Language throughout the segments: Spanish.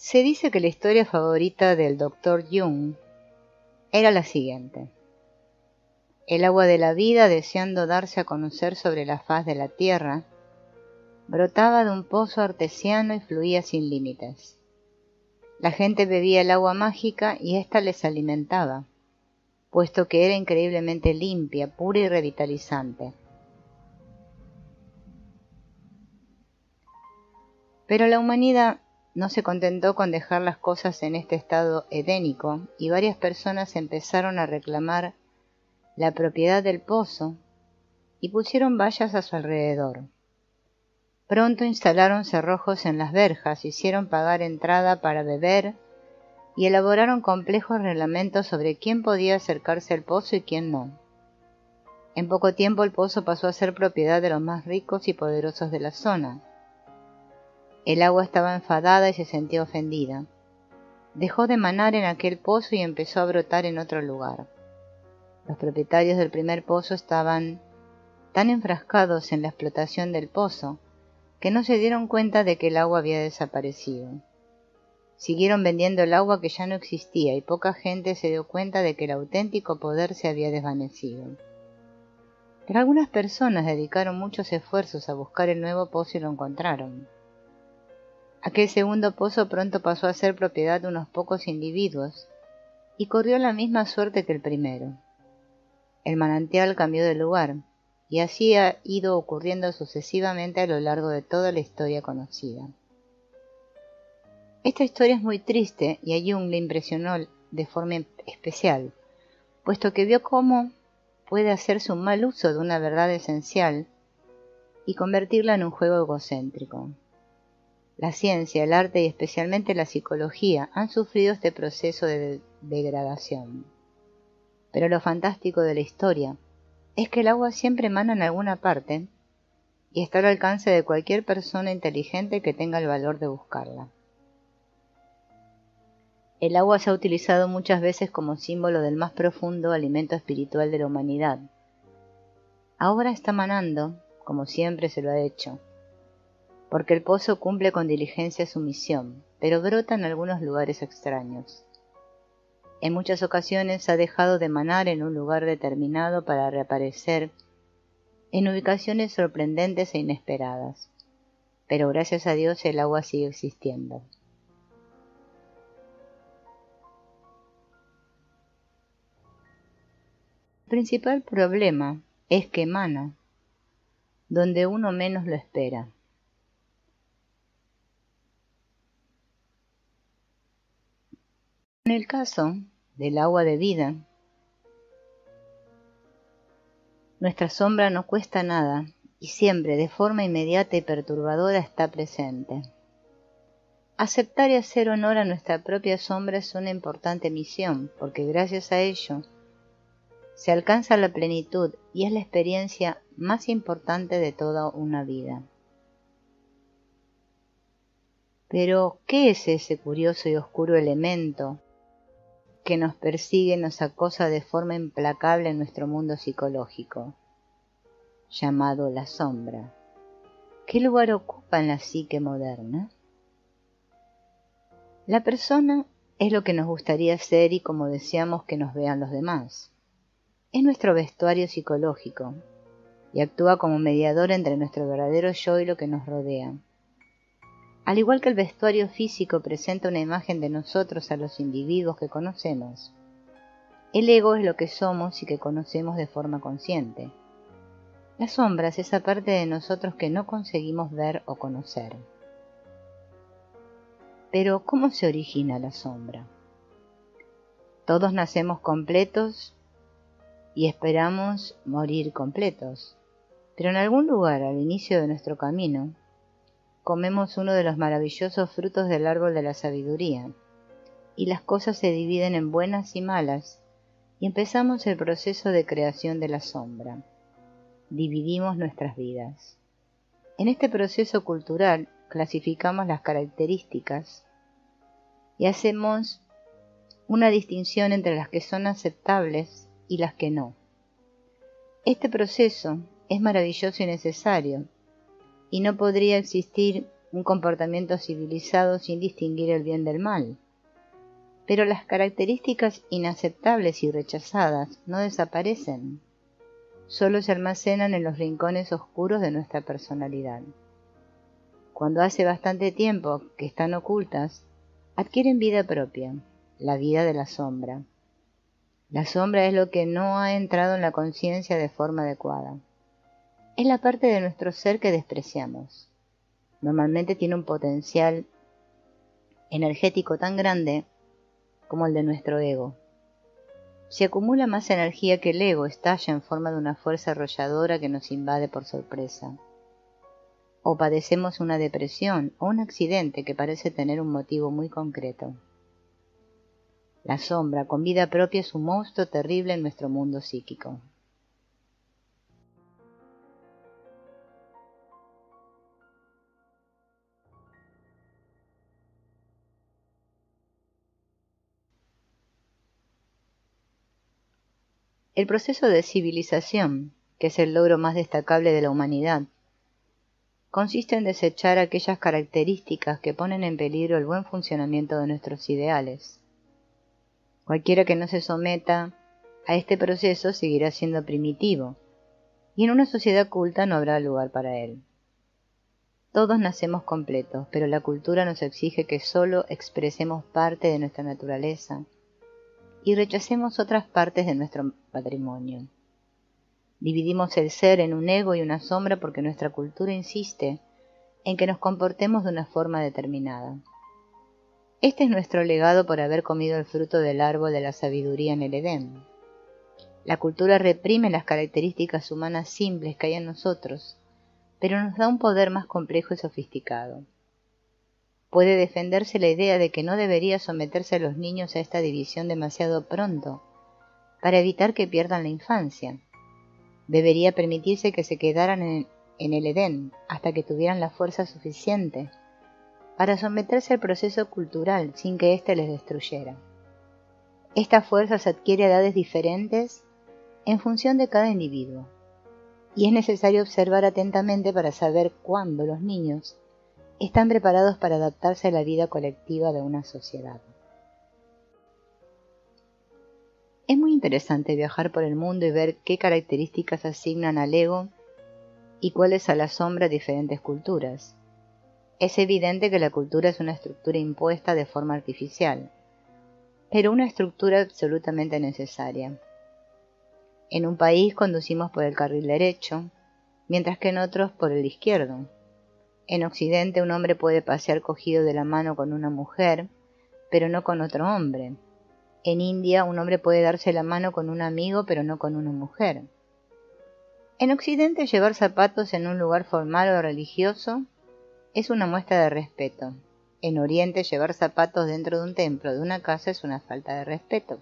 Se dice que la historia favorita del Dr. Jung era la siguiente. El agua de la vida, deseando darse a conocer sobre la faz de la tierra, brotaba de un pozo artesiano y fluía sin límites. La gente bebía el agua mágica y ésta les alimentaba, puesto que era increíblemente limpia, pura y revitalizante. Pero la humanidad no se contentó con dejar las cosas en este estado edénico y varias personas empezaron a reclamar la propiedad del pozo y pusieron vallas a su alrededor. Pronto instalaron cerrojos en las verjas, hicieron pagar entrada para beber y elaboraron complejos reglamentos sobre quién podía acercarse al pozo y quién no. En poco tiempo el pozo pasó a ser propiedad de los más ricos y poderosos de la zona. El agua estaba enfadada y se sentía ofendida. Dejó de manar en aquel pozo y empezó a brotar en otro lugar. Los propietarios del primer pozo estaban tan enfrascados en la explotación del pozo que no se dieron cuenta de que el agua había desaparecido. Siguieron vendiendo el agua que ya no existía y poca gente se dio cuenta de que el auténtico poder se había desvanecido. Pero algunas personas dedicaron muchos esfuerzos a buscar el nuevo pozo y lo encontraron. Aquel segundo pozo pronto pasó a ser propiedad de unos pocos individuos y corrió la misma suerte que el primero. El manantial cambió de lugar y así ha ido ocurriendo sucesivamente a lo largo de toda la historia conocida. Esta historia es muy triste y a Jung le impresionó de forma especial, puesto que vio cómo puede hacerse un mal uso de una verdad esencial y convertirla en un juego egocéntrico. La ciencia, el arte y especialmente la psicología han sufrido este proceso de degradación. Pero lo fantástico de la historia es que el agua siempre emana en alguna parte y está al alcance de cualquier persona inteligente que tenga el valor de buscarla. El agua se ha utilizado muchas veces como símbolo del más profundo alimento espiritual de la humanidad. Ahora está manando, como siempre se lo ha hecho, porque el pozo cumple con diligencia su misión, pero brota en algunos lugares extraños. En muchas ocasiones ha dejado de manar en un lugar determinado para reaparecer en ubicaciones sorprendentes e inesperadas, pero gracias a Dios el agua sigue existiendo. El principal problema es que emana donde uno menos lo espera. En el caso del agua de vida, nuestra sombra no cuesta nada y siempre de forma inmediata y perturbadora está presente. Aceptar y hacer honor a nuestra propia sombra es una importante misión, porque gracias a ello se alcanza la plenitud y es la experiencia más importante de toda una vida. Pero, ¿qué es ese curioso y oscuro elemento que nos persigue y nos acosa de forma implacable en nuestro mundo psicológico, llamado la sombra? ¿Qué lugar ocupa en la psique moderna? La persona es lo que nos gustaría ser y como deseamos que nos vean los demás. Es nuestro vestuario psicológico y actúa como mediador entre nuestro verdadero yo y lo que nos rodea. Al igual que el vestuario físico presenta una imagen de nosotros a los individuos que conocemos, el ego es lo que somos y que conocemos de forma consciente. La sombra es esa parte de nosotros que no conseguimos ver o conocer. Pero, ¿cómo se origina la sombra? Todos nacemos completos y esperamos morir completos, pero en algún lugar al inicio de nuestro camino, comemos uno de los maravillosos frutos del árbol de la sabiduría, y las cosas se dividen en buenas y malas, y empezamos el proceso de creación de la sombra. Dividimos nuestras vidas. En este proceso cultural clasificamos las características y hacemos una distinción entre las que son aceptables y las que no. Este proceso es maravilloso y necesario, y no podría existir un comportamiento civilizado sin distinguir el bien del mal. Pero las características inaceptables y rechazadas no desaparecen, solo se almacenan en los rincones oscuros de nuestra personalidad. Cuando hace bastante tiempo que están ocultas, adquieren vida propia, la vida de la sombra. La sombra es lo que no ha entrado en la conciencia de forma adecuada. Es la parte de nuestro ser que despreciamos. Normalmente tiene un potencial energético tan grande como el de nuestro ego. Si acumula más energía que el ego, estalla en forma de una fuerza arrolladora que nos invade por sorpresa. O padecemos una depresión o un accidente que parece tener un motivo muy concreto. La sombra, con vida propia, es un monstruo terrible en nuestro mundo psíquico. El proceso de civilización, que es el logro más destacable de la humanidad, consiste en desechar aquellas características que ponen en peligro el buen funcionamiento de nuestros ideales. Cualquiera que no se someta a este proceso seguirá siendo primitivo, y en una sociedad culta no habrá lugar para él. Todos nacemos completos, pero la cultura nos exige que solo expresemos parte de nuestra naturaleza y rechacemos otras partes de nuestro patrimonio. Dividimos el ser en un ego y una sombra porque nuestra cultura insiste en que nos comportemos de una forma determinada. Este es nuestro legado por haber comido el fruto del árbol de la sabiduría en el Edén. La cultura reprime las características humanas simples que hay en nosotros, pero nos da un poder más complejo y sofisticado. Puede defenderse la idea de que no debería someterse a los niños a esta división demasiado pronto, para evitar que pierdan la infancia. Debería permitirse que se quedaran en el Edén hasta que tuvieran la fuerza suficiente para someterse al proceso cultural sin que éste les destruyera. Esta fuerza se adquiere a edades diferentes en función de cada individuo, y es necesario observar atentamente para saber cuándo los niños están preparados para adaptarse a la vida colectiva de una sociedad. Es muy interesante viajar por el mundo y ver qué características asignan al ego y cuáles a la sombra diferentes culturas. Es evidente que la cultura es una estructura impuesta de forma artificial, pero una estructura absolutamente necesaria. En un país conducimos por el carril derecho, mientras que en otros por el izquierdo. En Occidente un hombre puede pasear cogido de la mano con una mujer, pero no con otro hombre. En India un hombre puede darse la mano con un amigo, pero no con una mujer. En Occidente llevar zapatos en un lugar formal o religioso es una muestra de respeto. En Oriente llevar zapatos dentro de un templo o de una casa es una falta de respeto.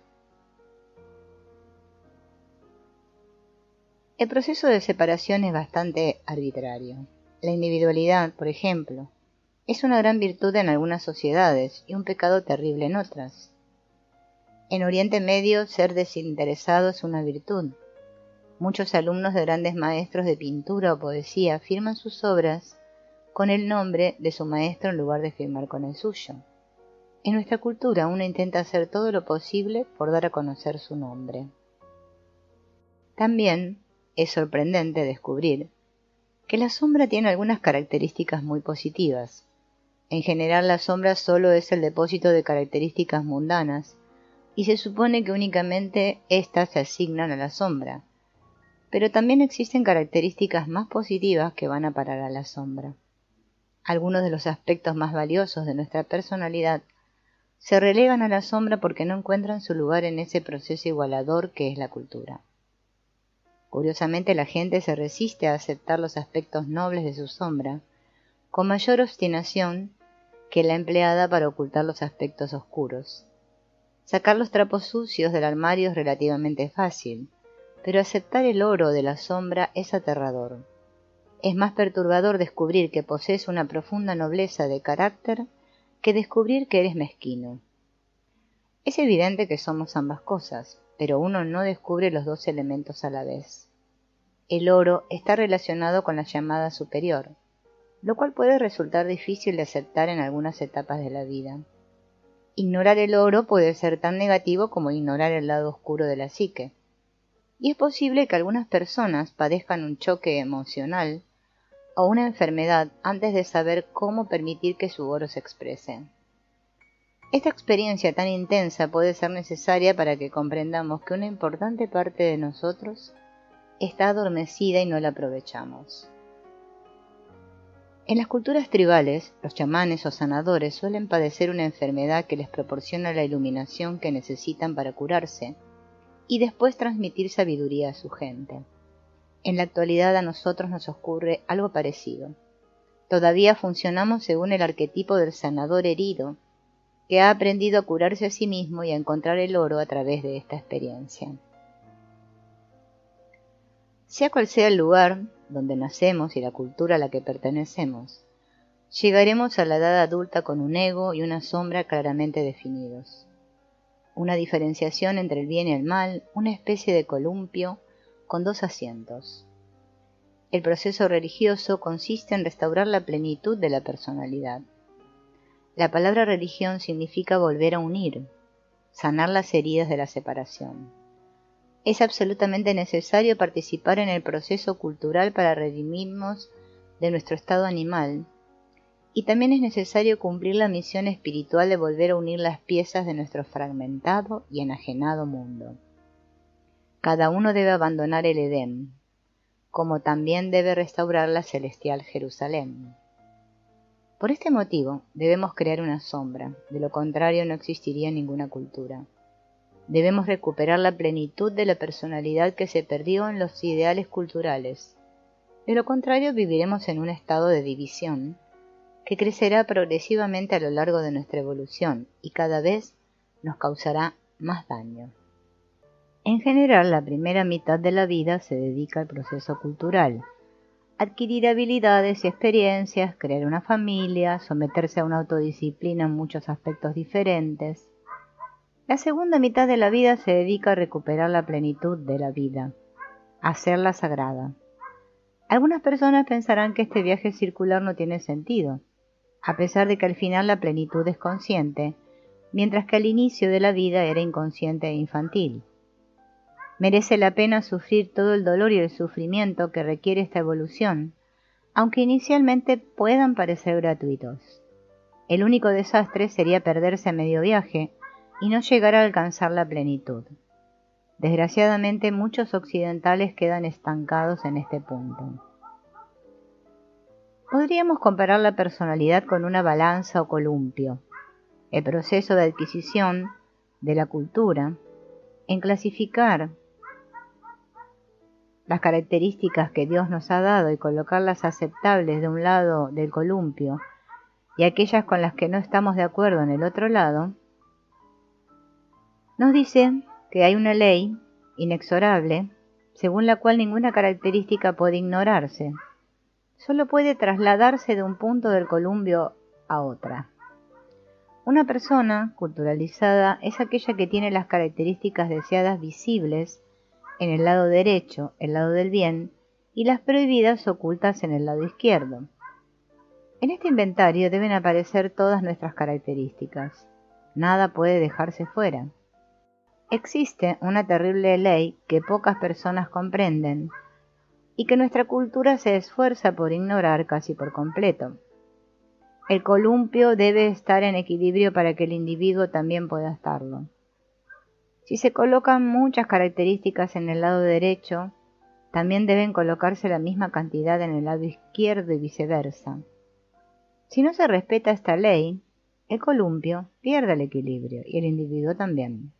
El proceso de separación es bastante arbitrario. La individualidad, por ejemplo, es una gran virtud en algunas sociedades y un pecado terrible en otras. En Oriente Medio, ser desinteresado es una virtud. Muchos alumnos de grandes maestros de pintura o poesía firman sus obras con el nombre de su maestro en lugar de firmar con el suyo. En nuestra cultura uno intenta hacer todo lo posible por dar a conocer su nombre. También es sorprendente descubrir que la sombra tiene algunas características muy positivas. En general la sombra solo es el depósito de características mundanas y se supone que únicamente éstas se asignan a la sombra, pero también existen características más positivas que van a parar a la sombra. Algunos de los aspectos más valiosos de nuestra personalidad se relegan a la sombra porque no encuentran su lugar en ese proceso igualador que es la cultura. Curiosamente, la gente se resiste a aceptar los aspectos nobles de su sombra, con mayor obstinación que la empleada para ocultar los aspectos oscuros. Sacar los trapos sucios del armario es relativamente fácil, pero aceptar el oro de la sombra es aterrador. Es más perturbador descubrir que posees una profunda nobleza de carácter que descubrir que eres mezquino. Es evidente que somos ambas cosas, pero uno no descubre los dos elementos a la vez. El oro está relacionado con la llamada superior. lo cual puede resultar difícil de aceptar en algunas etapas de la vida. Ignorar el oro puede ser tan negativo como ignorar el lado oscuro de la psique, y es posible que algunas personas padezcan un choque emocional o una enfermedad antes de saber cómo permitir que su oro se exprese. Esta experiencia tan intensa puede ser necesaria para que comprendamos que una importante parte de nosotros está adormecida y no la aprovechamos. En las culturas tribales, los chamanes o sanadores suelen padecer una enfermedad que les proporciona la iluminación que necesitan para curarse y después transmitir sabiduría a su gente. En la actualidad a nosotros nos ocurre algo parecido. Todavía funcionamos según el arquetipo del sanador herido, que ha aprendido a curarse a sí mismo y a encontrar el oro a través de esta experiencia. Sea cual sea el lugar donde nacemos y la cultura a la que pertenecemos, llegaremos a la edad adulta con un ego y una sombra claramente definidos. Una diferenciación entre el bien y el mal, una especie de columpio con dos asientos. El proceso religioso consiste en restaurar la plenitud de la personalidad. La palabra religión significa volver a unir, sanar las heridas de la separación. Es absolutamente necesario participar en el proceso cultural para redimirnos de nuestro estado animal, y también es necesario cumplir la misión espiritual de volver a unir las piezas de nuestro fragmentado y enajenado mundo. Cada uno debe abandonar el Edén, como también debe restaurar la celestial Jerusalén. Por este motivo, debemos crear una sombra, de lo contrario no existiría ninguna cultura. Debemos recuperar la plenitud de la personalidad que se perdió en los ideales culturales. De lo contrario, viviremos en un estado de división, que crecerá progresivamente a lo largo de nuestra evolución y cada vez nos causará más daño. En general, la primera mitad de la vida se dedica al proceso cultural, adquirir habilidades y experiencias, crear una familia, someterse a una autodisciplina en muchos aspectos diferentes. La segunda mitad de la vida se dedica a recuperar la plenitud de la vida, a hacerla sagrada. Algunas personas pensarán que este viaje circular no tiene sentido, a pesar de que al final la plenitud es consciente, mientras que al inicio de la vida era inconsciente e infantil. Merece la pena sufrir todo el dolor y el sufrimiento que requiere esta evolución, aunque inicialmente puedan parecer gratuitos. El único desastre sería perderse a medio viaje y no llegar a alcanzar la plenitud. Desgraciadamente, muchos occidentales quedan estancados en este punto. Podríamos comparar la personalidad con una balanza o columpio. El proceso de adquisición de la cultura, en clasificar las características que Dios nos ha dado y colocarlas aceptables de un lado del columpio y aquellas con las que no estamos de acuerdo en el otro lado, nos dice que hay una ley inexorable según la cual ninguna característica puede ignorarse, solo puede trasladarse de un punto del columpio a otra. Una persona culturalizada es aquella que tiene las características deseadas visibles en el lado derecho, el lado del bien, y las prohibidas ocultas en el lado izquierdo. En este inventario deben aparecer todas nuestras características. Nada puede dejarse fuera. Existe una terrible ley que pocas personas comprenden y que nuestra cultura se esfuerza por ignorar casi por completo. El columpio debe estar en equilibrio para que el individuo también pueda estarlo. Si se colocan muchas características en el lado derecho, también deben colocarse la misma cantidad en el lado izquierdo y viceversa. Si no se respeta esta ley, el columpio pierde el equilibrio y el individuo también.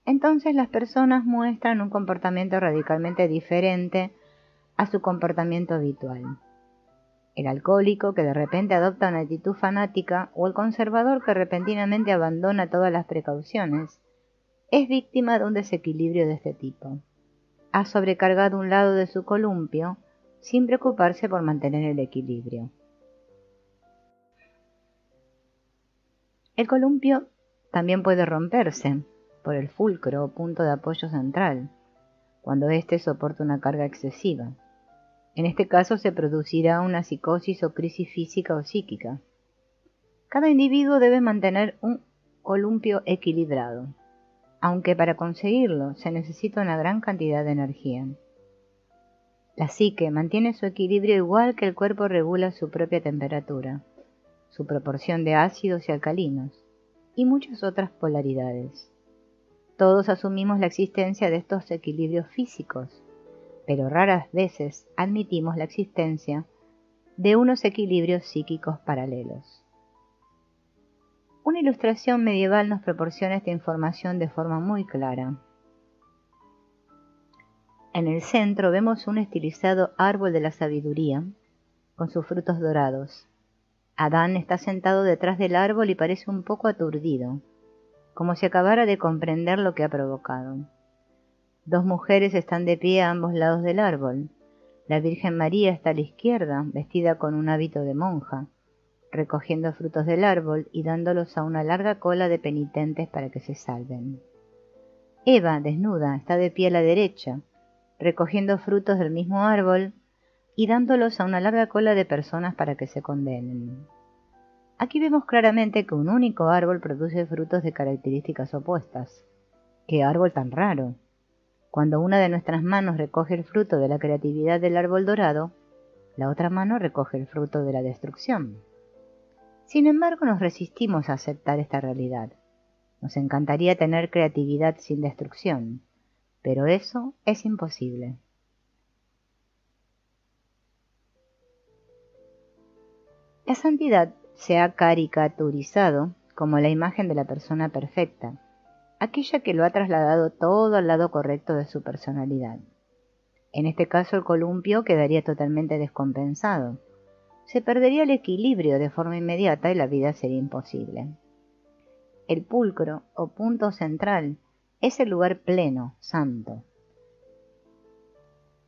Entonces las personas muestran un comportamiento radicalmente diferente a su comportamiento habitual. El alcohólico que de repente adopta una actitud fanática o el conservador que repentinamente abandona todas las precauciones es víctima de un desequilibrio de este tipo. Ha sobrecargado un lado de su columpio sin preocuparse por mantener el equilibrio. El columpio también puede romperse por el fulcro o punto de apoyo central, cuando éste soporta una carga excesiva. En este caso se producirá una psicosis o crisis física o psíquica. Cada individuo debe mantener un columpio equilibrado, aunque para conseguirlo se necesita una gran cantidad de energía. La psique mantiene su equilibrio igual que el cuerpo regula su propia temperatura, su proporción de ácidos y alcalinos, y muchas otras polaridades. Todos asumimos la existencia de estos equilibrios físicos, pero raras veces admitimos la existencia de unos equilibrios psíquicos paralelos. Una ilustración medieval nos proporciona esta información de forma muy clara. En el centro vemos un estilizado árbol de la sabiduría, con sus frutos dorados. Adán está sentado detrás del árbol y parece un poco aturdido, como si acabara de comprender lo que ha provocado. Dos mujeres están de pie a ambos lados del árbol. La Virgen María está a la izquierda, vestida con un hábito de monja, recogiendo frutos del árbol y dándolos a una larga cola de penitentes para que se salven. Eva, desnuda, está de pie a la derecha, recogiendo frutos del mismo árbol y dándolos a una larga cola de personas para que se condenen. Aquí vemos claramente que un único árbol produce frutos de características opuestas. ¡Qué árbol tan raro! Cuando una de nuestras manos recoge el fruto de la creatividad del árbol dorado, la otra mano recoge el fruto de la destrucción. Sin embargo, nos resistimos a aceptar esta realidad. Nos encantaría tener creatividad sin destrucción, pero eso es imposible. La santidad se ha caricaturizado como la imagen de la persona perfecta, aquella que lo ha trasladado todo al lado correcto de su personalidad. En este caso el columpio quedaría totalmente descompensado. Se perdería el equilibrio de forma inmediata y la vida sería imposible. El pulcro o punto central es el lugar pleno, santo.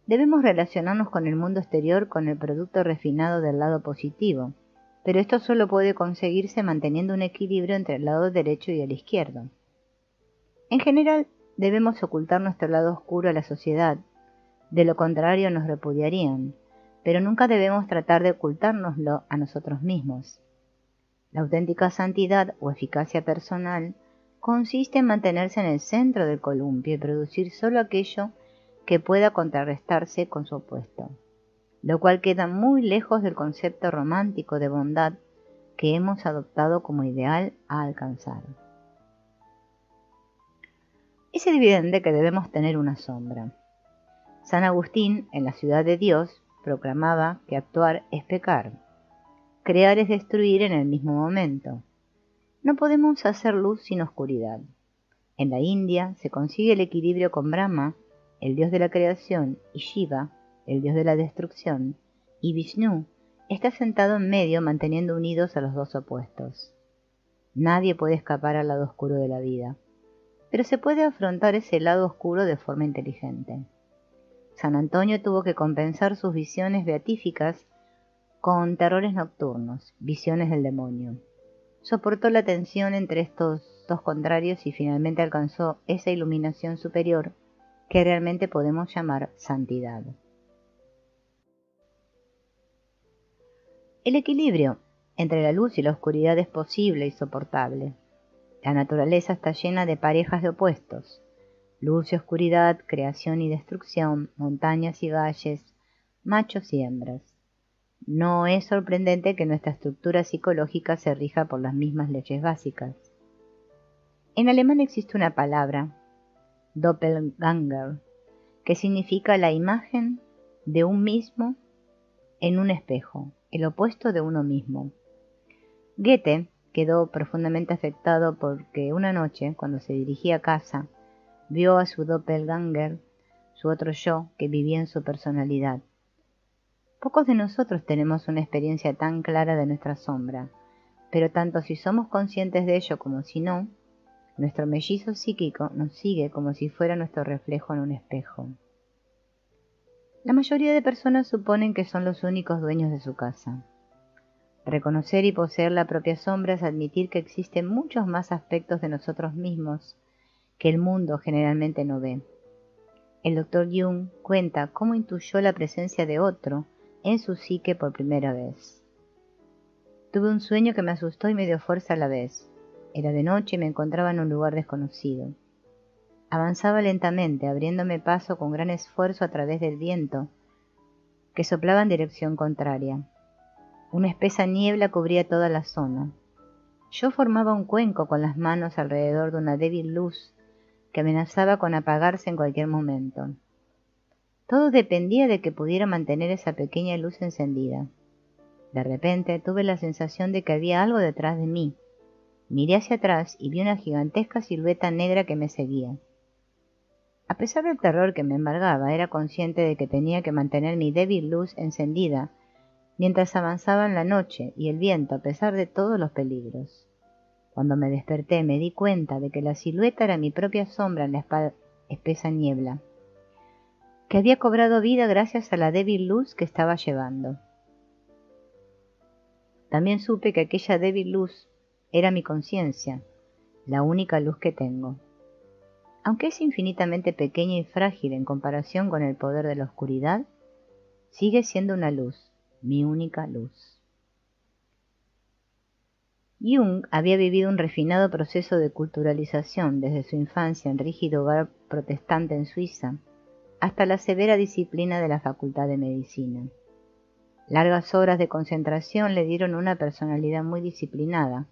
Debemos relacionarnos con el mundo exterior con el producto refinado del lado positivo, pero esto solo puede conseguirse manteniendo un equilibrio entre el lado derecho y el izquierdo. En general, debemos ocultar nuestro lado oscuro a la sociedad, de lo contrario nos repudiarían, pero nunca debemos tratar de ocultárnoslo a nosotros mismos. La auténtica santidad o eficacia personal consiste en mantenerse en el centro del columpio y producir solo aquello que pueda contrarrestarse con su opuesto, lo cual queda muy lejos del concepto romántico de bondad que hemos adoptado como ideal a alcanzar. Es evidente que debemos tener una sombra. San Agustín, en La Ciudad de Dios, proclamaba que actuar es pecar. Crear es destruir en el mismo momento. No podemos hacer luz sin oscuridad. En la India se consigue el equilibrio con Brahma, el dios de la creación, y Shiva, el dios de la destrucción, y Vishnu está sentado en medio manteniendo unidos a los dos opuestos. Nadie puede escapar al lado oscuro de la vida, pero se puede afrontar ese lado oscuro de forma inteligente. San Antonio tuvo que compensar sus visiones beatíficas con terrores nocturnos, visiones del demonio. Soportó la tensión entre estos dos contrarios y finalmente alcanzó esa iluminación superior que realmente podemos llamar santidad. El equilibrio entre la luz y la oscuridad es posible y soportable. La naturaleza está llena de parejas de opuestos: luz y oscuridad, creación y destrucción, montañas y valles, machos y hembras. No es sorprendente que nuestra estructura psicológica se rija por las mismas leyes básicas. En alemán existe una palabra, Doppelganger, que significa la imagen de un mismo en un espejo, el opuesto de uno mismo. Goethe quedó profundamente afectado porque una noche, cuando se dirigía a casa, vio a su doppelganger, su otro yo, que vivía en su personalidad. Pocos de nosotros tenemos una experiencia tan clara de nuestra sombra, pero tanto si somos conscientes de ello como si no, nuestro mellizo psíquico nos sigue como si fuera nuestro reflejo en un espejo. La mayoría de personas suponen que son los únicos dueños de su casa. Reconocer y poseer la propia sombra es admitir que existen muchos más aspectos de nosotros mismos que el mundo generalmente no ve. El doctor Jung cuenta cómo intuyó la presencia de otro en su psique por primera vez. Tuve un sueño que me asustó y me dio fuerza a la vez. Era de noche y me encontraba en un lugar desconocido. Avanzaba lentamente, abriéndome paso con gran esfuerzo a través del viento, que soplaba en dirección contraria. Una espesa niebla cubría toda la zona. Yo formaba un cuenco con las manos alrededor de una débil luz que amenazaba con apagarse en cualquier momento. Todo dependía de que pudiera mantener esa pequeña luz encendida. De repente tuve la sensación de que había algo detrás de mí. Miré hacia atrás y vi una gigantesca silueta negra que me seguía. A pesar del terror que me embargaba, era consciente de que tenía que mantener mi débil luz encendida mientras avanzaba en la noche y el viento a pesar de todos los peligros. Cuando me desperté me di cuenta de que la silueta era mi propia sombra en la espesa niebla, que había cobrado vida gracias a la débil luz que estaba llevando. También supe que aquella débil luz era mi conciencia, la única luz que tengo. Aunque es infinitamente pequeña y frágil en comparación con el poder de la oscuridad, sigue siendo una luz, mi única luz. Jung había vivido un refinado proceso de culturalización desde su infancia en rígido hogar protestante en Suiza hasta la severa disciplina de la Facultad de Medicina. Largas horas de concentración le dieron una personalidad muy disciplinada,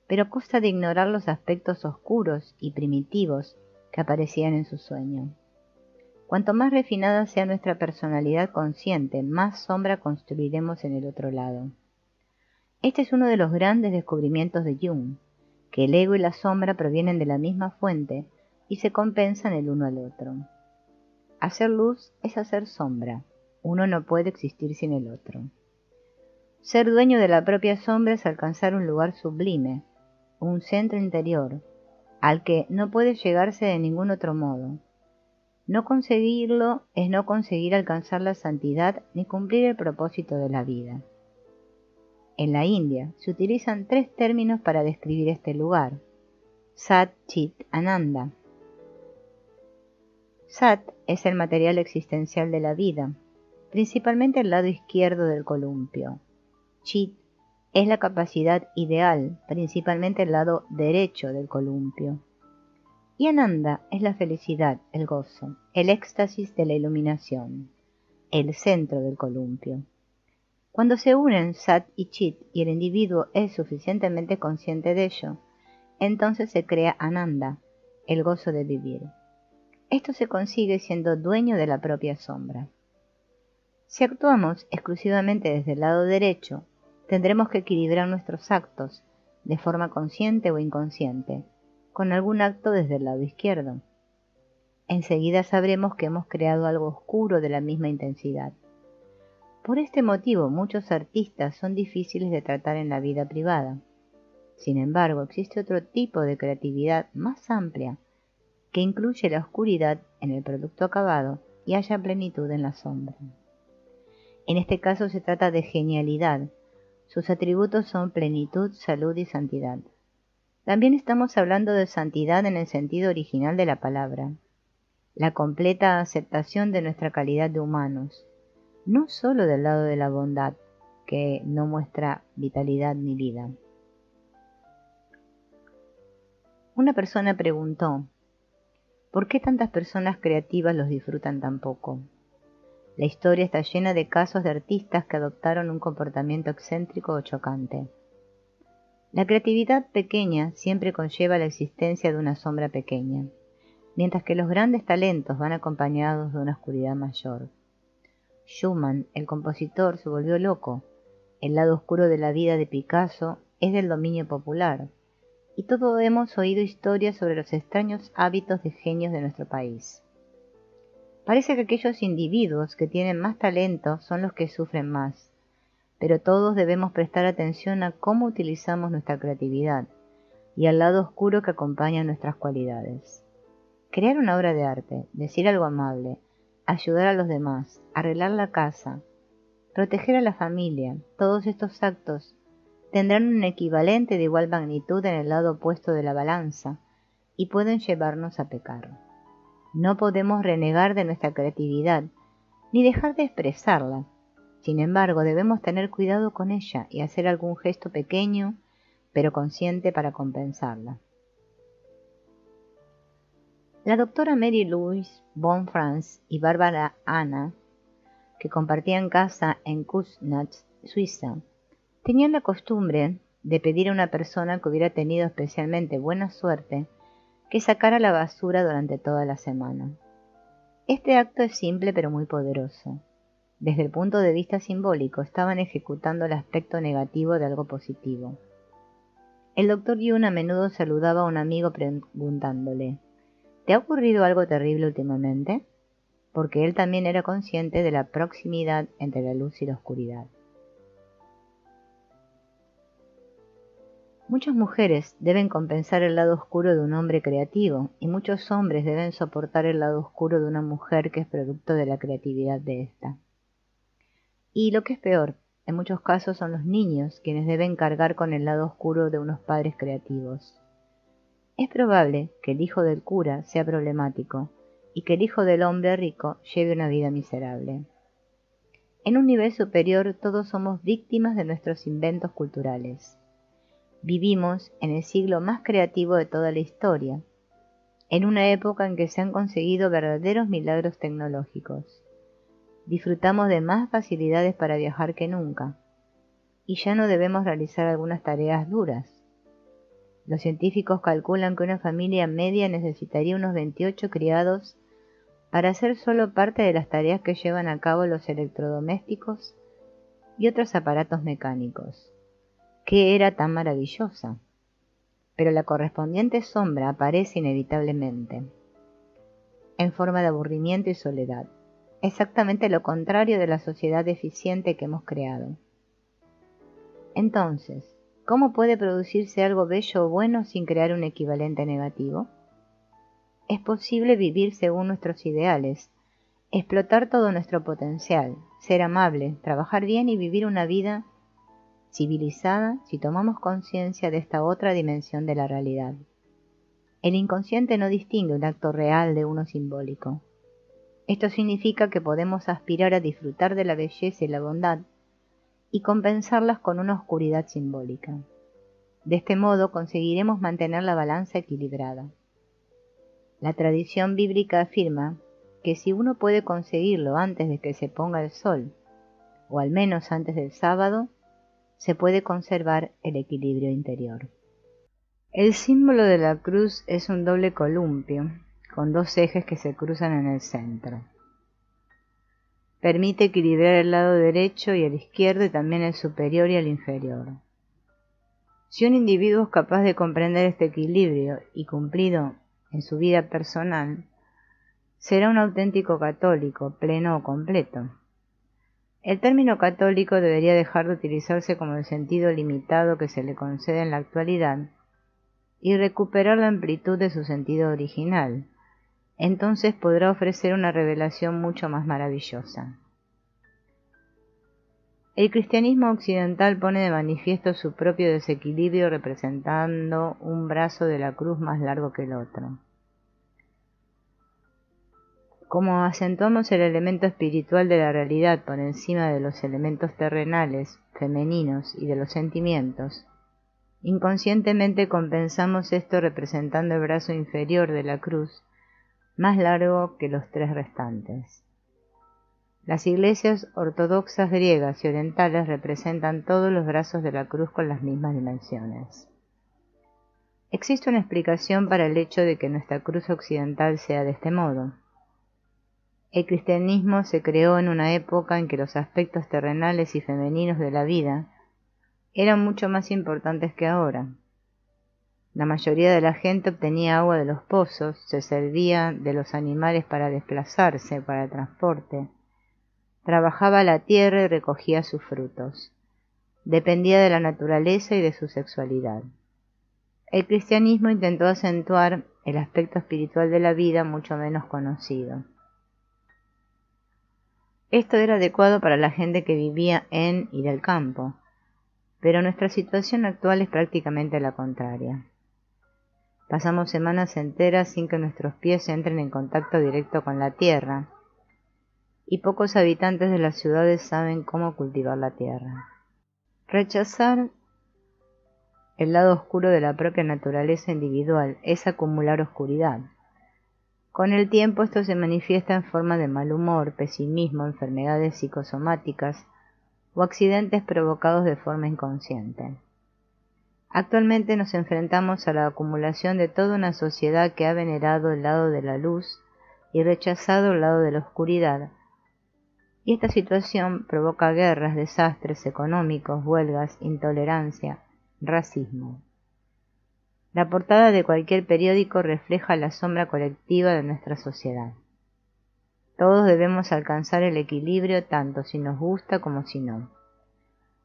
pero a costa de ignorar los aspectos oscuros y primitivos que aparecían en su sueño. Cuanto más refinada sea nuestra personalidad consciente, más sombra construiremos en el otro lado. Este es uno de los grandes descubrimientos de Jung, que el ego y la sombra provienen de la misma fuente y se compensan el uno al otro. Hacer luz es hacer sombra. Uno no puede existir sin el otro. Ser dueño de la propia sombra es alcanzar un lugar sublime, un centro interior, al que no puede llegarse de ningún otro modo. No conseguirlo es no conseguir alcanzar la santidad ni cumplir el propósito de la vida. En la India se utilizan 3 términos para describir este lugar: Sat, Chit, Ananda. Sat es el material existencial de la vida, principalmente el lado izquierdo del columpio. Chit es la capacidad ideal, principalmente el lado derecho del columpio. Y Ananda es la felicidad, el gozo, el éxtasis de la iluminación, el centro del columpio. Cuando se unen Sat y Chit y el individuo es suficientemente consciente de ello, entonces se crea Ananda, el gozo de vivir. Esto se consigue siendo dueño de la propia sombra. Si actuamos exclusivamente desde el lado derecho, tendremos que equilibrar nuestros actos, de forma consciente o inconsciente, con algún acto desde el lado izquierdo. Enseguida sabremos que hemos creado algo oscuro de la misma intensidad. Por este motivo, muchos artistas son difíciles de tratar en la vida privada. Sin embargo, existe otro tipo de creatividad más amplia, que incluye la oscuridad en el producto acabado y haya plenitud en la sombra. En este caso se trata de genialidad. Sus atributos son plenitud, salud y santidad. También estamos hablando de santidad en el sentido original de la palabra, la completa aceptación de nuestra calidad de humanos, no solo del lado de la bondad, que no muestra vitalidad ni vida. Una persona preguntó: ¿por qué tantas personas creativas los disfrutan tan poco? La historia está llena de casos de artistas que adoptaron un comportamiento excéntrico o chocante. La creatividad pequeña siempre conlleva la existencia de una sombra pequeña, mientras que los grandes talentos van acompañados de una oscuridad mayor. Schumann, el compositor, se volvió loco. El lado oscuro de la vida de Picasso es del dominio popular, y todos hemos oído historias sobre los extraños hábitos de genios de nuestro país. Parece que aquellos individuos que tienen más talento son los que sufren más, pero todos debemos prestar atención a cómo utilizamos nuestra creatividad y al lado oscuro que acompaña nuestras cualidades. Crear una obra de arte, decir algo amable, ayudar a los demás, arreglar la casa, proteger a la familia, todos estos actos tendrán un equivalente de igual magnitud en el lado opuesto de la balanza y pueden llevarnos a pecar. No podemos renegar de nuestra creatividad, ni dejar de expresarla. Sin embargo, debemos tener cuidado con ella y hacer algún gesto pequeño, pero consciente para compensarla. La doctora Mary Louise von Franz y Barbara Anna, que compartían casa en Kuznets, Suiza, tenían la costumbre de pedir a una persona que hubiera tenido especialmente buena suerte que sacara la basura durante toda la semana. Este acto es simple pero muy poderoso. Desde el punto de vista simbólico, estaban ejecutando el aspecto negativo de algo positivo. El doctor Yun a menudo saludaba a un amigo preguntándole: ¿te ha ocurrido algo terrible últimamente? Porque él también era consciente de la proximidad entre la luz y la oscuridad. Muchas mujeres deben compensar el lado oscuro de un hombre creativo, y muchos hombres deben soportar el lado oscuro de una mujer que es producto de la creatividad de ésta. Y lo que es peor, en muchos casos son los niños quienes deben cargar con el lado oscuro de unos padres creativos. Es probable que el hijo del cura sea problemático y que el hijo del hombre rico lleve una vida miserable. En un nivel superior, todos somos víctimas de nuestros inventos culturales. Vivimos en el siglo más creativo de toda la historia, en una época en que se han conseguido verdaderos milagros tecnológicos. Disfrutamos de más facilidades para viajar que nunca, y ya no debemos realizar algunas tareas duras. Los científicos calculan que una familia media necesitaría unos 28 criados para hacer solo parte de las tareas que llevan a cabo los electrodomésticos y otros aparatos mecánicos. ¡Qué era tan maravillosa! Pero la correspondiente sombra aparece inevitablemente, en forma de aburrimiento y soledad, exactamente lo contrario de la sociedad eficiente que hemos creado. Entonces, ¿cómo puede producirse algo bello o bueno sin crear un equivalente negativo? Es posible vivir según nuestros ideales, explotar todo nuestro potencial, ser amable, trabajar bien y vivir una vida civilizada si tomamos conciencia de esta otra dimensión de la realidad. El inconsciente no distingue un acto real de uno simbólico. Esto significa que podemos aspirar a disfrutar de la belleza y la bondad y compensarlas con una oscuridad simbólica. De este modo conseguiremos mantener la balanza equilibrada. La tradición bíblica afirma que si uno puede conseguirlo antes de que se ponga el sol, o al menos antes del sábado, se puede conservar el equilibrio interior. El símbolo de la cruz es un doble columpio, con dos ejes que se cruzan en el centro. Permite equilibrar el lado derecho y el izquierdo y también el superior y el inferior. Si un individuo es capaz de comprender este equilibrio y cumplido en su vida personal, será un auténtico católico, pleno o completo. El término católico debería dejar de utilizarse como el sentido limitado que se le concede en la actualidad y recuperar la amplitud de su sentido original. Entonces podrá ofrecer una revelación mucho más maravillosa. El cristianismo occidental pone de manifiesto su propio desequilibrio representando un brazo de la cruz más largo que el otro. Como acentuamos el elemento espiritual de la realidad por encima de los elementos terrenales, femeninos y de los sentimientos, inconscientemente compensamos esto representando el brazo inferior de la cruz, más largo que los tres restantes. Las iglesias ortodoxas griegas y orientales representan todos los brazos de la cruz con las mismas dimensiones. Existe una explicación para el hecho de que nuestra cruz occidental sea de este modo. El cristianismo se creó en una época en que los aspectos terrenales y femeninos de la vida eran mucho más importantes que ahora. La mayoría de la gente obtenía agua de los pozos, se servía de los animales para desplazarse, para el transporte, trabajaba la tierra y recogía sus frutos. Dependía de la naturaleza y de su sexualidad. El cristianismo intentó acentuar el aspecto espiritual de la vida mucho menos conocido. Esto era adecuado para la gente que vivía en y del campo, pero nuestra situación actual es prácticamente la contraria. Pasamos semanas enteras sin que nuestros pies entren en contacto directo con la tierra, y pocos habitantes de las ciudades saben cómo cultivar la tierra. Rechazar el lado oscuro de la propia naturaleza individual es acumular oscuridad. Con el tiempo esto se manifiesta en forma de mal humor, pesimismo, enfermedades psicosomáticas o accidentes provocados de forma inconsciente. Actualmente nos enfrentamos a la acumulación de toda una sociedad que ha venerado el lado de la luz y rechazado el lado de la oscuridad, y esta situación provoca guerras, desastres económicos, huelgas, intolerancia, racismo. La portada de cualquier periódico refleja la sombra colectiva de nuestra sociedad. Todos debemos alcanzar el equilibrio tanto si nos gusta como si no.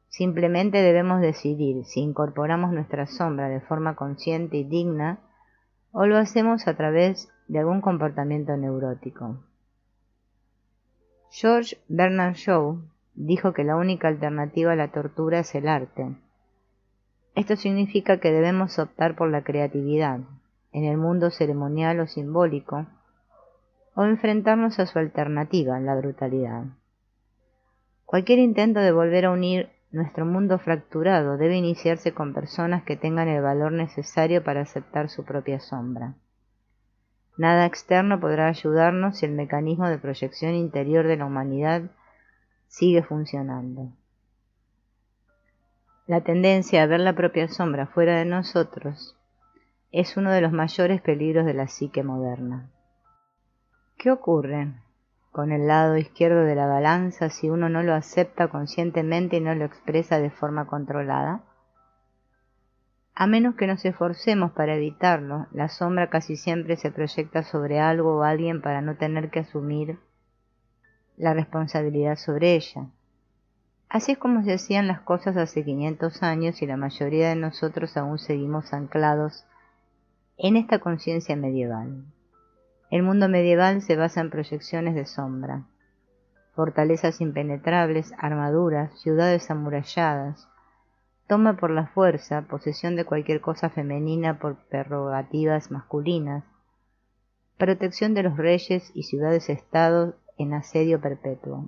Simplemente debemos decidir si incorporamos nuestra sombra de forma consciente y digna o lo hacemos a través de algún comportamiento neurótico. George Bernard Shaw dijo que la única alternativa a la tortura es el arte. Esto significa que debemos optar por la creatividad, en el mundo ceremonial o simbólico, o enfrentarnos a su alternativa, la brutalidad. Cualquier intento de volver a unir nuestro mundo fracturado debe iniciarse con personas que tengan el valor necesario para aceptar su propia sombra. Nada externo podrá ayudarnos si el mecanismo de proyección interior de la humanidad sigue funcionando. La tendencia a ver la propia sombra fuera de nosotros es uno de los mayores peligros de la psique moderna. ¿Qué ocurre con el lado izquierdo de la balanza si uno no lo acepta conscientemente y no lo expresa de forma controlada? A menos que nos esforcemos para evitarlo, la sombra casi siempre se proyecta sobre algo o alguien para no tener que asumir la responsabilidad sobre ella. Así es como se hacían las cosas hace 500 años y la mayoría de nosotros aún seguimos anclados en esta conciencia medieval. El mundo medieval se basa en proyecciones de sombra, fortalezas impenetrables, armaduras, ciudades amuralladas, toma por la fuerza, posesión de cualquier cosa femenina por prerrogativas masculinas, protección de los reyes y ciudades-estado en asedio perpetuo.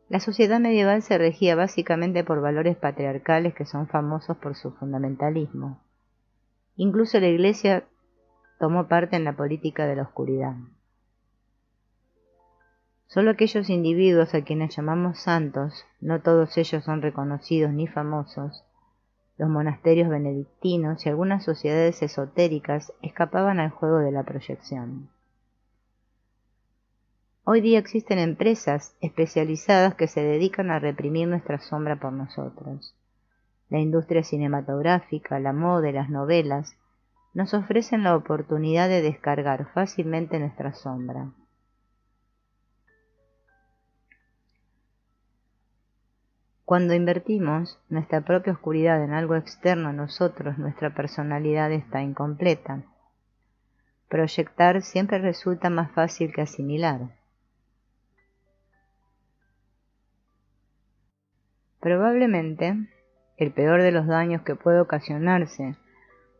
La sociedad medieval se regía básicamente por valores patriarcales que son famosos por su fundamentalismo. Incluso la Iglesia tomó parte en la política de la oscuridad. Solo aquellos individuos a quienes llamamos santos, no todos ellos son reconocidos ni famosos, los monasterios benedictinos y algunas sociedades esotéricas escapaban al juego de la proyección. Hoy día existen empresas especializadas que se dedican a reprimir nuestra sombra por nosotros. La industria cinematográfica, la moda y las novelas nos ofrecen la oportunidad de descargar fácilmente nuestra sombra. Cuando invertimos nuestra propia oscuridad en algo externo a nosotros, nuestra personalidad está incompleta. Proyectar siempre resulta más fácil que asimilar. Probablemente, el peor de los daños que puede ocasionarse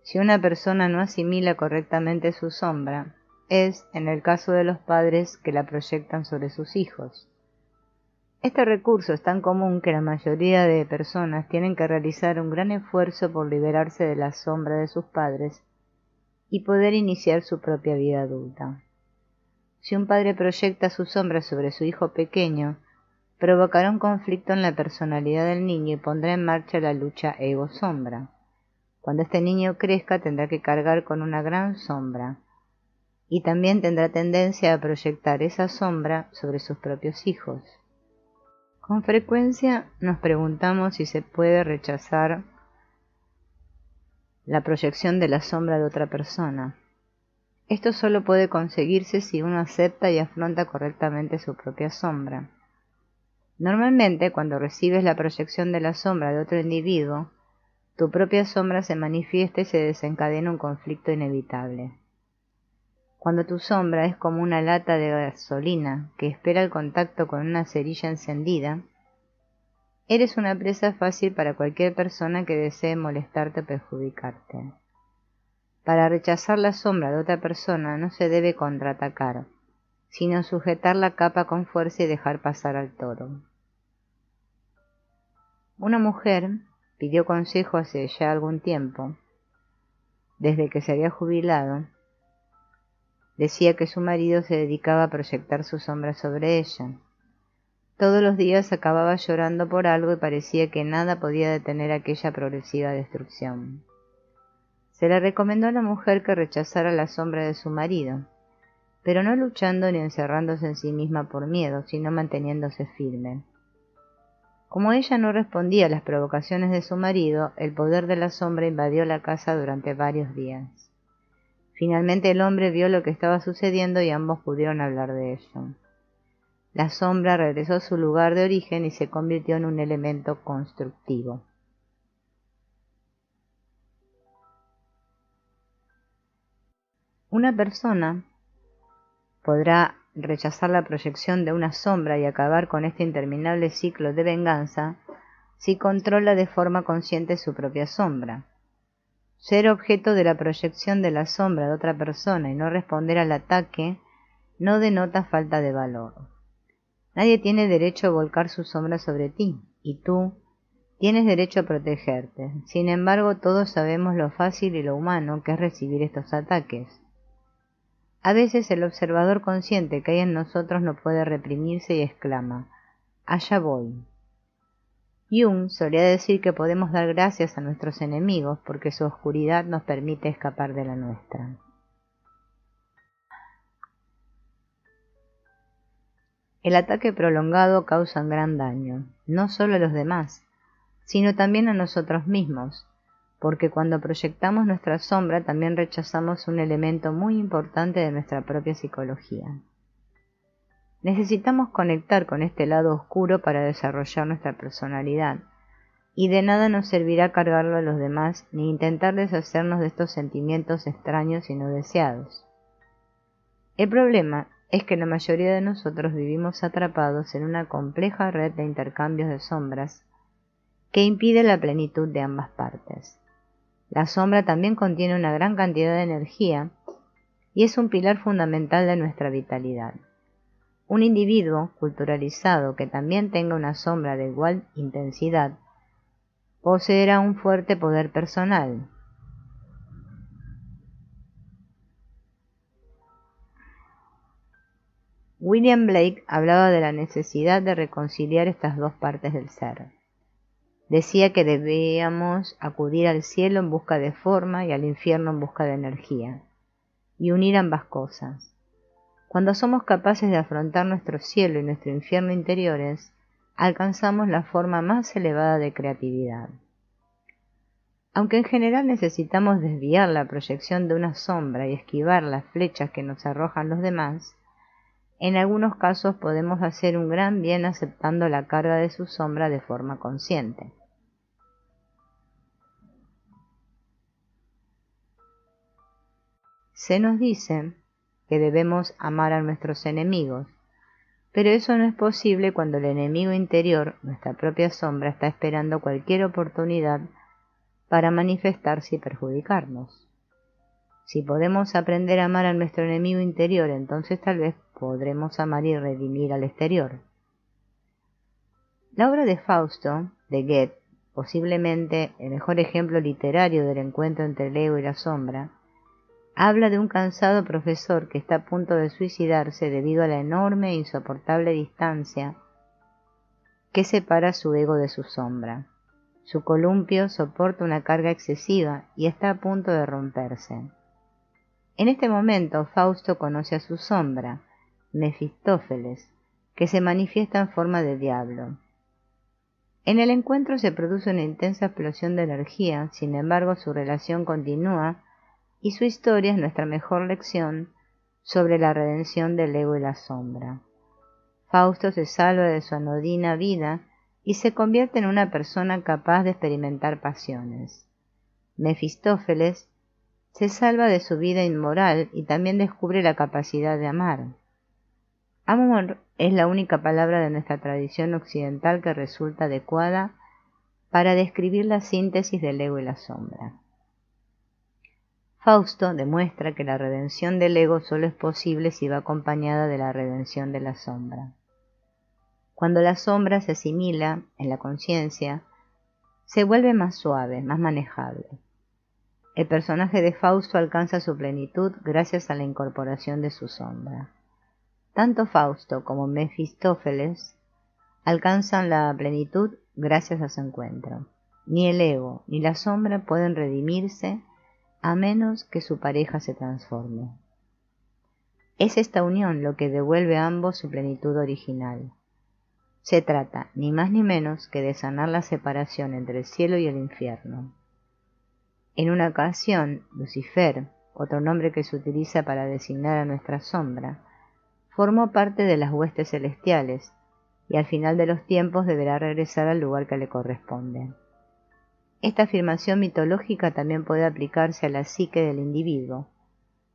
si una persona no asimila correctamente su sombra es, en el caso de los padres, que la proyectan sobre sus hijos. Este recurso es tan común que la mayoría de personas tienen que realizar un gran esfuerzo por liberarse de la sombra de sus padres y poder iniciar su propia vida adulta. Si un padre proyecta su sombra sobre su hijo pequeño, provocará un conflicto en la personalidad del niño y pondrá en marcha la lucha ego-sombra. Cuando este niño crezca tendrá que cargar con una gran sombra y también tendrá tendencia a proyectar esa sombra sobre sus propios hijos. Con frecuencia nos preguntamos si se puede rechazar la proyección de la sombra de otra persona. Esto solo puede conseguirse si uno acepta y afronta correctamente su propia sombra. Normalmente, cuando recibes la proyección de la sombra de otro individuo, tu propia sombra se manifiesta y se desencadena un conflicto inevitable. Cuando tu sombra es como una lata de gasolina que espera el contacto con una cerilla encendida, eres una presa fácil para cualquier persona que desee molestarte o perjudicarte. Para rechazar la sombra de otra persona no se debe contraatacar, sino sujetar la capa con fuerza y dejar pasar al toro. Una mujer pidió consejo hace ya algún tiempo. Desde que se había jubilado, decía que su marido se dedicaba a proyectar su sombra sobre ella. Todos los días acababa llorando por algo y parecía que nada podía detener aquella progresiva destrucción. Se le recomendó a la mujer que rechazara la sombra de su marido, pero no luchando ni encerrándose en sí misma por miedo, sino manteniéndose firme. Como ella no respondía a las provocaciones de su marido, el poder de la sombra invadió la casa durante varios días. Finalmente el hombre vio lo que estaba sucediendo y ambos pudieron hablar de ello. La sombra regresó a su lugar de origen y se convirtió en un elemento constructivo. Una persona podrá rechazar la proyección de una sombra y acabar con este interminable ciclo de venganza si controla de forma consciente su propia sombra. Ser objeto de la proyección de la sombra de otra persona y no responder al ataque no denota falta de valor. Nadie tiene derecho a volcar su sombra sobre ti, y tú tienes derecho a protegerte. Sin embargo, todos sabemos lo fácil y lo humano que es recibir estos ataques. A veces el observador consciente que hay en nosotros no puede reprimirse y exclama: «Allá voy». Jung solía decir que podemos dar gracias a nuestros enemigos porque su oscuridad nos permite escapar de la nuestra. El ataque prolongado causa un gran daño, no solo a los demás, sino también a nosotros mismos, porque cuando proyectamos nuestra sombra también rechazamos un elemento muy importante de nuestra propia psicología. Necesitamos conectar con este lado oscuro para desarrollar nuestra personalidad, y de nada nos servirá cargarlo a los demás ni intentar deshacernos de estos sentimientos extraños y no deseados. El problema es que la mayoría de nosotros vivimos atrapados en una compleja red de intercambios de sombras que impide la plenitud de ambas partes. La sombra también contiene una gran cantidad de energía y es un pilar fundamental de nuestra vitalidad. Un individuo culturalizado que también tenga una sombra de igual intensidad poseerá un fuerte poder personal. William Blake hablaba de la necesidad de reconciliar estas dos partes del ser. Decía que debíamos acudir al cielo en busca de forma y al infierno en busca de energía, y unir ambas cosas. Cuando somos capaces de afrontar nuestro cielo y nuestro infierno interiores, alcanzamos la forma más elevada de creatividad. Aunque en general necesitamos desviar la proyección de una sombra y esquivar las flechas que nos arrojan los demás, en algunos casos podemos hacer un gran bien aceptando la carga de su sombra de forma consciente. Se nos dice que debemos amar a nuestros enemigos, pero eso no es posible cuando el enemigo interior, nuestra propia sombra, está esperando cualquier oportunidad para manifestarse y perjudicarnos. Si podemos aprender a amar a nuestro enemigo interior, entonces tal vez podremos amar y redimir al exterior. La obra de Fausto, de Goethe, posiblemente el mejor ejemplo literario del encuentro entre el ego y la sombra, habla de un cansado profesor que está a punto de suicidarse debido a la enorme e insoportable distancia que separa su ego de su sombra. Su columpio soporta una carga excesiva y está a punto de romperse. En este momento Fausto conoce a su sombra, Mefistófeles, que se manifiesta en forma de diablo. En el encuentro se produce una intensa explosión de energía, sin embargo su relación continúa y su historia es nuestra mejor lección sobre la redención del ego y la sombra. Fausto se salva de su anodina vida y se convierte en una persona capaz de experimentar pasiones. Mefistófeles se salva de su vida inmoral y también descubre la capacidad de amar. Amor es la única palabra de nuestra tradición occidental que resulta adecuada para describir la síntesis del ego y la sombra. Fausto demuestra que la redención del ego solo es posible si va acompañada de la redención de la sombra. Cuando la sombra se asimila en la conciencia, se vuelve más suave, más manejable. El personaje de Fausto alcanza su plenitud gracias a la incorporación de su sombra. Tanto Fausto como Mefistófeles alcanzan la plenitud gracias a su encuentro. Ni el ego ni la sombra pueden redimirse a menos que su pareja se transforme. Es esta unión lo que devuelve a ambos su plenitud original. Se trata, ni más ni menos, que de sanar la separación entre el cielo y el infierno. En una ocasión, Lucifer, otro nombre que se utiliza para designar a nuestra sombra, formó parte de las huestes celestiales, y al final de los tiempos deberá regresar al lugar que le corresponde. Esta afirmación mitológica también puede aplicarse a la psique del individuo.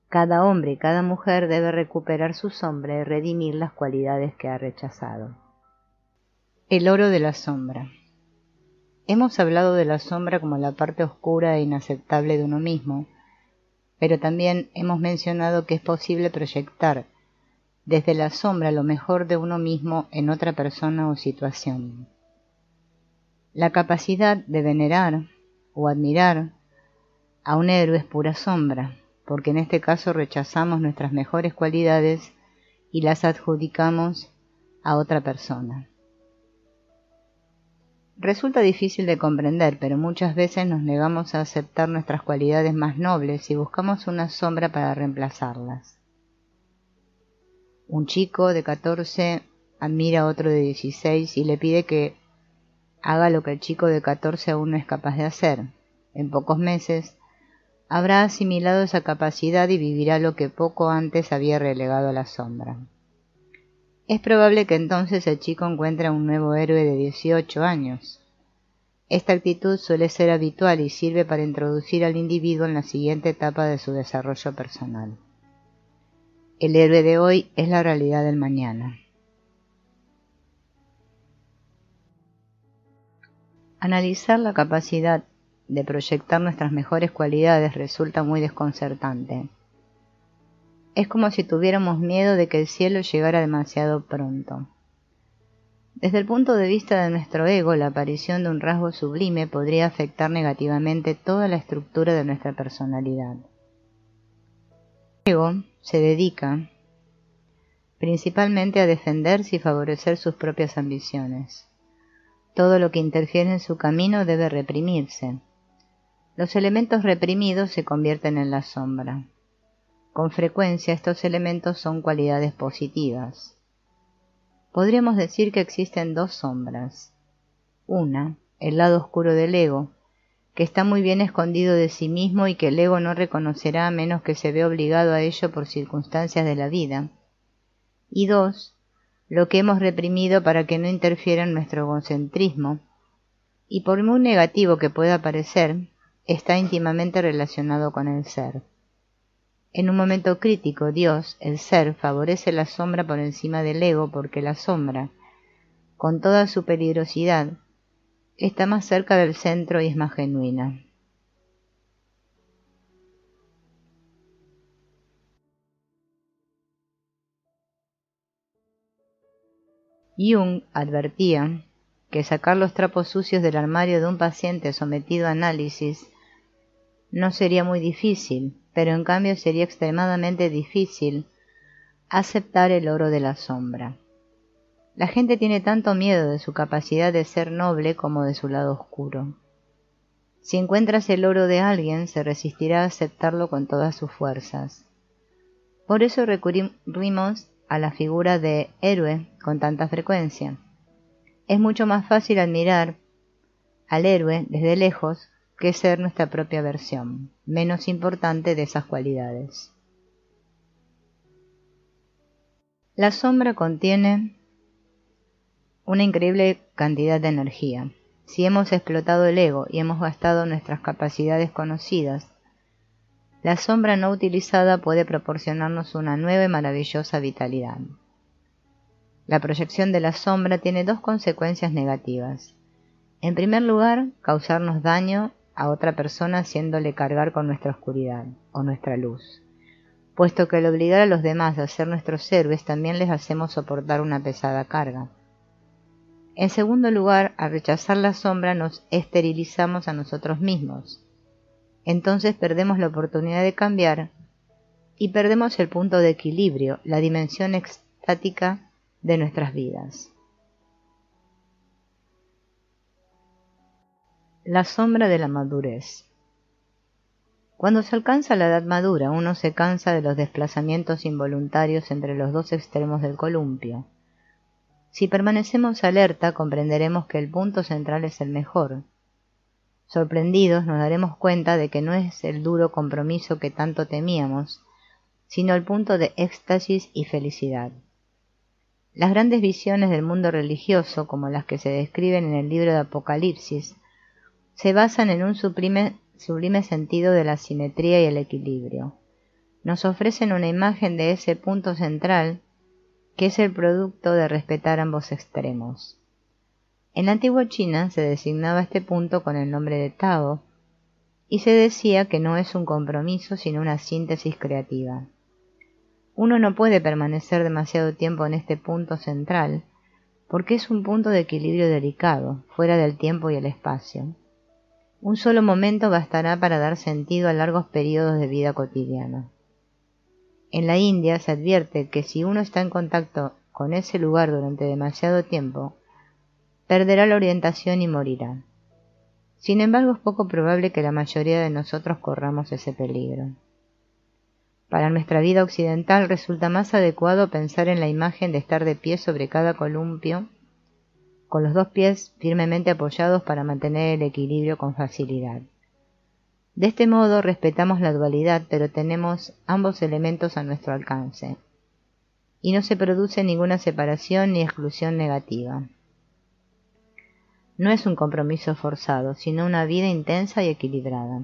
Cada hombre y cada mujer debe recuperar su sombra y redimir las cualidades que ha rechazado. El oro de la sombra. Hemos hablado de la sombra como la parte oscura e inaceptable de uno mismo, pero también hemos mencionado que es posible proyectar desde la sombra lo mejor de uno mismo en otra persona o situación. La capacidad de venerar o admirar a un héroe es pura sombra, porque en este caso rechazamos nuestras mejores cualidades y las adjudicamos a otra persona. Resulta difícil de comprender, pero muchas veces nos negamos a aceptar nuestras cualidades más nobles y buscamos una sombra para reemplazarlas. Un chico de 14 admira a otro de 16 y le pide que haga lo que el chico de 14 aún no es capaz de hacer. En pocos meses habrá asimilado esa capacidad y vivirá lo que poco antes había relegado a la sombra. Es probable que entonces el chico encuentre a un nuevo héroe de 18 años. Esta actitud suele ser habitual y sirve para introducir al individuo en la siguiente etapa de su desarrollo personal. El héroe de hoy es la realidad del mañana. Analizar la capacidad de proyectar nuestras mejores cualidades resulta muy desconcertante. Es como si tuviéramos miedo de que el cielo llegara demasiado pronto. Desde el punto de vista de nuestro ego, la aparición de un rasgo sublime podría afectar negativamente toda la estructura de nuestra personalidad. El ego se dedica principalmente a defenderse y favorecer sus propias ambiciones. Todo lo que interfiere en su camino debe reprimirse. Los elementos reprimidos se convierten en la sombra. Con frecuencia estos elementos son cualidades positivas. Podríamos decir que existen dos sombras. Una, el lado oscuro del ego, que está muy bien escondido de sí mismo y que el ego no reconocerá a menos que se vea obligado a ello por circunstancias de la vida. Y dos, lo que hemos reprimido para que no interfiera en nuestro egocentrismo, y por muy negativo que pueda parecer, está íntimamente relacionado con el ser. En un momento crítico, Dios, el ser, favorece la sombra por encima del ego porque la sombra, con toda su peligrosidad, está más cerca del centro y es más genuina. Jung advertía que sacar los trapos sucios del armario de un paciente sometido a análisis no sería muy difícil, pero en cambio sería extremadamente difícil aceptar el oro de la sombra. La gente tiene tanto miedo de su capacidad de ser noble como de su lado oscuro. Si encuentras el oro de alguien, se resistirá a aceptarlo con todas sus fuerzas. Por eso recurrimos a la figura de héroe con tanta frecuencia. Es mucho más fácil admirar al héroe desde lejos que ser nuestra propia versión, menos importante de esas cualidades. La sombra contiene una increíble cantidad de energía. Si hemos explotado el ego y hemos gastado nuestras capacidades conocidas, la sombra no utilizada puede proporcionarnos una nueva y maravillosa vitalidad. La proyección de la sombra tiene dos consecuencias negativas. En primer lugar, causarnos daño a otra persona haciéndole cargar con nuestra oscuridad o nuestra luz, puesto que al obligar a los demás a ser nuestros héroes también les hacemos soportar una pesada carga. En segundo lugar, al rechazar la sombra nos esterilizamos a nosotros mismos. Entonces perdemos la oportunidad de cambiar y perdemos el punto de equilibrio, la dimensión extática de nuestras vidas. La sombra de la madurez. Cuando se alcanza la edad madura, uno se cansa de los desplazamientos involuntarios entre los dos extremos del columpio. Si permanecemos alerta, comprenderemos que el punto central es el mejor. Sorprendidos, nos daremos cuenta de que no es el duro compromiso que tanto temíamos, sino el punto de éxtasis y felicidad. Las grandes visiones del mundo religioso, como las que se describen en el libro de Apocalipsis, se basan en un sublime sentido de la simetría y el equilibrio. Nos ofrecen una imagen de ese punto central que es el producto de respetar ambos extremos. En la antigua China se designaba este punto con el nombre de Tao y se decía que no es un compromiso sino una síntesis creativa. Uno no puede permanecer demasiado tiempo en este punto central porque es un punto de equilibrio delicado, fuera del tiempo y el espacio. Un solo momento bastará para dar sentido a largos periodos de vida cotidiana. En la India se advierte que si uno está en contacto con ese lugar durante demasiado tiempo, perderá la orientación y morirá. Sin embargo, es poco probable que la mayoría de nosotros corramos ese peligro. Para nuestra vida occidental resulta más adecuado pensar en la imagen de estar de pie sobre cada columpio, con los dos pies firmemente apoyados para mantener el equilibrio con facilidad. De este modo respetamos la dualidad, pero tenemos ambos elementos a nuestro alcance, y no se produce ninguna separación ni exclusión negativa. No es un compromiso forzado, sino una vida intensa y equilibrada.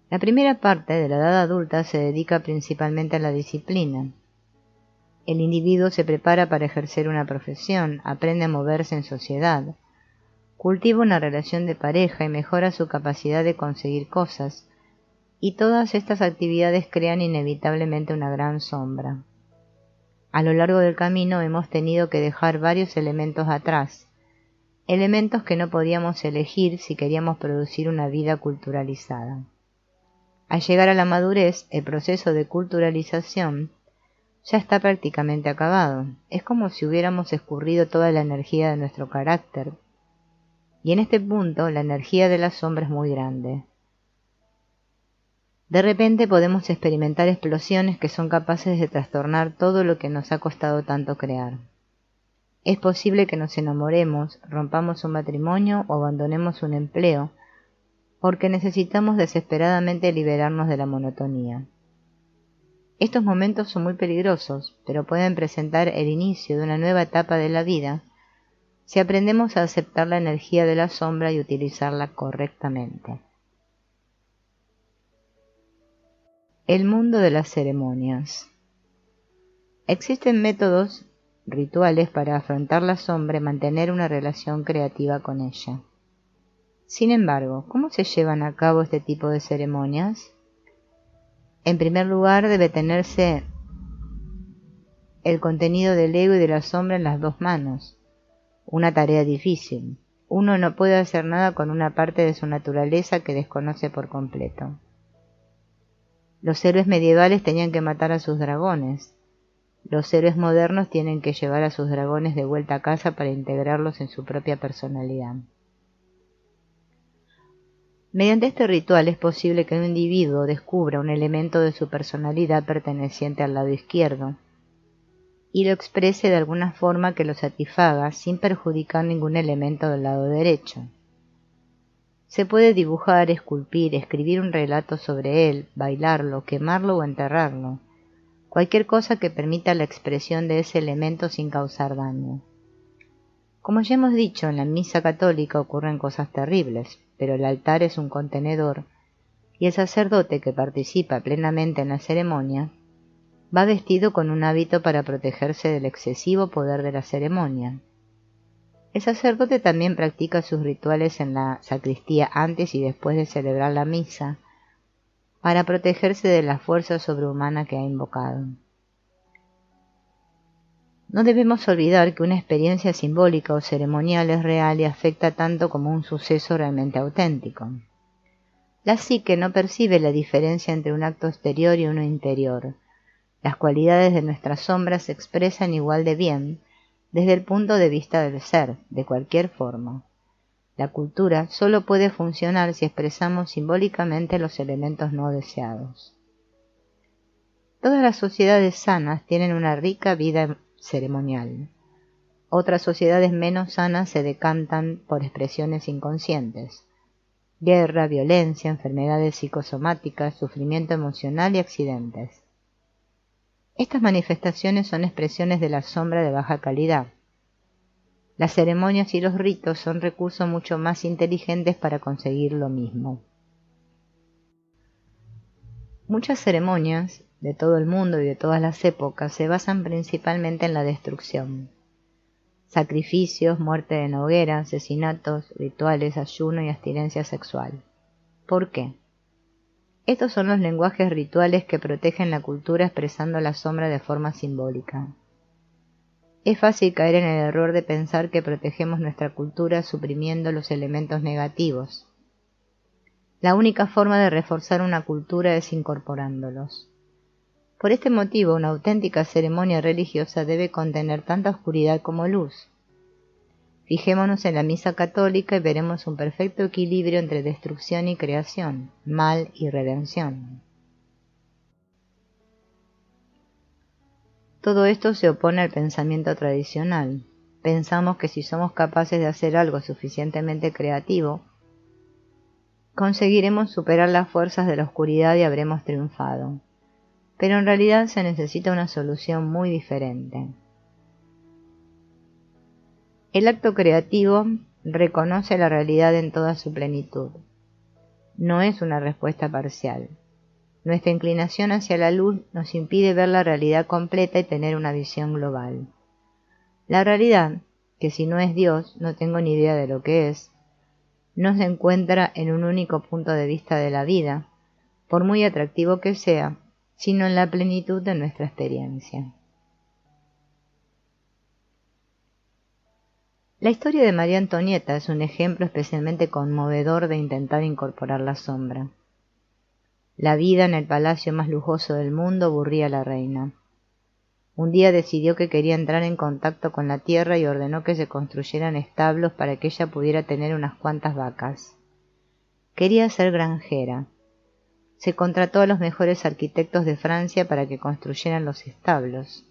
La primera parte de la edad adulta se dedica principalmente a la disciplina. El individuo se prepara para ejercer una profesión, aprende a moverse en sociedad, cultiva una relación de pareja y mejora su capacidad de conseguir cosas, y todas estas actividades crean inevitablemente una gran sombra. A lo largo del camino hemos tenido que dejar varios elementos atrás, elementos que no podíamos elegir si queríamos producir una vida culturalizada. Al llegar a la madurez, el proceso de culturalización ya está prácticamente acabado. Es como si hubiéramos escurrido toda la energía de nuestro carácter. Y en este punto, la energía de la sombra es muy grande. De repente podemos experimentar explosiones que son capaces de trastornar todo lo que nos ha costado tanto crear. Es posible que nos enamoremos, rompamos un matrimonio o abandonemos un empleo, porque necesitamos desesperadamente liberarnos de la monotonía. Estos momentos son muy peligrosos, pero pueden presentar el inicio de una nueva etapa de la vida si aprendemos a aceptar la energía de la sombra y utilizarla correctamente. El mundo de las ceremonias. Existen métodos rituales para afrontar la sombra y mantener una relación creativa con ella. Sin embargo, ¿cómo se llevan a cabo este tipo de ceremonias? En primer lugar, debe tenerse el contenido del ego y de la sombra en las dos manos. Una tarea difícil. Uno no puede hacer nada con una parte de su naturaleza que desconoce por completo. Los héroes medievales tenían que matar a sus dragones. Los héroes modernos tienen que llevar a sus dragones de vuelta a casa para integrarlos en su propia personalidad. Mediante este ritual es posible que un individuo descubra un elemento de su personalidad perteneciente al lado izquierdo y lo exprese de alguna forma que lo satisfaga sin perjudicar ningún elemento del lado derecho. Se puede dibujar, esculpir, escribir un relato sobre él, bailarlo, quemarlo o enterrarlo, cualquier cosa que permita la expresión de ese elemento sin causar daño. Como ya hemos dicho, en la misa católica ocurren cosas terribles, pero el altar es un contenedor, y el sacerdote que participa plenamente en la ceremonia va vestido con un hábito para protegerse del excesivo poder de la ceremonia. El sacerdote también practica sus rituales en la sacristía antes y después de celebrar la misa, para protegerse de la fuerza sobrehumana que ha invocado. No debemos olvidar que una experiencia simbólica o ceremonial es real y afecta tanto como un suceso realmente auténtico. La psique no percibe la diferencia entre un acto exterior y uno interior. Las cualidades de nuestras sombras se expresan igual de bien desde el punto de vista del ser, de cualquier forma. La cultura solo puede funcionar si expresamos simbólicamente los elementos no deseados. Todas las sociedades sanas tienen una rica vida ceremonial. Otras sociedades menos sanas se decantan por expresiones inconscientes: guerra, violencia, enfermedades psicosomáticas, sufrimiento emocional y accidentes. Estas manifestaciones son expresiones de la sombra de baja calidad. Las ceremonias y los ritos son recursos mucho más inteligentes para conseguir lo mismo. Muchas ceremonias de todo el mundo y de todas las épocas se basan principalmente en la destrucción. Sacrificios, muerte en hoguera, asesinatos, rituales, ayuno y abstinencia sexual. ¿Por qué? Estos son los lenguajes rituales que protegen la cultura expresando la sombra de forma simbólica. Es fácil caer en el error de pensar que protegemos nuestra cultura suprimiendo los elementos negativos. La única forma de reforzar una cultura es incorporándolos. Por este motivo, una auténtica ceremonia religiosa debe contener tanta oscuridad como luz. Fijémonos en la misa católica y veremos un perfecto equilibrio entre destrucción y creación, mal y redención. Todo esto se opone al pensamiento tradicional. Pensamos que si somos capaces de hacer algo suficientemente creativo, conseguiremos superar las fuerzas de la oscuridad y habremos triunfado. Pero en realidad se necesita una solución muy diferente. El acto creativo reconoce la realidad en toda su plenitud. No es una respuesta parcial. Nuestra inclinación hacia la luz nos impide ver la realidad completa y tener una visión global. La realidad, que si no es Dios, no tengo ni idea de lo que es, no se encuentra en un único punto de vista de la vida, por muy atractivo que sea, sino en la plenitud de nuestra experiencia. La historia de María Antonieta es un ejemplo especialmente conmovedor de intentar incorporar la sombra. La vida en el palacio más lujoso del mundo aburría a la reina. Un día decidió que quería entrar en contacto con la tierra y ordenó que se construyeran establos para que ella pudiera tener unas cuantas vacas. Quería ser granjera. Se contrató a los mejores arquitectos de Francia para que construyeran los establos,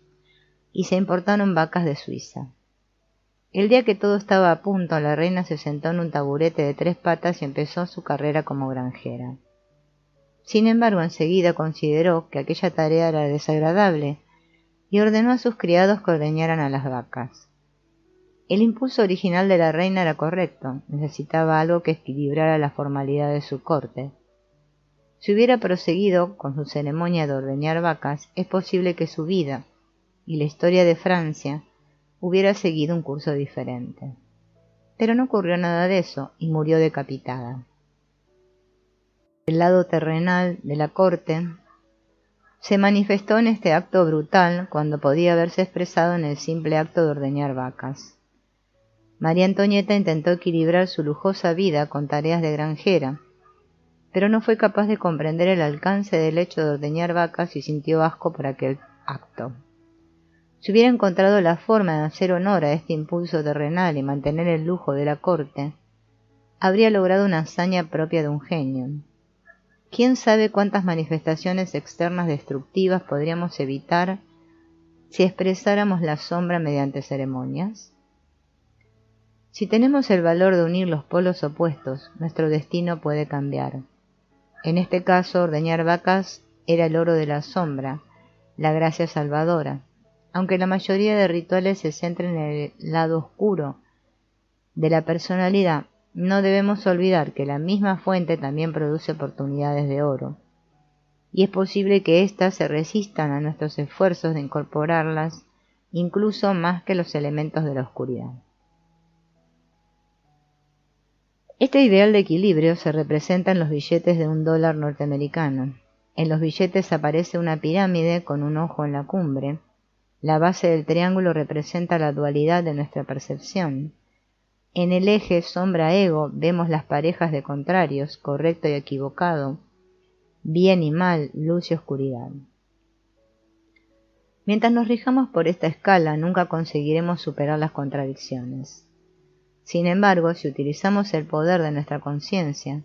y se importaron vacas de Suiza. El día que todo estaba a punto, la reina se sentó en un taburete de 3 patas y empezó su carrera como granjera. Sin embargo, enseguida consideró que aquella tarea era desagradable y ordenó a sus criados que ordeñaran a las vacas. El impulso original de la reina era correcto, necesitaba algo que equilibrara la formalidad de su corte. Si hubiera proseguido con su ceremonia de ordeñar vacas, es posible que su vida y la historia de Francia hubiera seguido un curso diferente. Pero no ocurrió nada de eso y murió decapitada. El lado terrenal de la corte se manifestó en este acto brutal cuando podía haberse expresado en el simple acto de ordeñar vacas. María Antonieta intentó equilibrar su lujosa vida con tareas de granjera, pero no fue capaz de comprender el alcance del hecho de ordeñar vacas y sintió asco por aquel acto. Si hubiera encontrado la forma de hacer honor a este impulso terrenal y mantener el lujo de la corte, habría logrado una hazaña propia de un genio. ¿Quién sabe cuántas manifestaciones externas destructivas podríamos evitar si expresáramos la sombra mediante ceremonias? Si tenemos el valor de unir los polos opuestos, nuestro destino puede cambiar. En este caso, ordeñar vacas era el oro de la sombra, la gracia salvadora. Aunque la mayoría de rituales se centren en el lado oscuro de la personalidad, no debemos olvidar que la misma fuente también produce oportunidades de oro, y es posible que éstas se resistan a nuestros esfuerzos de incorporarlas, incluso más que los elementos de la oscuridad. Este ideal de equilibrio se representa en los billetes de $1 norteamericano. En los billetes aparece una pirámide con un ojo en la cumbre. La base del triángulo representa la dualidad de nuestra percepción. En el eje sombra-ego vemos las parejas de contrarios, correcto y equivocado, bien y mal, luz y oscuridad. Mientras nos rijamos por esta escala, nunca conseguiremos superar las contradicciones. Sin embargo, si utilizamos el poder de nuestra conciencia,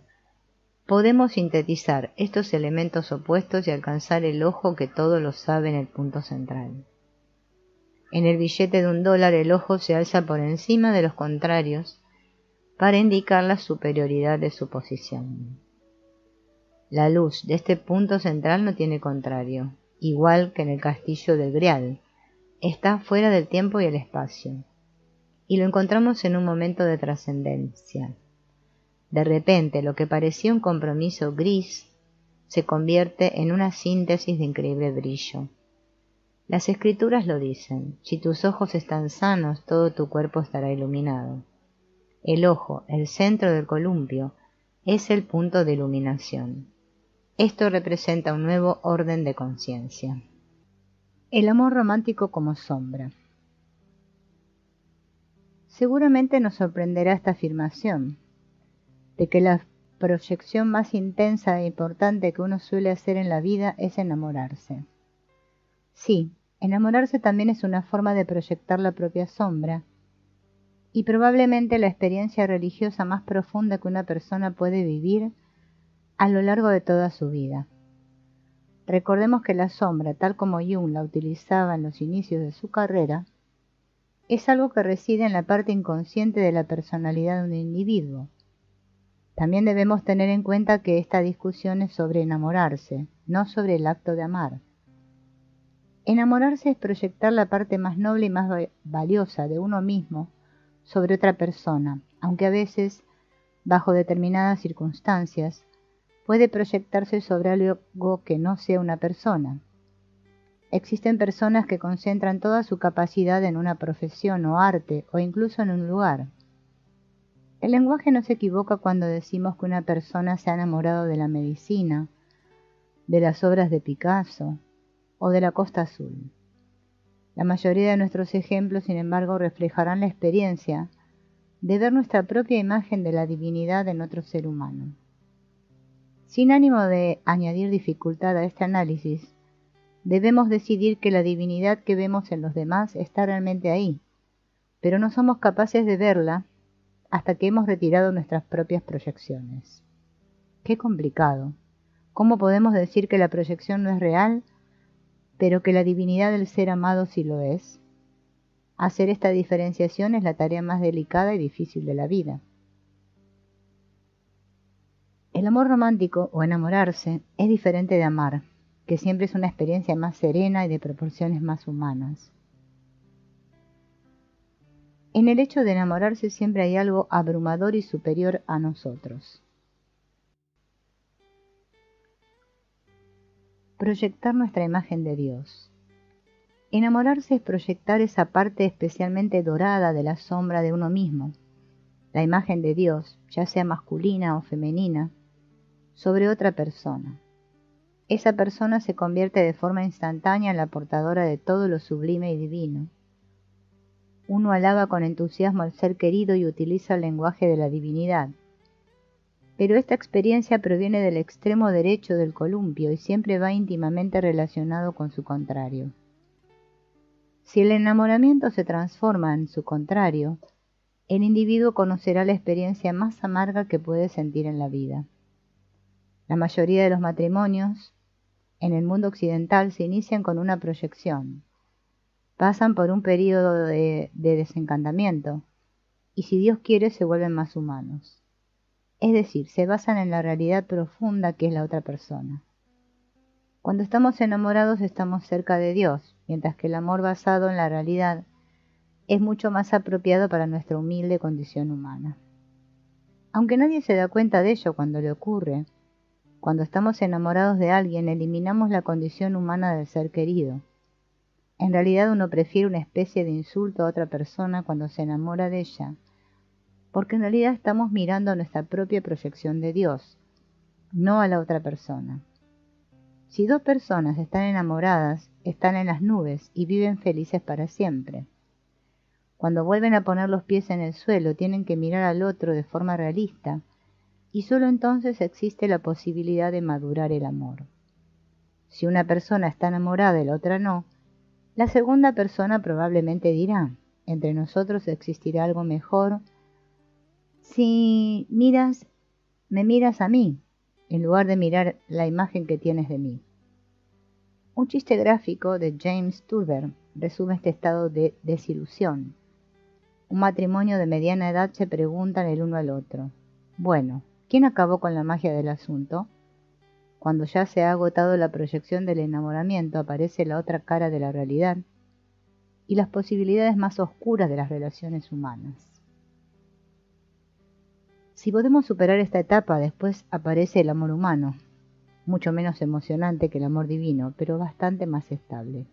podemos sintetizar estos elementos opuestos y alcanzar el ojo que todo lo sabe en el punto central. En el billete de $1 el ojo se alza por encima de los contrarios para indicar la superioridad de su posición. La luz de este punto central no tiene contrario, igual que en el castillo del Grial, está fuera del tiempo y el espacio, y lo encontramos en un momento de trascendencia. De repente, lo que parecía un compromiso gris se convierte en una síntesis de increíble brillo. Las escrituras lo dicen: si tus ojos están sanos, todo tu cuerpo estará iluminado. El ojo, el centro del columpio, es el punto de iluminación. Esto representa un nuevo orden de conciencia. El amor romántico como sombra. Seguramente nos sorprenderá esta afirmación, de que la proyección más intensa e importante que uno suele hacer en la vida es enamorarse. Sí, enamorarse también es una forma de proyectar la propia sombra, y probablemente la experiencia religiosa más profunda que una persona puede vivir a lo largo de toda su vida. Recordemos que la sombra, tal como Jung la utilizaba en los inicios de su carrera, es algo que reside en la parte inconsciente de la personalidad de un individuo. También debemos tener en cuenta que esta discusión es sobre enamorarse, no sobre el acto de amar. Enamorarse es proyectar la parte más noble y más valiosa de uno mismo sobre otra persona, aunque a veces, bajo determinadas circunstancias, puede proyectarse sobre algo que no sea una persona. Existen personas que concentran toda su capacidad en una profesión o arte, o incluso en un lugar. El lenguaje no se equivoca cuando decimos que una persona se ha enamorado de la medicina, de las obras de Picasso o de la Costa Azul. La mayoría de nuestros ejemplos, sin embargo, reflejarán la experiencia de ver nuestra propia imagen de la divinidad en otro ser humano. Sin ánimo de añadir dificultad a este análisis, debemos decidir que la divinidad que vemos en los demás está realmente ahí, pero no somos capaces de verla hasta que hemos retirado nuestras propias proyecciones. ¡Qué complicado! ¿Cómo podemos decir que la proyección no es real, pero que la divinidad del ser amado sí lo es? Hacer esta diferenciación es la tarea más delicada y difícil de la vida. El amor romántico, o enamorarse, es diferente de amar, que siempre es una experiencia más serena y de proporciones más humanas. En el hecho de enamorarse siempre hay algo abrumador y superior a nosotros. Proyectar nuestra imagen de Dios. Enamorarse es proyectar esa parte especialmente dorada de la sombra de uno mismo, la imagen de Dios, ya sea masculina o femenina, sobre otra persona. Esa persona se convierte de forma instantánea en la portadora de todo lo sublime y divino. Uno alaba con entusiasmo al ser querido y utiliza el lenguaje de la divinidad. Pero esta experiencia proviene del extremo derecho del columpio y siempre va íntimamente relacionado con su contrario. Si el enamoramiento se transforma en su contrario, el individuo conocerá la experiencia más amarga que puede sentir en la vida. La mayoría de los matrimonios en el mundo occidental se inician con una proyección. Pasan por un periodo de desencantamiento y, si Dios quiere, se vuelven más humanos. Es decir, se basan en la realidad profunda que es la otra persona. Cuando estamos enamorados estamos cerca de Dios, mientras que el amor basado en la realidad es mucho más apropiado para nuestra humilde condición humana. Aunque nadie se da cuenta de ello cuando le ocurre, cuando estamos enamorados de alguien eliminamos la condición humana del ser querido. En realidad uno prefiere una especie de insulto a otra persona cuando se enamora de ella, porque en realidad estamos mirando a nuestra propia proyección de Dios, no a la otra persona. Si dos personas están enamoradas, están en las nubes y viven felices para siempre. Cuando vuelven a poner los pies en el suelo, tienen que mirar al otro de forma realista, y solo entonces existe la posibilidad de madurar el amor. Si una persona está enamorada y la otra no, la segunda persona probablemente dirá: entre nosotros existirá algo mejor si me miras a mí, en lugar de mirar la imagen que tienes de mí. Un chiste gráfico de James Turber resume este estado de desilusión. Un matrimonio de mediana edad se preguntan el uno al otro: bueno, ¿quién acabó con la magia del asunto? Cuando ya se ha agotado la proyección del enamoramiento, aparece la otra cara de la realidad y las posibilidades más oscuras de las relaciones humanas. Si podemos superar esta etapa, después aparece el amor humano, mucho menos emocionante que el amor divino, pero bastante más estable.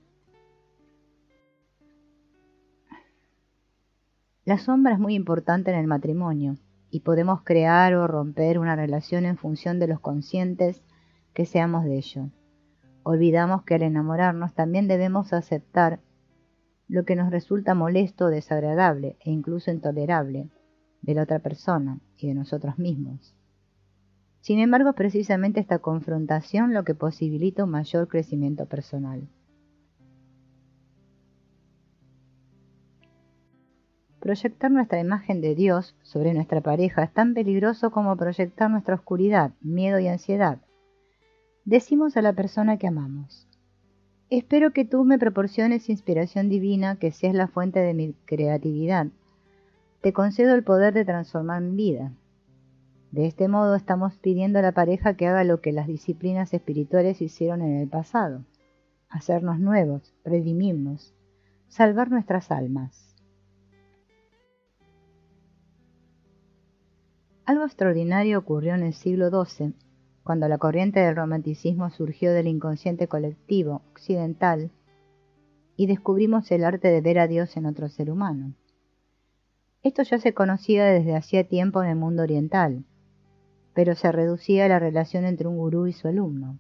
La sombra es muy importante en el matrimonio, y podemos crear o romper una relación en función de los conscientes que seamos de ello. Olvidamos que al enamorarnos también debemos aceptar lo que nos resulta molesto o desagradable e incluso intolerable de la otra persona y de nosotros mismos. Sin embargo, es precisamente esta confrontación lo que posibilita un mayor crecimiento personal. Proyectar nuestra imagen de Dios sobre nuestra pareja es tan peligroso como proyectar nuestra oscuridad, miedo y ansiedad. Decimos a la persona que amamos: espero que tú me proporciones inspiración divina, que seas la fuente de mi creatividad. Te concedo el poder de transformar mi vida. De este modo estamos pidiendo a la pareja que haga lo que las disciplinas espirituales hicieron en el pasado: hacernos nuevos, redimirnos, salvar nuestras almas. Algo extraordinario ocurrió en el siglo XII, cuando la corriente del romanticismo surgió del inconsciente colectivo occidental y descubrimos el arte de ver a Dios en otro ser humano. Esto ya se conocía desde hacía tiempo en el mundo oriental, pero se reducía a la relación entre un gurú y su alumno.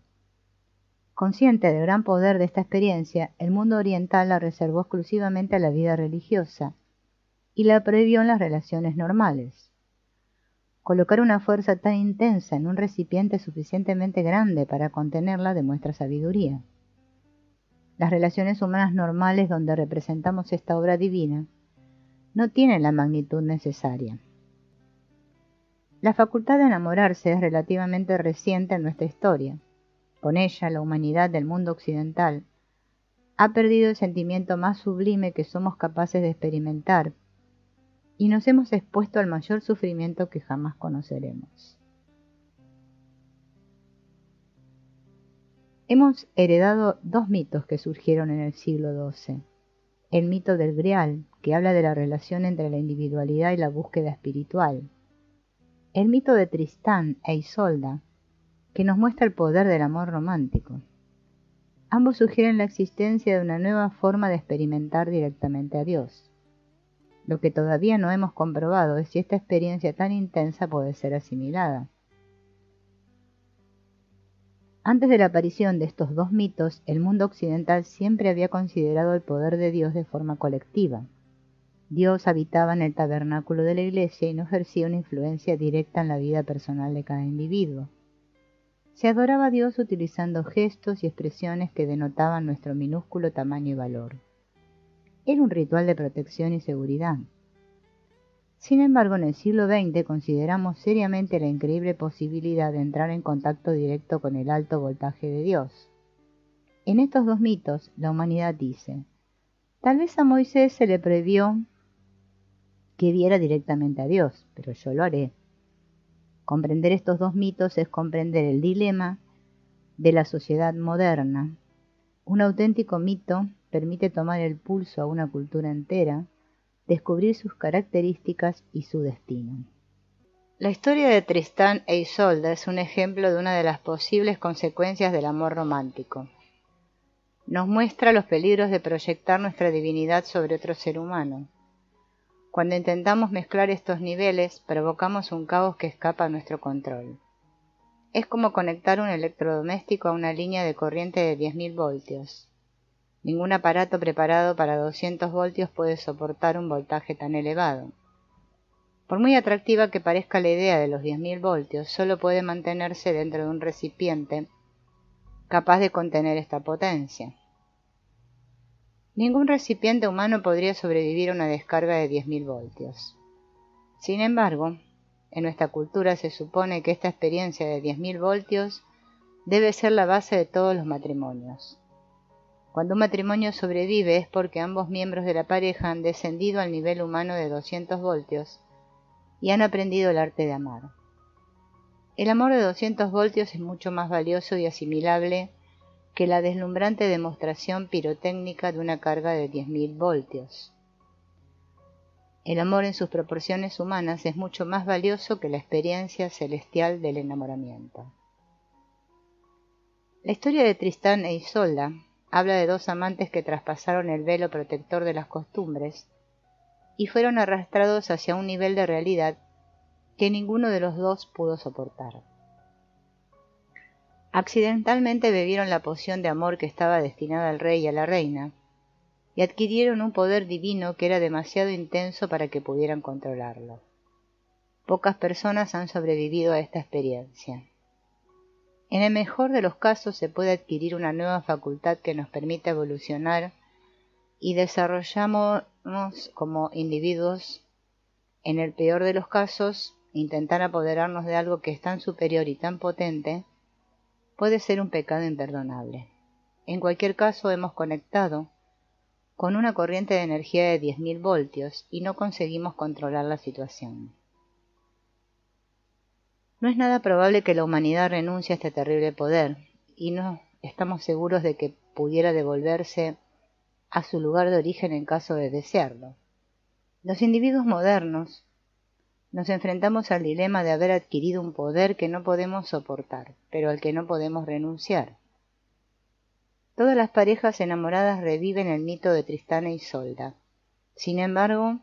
Consciente del gran poder de esta experiencia, el mundo oriental la reservó exclusivamente a la vida religiosa y la prohibió en las relaciones normales. Colocar una fuerza tan intensa en un recipiente suficientemente grande para contenerla demuestra sabiduría. Las relaciones humanas normales, donde representamos esta obra divina, no tienen la magnitud necesaria. La facultad de enamorarse es relativamente reciente en nuestra historia. Con ella, la humanidad del mundo occidental ha perdido el sentimiento más sublime que somos capaces de experimentar, y nos hemos expuesto al mayor sufrimiento que jamás conoceremos. Hemos heredado dos mitos que surgieron en el siglo XII. El mito del Grial, que habla de la relación entre la individualidad y la búsqueda espiritual. El mito de Tristán e Isolda, que nos muestra el poder del amor romántico. Ambos sugieren la existencia de una nueva forma de experimentar directamente a Dios. Lo que todavía no hemos comprobado es si esta experiencia tan intensa puede ser asimilada. Antes de la aparición de estos dos mitos, el mundo occidental siempre había considerado el poder de Dios de forma colectiva. Dios habitaba en el tabernáculo de la Iglesia y no ejercía una influencia directa en la vida personal de cada individuo. Se adoraba a Dios utilizando gestos y expresiones que denotaban nuestro minúsculo tamaño y valor. Era un ritual de protección y seguridad. Sin embargo, en el siglo XX consideramos seriamente la increíble posibilidad de entrar en contacto directo con el alto voltaje de Dios. En estos dos mitos, la humanidad dice: tal vez a Moisés se le prohibió que viera directamente a Dios, pero yo lo haré. Comprender estos dos mitos es comprender el dilema de la sociedad moderna. Un auténtico mito permite tomar el pulso a una cultura entera, descubrir sus características y su destino. La historia de Tristán e Isolda es un ejemplo de una de las posibles consecuencias del amor romántico. Nos muestra los peligros de proyectar nuestra divinidad sobre otro ser humano. Cuando intentamos mezclar estos niveles, provocamos un caos que escapa a nuestro control. Es como conectar un electrodoméstico a una línea de corriente de 10.000 voltios. Ningún aparato preparado para 200 voltios puede soportar un voltaje tan elevado. Por muy atractiva que parezca la idea de los 10.000 voltios, solo puede mantenerse dentro de un recipiente capaz de contener esta potencia. Ningún recipiente humano podría sobrevivir a una descarga de 10.000 voltios. Sin embargo, en nuestra cultura se supone que esta experiencia de 10.000 voltios debe ser la base de todos los matrimonios. Cuando un matrimonio sobrevive es porque ambos miembros de la pareja han descendido al nivel humano de 200 voltios y han aprendido el arte de amar. El amor de 200 voltios es mucho más valioso y asimilable que la deslumbrante demostración pirotécnica de una carga de 10.000 voltios. El amor en sus proporciones humanas es mucho más valioso que la experiencia celestial del enamoramiento. La historia de Tristán e Isolda habla de dos amantes que traspasaron el velo protector de las costumbres y fueron arrastrados hacia un nivel de realidad que ninguno de los dos pudo soportar. Accidentalmente bebieron la poción de amor que estaba destinada al rey y a la reina, y adquirieron un poder divino que era demasiado intenso para que pudieran controlarlo. Pocas personas han sobrevivido a esta experiencia. En el mejor de los casos se puede adquirir una nueva facultad que nos permita evolucionar y desarrollamos como individuos. En el peor de los casos, intentar apoderarnos de algo que es tan superior y tan potente puede ser un pecado imperdonable. En cualquier caso, hemos conectado con una corriente de energía de 10.000 voltios y no conseguimos controlar la situación. No es nada probable que la humanidad renuncie a este terrible poder, y no estamos seguros de que pudiera devolverse a su lugar de origen en caso de desearlo. Los individuos modernos nos enfrentamos al dilema de haber adquirido un poder que no podemos soportar, pero al que no podemos renunciar. Todas las parejas enamoradas reviven el mito de Tristán e Isolda. Sin embargo,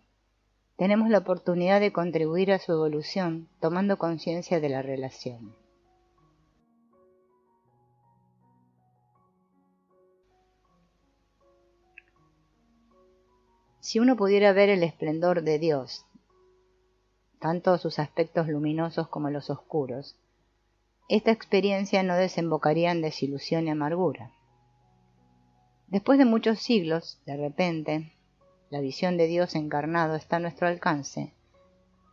tenemos la oportunidad de contribuir a su evolución tomando conciencia de la relación. Si uno pudiera ver el esplendor de Dios, tanto sus aspectos luminosos como los oscuros, esta experiencia no desembocaría en desilusión y amargura. Después de muchos siglos, de repente, la visión de Dios encarnado está a nuestro alcance,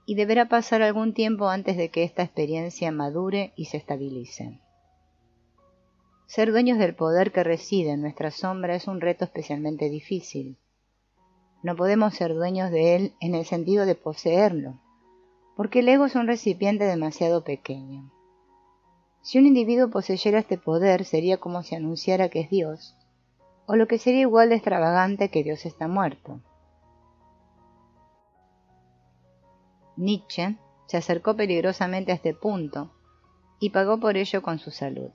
y deberá pasar algún tiempo antes de que esta experiencia madure y se estabilice. Ser dueños del poder que reside en nuestra sombra es un reto especialmente difícil. No podemos ser dueños de él en el sentido de poseerlo, porque el ego es un recipiente demasiado pequeño. Si un individuo poseyera este poder, sería como si anunciara que es Dios, o lo que sería igual de extravagante que Dios está muerto. Nietzsche se acercó peligrosamente a este punto y pagó por ello con su salud.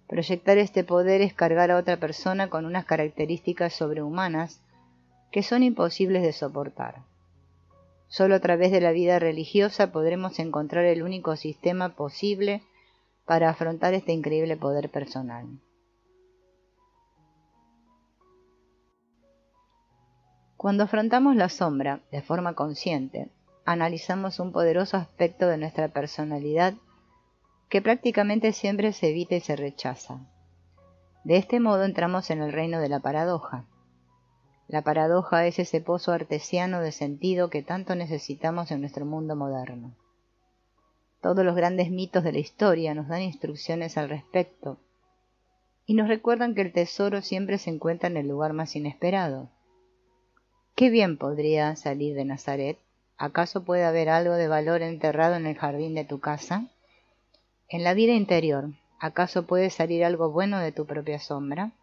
Proyectar este poder es cargar a otra persona con unas características sobrehumanas que son imposibles de soportar. Solo a través de la vida religiosa podremos encontrar el único sistema posible para afrontar este increíble poder personal. Cuando afrontamos la sombra de forma consciente, analizamos un poderoso aspecto de nuestra personalidad que prácticamente siempre se evita y se rechaza. De este modo entramos en el reino de la paradoja. La paradoja es ese pozo artesiano de sentido que tanto necesitamos en nuestro mundo moderno. Todos los grandes mitos de la historia nos dan instrucciones al respecto y nos recuerdan que el tesoro siempre se encuentra en el lugar más inesperado. ¿Qué bien podría salir de Nazaret? ¿Acaso puede haber algo de valor enterrado en el jardín de tu casa? En la vida interior, ¿acaso puede salir algo bueno de tu propia sombra?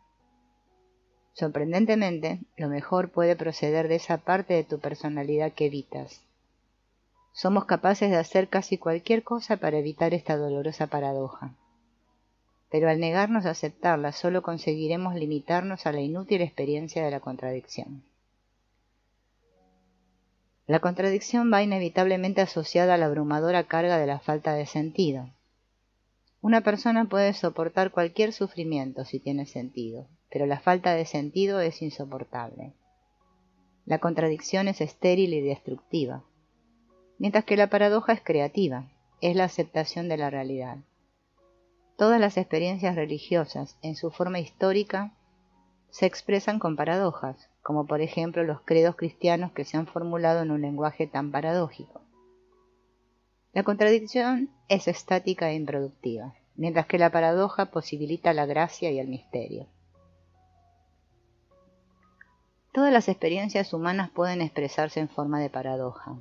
Sorprendentemente, lo mejor puede proceder de esa parte de tu personalidad que evitas. Somos capaces de hacer casi cualquier cosa para evitar esta dolorosa paradoja. Pero al negarnos a aceptarla, solo conseguiremos limitarnos a la inútil experiencia de la contradicción. La contradicción va inevitablemente asociada a la abrumadora carga de la falta de sentido. Una persona puede soportar cualquier sufrimiento si tiene sentido, pero la falta de sentido es insoportable. La contradicción es estéril y destructiva, mientras que la paradoja es creativa, es la aceptación de la realidad. Todas las experiencias religiosas, en su forma histórica, se expresan con paradojas, como por ejemplo los credos cristianos que se han formulado en un lenguaje tan paradójico. La contradicción es estática e improductiva, mientras que la paradoja posibilita la gracia y el misterio. Todas las experiencias humanas pueden expresarse en forma de paradoja.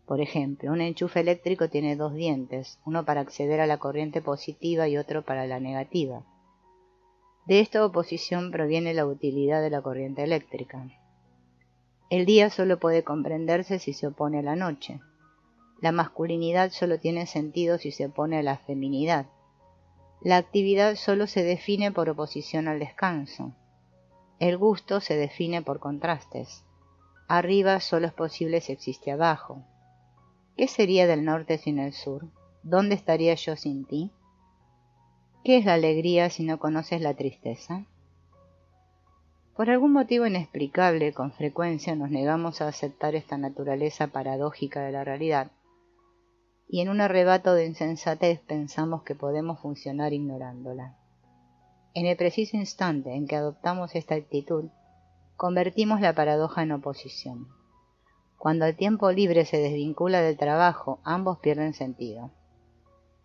Por ejemplo, un enchufe eléctrico tiene dos dientes, uno para acceder a la corriente positiva y otro para la negativa. De esta oposición proviene la utilidad de la corriente eléctrica. El día solo puede comprenderse si se opone a la noche. La masculinidad solo tiene sentido si se opone a la feminidad. La actividad solo se define por oposición al descanso. El gusto se define por contrastes. Arriba solo es posible si existe abajo. ¿Qué sería del norte sin el sur? ¿Dónde estaría yo sin ti? ¿Qué es la alegría si no conoces la tristeza? Por algún motivo inexplicable, con frecuencia nos negamos a aceptar esta naturaleza paradójica de la realidad, y en un arrebato de insensatez pensamos que podemos funcionar ignorándola. En el preciso instante en que adoptamos esta actitud, convertimos la paradoja en oposición. Cuando el tiempo libre se desvincula del trabajo, ambos pierden sentido.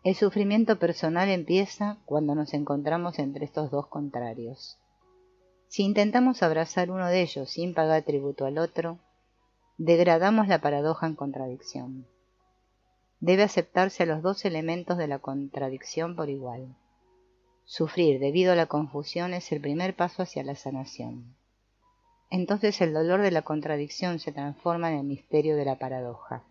El sufrimiento personal empieza cuando nos encontramos entre estos dos contrarios. Si intentamos abrazar uno de ellos sin pagar tributo al otro, degradamos la paradoja en contradicción. Debe aceptarse a los dos elementos de la contradicción por igual. Sufrir debido a la confusión es el primer paso hacia la sanación. Entonces el dolor de la contradicción se transforma en el misterio de la paradoja.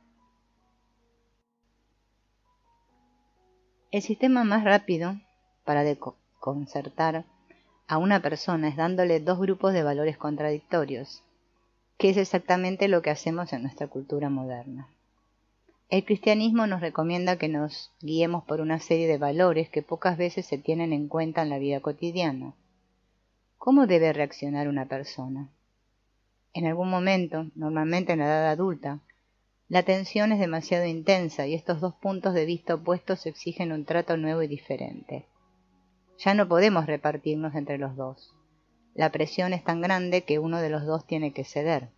El sistema más rápido para desconcertar a una persona es dándole dos grupos de valores contradictorios, que es exactamente lo que hacemos en nuestra cultura moderna. El cristianismo nos recomienda que nos guiemos por una serie de valores que pocas veces se tienen en cuenta en la vida cotidiana. ¿Cómo debe reaccionar una persona? En algún momento, normalmente en la edad adulta, la tensión es demasiado intensa y estos dos puntos de vista opuestos exigen un trato nuevo y diferente. Ya no podemos repartirnos entre los dos. La presión es tan grande que uno de los dos tiene que ceder.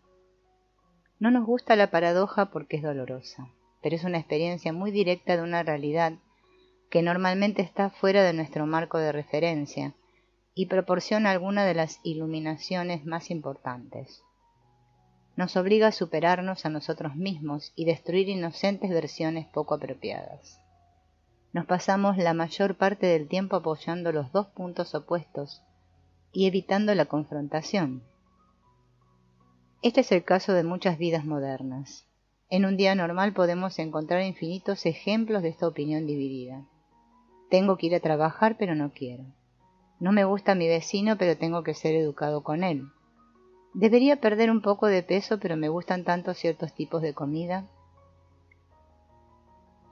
No nos gusta la paradoja porque es dolorosa, pero es una experiencia muy directa de una realidad que normalmente está fuera de nuestro marco de referencia y proporciona alguna de las iluminaciones más importantes. Nos obliga a superarnos a nosotros mismos y destruir inocentes versiones poco apropiadas. Nos pasamos la mayor parte del tiempo apoyando los dos puntos opuestos y evitando la confrontación. Este es el caso de muchas vidas modernas. En un día normal podemos encontrar infinitos ejemplos de esta opinión dividida. Tengo que ir a trabajar, pero no quiero. No me gusta mi vecino, pero tengo que ser educado con él. Debería perder un poco de peso, pero me gustan tanto ciertos tipos de comida.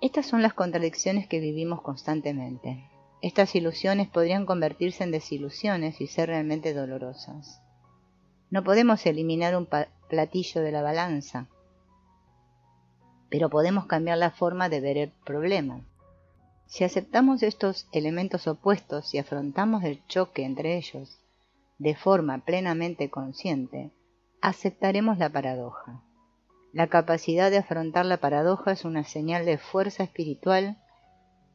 Estas son las contradicciones que vivimos constantemente. Estas ilusiones podrían convertirse en desilusiones y ser realmente dolorosas. No podemos eliminar un platillo de la balanza, pero podemos cambiar la forma de ver el problema. Si aceptamos estos elementos opuestos y afrontamos el choque entre ellos de forma plenamente consciente, aceptaremos la paradoja. La capacidad de afrontar la paradoja es una señal de fuerza espiritual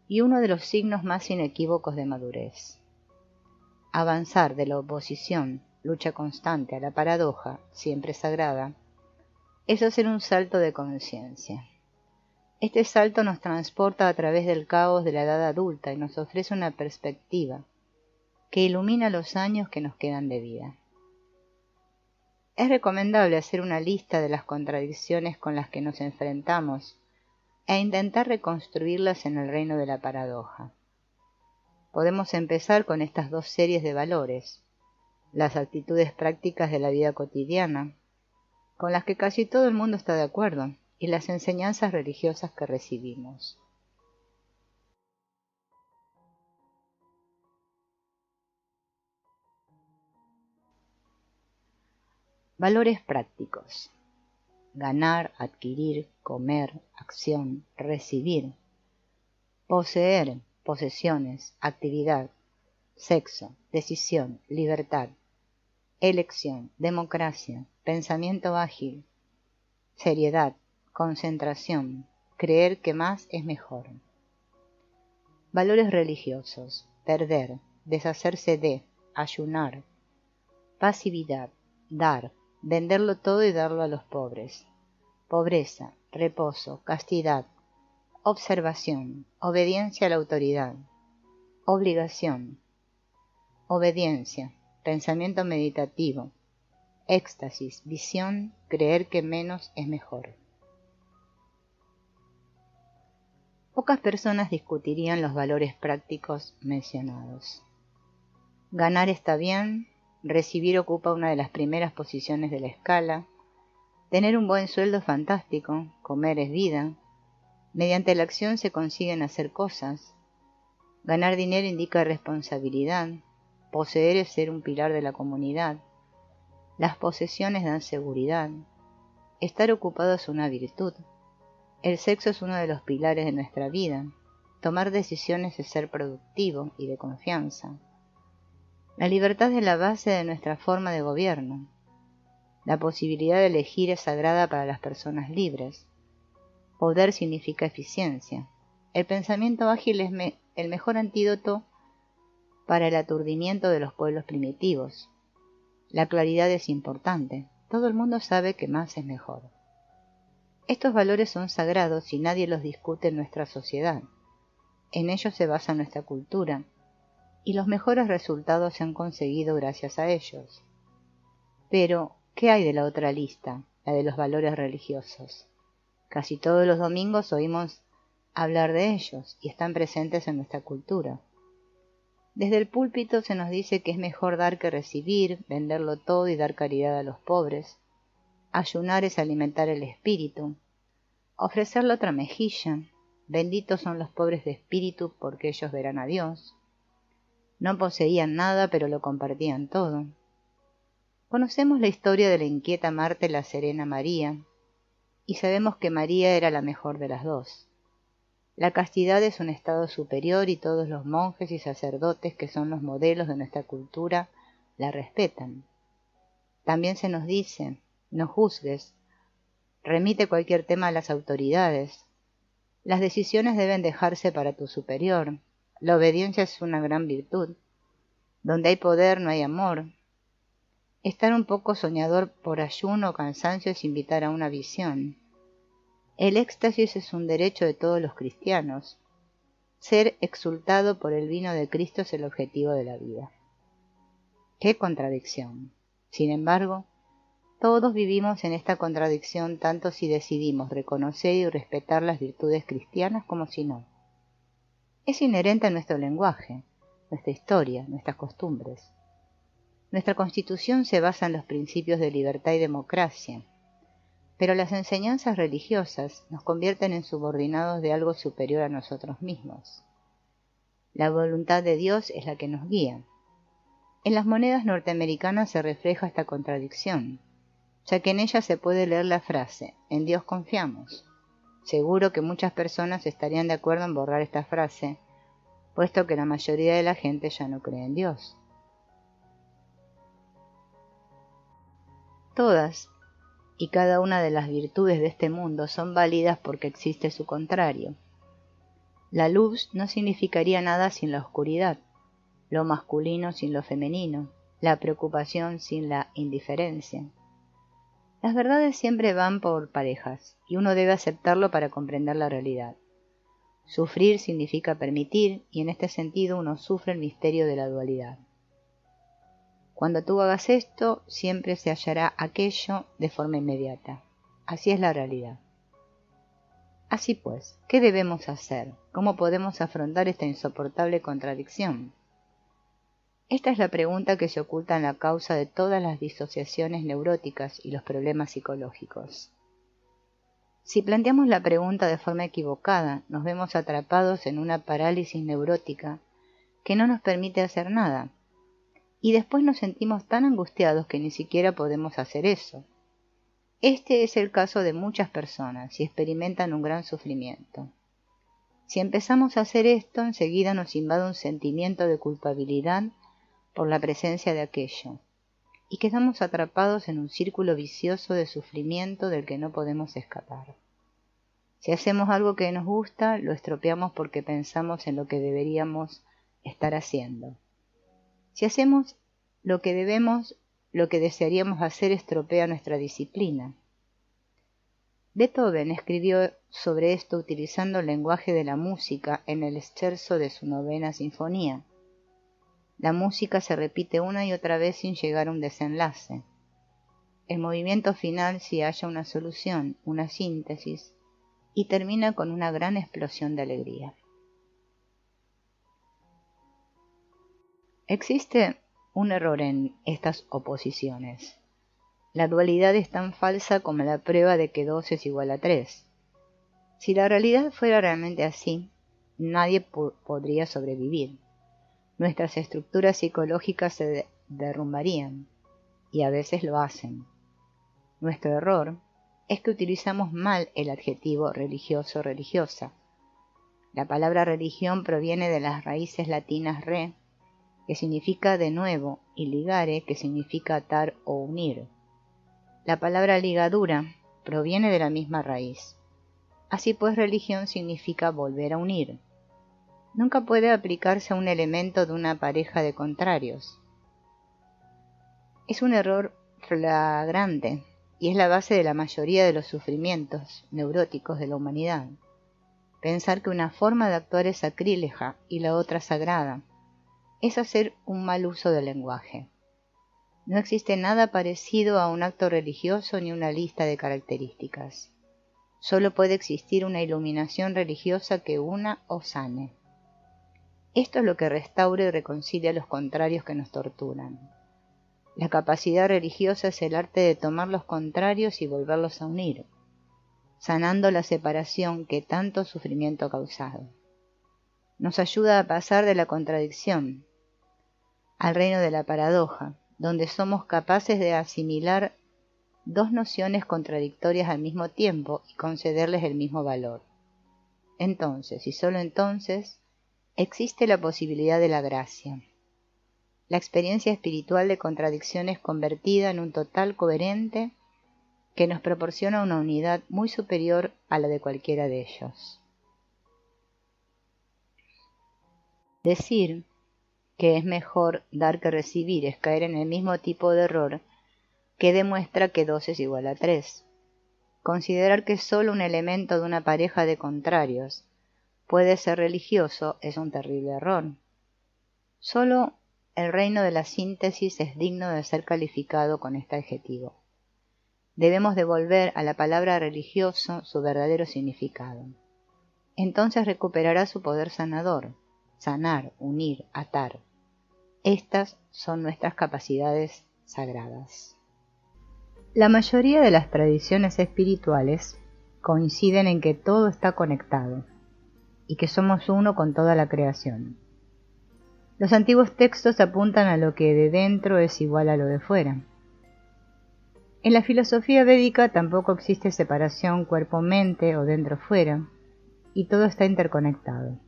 y uno de los signos más inequívocos de madurez. Avanzar de la oposición, lucha constante a la paradoja, siempre sagrada, es hacer un salto de conciencia. Este salto nos transporta a través del caos de la edad adulta y nos ofrece una perspectiva que ilumina los años que nos quedan de vida. Es recomendable hacer una lista de las contradicciones con las que nos enfrentamos e intentar reconstruirlas en el reino de la paradoja. Podemos empezar con estas dos series de valores: las actitudes prácticas de la vida cotidiana, con las que casi todo el mundo está de acuerdo, y las enseñanzas religiosas que recibimos. Valores prácticos: ganar, adquirir, comer, acción, recibir, poseer, posesiones, actividad, sexo, decisión, libertad, elección, democracia, pensamiento ágil, seriedad, concentración, creer que más es mejor. Valores religiosos: perder, deshacerse de, ayunar, pasividad, dar, venderlo todo y darlo a los pobres, pobreza, reposo, castidad, observación, obediencia a la autoridad, obligación, obediencia, pensamiento meditativo, éxtasis, visión, creer que menos es mejor. Pocas personas discutirían los valores prácticos mencionados. Ganar está bien, recibir ocupa una de las primeras posiciones de la escala, tener un buen sueldo es fantástico, comer es vida, mediante la acción se consiguen hacer cosas, ganar dinero indica responsabilidad, poseer es ser un pilar de la comunidad, las posesiones dan seguridad, estar ocupado es una virtud, el sexo es uno de los pilares de nuestra vida, tomar decisiones es ser productivo y de confianza. La libertad es la base de nuestra forma de gobierno. La posibilidad de elegir es sagrada para las personas libres. Poder significa eficiencia. El pensamiento ágil es el mejor antídoto para el aturdimiento de los pueblos primitivos. La claridad es importante. Todo el mundo sabe que más es mejor. Estos valores son sagrados y nadie los discute en nuestra sociedad. En ellos se basa nuestra cultura, y los mejores resultados se han conseguido gracias a ellos. Pero, ¿qué hay de la otra lista, la de los valores religiosos? Casi todos los domingos oímos hablar de ellos y están presentes en nuestra cultura. Desde el púlpito se nos dice que es mejor dar que recibir, venderlo todo y dar caridad a los pobres. Ayunar es alimentar el espíritu. Ofrecer la otra mejilla. Benditos son los pobres de espíritu porque ellos verán a Dios. No poseían nada, pero lo compartían todo. Conocemos la historia de la inquieta Marta y la serena María, y sabemos que María era la mejor de las dos. La castidad es un estado superior y todos los monjes y sacerdotes que son los modelos de nuestra cultura la respetan. También se nos dice, no juzgues, remite cualquier tema a las autoridades. Las decisiones deben dejarse para tu superior. La obediencia es una gran virtud. Donde hay poder no hay amor. Estar un poco soñador por ayuno o cansancio es invitar a una visión. El éxtasis es un derecho de todos los cristianos. Ser exultado por el vino de Cristo es el objetivo de la vida. ¡Qué contradicción! Sin embargo, todos vivimos en esta contradicción tanto si decidimos reconocer y respetar las virtudes cristianas como si no. Es inherente a nuestro lenguaje, nuestra historia, nuestras costumbres. Nuestra Constitución se basa en los principios de libertad y democracia, pero las enseñanzas religiosas nos convierten en subordinados de algo superior a nosotros mismos. La voluntad de Dios es la que nos guía. En las monedas norteamericanas se refleja esta contradicción, ya que en ellas se puede leer la frase, en Dios confiamos. Seguro que muchas personas estarían de acuerdo en borrar esta frase, puesto que la mayoría de la gente ya no cree en Dios. Todas y cada una de las virtudes de este mundo son válidas porque existe su contrario. La luz no significaría nada sin la oscuridad, lo masculino sin lo femenino, la preocupación sin la indiferencia. Las verdades siempre van por parejas, y uno debe aceptarlo para comprender la realidad. Sufrir significa permitir, y en este sentido uno sufre el misterio de la dualidad. Cuando tú hagas esto, siempre se hallará aquello de forma inmediata. Así es la realidad. Así pues, ¿qué debemos hacer? ¿Cómo podemos afrontar esta insoportable contradicción? Esta es la pregunta que se oculta en la causa de todas las disociaciones neuróticas y los problemas psicológicos. Si planteamos la pregunta de forma equivocada, nos vemos atrapados en una parálisis neurótica que no nos permite hacer nada, y después nos sentimos tan angustiados que ni siquiera podemos hacer eso. Este es el caso de muchas personas y experimentan un gran sufrimiento. Si empezamos a hacer esto, enseguida nos invade un sentimiento de culpabilidad por la presencia de aquello, y quedamos atrapados en un círculo vicioso de sufrimiento del que no podemos escapar. Si hacemos algo que nos gusta, lo estropeamos porque pensamos en lo que deberíamos estar haciendo. Si hacemos lo que debemos, lo que desearíamos hacer estropea nuestra disciplina. Beethoven escribió sobre esto utilizando el lenguaje de la música en el scherzo de su 9ª sinfonía. La música se repite una y otra vez sin llegar a un desenlace. El movimiento final sí halla una solución, una síntesis, y termina con una gran explosión de alegría. Existe un error en estas oposiciones. La dualidad es tan falsa como la prueba de que 2 es igual a 3. Si la realidad fuera realmente así, nadie podría sobrevivir. Nuestras estructuras psicológicas se derrumbarían, y a veces lo hacen. Nuestro error es que utilizamos mal el adjetivo religioso-religiosa. La palabra religión proviene de las raíces latinas re, que significa de nuevo, y ligare, que significa atar o unir. La palabra ligadura proviene de la misma raíz. Así pues, religión significa volver a unir. Nunca puede aplicarse a un elemento de una pareja de contrarios. Es un error flagrante y es la base de la mayoría de los sufrimientos neuróticos de la humanidad. Pensar que una forma de actuar es sacrílega y la otra sagrada es hacer un mal uso del lenguaje. No existe nada parecido a un acto religioso ni una lista de características. Solo puede existir una iluminación religiosa que una o sane. Esto es lo que restaura y reconcilia a los contrarios que nos torturan. La capacidad religiosa es el arte de tomar los contrarios y volverlos a unir, sanando la separación que tanto sufrimiento ha causado. Nos ayuda a pasar de la contradicción al reino de la paradoja, donde somos capaces de asimilar 2 nociones contradictorias al mismo tiempo y concederles el mismo valor. Entonces, y solo entonces, existe la posibilidad de la gracia. La experiencia espiritual de contradicción es convertida en un total coherente que nos proporciona una unidad muy superior a la de cualquiera de ellos. Decir que es mejor dar que recibir es caer en el mismo tipo de error que demuestra que 2 es igual a 3. Considerar que solo un elemento de una pareja de contrarios puede ser religioso es un terrible error. Solo el reino de la síntesis es digno de ser calificado con este adjetivo. Debemos devolver a la palabra religioso su verdadero significado. Entonces recuperará su poder sanador, sanar, unir, atar. Estas son nuestras capacidades sagradas. La mayoría de las tradiciones espirituales coinciden en que todo está conectado y que somos uno con toda la creación. Los antiguos textos apuntan a lo que de dentro es igual a lo de fuera. En la filosofía védica tampoco existe separación cuerpo-mente o dentro-fuera, y todo está interconectado,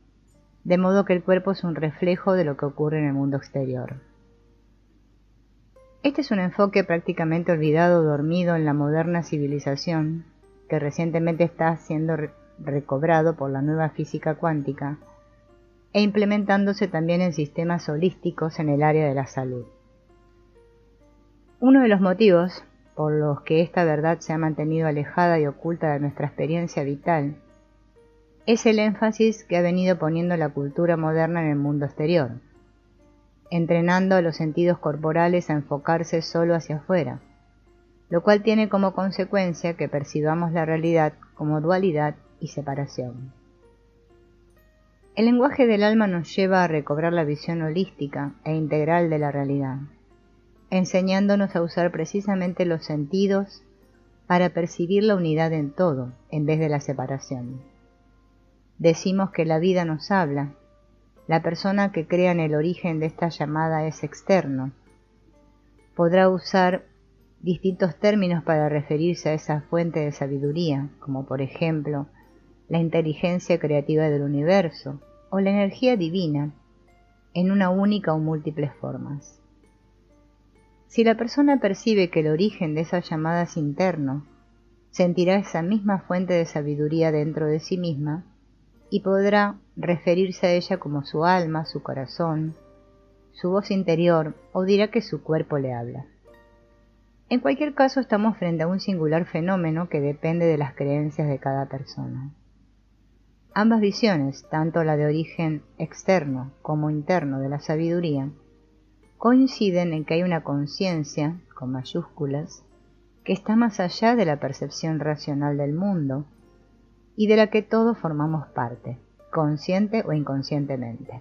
de modo que el cuerpo es un reflejo de lo que ocurre en el mundo exterior. Este es un enfoque prácticamente olvidado o dormido en la moderna civilización, que recientemente está siendo recobrado por la nueva física cuántica, e implementándose también en sistemas holísticos en el área de la salud. Uno de los motivos por los que esta verdad se ha mantenido alejada y oculta de nuestra experiencia vital es el énfasis que ha venido poniendo la cultura moderna en el mundo exterior, entrenando a los sentidos corporales a enfocarse solo hacia afuera, lo cual tiene como consecuencia que percibamos la realidad como dualidad y separación. El lenguaje del alma nos lleva a recobrar la visión holística e integral de la realidad, enseñándonos a usar precisamente los sentidos para percibir la unidad en todo, en vez de la separación. Decimos que la vida nos habla. La persona que crea en el origen de esta llamada es externo. Podrá usar distintos términos para referirse a esa fuente de sabiduría, como por ejemplo, la inteligencia creativa del universo o la energía divina, en una única o múltiples formas. Si la persona percibe que el origen de esa llamada es interno, sentirá esa misma fuente de sabiduría dentro de sí misma y podrá referirse a ella como su alma, su corazón, su voz interior, o dirá que su cuerpo le habla. En cualquier caso, estamos frente a un singular fenómeno que depende de las creencias de cada persona. Ambas visiones, tanto la de origen externo como interno de la sabiduría, coinciden en que hay una conciencia, con mayúsculas, que está más allá de la percepción racional del mundo y de la que todos formamos parte, consciente o inconscientemente.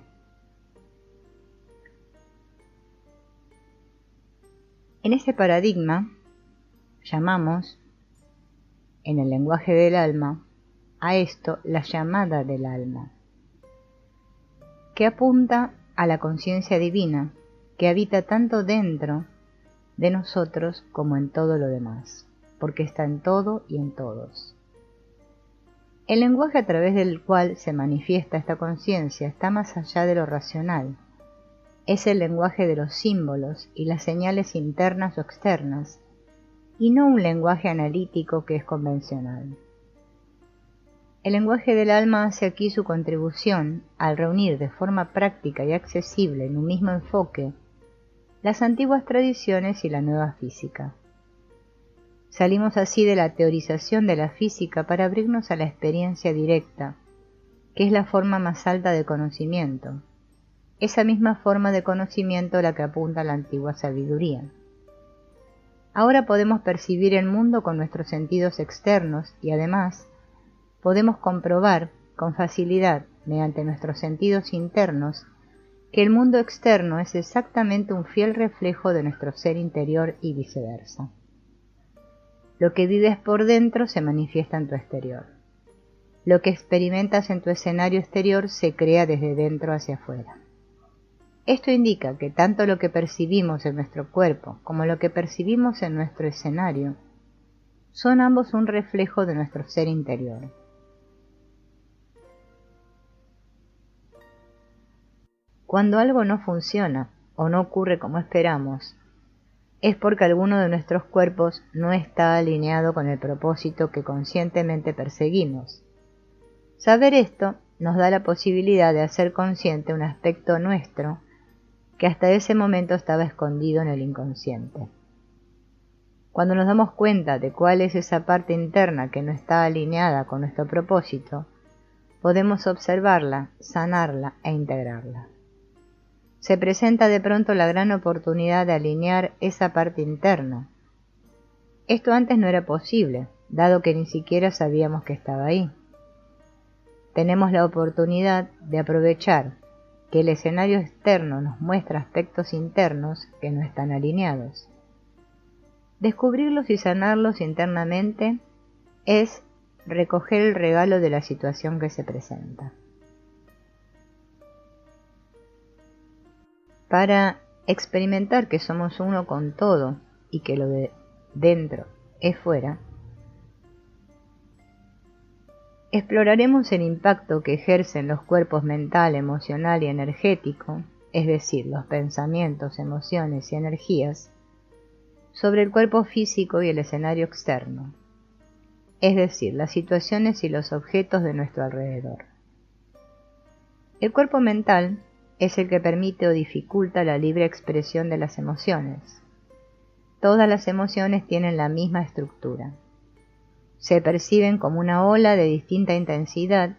En ese paradigma llamamos, en el lenguaje del alma, a esto la llamada del alma, que apunta a la conciencia divina que habita tanto dentro de nosotros como en todo lo demás, porque está en todo y en todos. El lenguaje a través del cual se manifiesta esta conciencia está más allá de lo racional. Es el lenguaje de los símbolos y las señales internas o externas, y no un lenguaje analítico que es convencional. El lenguaje del alma hace aquí su contribución al reunir de forma práctica y accesible en un mismo enfoque las antiguas tradiciones y la nueva física. Salimos así de la teorización de la física para abrirnos a la experiencia directa, que es la forma más alta de conocimiento, esa misma forma de conocimiento a la que apunta la antigua sabiduría. Ahora podemos percibir el mundo con nuestros sentidos externos y además podemos comprobar con facilidad, mediante nuestros sentidos internos, que el mundo externo es exactamente un fiel reflejo de nuestro ser interior y viceversa. Lo que vives por dentro se manifiesta en tu exterior. Lo que experimentas en tu escenario exterior se crea desde dentro hacia afuera. Esto indica que tanto lo que percibimos en nuestro cuerpo como lo que percibimos en nuestro escenario son ambos un reflejo de nuestro ser interior. Cuando algo no funciona o no ocurre como esperamos, es porque alguno de nuestros cuerpos no está alineado con el propósito que conscientemente perseguimos. Saber esto nos da la posibilidad de hacer consciente un aspecto nuestro que hasta ese momento estaba escondido en el inconsciente. Cuando nos damos cuenta de cuál es esa parte interna que no está alineada con nuestro propósito, podemos observarla, sanarla e integrarla. Se presenta de pronto la gran oportunidad de alinear esa parte interna. Esto antes no era posible, dado que ni siquiera sabíamos que estaba ahí. Tenemos la oportunidad de aprovechar que el escenario externo nos muestra aspectos internos que no están alineados. Descubrirlos y sanarlos internamente es recoger el regalo de la situación que se presenta. Para experimentar que somos uno con todo y que lo de dentro es fuera, exploraremos el impacto que ejercen los cuerpos mental, emocional y energético, es decir, los pensamientos, emociones y energías, sobre el cuerpo físico y el escenario externo, es decir, las situaciones y los objetos de nuestro alrededor. El cuerpo mental es el que permite o dificulta la libre expresión de las emociones. Todas las emociones tienen la misma estructura. Se perciben como una ola de distinta intensidad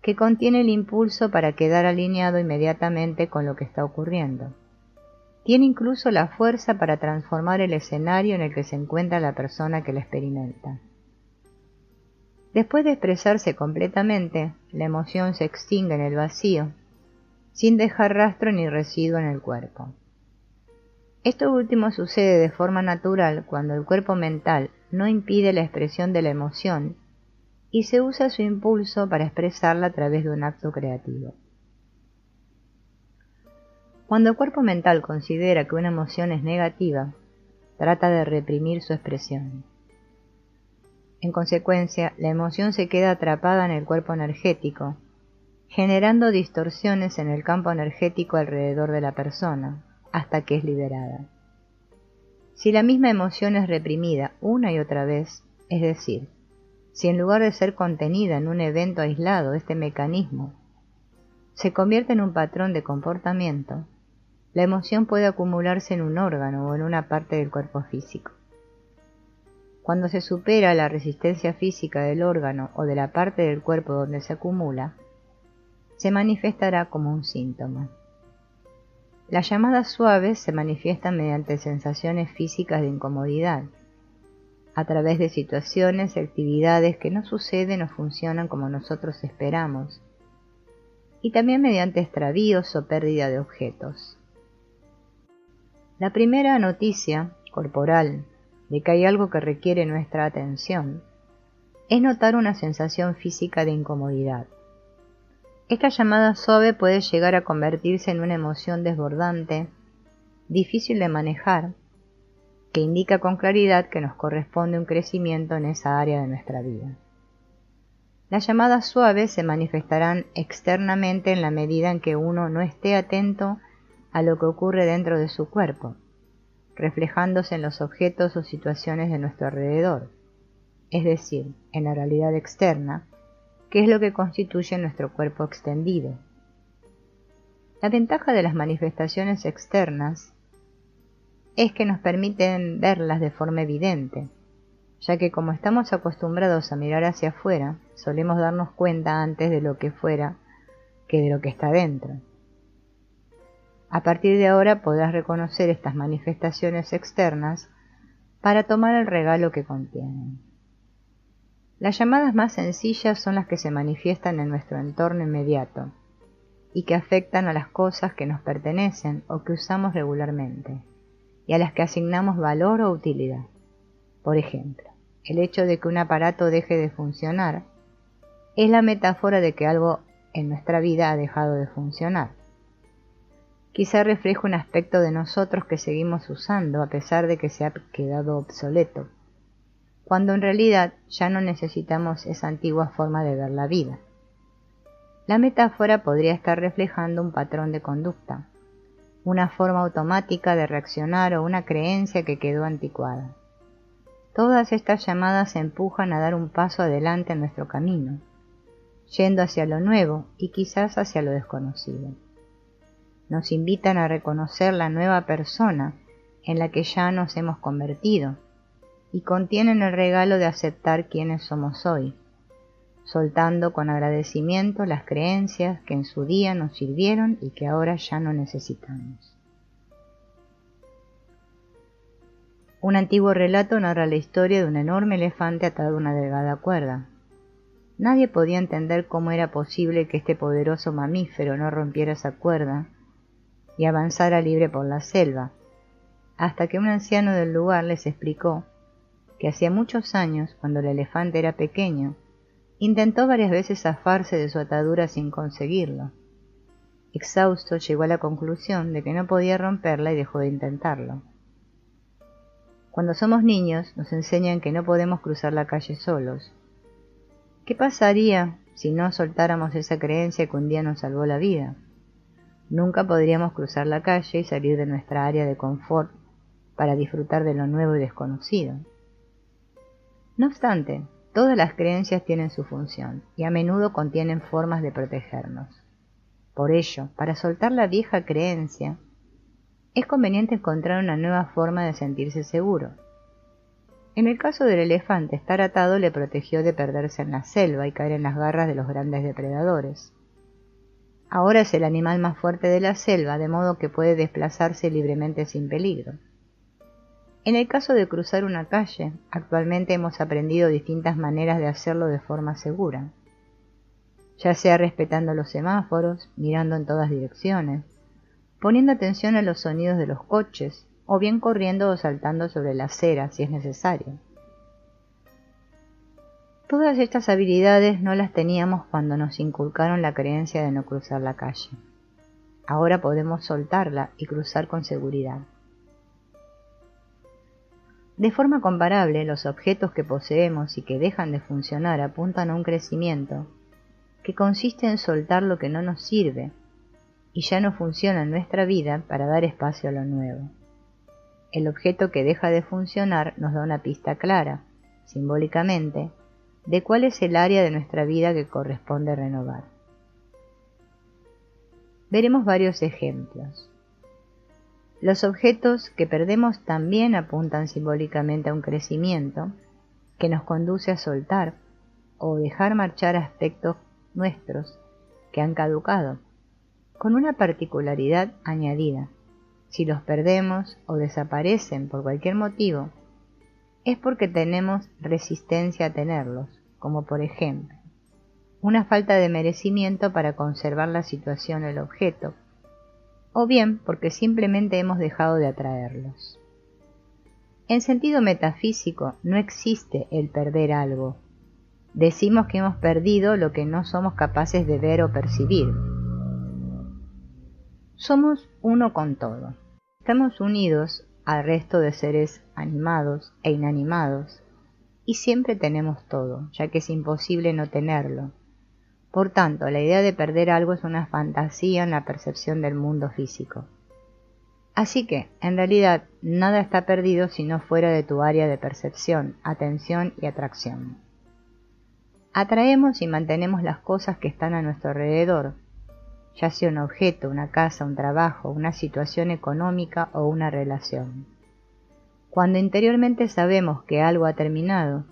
que contiene el impulso para quedar alineado inmediatamente con lo que está ocurriendo. Tiene incluso la fuerza para transformar el escenario en el que se encuentra la persona que la experimenta. Después de expresarse completamente, la emoción se extingue en el vacío, sin dejar rastro ni residuo en el cuerpo. Esto último sucede de forma natural cuando el cuerpo mental no impide la expresión de la emoción y se usa su impulso para expresarla a través de un acto creativo. Cuando el cuerpo mental considera que una emoción es negativa, trata de reprimir su expresión. En consecuencia, la emoción se queda atrapada en el cuerpo energético, generando distorsiones en el campo energético alrededor de la persona, hasta que es liberada. Si la misma emoción es reprimida una y otra vez, es decir, si en lugar de ser contenida en un evento aislado, este mecanismo se convierte en un patrón de comportamiento, la emoción puede acumularse en un órgano o en una parte del cuerpo físico. Cuando se supera la resistencia física del órgano o de la parte del cuerpo donde se acumula, se manifestará como un síntoma. Las llamadas suaves se manifiestan mediante sensaciones físicas de incomodidad, a través de situaciones y actividades que no suceden o funcionan como nosotros esperamos, y también mediante extravíos o pérdida de objetos. La primera noticia corporal de que hay algo que requiere nuestra atención es notar una sensación física de incomodidad. Esta llamada suave puede llegar a convertirse en una emoción desbordante, difícil de manejar, que indica con claridad que nos corresponde un crecimiento en esa área de nuestra vida. Las llamadas suaves se manifestarán externamente en la medida en que uno no esté atento a lo que ocurre dentro de su cuerpo, reflejándose en los objetos o situaciones de nuestro alrededor, es decir, en la realidad externa, que es lo que constituye nuestro cuerpo extendido. La ventaja de las manifestaciones externas es que nos permiten verlas de forma evidente, ya que como estamos acostumbrados a mirar hacia afuera, solemos darnos cuenta antes de lo que fuera que de lo que está dentro. A partir de ahora podrás reconocer estas manifestaciones externas para tomar el regalo que contienen. Las llamadas más sencillas son las que se manifiestan en nuestro entorno inmediato y que afectan a las cosas que nos pertenecen o que usamos regularmente, y a las que asignamos valor o utilidad. Por ejemplo, el hecho de que un aparato deje de funcionar es la metáfora de que algo en nuestra vida ha dejado de funcionar. Quizá refleja un aspecto de nosotros que seguimos usando a pesar de que se ha quedado obsoleto, cuando en realidad ya no necesitamos esa antigua forma de ver la vida. La metáfora podría estar reflejando un patrón de conducta, una forma automática de reaccionar o una creencia que quedó anticuada. Todas estas llamadas empujan a dar un paso adelante en nuestro camino, yendo hacia lo nuevo y quizás hacia lo desconocido. Nos invitan a reconocer la nueva persona en la que ya nos hemos convertido y contienen el regalo de aceptar quiénes somos hoy, soltando con agradecimiento las creencias que en su día nos sirvieron y que ahora ya no necesitamos. Un antiguo relato narra la historia de un enorme elefante atado a una delgada cuerda. Nadie podía entender cómo era posible que este poderoso mamífero no rompiera esa cuerda y avanzara libre por la selva, hasta que un anciano del lugar les explicó que hacía muchos años, cuando el elefante era pequeño, intentó varias veces zafarse de su atadura sin conseguirlo. Exhausto, llegó a la conclusión de que no podía romperla y dejó de intentarlo. Cuando somos niños, nos enseñan que no podemos cruzar la calle solos. ¿Qué pasaría si no soltáramos esa creencia que un día nos salvó la vida? Nunca podríamos cruzar la calle y salir de nuestra área de confort para disfrutar de lo nuevo y desconocido. No obstante, todas las creencias tienen su función y a menudo contienen formas de protegernos. Por ello, para soltar la vieja creencia, es conveniente encontrar una nueva forma de sentirse seguro. En el caso del elefante, estar atado le protegió de perderse en la selva y caer en las garras de los grandes depredadores. Ahora es el animal más fuerte de la selva, de modo que puede desplazarse libremente sin peligro. En el caso de cruzar una calle, actualmente hemos aprendido distintas maneras de hacerlo de forma segura, ya sea respetando los semáforos, mirando en todas direcciones, poniendo atención a los sonidos de los coches, o bien corriendo o saltando sobre la acera si es necesario. Todas estas habilidades no las teníamos cuando nos inculcaron la creencia de no cruzar la calle. Ahora podemos soltarla y cruzar con seguridad. De forma comparable, los objetos que poseemos y que dejan de funcionar apuntan a un crecimiento que consiste en soltar lo que no nos sirve y ya no funciona en nuestra vida para dar espacio a lo nuevo. El objeto que deja de funcionar nos da una pista clara, simbólicamente, de cuál es el área de nuestra vida que corresponde renovar. Veremos varios ejemplos. Los objetos que perdemos también apuntan simbólicamente a un crecimiento que nos conduce a soltar o dejar marchar aspectos nuestros que han caducado, con una particularidad añadida. Si los perdemos o desaparecen por cualquier motivo, es porque tenemos resistencia a tenerlos, como por ejemplo, una falta de merecimiento para conservar la situación o el objeto, o bien porque simplemente hemos dejado de atraerlos. En sentido metafísico, no existe el perder algo. Decimos que hemos perdido lo que no somos capaces de ver o percibir. Somos uno con todo. Estamos unidos al resto de seres animados e inanimados, y siempre tenemos todo, ya que es imposible no tenerlo. Por tanto, la idea de perder algo es una fantasía en la percepción del mundo físico. Así que, en realidad, nada está perdido si no fuera de tu área de percepción, atención y atracción. Atraemos y mantenemos las cosas que están a nuestro alrededor, ya sea un objeto, una casa, un trabajo, una situación económica o una relación. Cuando interiormente sabemos que algo ha terminado,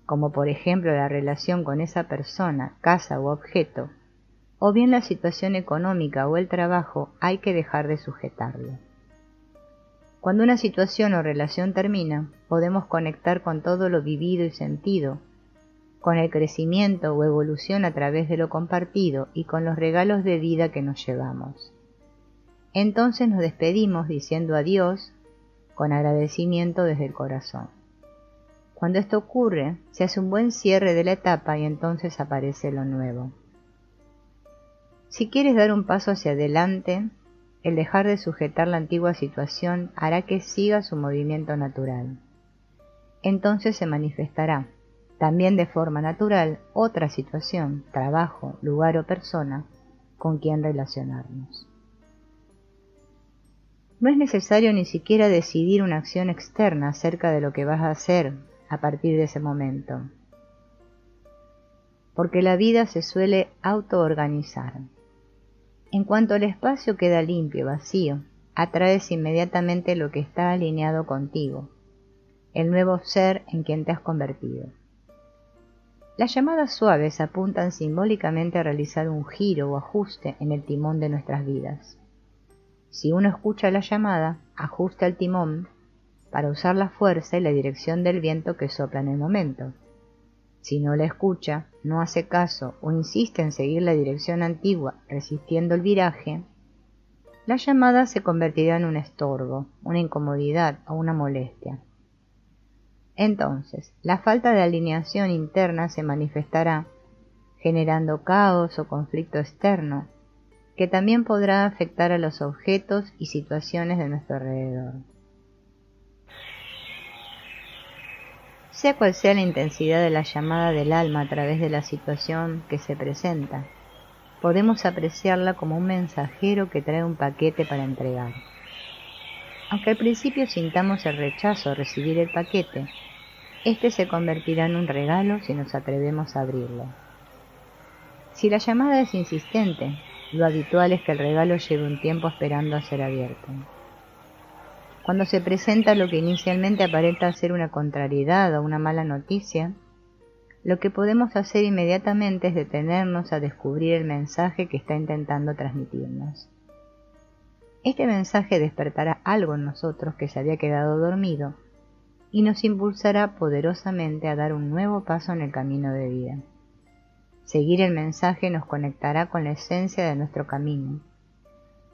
como por ejemplo la relación con esa persona, casa u objeto, o bien la situación económica o el trabajo, hay que dejar de sujetarlo. Cuando una situación o relación termina, podemos conectar con todo lo vivido y sentido, con el crecimiento o evolución a través de lo compartido y con los regalos de vida que nos llevamos. Entonces nos despedimos diciendo adiós con agradecimiento desde el corazón. Cuando esto ocurre, se hace un buen cierre de la etapa y entonces aparece lo nuevo. Si quieres dar un paso hacia adelante, el dejar de sujetar la antigua situación hará que siga su movimiento natural. Entonces se manifestará, también de forma natural, otra situación, trabajo, lugar o persona con quien relacionarnos. No es necesario ni siquiera decidir una acción externa acerca de lo que vas a hacer a partir de ese momento, porque la vida se suele autoorganizar. En cuanto el espacio queda limpio, vacío, atraes inmediatamente lo que está alineado contigo, el nuevo ser en quien te has convertido. Las llamadas suaves apuntan simbólicamente a realizar un giro o ajuste en el timón de nuestras vidas. Si uno escucha la llamada, ajusta el timón para usar la fuerza y la dirección del viento que sopla en el momento. Si no la escucha, no hace caso o insiste en seguir la dirección antigua resistiendo el viraje, la llamada se convertirá en un estorbo, una incomodidad o una molestia. Entonces, la falta de alineación interna se manifestará generando caos o conflicto externo, que también podrá afectar a los objetos y situaciones de nuestro alrededor. Sea cual sea la intensidad de la llamada del alma a través de la situación que se presenta, podemos apreciarla como un mensajero que trae un paquete para entregar. Aunque al principio sintamos el rechazo a recibir el paquete, este se convertirá en un regalo si nos atrevemos a abrirlo. Si la llamada es insistente, lo habitual es que el regalo lleve un tiempo esperando a ser abierto. Cuando se presenta lo que inicialmente aparenta ser una contrariedad o una mala noticia, lo que podemos hacer inmediatamente es detenernos a descubrir el mensaje que está intentando transmitirnos. Este mensaje despertará algo en nosotros que se había quedado dormido y nos impulsará poderosamente a dar un nuevo paso en el camino de vida. Seguir el mensaje nos conectará con la esencia de nuestro camino.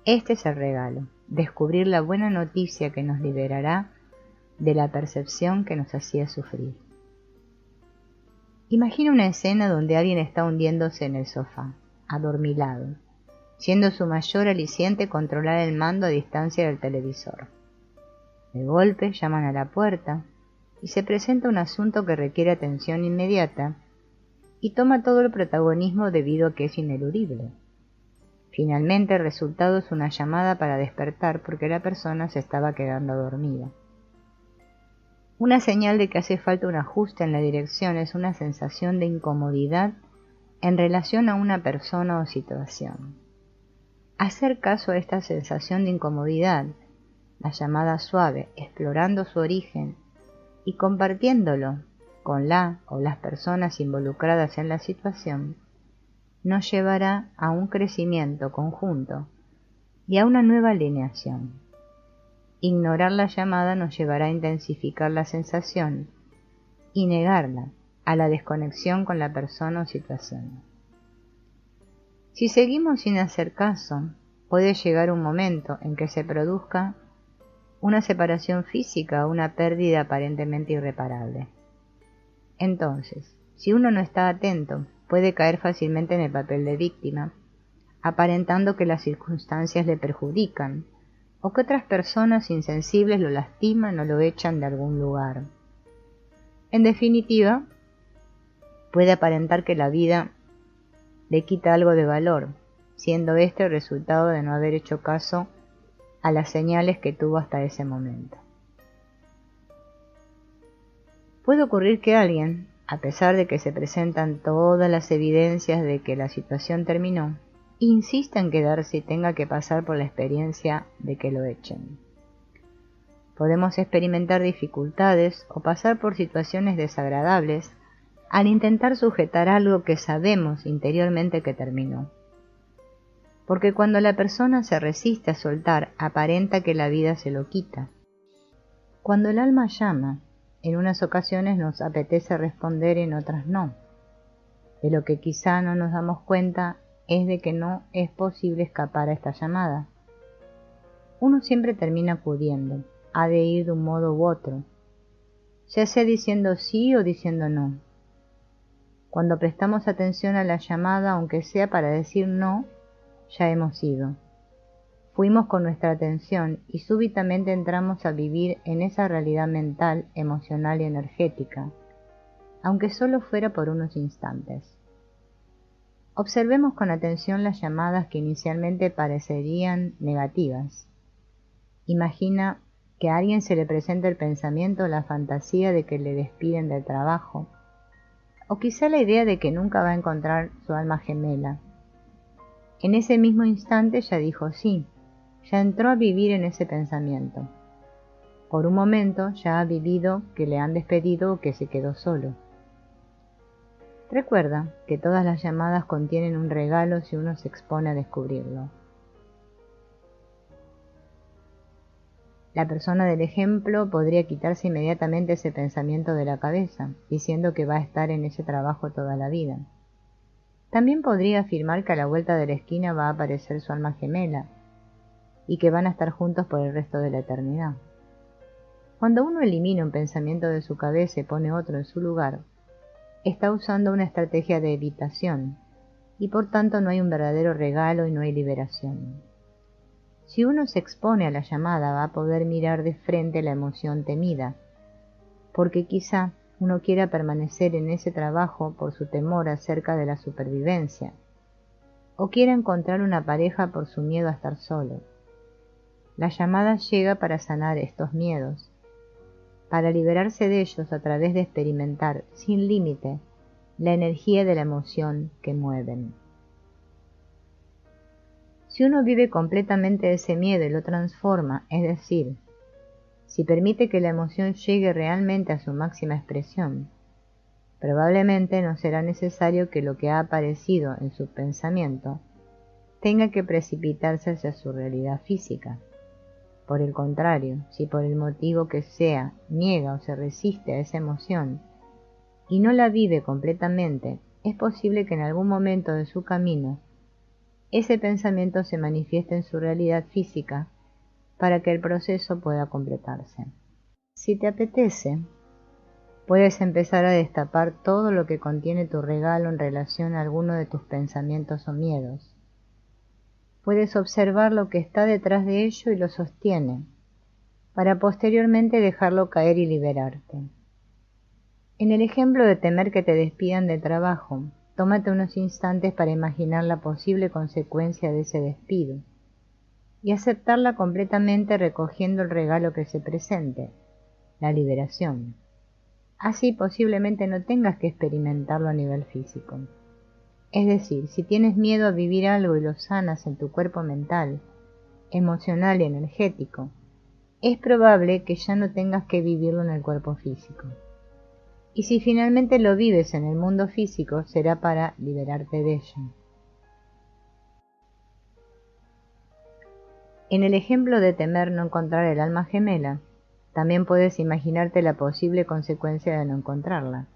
Este es el regalo, descubrir la buena noticia que nos liberará de la percepción que nos hacía sufrir. Imagina una escena donde alguien está hundiéndose en el sofá, adormilado, siendo su mayor aliciente controlar el mando a distancia del televisor. De golpe llaman a la puerta y se presenta un asunto que requiere atención inmediata y toma todo el protagonismo debido a que es ineludible. Finalmente el resultado es una llamada para despertar porque la persona se estaba quedando dormida. Una señal de que hace falta un ajuste en la dirección es una sensación de incomodidad en relación a una persona o situación. Hacer caso a esta sensación de incomodidad, la llamada suave, explorando su origen y compartiéndolo con la o las personas involucradas en la situación, nos llevará a un crecimiento conjunto y a una nueva alineación. Ignorar la llamada nos llevará a intensificar la sensación y negarla a la desconexión con la persona o situación. Si seguimos sin hacer caso, puede llegar un momento en que se produzca una separación física o una pérdida aparentemente irreparable. Entonces, si uno no está atento, puede caer fácilmente en el papel de víctima, aparentando que las circunstancias le perjudican o que otras personas insensibles lo lastiman o lo echan de algún lugar. En definitiva, puede aparentar que la vida le quita algo de valor, siendo este el resultado de no haber hecho caso a las señales que tuvo hasta ese momento. Puede ocurrir que alguien, a pesar de que se presentan todas las evidencias de que la situación terminó, insista en quedarse y tenga que pasar por la experiencia de que lo echen. Podemos experimentar dificultades o pasar por situaciones desagradables al intentar sujetar algo que sabemos interiormente que terminó. Porque cuando la persona se resiste a soltar, aparenta que la vida se lo quita. Cuando el alma llama, en unas ocasiones nos apetece responder y en otras no. De lo que quizá no nos damos cuenta es de que no es posible escapar a esta llamada. Uno siempre termina acudiendo, ha de ir de un modo u otro, ya sea diciendo sí o diciendo no. Cuando prestamos atención a la llamada, aunque sea para decir no, ya hemos ido. Fuimos con nuestra atención y súbitamente entramos a vivir en esa realidad mental, emocional y energética, aunque solo fuera por unos instantes. Observemos con atención las llamadas que inicialmente parecerían negativas. Imagina que a alguien se le presenta el pensamiento o la fantasía de que le despiden del trabajo, o quizá la idea de que nunca va a encontrar su alma gemela. En ese mismo instante ya dijo sí, ya entró a vivir en ese pensamiento. Por un momento ya ha vivido que le han despedido o que se quedó solo. Recuerda que todas las llamadas contienen un regalo si uno se expone a descubrirlo. La persona del ejemplo podría quitarse inmediatamente ese pensamiento de la cabeza, diciendo que va a estar en ese trabajo toda la vida. También podría afirmar que a la vuelta de la esquina va a aparecer su alma gemela y que van a estar juntos por el resto de la eternidad. Cuando uno elimina un pensamiento de su cabeza y pone otro en su lugar, está usando una estrategia de evitación y por tanto no hay un verdadero regalo y no hay liberación. Si uno se expone a la llamada, va a poder mirar de frente la emoción temida, porque quizá uno quiera permanecer en ese trabajo por su temor acerca de la supervivencia, o quiera encontrar una pareja por su miedo a estar solo. La llamada llega para sanar estos miedos, para liberarse de ellos a través de experimentar sin límite la energía de la emoción que mueven. Si uno vive completamente ese miedo y lo transforma, es decir, si permite que la emoción llegue realmente a su máxima expresión, probablemente no será necesario que lo que ha aparecido en su pensamiento tenga que precipitarse hacia su realidad física, Por el contrario, si por el motivo que sea niega o se resiste a esa emoción y no la vive completamente, es posible que en algún momento de su camino ese pensamiento se manifieste en su realidad física para que el proceso pueda completarse. Si te apetece, puedes empezar a destapar todo lo que contiene tu regalo en relación a alguno de tus pensamientos o miedos. Puedes observar lo que está detrás de ello y lo sostiene, para posteriormente dejarlo caer y liberarte. En el ejemplo de temer que te despidan del trabajo, tómate unos instantes para imaginar la posible consecuencia de ese despido y aceptarla completamente recogiendo el regalo que se presente, la liberación. Así posiblemente no tengas que experimentarlo a nivel físico. Es decir, si tienes miedo a vivir algo y lo sanas en tu cuerpo mental, emocional y energético, es probable que ya no tengas que vivirlo en el cuerpo físico. Y si finalmente lo vives en el mundo físico, será para liberarte de ello. En el ejemplo de temer no encontrar el alma gemela, también puedes imaginarte la posible consecuencia de no encontrarla.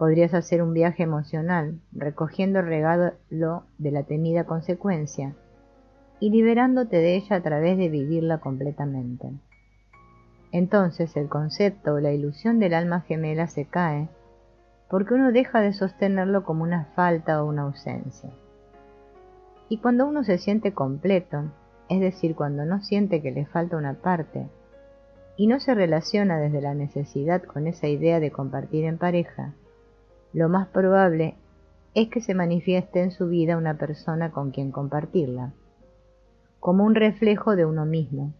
Podrías hacer un viaje emocional, recogiendo el regalo de la temida consecuencia y liberándote de ella a través de vivirla completamente. Entonces el concepto o la ilusión del alma gemela se cae porque uno deja de sostenerlo como una falta o una ausencia. Y cuando uno se siente completo, es decir, cuando no siente que le falta una parte, y no se relaciona desde la necesidad con esa idea de compartir en pareja, lo más probable es que se manifieste en su vida una persona con quien compartirla, como un reflejo de uno mismo,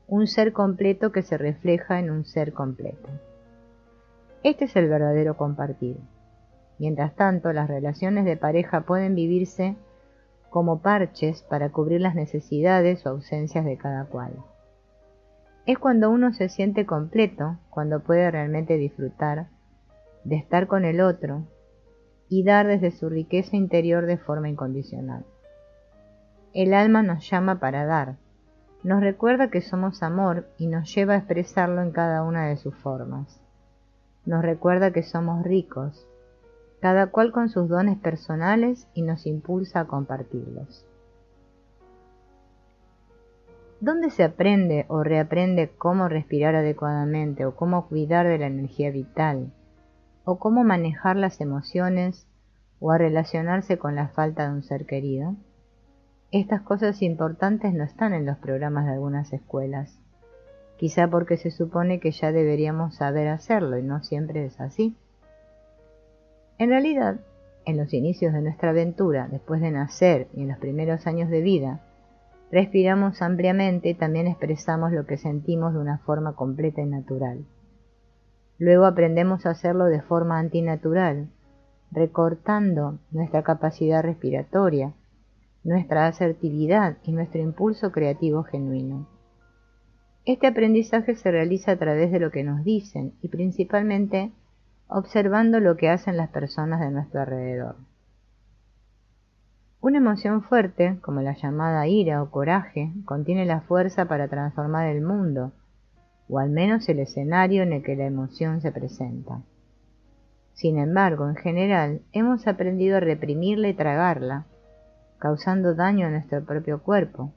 un ser completo que se refleja en un ser completo. Este es el verdadero compartir. Mientras tanto, las relaciones de pareja pueden vivirse como parches para cubrir las necesidades o ausencias de cada cual. Es cuando uno se siente completo, cuando puede realmente disfrutar de estar con el otro y dar desde su riqueza interior de forma incondicional. El alma nos llama para dar, nos recuerda que somos amor y nos lleva a expresarlo en cada una de sus formas. Nos recuerda que somos ricos, cada cual con sus dones personales, y nos impulsa a compartirlos. ¿Dónde se aprende o reaprende cómo respirar adecuadamente o cómo cuidar de la energía vital o cómo manejar las emociones o a relacionarse con la falta de un ser querido? Estas cosas importantes no están en los programas de algunas escuelas, quizá porque se supone que ya deberíamos saber hacerlo y no siempre es así. En realidad, en los inicios de nuestra aventura, después de nacer y en los primeros años de vida, respiramos ampliamente y también expresamos lo que sentimos de una forma completa y natural. Luego aprendemos a hacerlo de forma antinatural, recortando nuestra capacidad respiratoria, nuestra asertividad y nuestro impulso creativo genuino. Este aprendizaje se realiza a través de lo que nos dicen y principalmente observando lo que hacen las personas de nuestro alrededor. Una emoción fuerte, como la llamada ira o coraje, contiene la fuerza para transformar el mundo, o al menos el escenario en el que la emoción se presenta. Sin embargo, en general, hemos aprendido a reprimirla y tragarla, causando daño a nuestro propio cuerpo,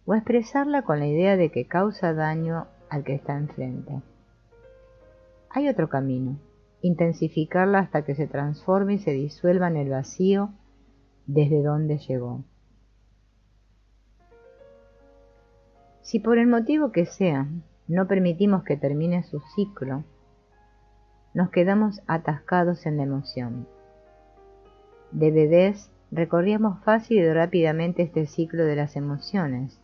o a expresarla con la idea de que causa daño al que está enfrente. Hay otro camino, intensificarla hasta que se transforme y se disuelva en el vacío desde donde llegó. Si por el motivo que sea no permitimos que termine su ciclo, nos quedamos atascados en la emoción. De bebés recorríamos fácil y rápidamente este ciclo de las emociones,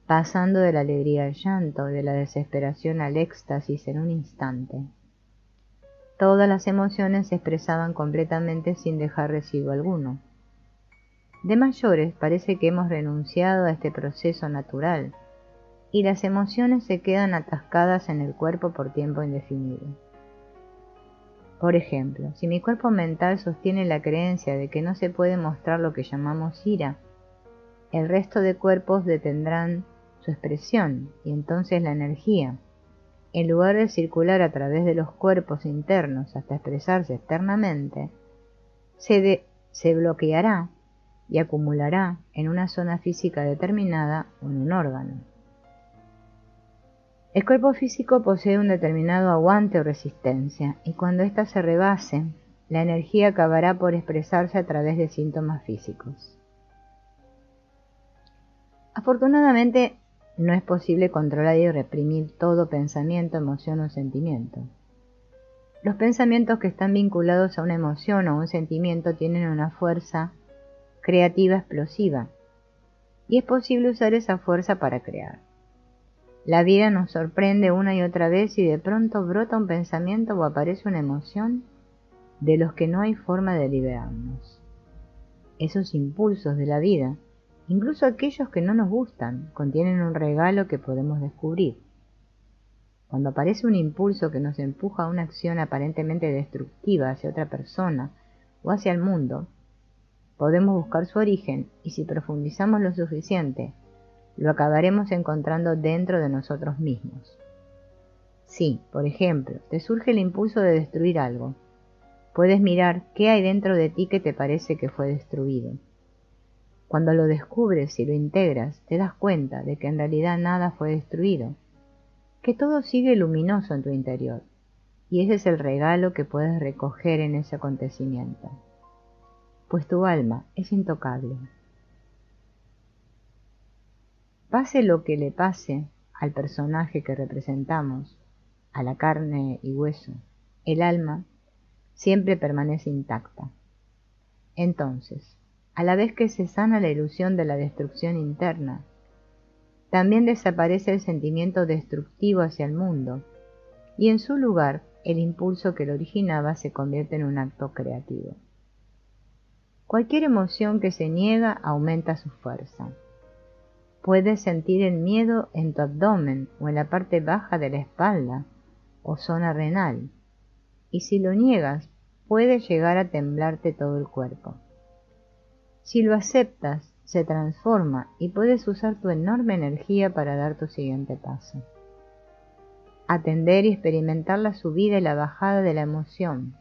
pasando de la alegría al llanto, de la desesperación al éxtasis en un instante. Todas las emociones se expresaban completamente sin dejar residuo alguno. De mayores parece que hemos renunciado a este proceso natural y las emociones se quedan atascadas en el cuerpo por tiempo indefinido. Por ejemplo, si mi cuerpo mental sostiene la creencia de que no se puede mostrar lo que llamamos ira, el resto de cuerpos detendrán su expresión y entonces la energía, en lugar de circular a través de los cuerpos internos hasta expresarse externamente, se bloqueará y acumulará en una zona física determinada o en un órgano. El cuerpo físico posee un determinado aguante o resistencia, y cuando ésta se rebase, la energía acabará por expresarse a través de síntomas físicos. Afortunadamente, no es posible controlar y reprimir todo pensamiento, emoción o sentimiento. Los pensamientos que están vinculados a una emoción o un sentimiento tienen una fuerza creativa explosiva, y es posible usar esa fuerza para crear. La vida nos sorprende una y otra vez y de pronto brota un pensamiento o aparece una emoción de los que no hay forma de liberarnos. Esos impulsos de la vida, incluso aquellos que no nos gustan, contienen un regalo que podemos descubrir. Cuando aparece un impulso que nos empuja a una acción aparentemente destructiva hacia otra persona o hacia el mundo, podemos buscar su origen y si profundizamos lo suficiente, lo acabaremos encontrando dentro de nosotros mismos. Si, por ejemplo, te surge el impulso de destruir algo, puedes mirar qué hay dentro de ti que te parece que fue destruido. Cuando lo descubres y lo integras, te das cuenta de que en realidad nada fue destruido, que todo sigue luminoso en tu interior, y ese es el regalo que puedes recoger en ese acontecimiento, pues tu alma es intocable. Pase lo que le pase al personaje que representamos, a la carne y hueso, el alma siempre permanece intacta. Entonces, a la vez que se sana la ilusión de la destrucción interna, también desaparece el sentimiento destructivo hacia el mundo, y en su lugar el impulso que lo originaba se convierte en un acto creativo. Cualquier emoción que se niega aumenta su fuerza. Puedes sentir el miedo en tu abdomen o en la parte baja de la espalda o zona renal, y si lo niegas, puede llegar a temblarte todo el cuerpo. Si lo aceptas, se transforma y puedes usar tu enorme energía para dar tu siguiente paso. Atender y experimentar la subida y la bajada de la emoción,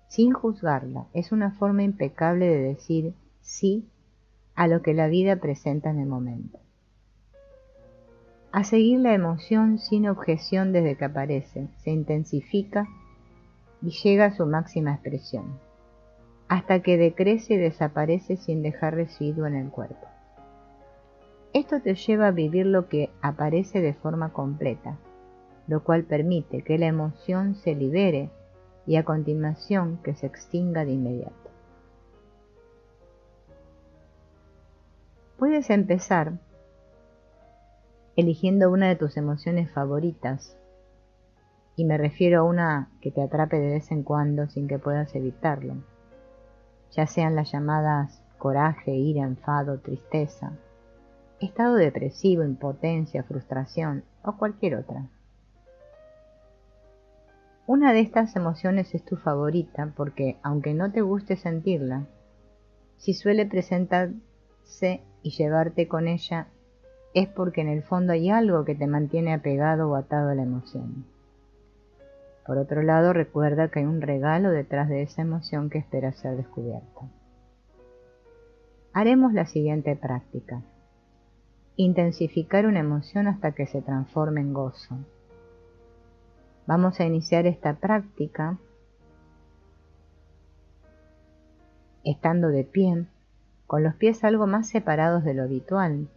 sin juzgarla, es una forma impecable de decir sí a lo que la vida presenta en el momento. A seguir la emoción sin objeción desde que aparece, se intensifica y llega a su máxima expresión, hasta que decrece y desaparece sin dejar residuo en el cuerpo. Esto te lleva a vivir lo que aparece de forma completa, lo cual permite que la emoción se libere y a continuación que se extinga de inmediato. Puedes empezar eligiendo una de tus emociones favoritas, y me refiero a una que te atrape de vez en cuando sin que puedas evitarlo, ya sean las llamadas coraje, ira, enfado, tristeza, estado depresivo, impotencia, frustración o cualquier otra. Una de estas emociones es tu favorita porque, aunque no te guste sentirla, si suele presentarse y llevarte con ella, es porque en el fondo hay algo que te mantiene apegado o atado a la emoción. Por otro lado, recuerda que hay un regalo detrás de esa emoción que espera ser descubierto. Haremos la siguiente práctica. Intensificar una emoción hasta que se transforme en gozo. Vamos a iniciar esta práctica estando de pie, con los pies algo más separados de lo habitual.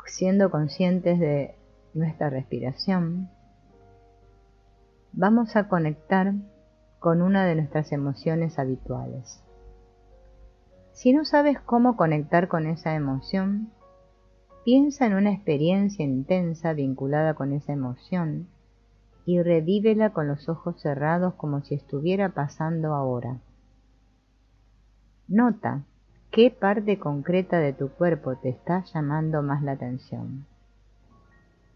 Siendo conscientes de nuestra respiración, vamos a conectar con una de nuestras emociones habituales. Si no sabes cómo conectar con esa emoción, piensa en una experiencia intensa vinculada con esa emoción y revívela con los ojos cerrados como si estuviera pasando ahora. Nota qué parte concreta de tu cuerpo te está llamando más la atención.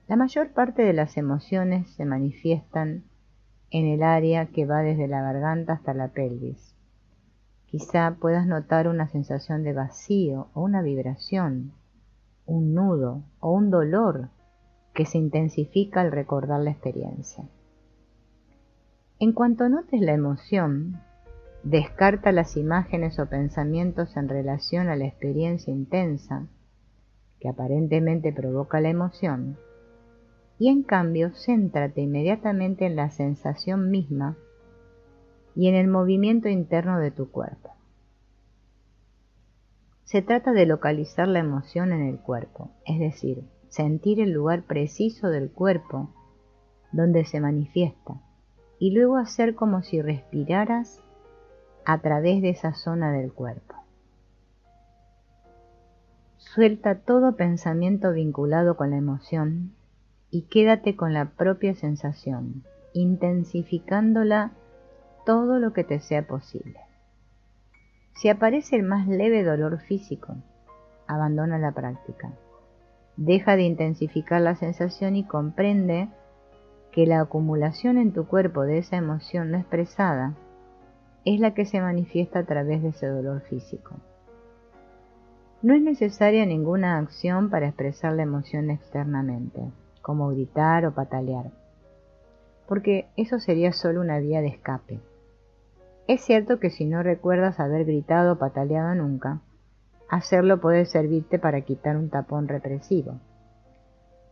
La mayor parte de las emociones se manifiestan en el área que va desde la garganta hasta la pelvis, Quizá puedas notar una sensación de vacío o una vibración, un nudo o un dolor que se intensifica al recordar la experiencia. En cuanto notes la emoción, descarta las imágenes o pensamientos en relación a la experiencia intensa que aparentemente provoca la emoción y en cambio céntrate inmediatamente en la sensación misma y en el movimiento interno de tu cuerpo. Se trata de localizar la emoción en el cuerpo, es decir, sentir el lugar preciso del cuerpo donde se manifiesta y luego hacer como si respiraras a través de esa zona del cuerpo. Suelta todo pensamiento vinculado con la emoción y quédate con la propia sensación, intensificándola todo lo que te sea posible. Si aparece el más leve dolor físico, abandona la práctica. Deja de intensificar la sensación y comprende que la acumulación en tu cuerpo de esa emoción no expresada es la que se manifiesta a través de ese dolor físico. No es necesaria ninguna acción para expresar la emoción externamente, como gritar o patalear, porque eso sería solo una vía de escape. Es cierto que si no recuerdas haber gritado o pataleado nunca, hacerlo puede servirte para quitar un tapón represivo.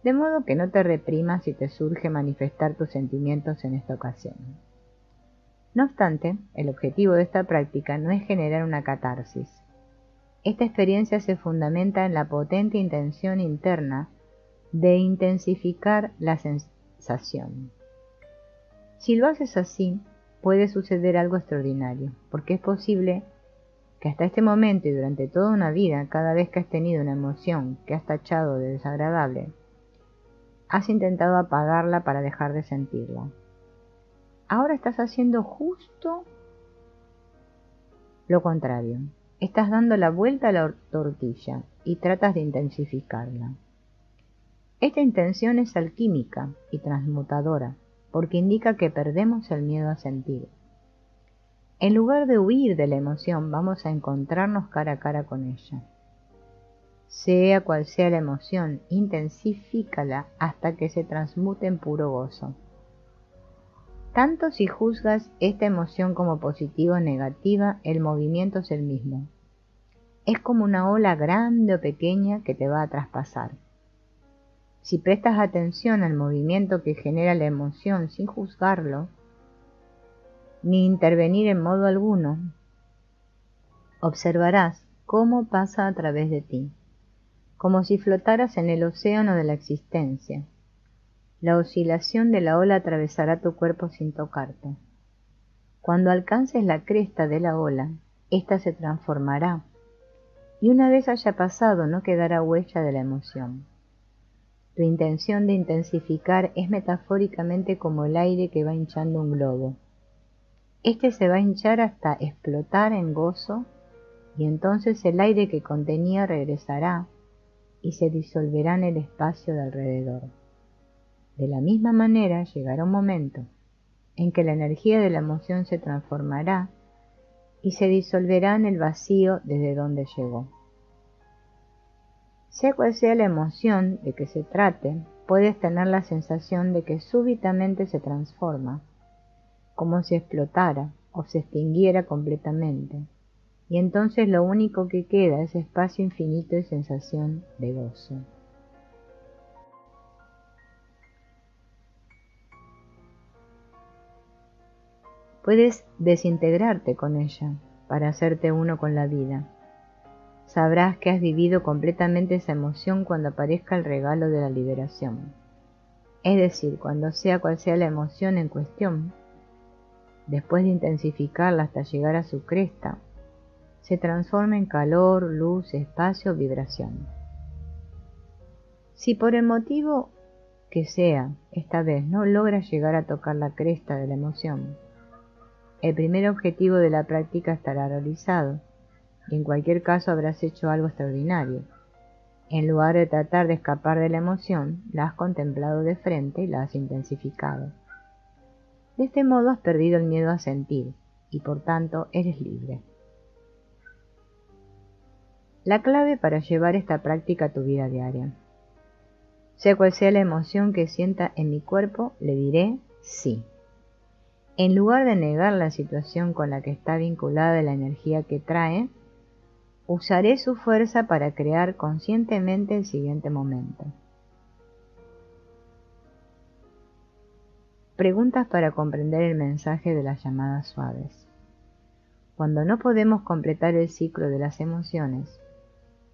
De modo que no te reprimas si te surge manifestar tus sentimientos en esta ocasión. No obstante, el objetivo de esta práctica no es generar una catarsis. Esta experiencia se fundamenta en la potente intención interna de intensificar la sensación. Si lo haces así, puede suceder algo extraordinario, porque es posible que hasta este momento y durante toda una vida, cada vez que has tenido una emoción que has tachado de desagradable, has intentado apagarla para dejar de sentirla. Ahora estás haciendo justo lo contrario. Estás dando la vuelta a la tortilla y tratas de intensificarla. Esta intención es alquímica y transmutadora, porque indica que perdemos el miedo a sentir. En lugar de huir de la emoción, vamos a encontrarnos cara a cara con ella. Sea cual sea la emoción, intensifícala hasta que se transmute en puro gozo. Tanto si juzgas esta emoción como positiva o negativa, el movimiento es el mismo. Es como una ola grande o pequeña que te va a traspasar. Si prestas atención al movimiento que genera la emoción sin juzgarlo, ni intervenir en modo alguno, observarás cómo pasa a través de ti, como si flotaras en el océano de la existencia. La oscilación de la ola atravesará tu cuerpo sin tocarte. Cuando alcances la cresta de la ola, ésta se transformará, y una vez haya pasado no quedará huella de la emoción. Tu intención de intensificar es metafóricamente como el aire que va hinchando un globo. Este se va a hinchar hasta explotar en gozo, y entonces el aire que contenía regresará y se disolverá en el espacio de alrededor. De la misma manera llegará un momento en que la energía de la emoción se transformará y se disolverá en el vacío desde donde llegó. Sea cual sea la emoción de que se trate, puedes tener la sensación de que súbitamente se transforma, como si explotara o se extinguiera completamente, y entonces lo único que queda es espacio infinito y sensación de gozo. Puedes desintegrarte con ella para hacerte uno con la vida. Sabrás que has vivido completamente esa emoción cuando aparezca el regalo de la liberación. Es decir, cuando sea cual sea la emoción en cuestión, después de intensificarla hasta llegar a su cresta, se transforma en calor, luz, espacio, vibración. Si por el motivo que sea, esta vez no logras llegar a tocar la cresta de la emoción, el primer objetivo de la práctica estará realizado, y en cualquier caso habrás hecho algo extraordinario. En lugar de tratar de escapar de la emoción, la has contemplado de frente y la has intensificado. De este modo has perdido el miedo a sentir, y por tanto eres libre. La clave para llevar esta práctica a tu vida diaria. Sea cual sea la emoción que sienta en mi cuerpo, le diré sí. En lugar de negar la situación con la que está vinculada la energía que trae, usaré su fuerza para crear conscientemente el siguiente momento. Preguntas para comprender el mensaje de las llamadas suaves. Cuando no podemos completar el ciclo de las emociones,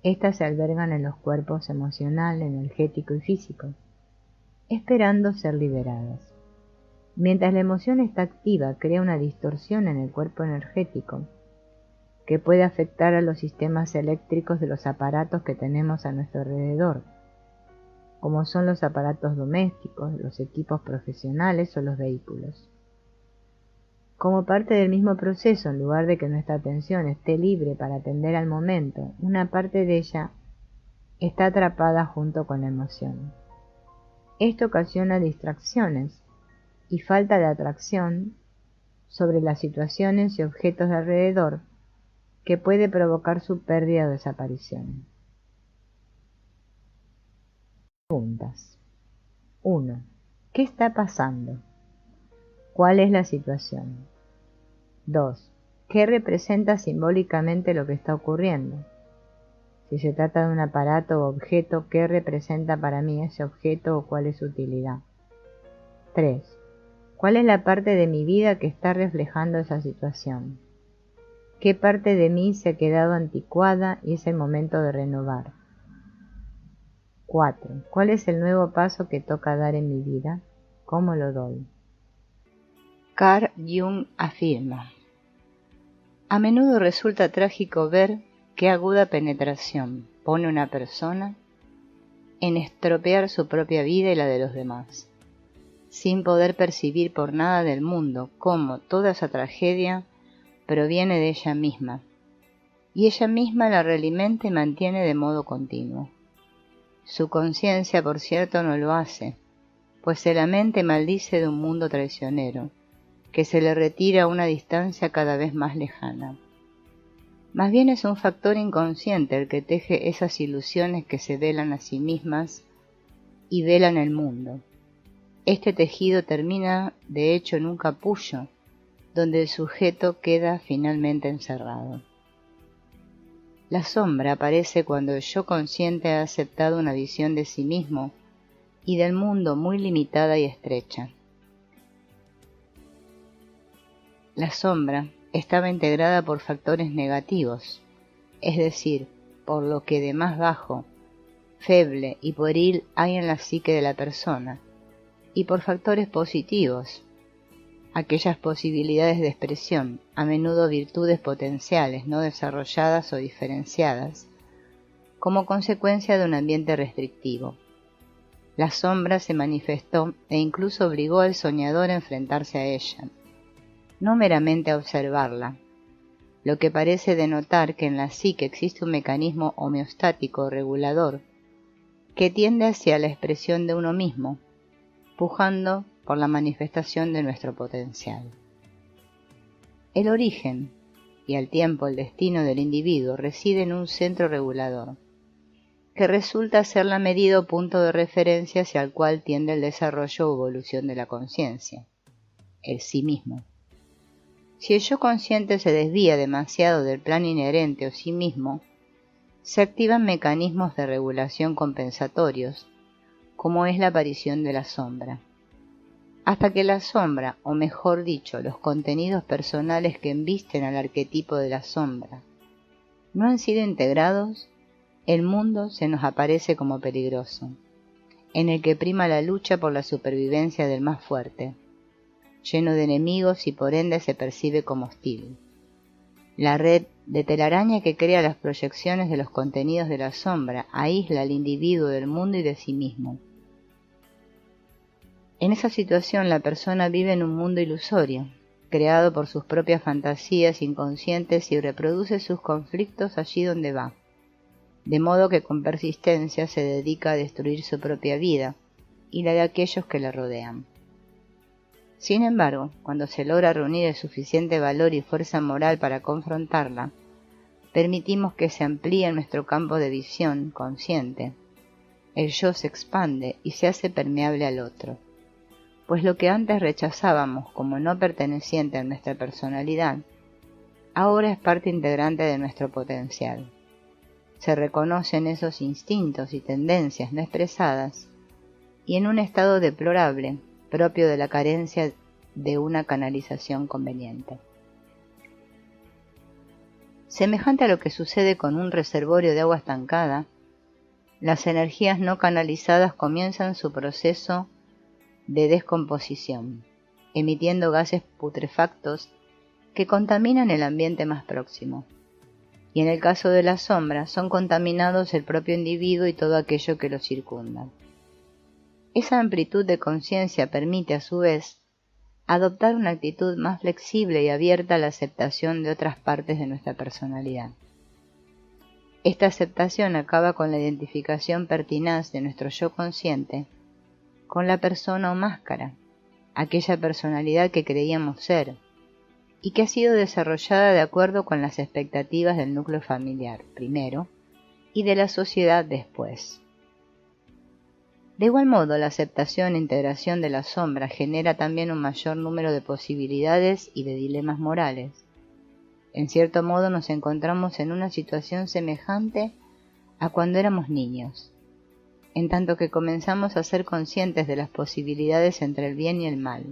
estas se albergan en los cuerpos emocional, energético y físico, esperando ser liberadas. Mientras la emoción está activa, crea una distorsión en el cuerpo energético, que puede afectar a los sistemas eléctricos de los aparatos que tenemos a nuestro alrededor, como son los aparatos domésticos, los equipos profesionales o los vehículos. Como parte del mismo proceso, en lugar de que nuestra atención esté libre para atender al momento, una parte de ella está atrapada junto con la emoción. Esto ocasiona distracciones y falta de atracción sobre las situaciones y objetos de alrededor que puede provocar su pérdida o desaparición. Preguntas. 1. ¿Qué está pasando? ¿Cuál es la situación? 2. ¿Qué representa simbólicamente lo que está ocurriendo? Si se trata de un aparato o objeto, ¿qué representa para mí ese objeto o cuál es su utilidad? 3. ¿Cuál es la parte de mi vida que está reflejando esa situación? ¿Qué parte de mí se ha quedado anticuada y es el momento de renovar? 4. ¿Cuál es el nuevo paso que toca dar en mi vida? ¿Cómo lo doy? Carl Jung afirma: a menudo resulta trágico ver qué aguda penetración pone una persona en estropear su propia vida y la de los demás, sin poder percibir por nada del mundo cómo toda esa tragedia proviene de ella misma, y ella misma la realimenta y mantiene de modo continuo. Su conciencia, por cierto, no lo hace, pues se lamenta y maldice de un mundo traicionero, que se le retira a una distancia cada vez más lejana. Más bien es un factor inconsciente el que teje esas ilusiones que se velan a sí mismas y velan el mundo. Este tejido termina, de hecho, en un capullo, donde el sujeto queda finalmente encerrado. La sombra aparece cuando el yo consciente ha aceptado una visión de sí mismo y del mundo muy limitada y estrecha. La sombra estaba integrada por factores negativos, es decir, por lo que de más bajo, feble y pueril hay en la psique de la persona, y por factores positivos, aquellas posibilidades de expresión, a menudo virtudes potenciales no desarrolladas o diferenciadas, como consecuencia de un ambiente restrictivo. La sombra se manifestó e incluso obligó al soñador a enfrentarse a ella, no meramente a observarla, lo que parece denotar que en la psique existe un mecanismo homeostático regulador que tiende hacia la expresión de uno mismo, pujando por la manifestación de nuestro potencial. El origen y al tiempo el destino del individuo reside en un centro regulador, que resulta ser la medida o punto de referencia hacia el cual tiende el desarrollo o evolución de la conciencia, el sí mismo. Si el yo consciente se desvía demasiado del plan inherente o sí mismo, se activan mecanismos de regulación compensatorios, como es la aparición de la sombra. Hasta que la sombra, o mejor dicho, los contenidos personales que embisten al arquetipo de la sombra, no han sido integrados, el mundo se nos aparece como peligroso, en el que prima la lucha por la supervivencia del más fuerte, lleno de enemigos y por ende se percibe como hostil. La red de telaraña que crea las proyecciones de los contenidos de la sombra aísla al individuo del mundo y de sí mismo. En esa situación la persona vive en un mundo ilusorio, creado por sus propias fantasías inconscientes y reproduce sus conflictos allí donde va, de modo que con persistencia se dedica a destruir su propia vida y la de aquellos que la rodean. Sin embargo, cuando se logra reunir el suficiente valor y fuerza moral para confrontarla, permitimos que se amplíe nuestro campo de visión consciente. El yo se expande y se hace permeable al otro, pues lo que antes rechazábamos como no perteneciente a nuestra personalidad, ahora es parte integrante de nuestro potencial. Se reconocen esos instintos y tendencias no expresadas, y en un estado deplorable, propio de la carencia de una canalización conveniente. Semejante a lo que sucede con un reservorio de agua estancada, las energías no canalizadas comienzan su proceso de descomposición, emitiendo gases putrefactos que contaminan el ambiente más próximo. Y en el caso de la sombra, son contaminados el propio individuo y todo aquello que lo circunda. Esa amplitud de conciencia permite, a su vez, adoptar una actitud más flexible y abierta a la aceptación de otras partes de nuestra personalidad. Esta aceptación acaba con la identificación pertinaz de nuestro yo consciente con la persona o máscara, aquella personalidad que creíamos ser, y que ha sido desarrollada de acuerdo con las expectativas del núcleo familiar, primero, y de la sociedad después. De igual modo, la aceptación e integración de la sombra genera también un mayor número de posibilidades y de dilemas morales. En cierto modo nos encontramos en una situación semejante a cuando éramos niños, en tanto que comenzamos a ser conscientes de las posibilidades entre el bien y el mal.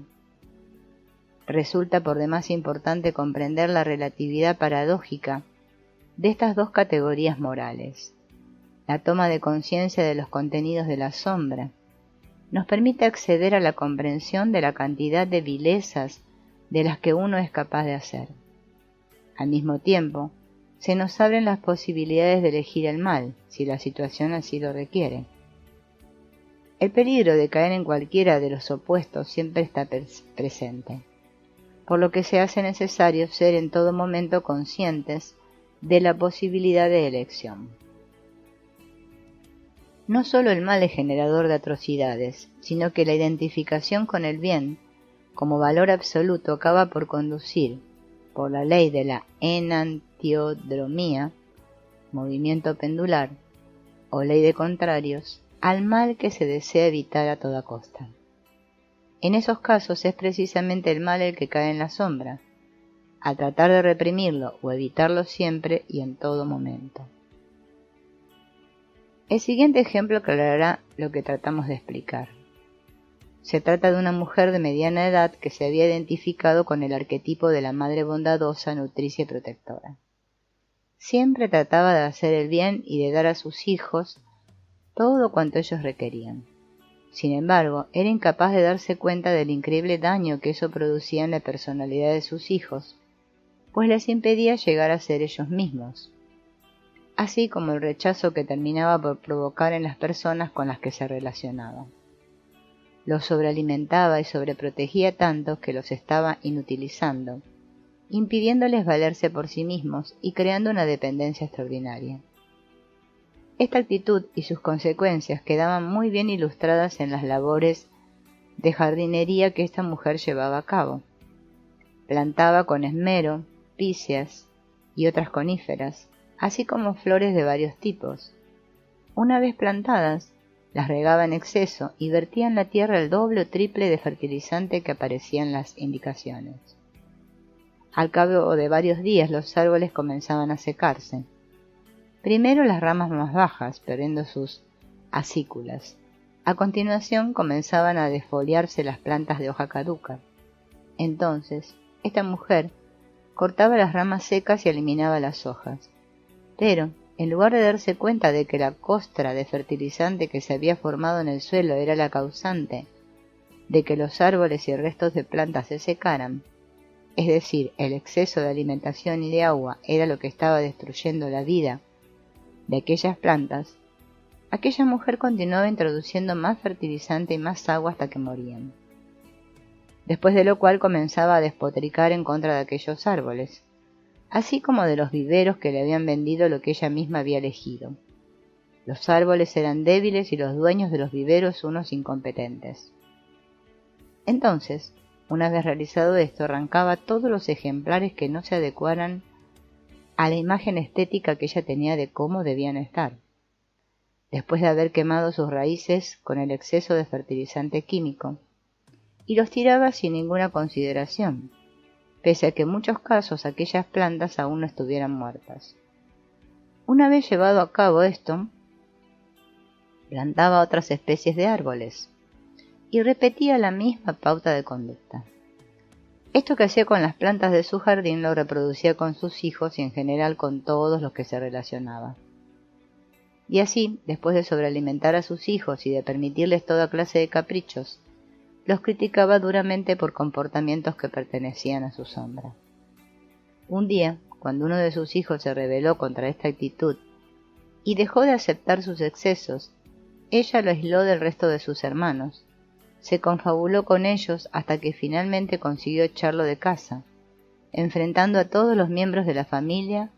Resulta por demás importante comprender la relatividad paradójica de estas dos categorías morales. La toma de conciencia de los contenidos de la sombra nos permite acceder a la comprensión de la cantidad de vilezas de las que uno es capaz de hacer. Al mismo tiempo, se nos abren las posibilidades de elegir el mal, si la situación así lo requiere. El peligro de caer en cualquiera de los opuestos siempre está presente, por lo que se hace necesario ser en todo momento conscientes de la posibilidad de elección. No solo el mal es generador de atrocidades, sino que la identificación con el bien, como valor absoluto, acaba por conducir, por la ley de la enantiodromía, movimiento pendular, o ley de contrarios, al mal que se desea evitar a toda costa. En esos casos es precisamente el mal el que cae en la sombra, al tratar de reprimirlo o evitarlo siempre y en todo momento. El siguiente ejemplo aclarará lo que tratamos de explicar. Se trata de una mujer de mediana edad que se había identificado con el arquetipo de la madre bondadosa, nutricia y protectora. Siempre trataba de hacer el bien y de dar a sus hijos todo cuanto ellos requerían. Sin embargo, era incapaz de darse cuenta del increíble daño que eso producía en la personalidad de sus hijos, pues les impedía llegar a ser ellos mismos, así como el rechazo que terminaba por provocar en las personas con las que se relacionaba. Los sobrealimentaba y sobreprotegía tanto que los estaba inutilizando, impidiéndoles valerse por sí mismos y creando una dependencia extraordinaria. Esta actitud y sus consecuencias quedaban muy bien ilustradas en las labores de jardinería que esta mujer llevaba a cabo. Plantaba con esmero píceas y otras coníferas, así como flores de varios tipos. Una vez plantadas, las regaba en exceso y vertía en la tierra el doble o triple de fertilizante que aparecía en las indicaciones. Al cabo de varios días los árboles comenzaban a secarse. Primero las ramas más bajas, perdiendo sus acículas. A continuación comenzaban a desfoliarse las plantas de hoja caduca. Entonces, esta mujer cortaba las ramas secas y eliminaba las hojas. Pero, en lugar de darse cuenta de que la costra de fertilizante que se había formado en el suelo era la causante de que los árboles y restos de plantas se secaran, es decir, el exceso de alimentación y de agua era lo que estaba destruyendo la vida de aquellas plantas, aquella mujer continuaba introduciendo más fertilizante y más agua hasta que morían. Después de lo cual comenzaba a despotricar en contra de aquellos árboles, así como de los viveros que le habían vendido lo que ella misma había elegido. Los árboles eran débiles y los dueños de los viveros unos incompetentes. Entonces, una vez realizado esto, arrancaba todos los ejemplares que no se adecuaran a la imagen estética que ella tenía de cómo debían estar, después de haber quemado sus raíces con el exceso de fertilizante químico, y los tiraba sin ninguna consideración, pese a que en muchos casos aquellas plantas aún no estuvieran muertas. Una vez llevado a cabo esto, plantaba otras especies de árboles y repetía la misma pauta de conducta. Esto que hacía con las plantas de su jardín lo reproducía con sus hijos y en general con todos los que se relacionaba. Y así, después de sobrealimentar a sus hijos y de permitirles toda clase de caprichos, los criticaba duramente por comportamientos que pertenecían a su sombra. Un día, cuando uno de sus hijos se rebeló contra esta actitud y dejó de aceptar sus excesos, ella lo aisló del resto de sus hermanos, se confabuló con ellos hasta que finalmente consiguió echarlo de casa, enfrentando a todos los miembros de la familia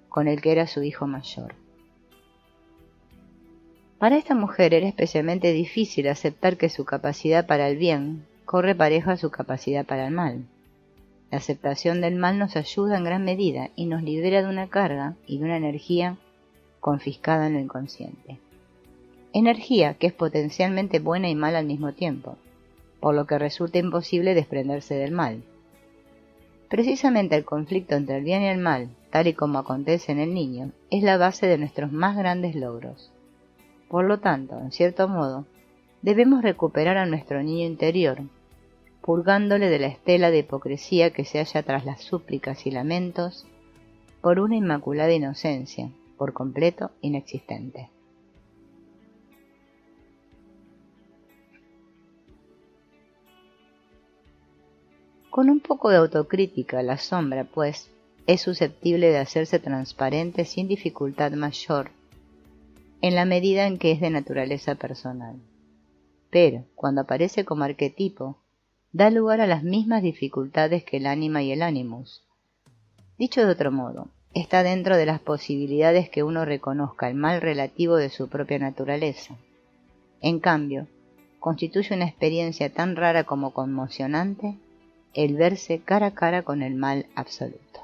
con el que era su hijo mayor. Para esta mujer era especialmente difícil aceptar que su capacidad para el bien corre pareja a su capacidad para el mal. La aceptación del mal nos ayuda en gran medida y nos libera de una carga y de una energía confiscada en lo inconsciente. Energía que es potencialmente buena y mala al mismo tiempo, por lo que resulta imposible desprenderse del mal. Precisamente el conflicto entre el bien y el mal, tal y como acontece en el niño, es la base de nuestros más grandes logros. Por lo tanto, en cierto modo, debemos recuperar a nuestro niño interior, purgándole de la estela de hipocresía que se halla tras las súplicas y lamentos por una inmaculada inocencia, por completo inexistente. Con un poco de autocrítica, la sombra, pues, es susceptible de hacerse transparente sin dificultad mayor, en la medida en que es de naturaleza personal. Pero, cuando aparece como arquetipo, da lugar a las mismas dificultades que el ánima y el animus. Dicho de otro modo, está dentro de las posibilidades que uno reconozca el mal relativo de su propia naturaleza. En cambio, constituye una experiencia tan rara como conmocionante el verse cara a cara con el mal absoluto.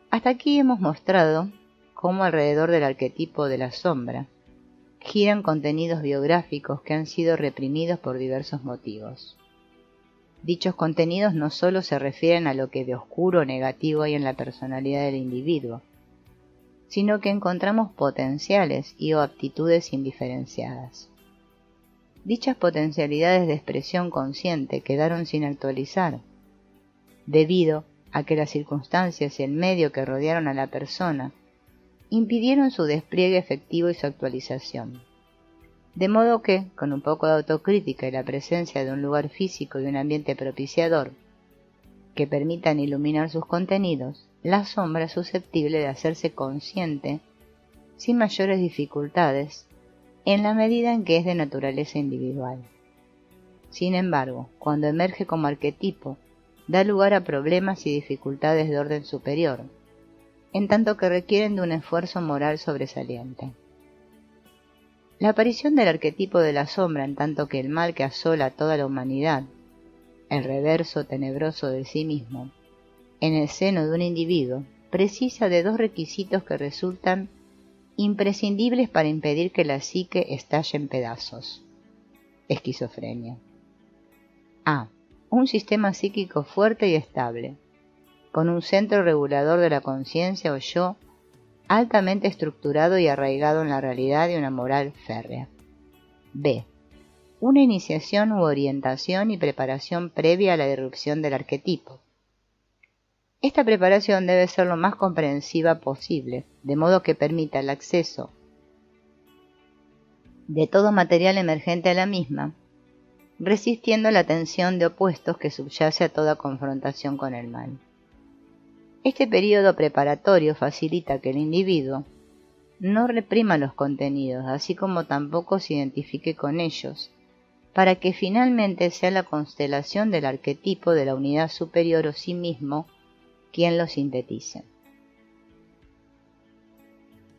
Hasta aquí hemos mostrado cómo alrededor del arquetipo de la sombra giran contenidos biográficos que han sido reprimidos por diversos motivos. Dichos contenidos no solo se refieren a lo que de oscuro o negativo hay en la personalidad del individuo, sino que encontramos potenciales y o aptitudes indiferenciadas. Dichas potencialidades de expresión consciente quedaron sin actualizar, debido a que las circunstancias y el medio que rodearon a la persona impidieron su despliegue efectivo y su actualización. De modo que, con un poco de autocrítica y la presencia de un lugar físico y un ambiente propiciador que permitan iluminar sus contenidos, la sombra es susceptible de hacerse consciente sin mayores dificultades en la medida en que es de naturaleza individual. Sin embargo, cuando emerge como arquetipo, da lugar a problemas y dificultades de orden superior, en tanto que requieren de un esfuerzo moral sobresaliente. La aparición del arquetipo de la sombra, en tanto que el mal que asola a toda la humanidad, el reverso tenebroso de sí mismo, en el seno de un individuo, precisa de dos requisitos que resultan imprescindibles para impedir que la psique estalle en pedazos. Esquizofrenia. A. Un sistema psíquico fuerte y estable, con un centro regulador de la conciencia o yo altamente estructurado y arraigado en la realidad y una moral férrea. B. Una iniciación u orientación y preparación previa a la irrupción del arquetipo. Esta preparación debe ser lo más comprensiva posible, de modo que permita el acceso de todo material emergente a la misma, resistiendo la tensión de opuestos que subyace a toda confrontación con el mal. Este periodo preparatorio facilita que el individuo no reprima los contenidos, así como tampoco se identifique con ellos, para que finalmente sea la constelación del arquetipo de la unidad superior o sí mismo quien lo sintetice.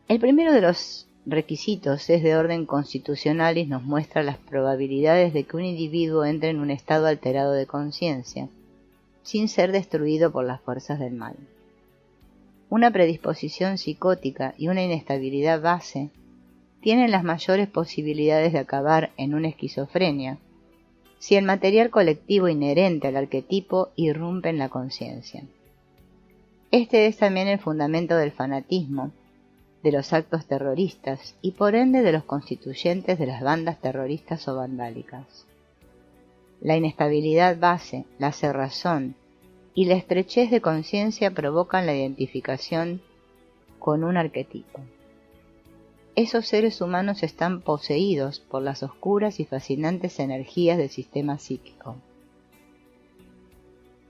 El primero de los requisitos es de orden constitucional y nos muestra las probabilidades de que un individuo entre en un estado alterado de conciencia, sin ser destruido por las fuerzas del mal. Una predisposición psicótica y una inestabilidad base tienen las mayores posibilidades de acabar en una esquizofrenia, si el material colectivo inherente al arquetipo irrumpe en la conciencia. Este es también el fundamento del fanatismo, de los actos terroristas y por ende de los constituyentes de las bandas terroristas o vandálicas. La inestabilidad base, la cerrazón y la estrechez de conciencia provocan la identificación con un arquetipo. Esos seres humanos están poseídos por las oscuras y fascinantes energías del sistema psíquico.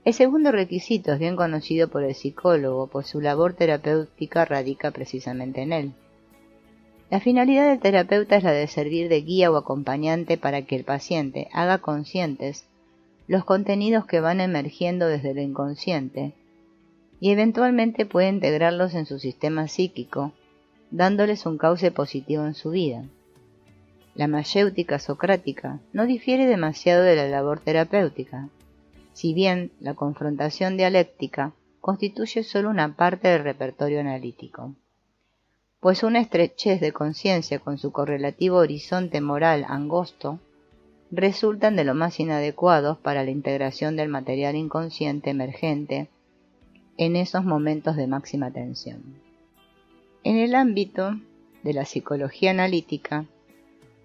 El segundo requisito es bien conocido por el psicólogo, pues su labor terapéutica radica precisamente en él. La finalidad del terapeuta es la de servir de guía o acompañante para que el paciente haga conscientes los contenidos que van emergiendo desde lo inconsciente y eventualmente puede integrarlos en su sistema psíquico, dándoles un cauce positivo en su vida. La mayéutica socrática no difiere demasiado de la labor terapéutica, si bien la confrontación dialéctica constituye solo una parte del repertorio analítico, pues una estrechez de conciencia con su correlativo horizonte moral angosto resultan de lo más inadecuados para la integración del material inconsciente emergente en esos momentos de máxima tensión. En el ámbito de la psicología analítica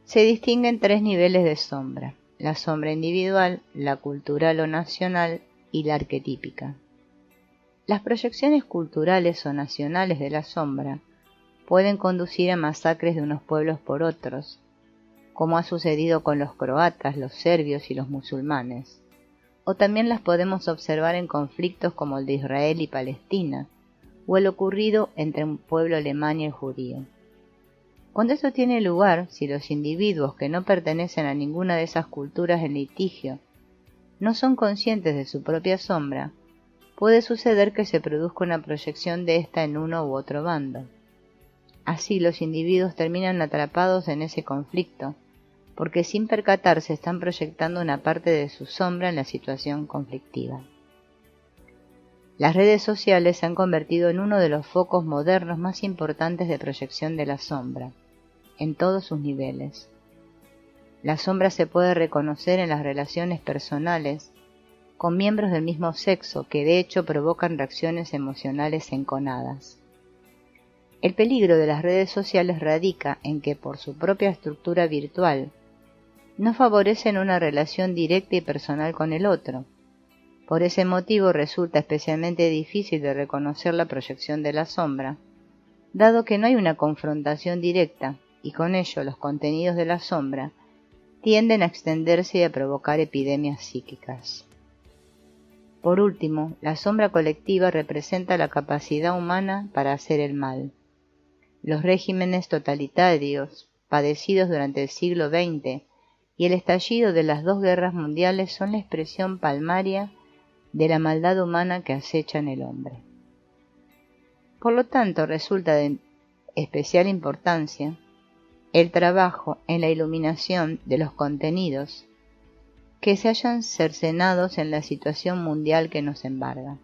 se distinguen tres niveles de sombra: la sombra individual, la cultural o nacional y la arquetípica. Las proyecciones culturales o nacionales de la sombra pueden conducir a masacres de unos pueblos por otros, como ha sucedido con los croatas, los serbios y los musulmanes, o también las podemos observar en conflictos como el de Israel y Palestina, o el ocurrido entre un pueblo alemán y el judío. Cuando esto tiene lugar, si los individuos que no pertenecen a ninguna de esas culturas en litigio no son conscientes de su propia sombra, puede suceder que se produzca una proyección de esta en uno u otro bando. Así los individuos terminan atrapados en ese conflicto, porque sin percatarse están proyectando una parte de su sombra en la situación conflictiva. Las redes sociales se han convertido en uno de los focos modernos más importantes de proyección de la sombra, en todos sus niveles. La sombra se puede reconocer en las relaciones personales con miembros del mismo sexo que de hecho provocan reacciones emocionales enconadas. El peligro de las redes sociales radica en que por su propia estructura virtual no favorecen una relación directa y personal con el otro. Por ese motivo resulta especialmente difícil de reconocer la proyección de la sombra, dado que no hay una confrontación directa y con ello los contenidos de la sombra tienden a extenderse y a provocar epidemias psíquicas. Por último, la sombra colectiva representa la capacidad humana para hacer el mal. Los regímenes totalitarios padecidos durante el siglo XX y el estallido de las dos guerras mundiales son la expresión palmaria de la maldad humana que acecha en el hombre. Por lo tanto, resulta de especial importancia el trabajo en la iluminación de los contenidos que se hallan cercenados en la situación mundial que nos embarga.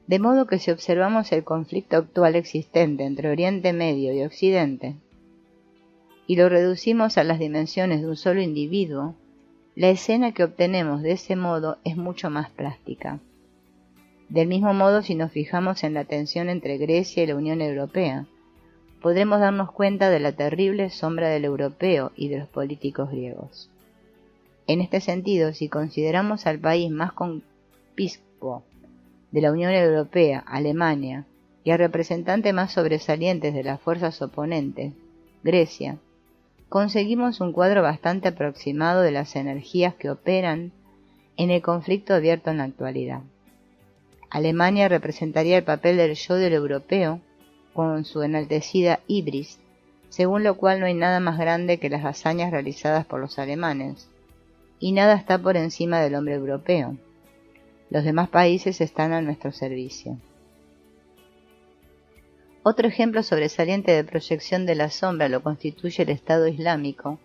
De modo que si observamos el conflicto actual existente entre Oriente Medio y Occidente, y lo reducimos a las dimensiones de un solo individuo, la escena que obtenemos de ese modo es mucho más plástica. Del mismo modo, si nos fijamos en la tensión entre Grecia y la Unión Europea, podremos darnos cuenta de la terrible sombra del europeo y de los políticos griegos. En este sentido, si consideramos al país más conspicuo de la Unión Europea, Alemania, y al representante más sobresaliente de las fuerzas oponentes, Grecia, conseguimos un cuadro bastante aproximado de las energías que operan en el conflicto abierto en la actualidad. Alemania representaría el papel del yo del europeo con su enaltecida ibris, según lo cual no hay nada más grande que las hazañas realizadas por los alemanes, y nada está por encima del hombre europeo. Los demás países están a nuestro servicio. Otro ejemplo sobresaliente de proyección de la sombra lo constituye el Estado Islámico,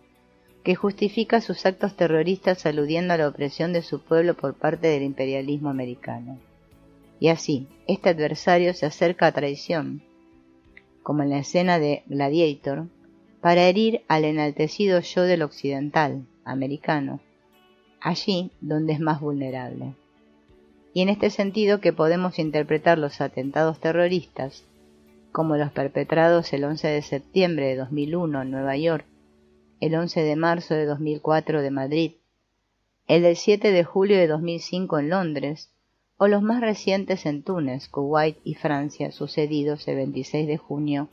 que justifica sus actos terroristas aludiendo a la opresión de su pueblo por parte del imperialismo americano. Y así, este adversario se acerca a traición, como en la escena de Gladiator, para herir al enaltecido yo del occidental, americano, allí donde es más vulnerable. Y en este sentido que podemos interpretar los atentados terroristas, como los perpetrados el 11 de septiembre de 2001 en Nueva York, el 11 de marzo de 2004 de Madrid, el del 7 de julio de 2005 en Londres, o los más recientes en Túnez, Kuwait y Francia, sucedidos el 26 de junio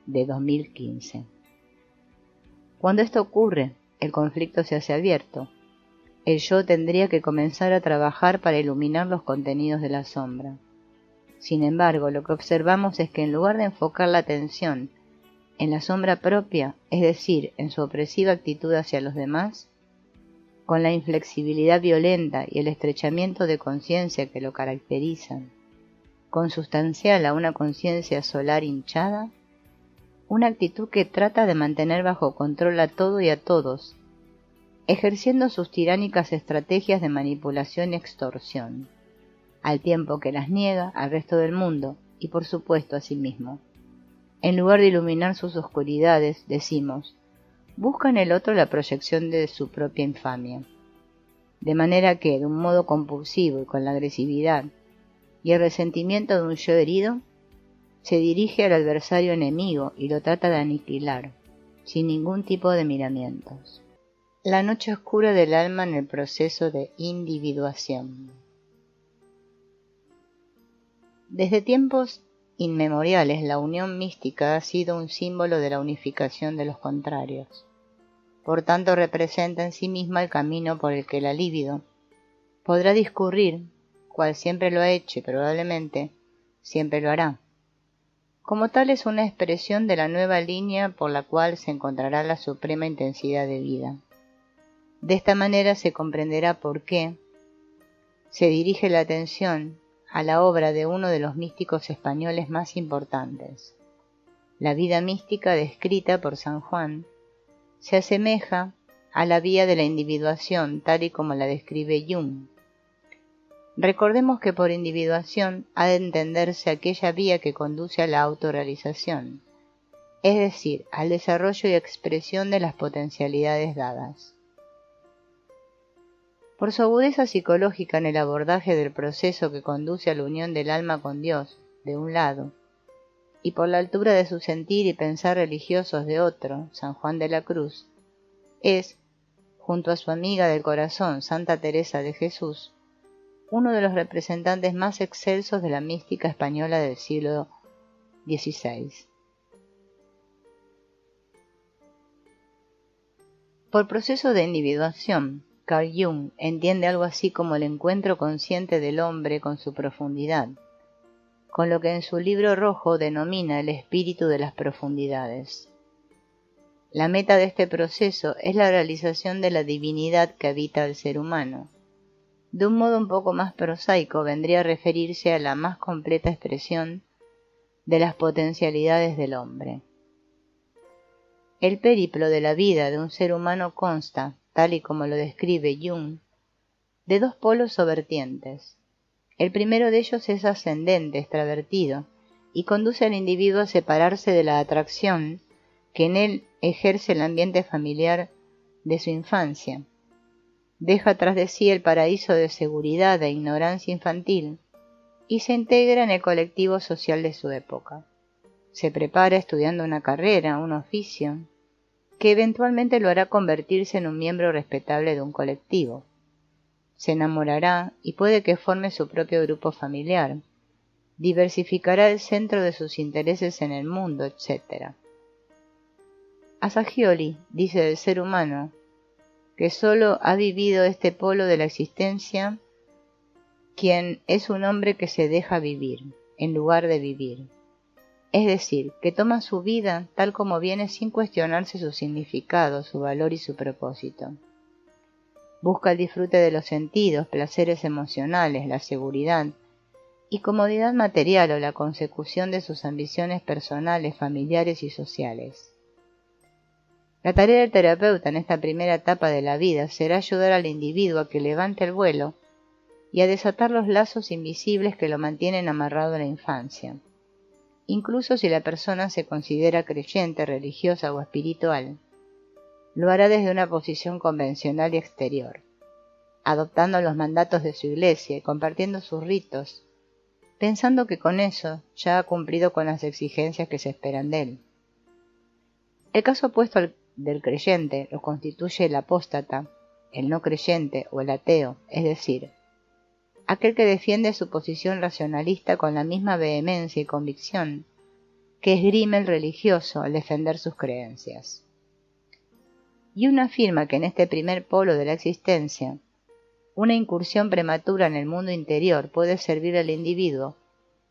de 2015. Cuando esto ocurre, el conflicto se hace abierto. El yo tendría que comenzar a trabajar para iluminar los contenidos de la sombra. Sin embargo, lo que observamos es que en lugar de enfocar la atención en la sombra propia, es decir, en su opresiva actitud hacia los demás, con la inflexibilidad violenta y el estrechamiento de conciencia que lo caracterizan, consustancial a una conciencia solar hinchada, una actitud que trata de mantener bajo control a todo y a todos, ejerciendo sus tiránicas estrategias de manipulación y extorsión, al tiempo que las niega al resto del mundo y por supuesto a sí mismo. En lugar de iluminar sus oscuridades, decimos, busca en el otro la proyección de su propia infamia. De manera que, de un modo compulsivo y con la agresividad y el resentimiento de un yo herido, se dirige al adversario enemigo y lo trata de aniquilar, sin ningún tipo de miramientos. La noche oscura del alma en el proceso de individuación. Desde tiempos inmemoriales, la unión mística ha sido un símbolo de la unificación de los contrarios. Por tanto, representa en sí misma el camino por el que la libido podrá discurrir, cual siempre lo ha hecho y probablemente siempre lo hará. Como tal, es una expresión de la nueva línea por la cual se encontrará la suprema intensidad de vida. De esta manera se comprenderá por qué se dirige la atención a la obra de uno de los místicos españoles más importantes. La vida mística descrita por San Juan se asemeja a la vía de la individuación tal y como la describe Jung. Recordemos que por individuación ha de entenderse aquella vía que conduce a la autorrealización, es decir, al desarrollo y expresión de las potencialidades dadas. Por su agudeza psicológica en el abordaje del proceso que conduce a la unión del alma con Dios, de un lado, y por la altura de su sentir y pensar religiosos de otro, San Juan de la Cruz, es, junto a su amiga del corazón, Santa Teresa de Jesús, uno de los representantes más excelsos de la mística española del siglo XVI. Por proceso de individuación, Carl Jung entiende algo así como el encuentro consciente del hombre con su profundidad, con lo que en su libro rojo denomina el espíritu de las profundidades. La meta de este proceso es la realización de la divinidad que habita el ser humano. De un modo un poco más prosaico vendría a referirse a la más completa expresión de las potencialidades del hombre. El périplo de la vida de un ser humano consta, tal y como lo describe Jung, de dos polos o vertientes. El primero de ellos es ascendente, extravertido, y conduce al individuo a separarse de la atracción que en él ejerce el ambiente familiar de su infancia. Deja tras de sí el paraíso de seguridad e ignorancia infantil y se integra en el colectivo social de su época. Se prepara estudiando una carrera, un oficio, que eventualmente lo hará convertirse en un miembro respetable de un colectivo. Se enamorará y puede que forme su propio grupo familiar, diversificará el centro de sus intereses en el mundo, etc. Assagioli dice del ser humano que sólo ha vivido este polo de la existencia quien es un hombre que se deja vivir, en lugar de vivir. Es decir, que toma su vida tal como viene sin cuestionarse su significado, su valor y su propósito. Busca el disfrute de los sentidos, placeres emocionales, la seguridad y comodidad material o la consecución de sus ambiciones personales, familiares y sociales. La tarea del terapeuta en esta primera etapa de la vida será ayudar al individuo a que levante el vuelo y a desatar los lazos invisibles que lo mantienen amarrado en la infancia, incluso si la persona se considera creyente, religiosa o espiritual. Lo hará desde una posición convencional y exterior, adoptando los mandatos de su iglesia y compartiendo sus ritos, pensando que con eso ya ha cumplido con las exigencias que se esperan de él. El caso opuesto al del creyente lo constituye el apóstata, el no creyente o el ateo, es decir, aquel que defiende su posición racionalista con la misma vehemencia y convicción que esgrime el religioso al defender sus creencias. Y uno afirma que en este primer polo de la existencia, una incursión prematura en el mundo interior puede servir al individuo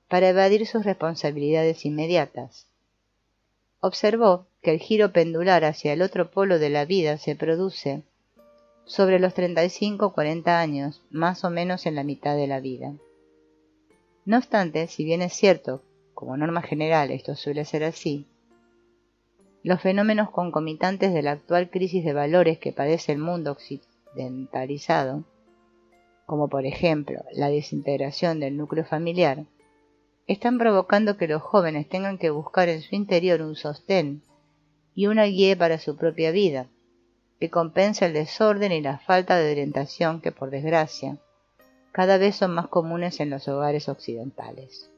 para evadir sus responsabilidades inmediatas. Observó que el giro pendular hacia el otro polo de la vida se produce sobre los 35 o 40 años, más o menos en la mitad de la vida. No obstante, si bien es cierto, como norma general esto suele ser así, los fenómenos concomitantes de la actual crisis de valores que padece el mundo occidentalizado, como por ejemplo la desintegración del núcleo familiar, están provocando que los jóvenes tengan que buscar en su interior un sostén y una guía para su propia vida, que compensa el desorden y la falta de orientación que, por desgracia, cada vez son más comunes en los hogares occidentales.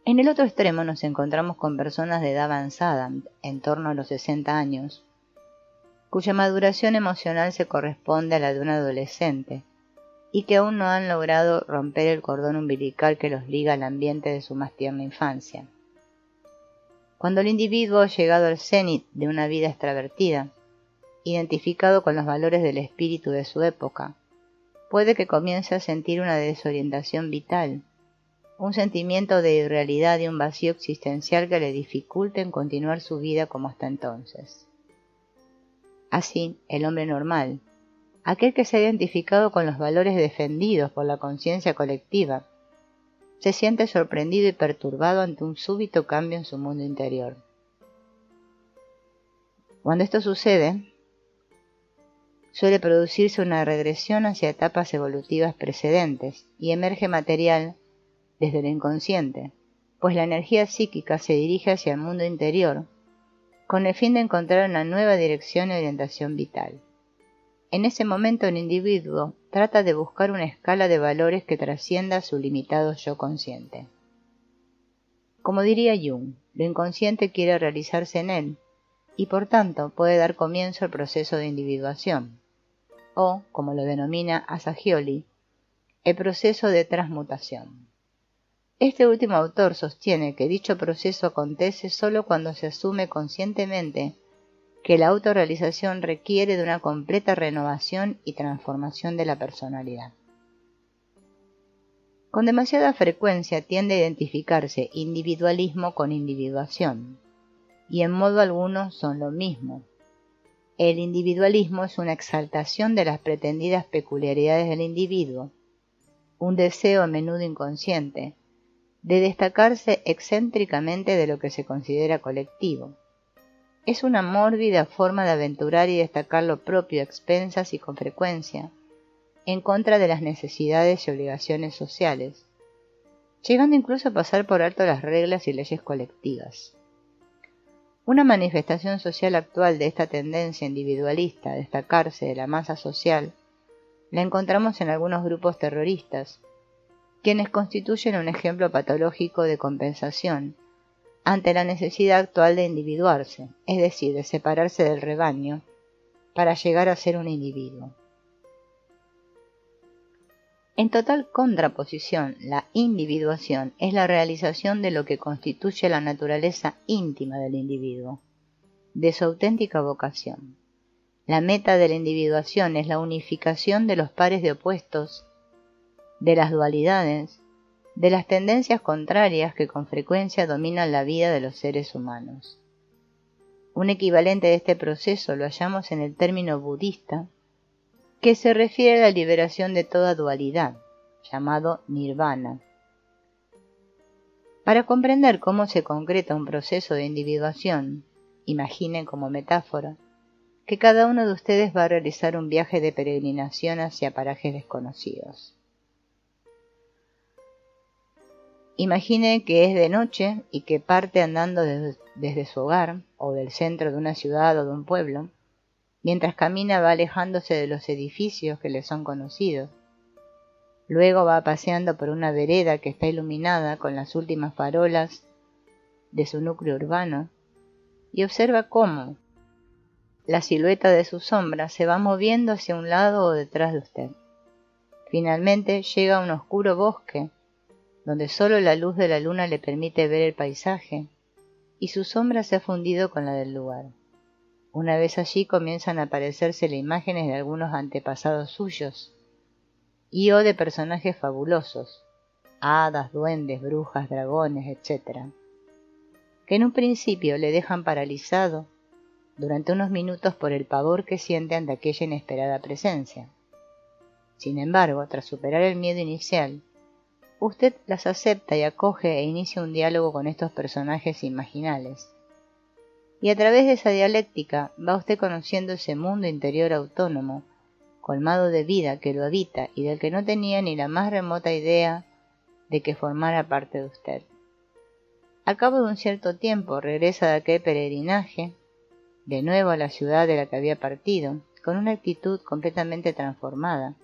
En el otro extremo nos encontramos con personas de edad avanzada, en torno a los 60 años, cuya maduración emocional se corresponde a la de un adolescente, y que aún no han logrado romper el cordón umbilical que los liga al ambiente de su más tierna infancia. Cuando el individuo ha llegado al cenit de una vida extravertida, identificado con los valores del espíritu de su época, puede que comience a sentir una desorientación vital, un sentimiento de irrealidad y un vacío existencial que le dificulten continuar su vida como hasta entonces. Así, el hombre normal, aquel que se ha identificado con los valores defendidos por la conciencia colectiva, se siente sorprendido y perturbado ante un súbito cambio en su mundo interior. Cuando esto sucede, suele producirse una regresión hacia etapas evolutivas precedentes y emerge material desde el inconsciente, pues la energía psíquica se dirige hacia el mundo interior con el fin de encontrar una nueva dirección y orientación vital. En ese momento el individuo trata de buscar una escala de valores que trascienda su limitado yo consciente. Como diría Jung, lo inconsciente quiere realizarse en él y por tanto puede dar comienzo al proceso de individuación, o, como lo denomina Assagioli, el proceso de transmutación. Este último autor sostiene que dicho proceso acontece solo cuando se asume conscientemente que la autorrealización requiere de una completa renovación y transformación de la personalidad. Con demasiada frecuencia tiende a identificarse individualismo con individuación, y en modo alguno son lo mismo. El individualismo es una exaltación de las pretendidas peculiaridades del individuo, un deseo a menudo inconsciente, de destacarse excéntricamente de lo que se considera colectivo. Es una mórbida forma de aventurar y destacar lo propio a expensas y con frecuencia, en contra de las necesidades y obligaciones sociales, llegando incluso a pasar por alto las reglas y leyes colectivas. Una manifestación social actual de esta tendencia individualista a destacarse de la masa social la encontramos en algunos grupos terroristas, quienes constituyen un ejemplo patológico de compensación ante la necesidad actual de individuarse, es decir, de separarse del rebaño, para llegar a ser un individuo. En total contraposición, la individuación es la realización de lo que constituye la naturaleza íntima del individuo, de su auténtica vocación. La meta de la individuación es la unificación de los pares de opuestos, de las dualidades, de las tendencias contrarias que con frecuencia dominan la vida de los seres humanos. Un equivalente de este proceso lo hallamos en el término budista, que se refiere a la liberación de toda dualidad, llamado nirvana. Para comprender cómo se concreta un proceso de individuación, Imaginen como metáfora que cada uno de ustedes va a realizar un viaje de peregrinación hacia parajes desconocidos. Imagine que es de noche y que parte andando desde su hogar o del centro de una ciudad o de un pueblo. Mientras camina va alejándose de los edificios que le son conocidos. Luego va paseando por una vereda que está iluminada con las últimas farolas de su núcleo urbano y observa cómo la silueta de su sombra se va moviendo hacia un lado o detrás de usted. Finalmente llega a un oscuro bosque donde solo la luz de la luna le permite ver el paisaje y su sombra se ha fundido con la del lugar. Una vez allí comienzan a aparecérsele imágenes de algunos antepasados suyos y o de personajes fabulosos, hadas, duendes, brujas, dragones, etc., que en un principio le dejan paralizado durante unos minutos por el pavor que siente ante aquella inesperada presencia. Sin embargo, tras superar el miedo inicial, usted las acepta y acoge e inicia un diálogo con estos personajes imaginales. Y a través de esa dialéctica va usted conociendo ese mundo interior autónomo, colmado de vida que lo habita y del que no tenía ni la más remota idea de que formara parte de usted. Al cabo de un cierto tiempo regresa de aquel peregrinaje, de nuevo a la ciudad de la que había partido, con una actitud completamente transformada,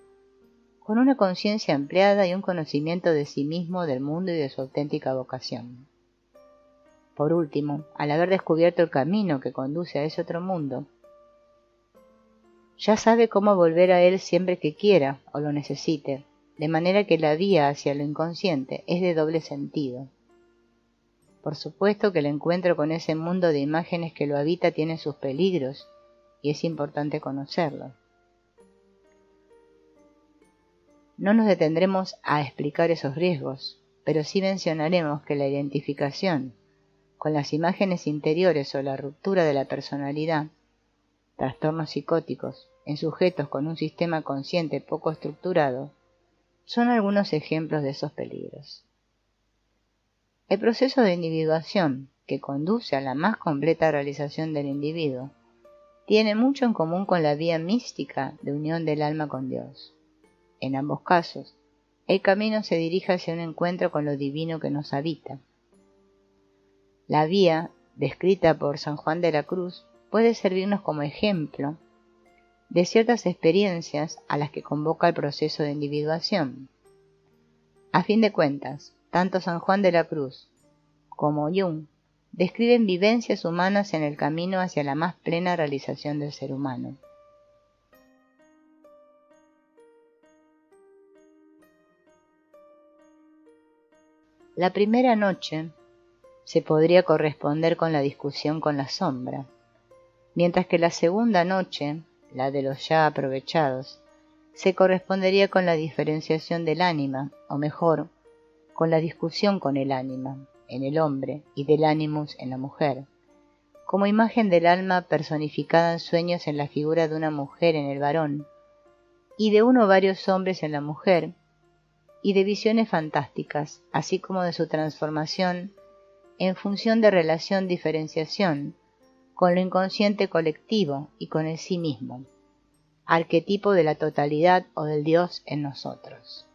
con una conciencia ampliada y un conocimiento de sí mismo, del mundo y de su auténtica vocación. Por último, al haber descubierto el camino que conduce a ese otro mundo, ya sabe cómo volver a él siempre que quiera o lo necesite, de manera que la vía hacia lo inconsciente es de doble sentido. Por supuesto que el encuentro con ese mundo de imágenes que lo habita tiene sus peligros, y es importante conocerlo. No nos detendremos a explicar esos riesgos, pero sí mencionaremos que la identificación con las imágenes interiores o la ruptura de la personalidad, trastornos psicóticos en sujetos con un sistema consciente poco estructurado, son algunos ejemplos de esos peligros. El proceso de individuación, que conduce a la más completa realización del individuo, tiene mucho en común con la vía mística de unión del alma con Dios. En ambos casos, el camino se dirige hacia un encuentro con lo divino que nos habita. La vía, descrita por San Juan de la Cruz, puede servirnos como ejemplo de ciertas experiencias a las que convoca el proceso de individuación. A fin de cuentas, tanto San Juan de la Cruz como Jung describen vivencias humanas en el camino hacia la más plena realización del ser humano. La primera noche se podría corresponder con la discusión con la sombra, mientras que la segunda noche, la de los ya aprovechados, se correspondería con la diferenciación del ánima, o mejor, con la discusión con el ánima, en el hombre, y del ánimus en la mujer, como imagen del alma personificada en sueños en la figura de una mujer en el varón, y de uno o varios hombres en la mujer, y de visiones fantásticas, así como de su transformación en función de relación-diferenciación con lo inconsciente colectivo y con el sí mismo, arquetipo de la totalidad o del Dios en nosotros.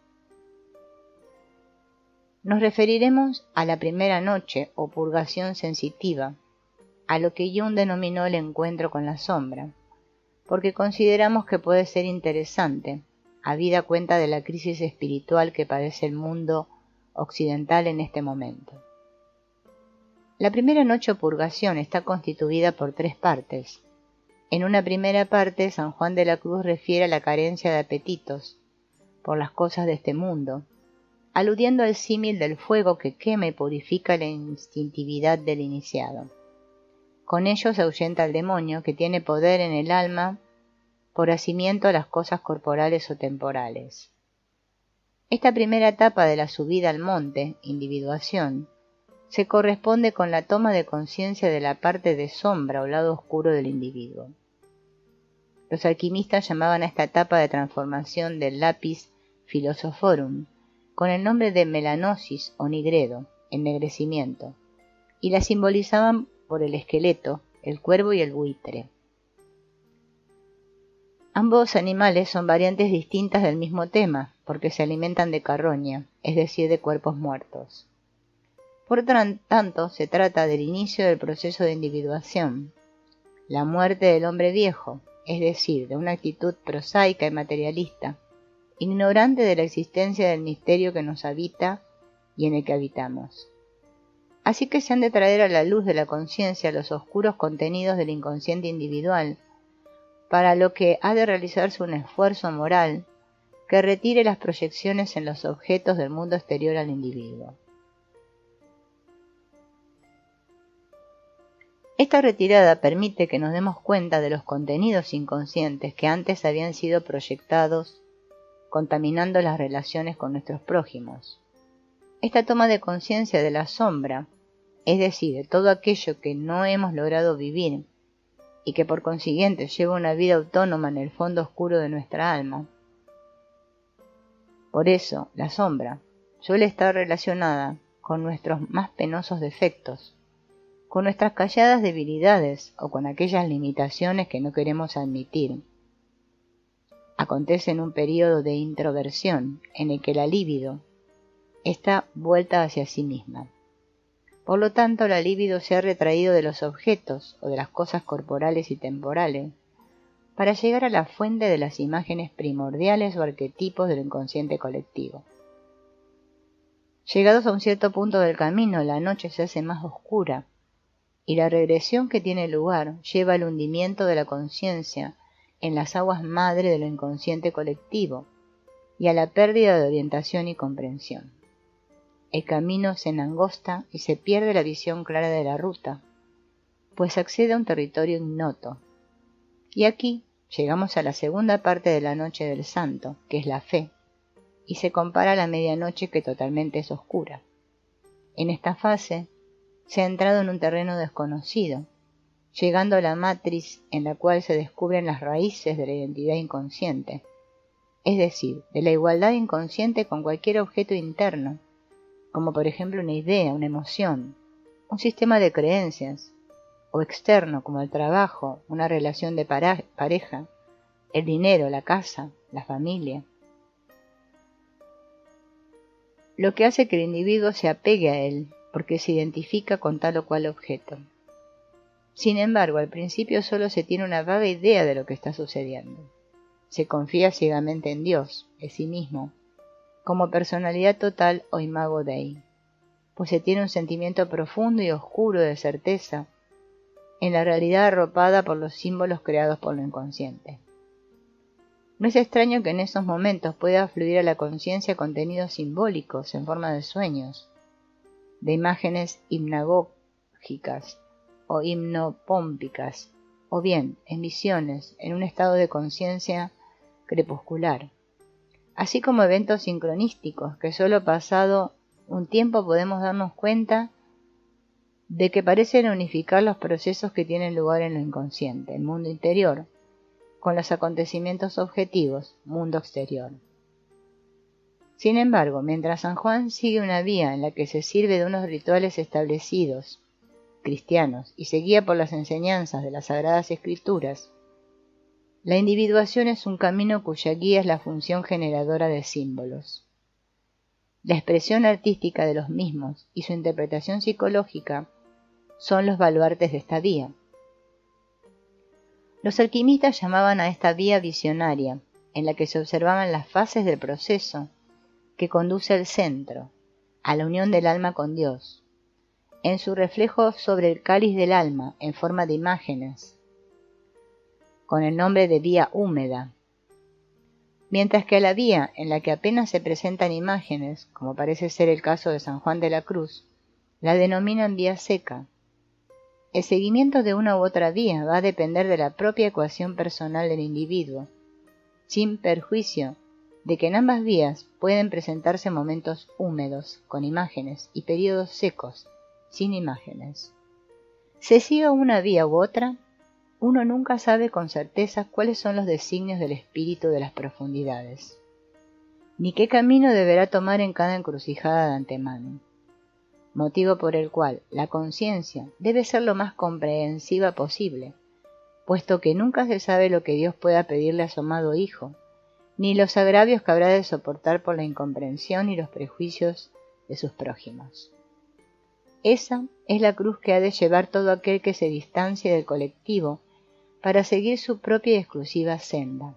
Nos referiremos a la primera noche o purgación sensitiva, a lo que Jung denominó el encuentro con la sombra, porque consideramos que puede ser interesante, habida cuenta de la crisis espiritual que padece el mundo occidental en este momento. La primera noche o purgación está constituida por 3 partes. En una primera parte, San Juan de la Cruz refiere a la carencia de apetitos por las cosas de este mundo, aludiendo al símil del fuego que quema y purifica la instintividad del iniciado. Con ello se ahuyenta al demonio que tiene poder en el alma por asimiento a las cosas corporales o temporales. Esta primera etapa de la subida al monte, individuación, se corresponde con la toma de conciencia de la parte de sombra o lado oscuro del individuo. Los alquimistas llamaban a esta etapa de transformación del lapis philosophorum con el nombre de melanosis o nigredo, ennegrecimiento, y la simbolizaban por el esqueleto, el cuervo y el buitre. Ambos animales son variantes distintas del mismo tema, porque se alimentan de carroña, es decir, de cuerpos muertos. Por tanto, se trata del inicio del proceso de individuación, la muerte del hombre viejo, es decir, de una actitud prosaica y materialista, ignorante de la existencia del misterio que nos habita y en el que habitamos. Así que se han de traer a la luz de la conciencia los oscuros contenidos del inconsciente individual, para lo que ha de realizarse un esfuerzo moral que retire las proyecciones en los objetos del mundo exterior al individuo. Esta retirada permite que nos demos cuenta de los contenidos inconscientes que antes habían sido proyectados, contaminando las relaciones con nuestros prójimos. Esta toma de conciencia de la sombra, es decir, de todo aquello que no hemos logrado vivir, y que por consiguiente lleva una vida autónoma en el fondo oscuro de nuestra alma. Por eso, la sombra suele estar relacionada con nuestros más penosos defectos, con nuestras calladas debilidades o con aquellas limitaciones que no queremos admitir. Acontece en un periodo de introversión en el que la libido está vuelta hacia sí misma. Por lo tanto, la libido se ha retraído de los objetos o de las cosas corporales y temporales para llegar a la fuente de las imágenes primordiales o arquetipos del inconsciente colectivo. Llegados a un cierto punto del camino, la noche se hace más oscura y la regresión que tiene lugar lleva al hundimiento de la conciencia en las aguas madre de lo inconsciente colectivo y a la pérdida de orientación y comprensión. El camino se enangosta y se pierde la visión clara de la ruta, pues accede a un territorio ignoto. Y aquí llegamos a la segunda parte de la noche del santo, que es la fe, y se compara a la medianoche que totalmente es oscura. En esta fase se ha entrado en un terreno desconocido, llegando a la matriz en la cual se descubren las raíces de la identidad inconsciente, es decir, de la igualdad inconsciente con cualquier objeto interno, como por ejemplo una idea, una emoción, un sistema de creencias, o externo como el trabajo, una relación de pareja, el dinero, la casa, la familia. Lo que hace que el individuo se apegue a él, porque se identifica con tal o cual objeto. Sin embargo, al principio solo se tiene una vaga idea de lo que está sucediendo. Se confía ciegamente en Dios, en sí mismo, como personalidad total o imago Dei, pues se tiene un sentimiento profundo y oscuro de certeza en la realidad arropada por los símbolos creados por lo inconsciente. No es extraño que en esos momentos pueda fluir a la conciencia contenidos simbólicos en forma de sueños, de imágenes hipnagógicas o hipnopómpicas, o bien en visiones, en un estado de conciencia crepuscular, así como eventos sincronísticos que solo pasado un tiempo podemos darnos cuenta de que parecen unificar los procesos que tienen lugar en lo inconsciente, el mundo interior, con los acontecimientos objetivos, mundo exterior. Sin embargo, mientras San Juan sigue una vía en la que se sirve de unos rituales establecidos, cristianos, y se guía por las enseñanzas de las Sagradas Escrituras, la individuación es un camino cuya guía es la función generadora de símbolos. La expresión artística de los mismos y su interpretación psicológica son los baluartes de esta vía. Los alquimistas llamaban a esta vía visionaria, en la que se observaban las fases del proceso que conduce al centro, a la unión del alma con Dios, en su reflejo sobre el cáliz del alma en forma de imágenes, con el nombre de vía húmeda, mientras que a la vía en la que apenas se presentan imágenes, como parece ser el caso de San Juan de la Cruz, la denominan vía seca. El seguimiento de una u otra vía va a depender de la propia ecuación personal del individuo, sin perjuicio de que en ambas vías pueden presentarse momentos húmedos, con imágenes, y periodos secos, sin imágenes. Se siga una vía u otra, uno nunca sabe con certeza cuáles son los designios del espíritu de las profundidades, ni qué camino deberá tomar en cada encrucijada de antemano. motivo por el cual la conciencia debe ser lo más comprensiva posible, puesto que nunca se sabe lo que Dios pueda pedirle a su amado Hijo, ni los agravios que habrá de soportar por la incomprensión y los prejuicios de sus prójimos. Esa es la cruz que ha de llevar todo aquel que se distancie del colectivo para seguir su propia y exclusiva senda.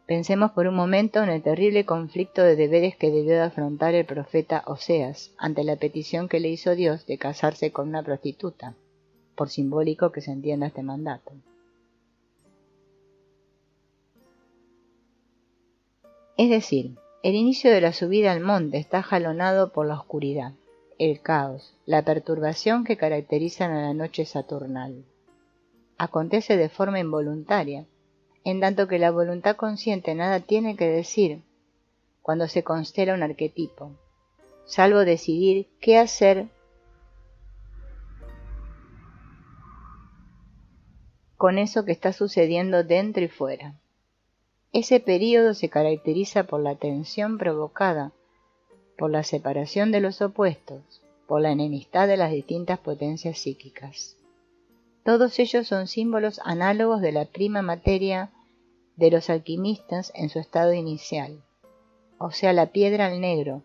Pensemos por un momento en el terrible conflicto de deberes que debió de afrontar el profeta Oseas ante la petición que le hizo Dios de casarse con una prostituta, por simbólico que se entienda este mandato. Es decir, el inicio de la subida al monte está jalonado por la oscuridad, el caos, la perturbación que caracterizan a la noche saturnal. Acontece de forma involuntaria, en tanto que la voluntad consciente nada tiene que decir cuando se constela un arquetipo, salvo decidir qué hacer con eso que está sucediendo dentro y fuera. Ese período se caracteriza por la tensión provocada por la separación de los opuestos, por la enemistad de las distintas potencias psíquicas. Todos ellos son símbolos análogos de la prima materia de los alquimistas en su estado inicial, o sea, la piedra al negro,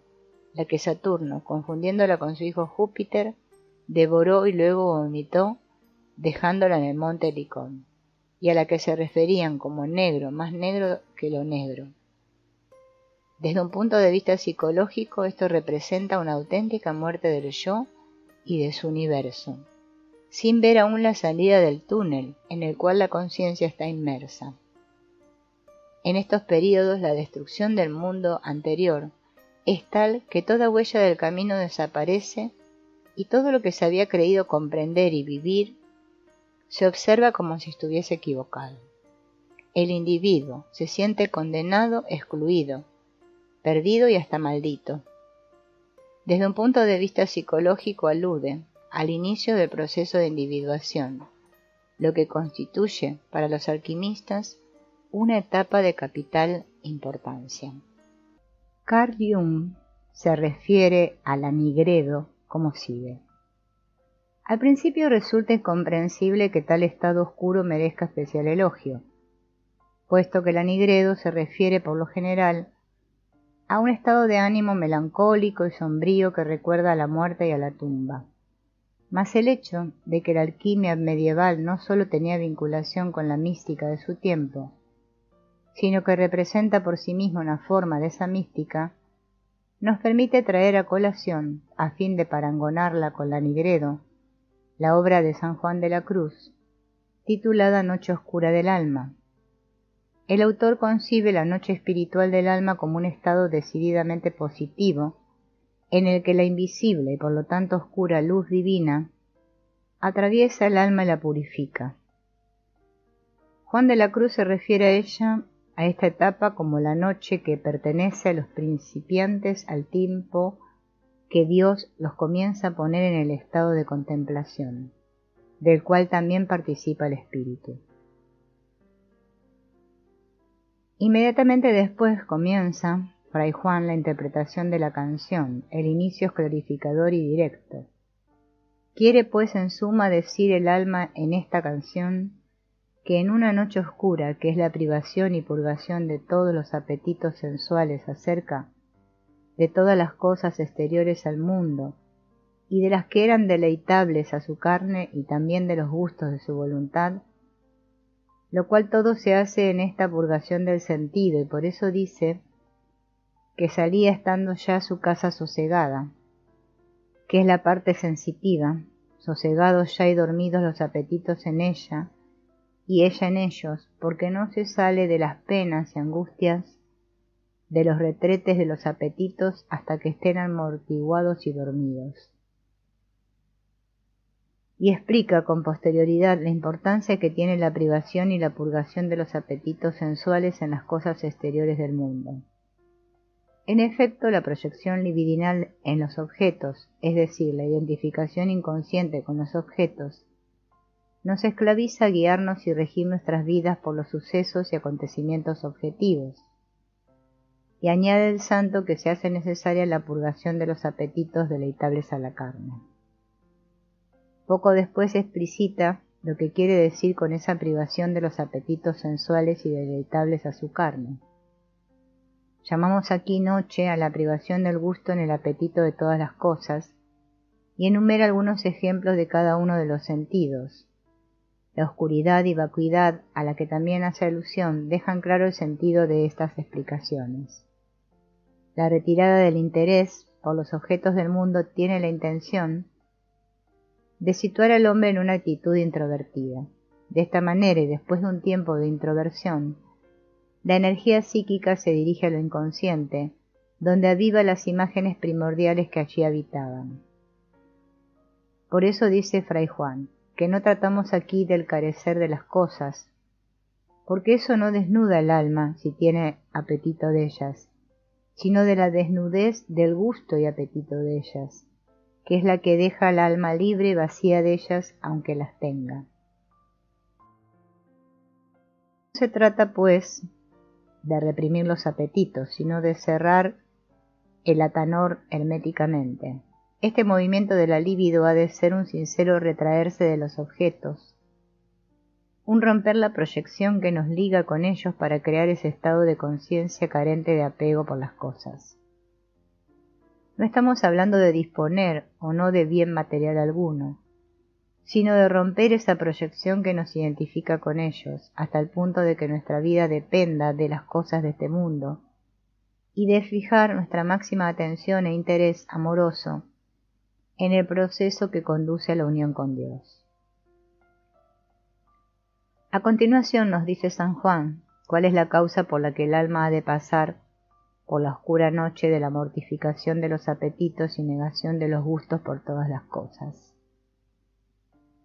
la que Saturno, confundiéndola con su hijo Júpiter, devoró y luego vomitó, dejándola en el monte Licón, y a la que se referían como negro, más negro que lo negro. Desde un punto de vista psicológico, esto representa una auténtica muerte del yo y de su universo, sin ver aún la salida del túnel en el cual la conciencia está inmersa. En estos períodos la destrucción del mundo anterior es tal que toda huella del camino desaparece y todo lo que se había creído comprender y vivir se observa como si estuviese equivocado. El individuo se siente condenado, excluido, perdido y hasta maldito. Desde un punto de vista psicológico alude al inicio del proceso de individuación, lo que constituye para los alquimistas una etapa de capital importancia. Carl Jung se refiere a la nigredo como sigue. Al principio resulta incomprensible que tal estado oscuro merezca especial elogio, puesto que la nigredo se refiere por lo general a un estado de ánimo melancólico y sombrío que recuerda a la muerte y a la tumba. Mas el hecho de que la alquimia medieval no solo tenía vinculación con la mística de su tiempo, sino que representa por sí misma una forma de esa mística, nos permite traer a colación, a fin de parangonarla con la nigredo, la obra de San Juan de la Cruz, titulada Noche Oscura del Alma. El autor concibe la noche espiritual del alma como un estado decididamente positivo, en el que la invisible y por lo tanto oscura luz divina atraviesa el alma y la purifica. Juan de la Cruz se refiere a ella, a esta etapa, como la noche que pertenece a los principiantes al tiempo que Dios los comienza a poner en el estado de contemplación, del cual también participa el espíritu. Inmediatamente después comienza, Fray Juan, la interpretación de la canción, el inicio es clarificador y directo. Quiere pues en suma decir el alma en esta canción que en una noche oscura, que es la privación y purgación de todos los apetitos sensuales acerca de todas las cosas exteriores al mundo, y de las que eran deleitables a su carne y también de los gustos de su voluntad, lo cual todo se hace en esta purgación del sentido, y por eso dice que salía estando ya su casa sosegada, que es la parte sensitiva, sosegados ya y dormidos los apetitos en ella, y ella en ellos, porque no se sale de las penas y angustias de los retretes de los apetitos hasta que estén amortiguados y dormidos. Y explica con posterioridad la importancia que tiene la privación y la purgación de los apetitos sensuales en las cosas exteriores del mundo. En efecto, la proyección libidinal en los objetos, es decir, la identificación inconsciente con los objetos, nos esclaviza a guiarnos y regir nuestras vidas por los sucesos y acontecimientos objetivos. y añade el santo que se hace necesaria la purgación de los apetitos deleitables a la carne. Poco después explicita lo que quiere decir con esa privación de los apetitos sensuales y deleitables a su carne. Llamamos aquí noche a la privación del gusto en el apetito de todas las cosas, y enumera algunos ejemplos de cada uno de los sentidos. La oscuridad y vacuidad, a la que también hace alusión, dejan claro el sentido de estas explicaciones. La retirada del interés por los objetos del mundo tiene la intención de situar al hombre en una actitud introvertida. De esta manera, y después de un tiempo de introversión, la energía psíquica se dirige a lo inconsciente, donde aviva las imágenes primordiales que allí habitaban. Por eso dice Fray Juan, que no tratamos aquí del carecer de las cosas, porque eso no desnuda el alma si tiene apetito de ellas, sino de la desnudez del gusto y apetito de ellas, que es la que deja al alma libre y vacía de ellas aunque las tenga. No se trata, pues, de reprimir los apetitos, sino de cerrar el atanor herméticamente. Este movimiento de la libido ha de ser un sincero retraerse de los objetos, un romper la proyección que nos liga con ellos para crear ese estado de conciencia carente de apego por las cosas. No estamos hablando de disponer o no de bien material alguno, sino de romper esa proyección que nos identifica con ellos, hasta el punto de que nuestra vida dependa de las cosas de este mundo, y de fijar nuestra máxima atención e interés amoroso en el proceso que conduce a la unión con Dios. A continuación nos dice San Juan cuál es la causa por la que el alma ha de pasar por la oscura noche de la mortificación de los apetitos y negación de los gustos por todas las cosas.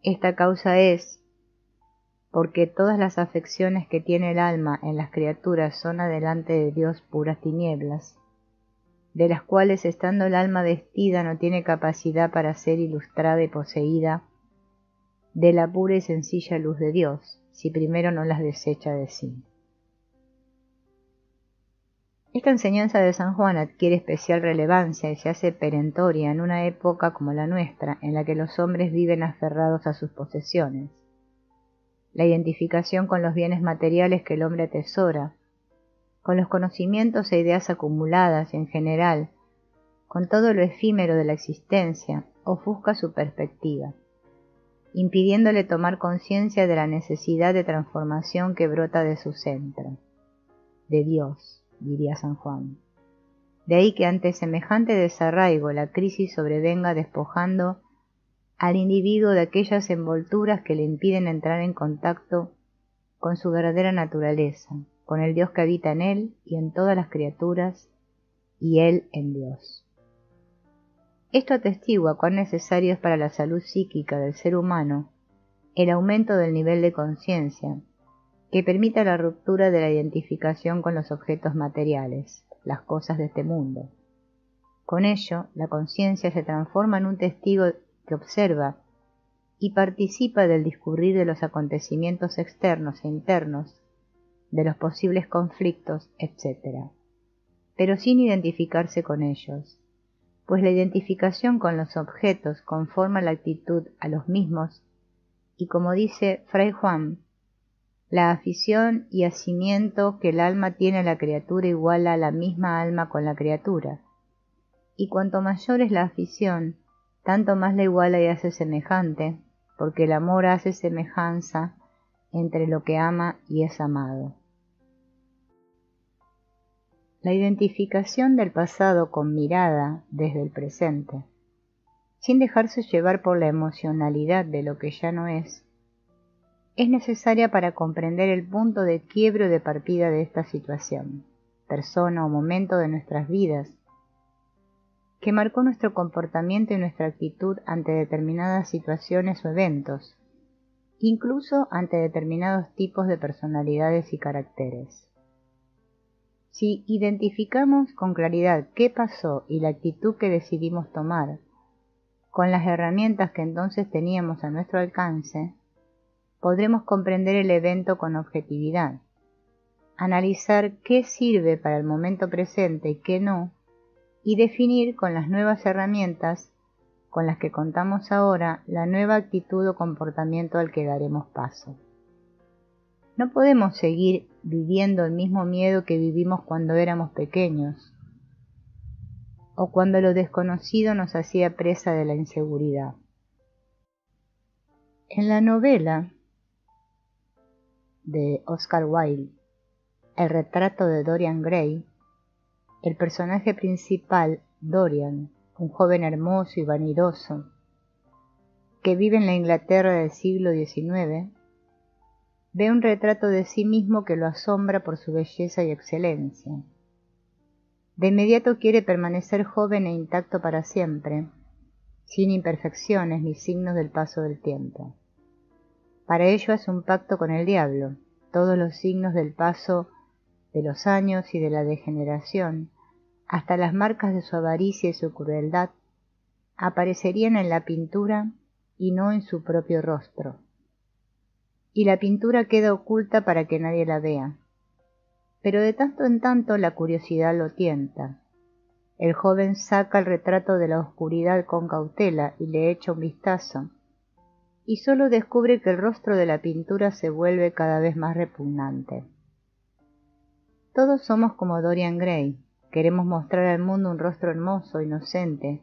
Esta causa es porque todas las afecciones que tiene el alma en las criaturas son adelante de Dios puras tinieblas, de las cuales estando el alma vestida no tiene capacidad para ser ilustrada y poseída de la pura y sencilla luz de Dios, si primero no las desecha de sí. Esta enseñanza de San Juan adquiere especial relevancia y se hace perentoria en una época como la nuestra, en la que los hombres viven aferrados a sus posesiones. La identificación con los bienes materiales que el hombre atesora, con los conocimientos e ideas acumuladas en general, con todo lo efímero de la existencia, ofusca su perspectiva, impidiéndole tomar conciencia de la necesidad de transformación que brota de su centro, de Dios, diría San Juan. De ahí que ante semejante desarraigo la crisis sobrevenga despojando al individuo de aquellas envolturas que le impiden entrar en contacto con su verdadera naturaleza, con el Dios que habita en él y en todas las criaturas, y él en Dios. Esto atestigua cuán necesario es para la salud psíquica del ser humano el aumento del nivel de conciencia, que permita la ruptura de la identificación con los objetos materiales, las cosas de este mundo. Con ello, la conciencia se transforma en un testigo que observa y participa del discurrir de los acontecimientos externos e internos, de los posibles conflictos, etc., pero sin identificarse con ellos, pues la identificación con los objetos conforma la actitud a los mismos y, como dice Fray Juan, la afición y asimiento que el alma tiene a la criatura iguala a la misma alma con la criatura, y cuanto mayor es la afición, tanto más la iguala y hace semejante, porque el amor hace semejanza entre lo que ama y es amado. La identificación del pasado con mirada desde el presente, sin dejarse llevar por la emocionalidad de lo que ya no es necesaria para comprender el punto de quiebre o de partida de esta situación, persona o momento de nuestras vidas, que marcó nuestro comportamiento y nuestra actitud ante determinadas situaciones o eventos, incluso ante determinados tipos de personalidades y caracteres. Si identificamos con claridad qué pasó y la actitud que decidimos tomar, con las herramientas que entonces teníamos a nuestro alcance, podremos comprender el evento con objetividad, analizar qué sirve para el momento presente y qué no, y definir con las nuevas herramientas con las que contamos ahora la nueva actitud o comportamiento al que daremos paso. No podemos seguir viviendo el mismo miedo que vivimos cuando éramos pequeños, o cuando lo desconocido nos hacía presa de la inseguridad. En la novela de Oscar Wilde, El retrato de Dorian Gray, el personaje principal, Dorian, un joven hermoso y vanidoso, que vive en la Inglaterra del siglo XIX, ve un retrato de sí mismo que lo asombra por su belleza y excelencia. De inmediato quiere permanecer joven e intacto para siempre, sin imperfecciones ni signos del paso del tiempo. Para ello hace un pacto con el diablo. Todos los signos del paso de los años y de la degeneración, hasta las marcas de su avaricia y su crueldad, aparecerían en la pintura y no en su propio rostro. Y la pintura queda oculta para que nadie la vea. Pero de tanto en tanto la curiosidad lo tienta. El joven saca el retrato de la oscuridad con cautela y le echa un vistazo, y solo descubre que el rostro de la pintura se vuelve cada vez más repugnante. Todos somos como Dorian Gray, queremos mostrar al mundo un rostro hermoso, inocente,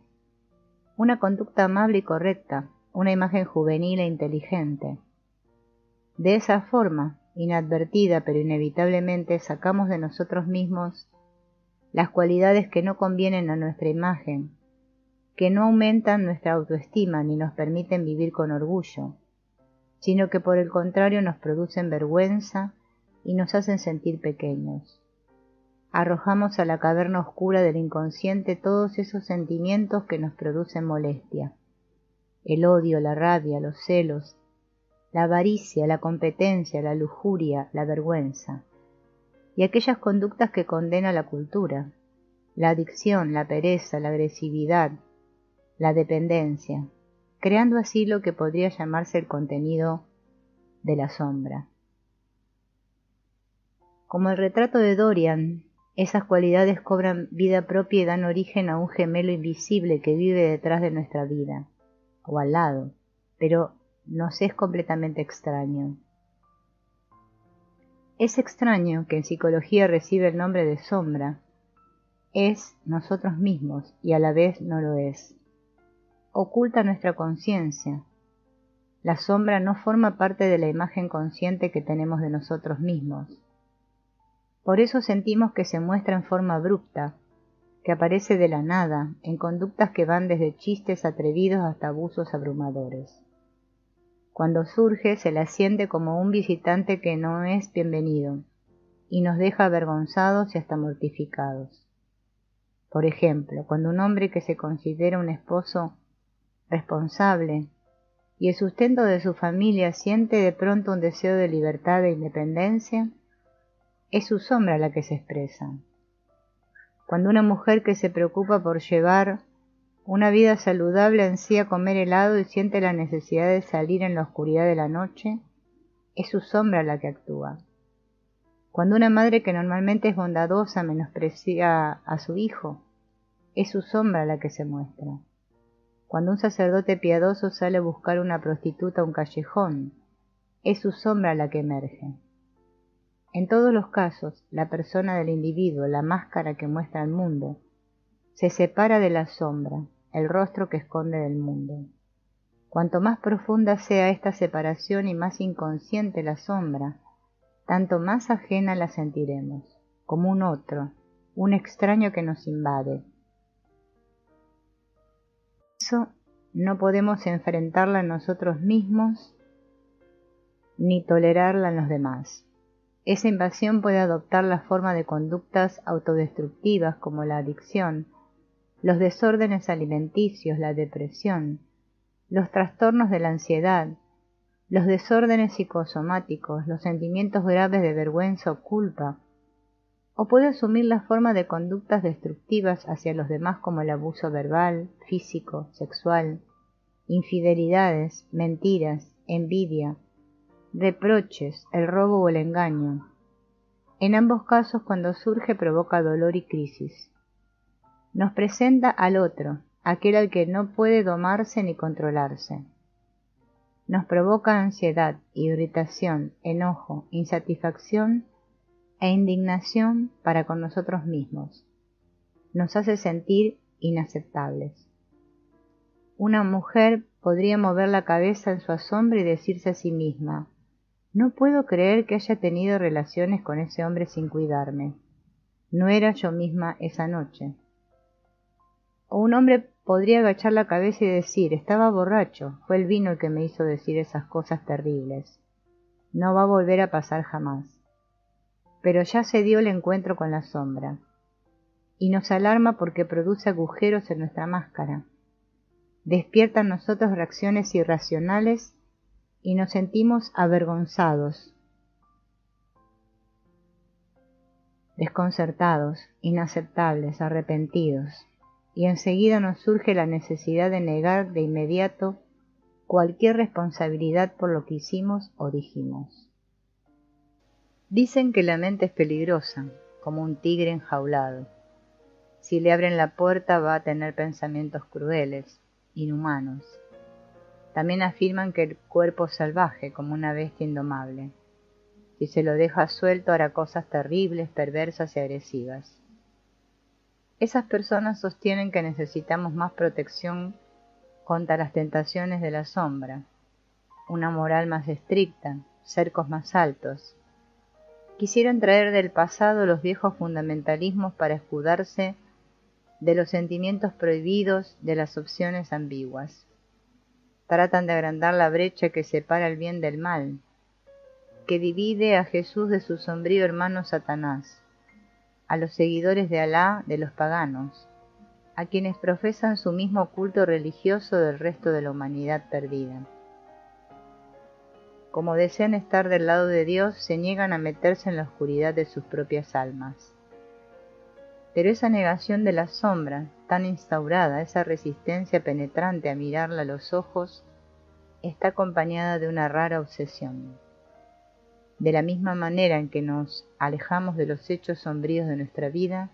una conducta amable y correcta, una imagen juvenil e inteligente. De esa forma, inadvertida pero inevitablemente, sacamos de nosotros mismos las cualidades que no convienen a nuestra imagen, que no aumentan nuestra autoestima ni nos permiten vivir con orgullo, sino que por el contrario nos producen vergüenza y nos hacen sentir pequeños. Arrojamos a la caverna oscura del inconsciente todos esos sentimientos que nos producen molestia: el odio, la rabia, los celos, la avaricia, la competencia, la lujuria, la vergüenza, y aquellas conductas que condena la cultura, la adicción, la pereza, la agresividad, la dependencia, creando así lo que podría llamarse el contenido de la sombra. Como el retrato de Dorian, esas cualidades cobran vida propia y dan origen a un gemelo invisible que vive detrás de nuestra vida, o al lado, pero nos es completamente extraño. Ese extraño, que en psicología recibe el nombre de sombra, es nosotros mismos y a la vez no lo es. Oculta nuestra conciencia. La sombra no forma parte de la imagen consciente que tenemos de nosotros mismos. Por eso sentimos que se muestra en forma abrupta, que aparece de la nada, en conductas que van desde chistes atrevidos hasta abusos abrumadores. Cuando surge, se la siente como un visitante que no es bienvenido, y nos deja avergonzados y hasta mortificados. Por ejemplo, cuando un hombre que se considera un esposo responsable y el sustento de su familia siente de pronto un deseo de libertad e independencia, es su sombra la que se expresa. Cuando una mujer que se preocupa por llevar una vida saludable ansía comer helado y siente la necesidad de salir en la oscuridad de la noche, es su sombra la que actúa. Cuando una madre que normalmente es bondadosa menosprecia a su hijo, es su sombra la que se muestra. Cuando un sacerdote piadoso sale a buscar una prostituta a un callejón, es su sombra la que emerge. En todos los casos, la persona del individuo, la máscara que muestra al mundo, se separa de la sombra, el rostro que esconde del mundo. Cuanto más profunda sea esta separación y más inconsciente la sombra, tanto más ajena la sentiremos, como un otro, un extraño que nos invade. Por eso no podemos enfrentarla en nosotros mismos ni tolerarla en los demás. Esa invasión puede adoptar la forma de conductas autodestructivas como la adicción, los desórdenes alimenticios, la depresión, los trastornos de la ansiedad, los desórdenes psicosomáticos, los sentimientos graves de vergüenza o culpa, o puede asumir la forma de conductas destructivas hacia los demás como el abuso verbal, físico, sexual, infidelidades, mentiras, envidia, reproches, el robo o el engaño. En ambos casos, cuando surge, provoca dolor y crisis. Nos presenta al otro, aquel al que no puede domarse ni controlarse. Nos provoca ansiedad, irritación, enojo, insatisfacción e indignación para con nosotros mismos. Nos hace sentir inaceptables. Una mujer podría mover la cabeza en su asombro y decirse a sí misma: no puedo creer que haya tenido relaciones con ese hombre sin cuidarme. No era yo misma esa noche. O un hombre podría agachar la cabeza y decir: estaba borracho, fue el vino el que me hizo decir esas cosas terribles. No va a volver a pasar jamás. Pero ya se dio el encuentro con la sombra, y nos alarma porque produce agujeros en nuestra máscara. Despierta en nosotros reacciones irracionales y nos sentimos avergonzados, desconcertados, inaceptables, arrepentidos, y enseguida nos surge la necesidad de negar de inmediato cualquier responsabilidad por lo que hicimos o dijimos. Dicen que la mente es peligrosa, como un tigre enjaulado. Si le abren la puerta va a tener pensamientos crueles, inhumanos. También afirman que el cuerpo es salvaje, como una bestia indomable. Si se lo deja suelto hará cosas terribles, perversas y agresivas. Esas personas sostienen que necesitamos más protección contra las tentaciones de la sombra, una moral más estricta, cercos más altos. Quisieran traer del pasado los viejos fundamentalismos para escudarse de los sentimientos prohibidos, de las opciones ambiguas. Tratan de agrandar la brecha que separa el bien del mal, que divide a Jesús de su sombrío hermano Satanás, a los seguidores de Alá de los paganos, a quienes profesan su mismo culto religioso del resto de la humanidad perdida. Como desean estar del lado de Dios, se niegan a meterse en la oscuridad de sus propias almas. Pero esa negación de la sombra, tan instaurada, esa resistencia penetrante a mirarla a los ojos, está acompañada de una rara obsesión. De la misma manera en que nos alejamos de los hechos sombríos de nuestra vida,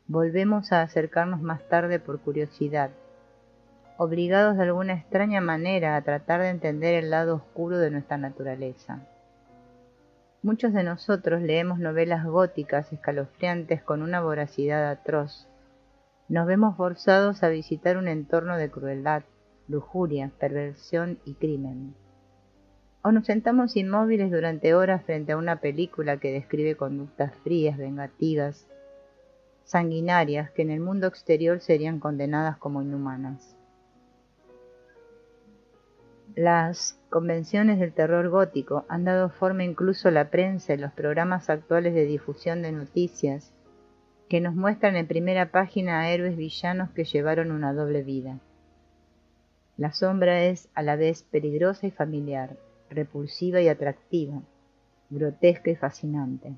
volvemos a acercarnos más tarde por curiosidad, obligados de alguna extraña manera a tratar de entender el lado oscuro de nuestra naturaleza. Muchos de nosotros leemos novelas góticas escalofriantes con una voracidad atroz. Nos vemos forzados a visitar un entorno de crueldad, lujuria, perversión y crimen. O nos sentamos inmóviles durante horas frente a una película que describe conductas frías, vengativas, sanguinarias, que en el mundo exterior serían condenadas como inhumanas. Las convenciones del terror gótico han dado forma incluso a la prensa y los programas actuales de difusión de noticias que nos muestran en primera página a héroes villanos que llevaron una doble vida. La sombra es a la vez peligrosa y familiar, repulsiva y atractiva, grotesca y fascinante.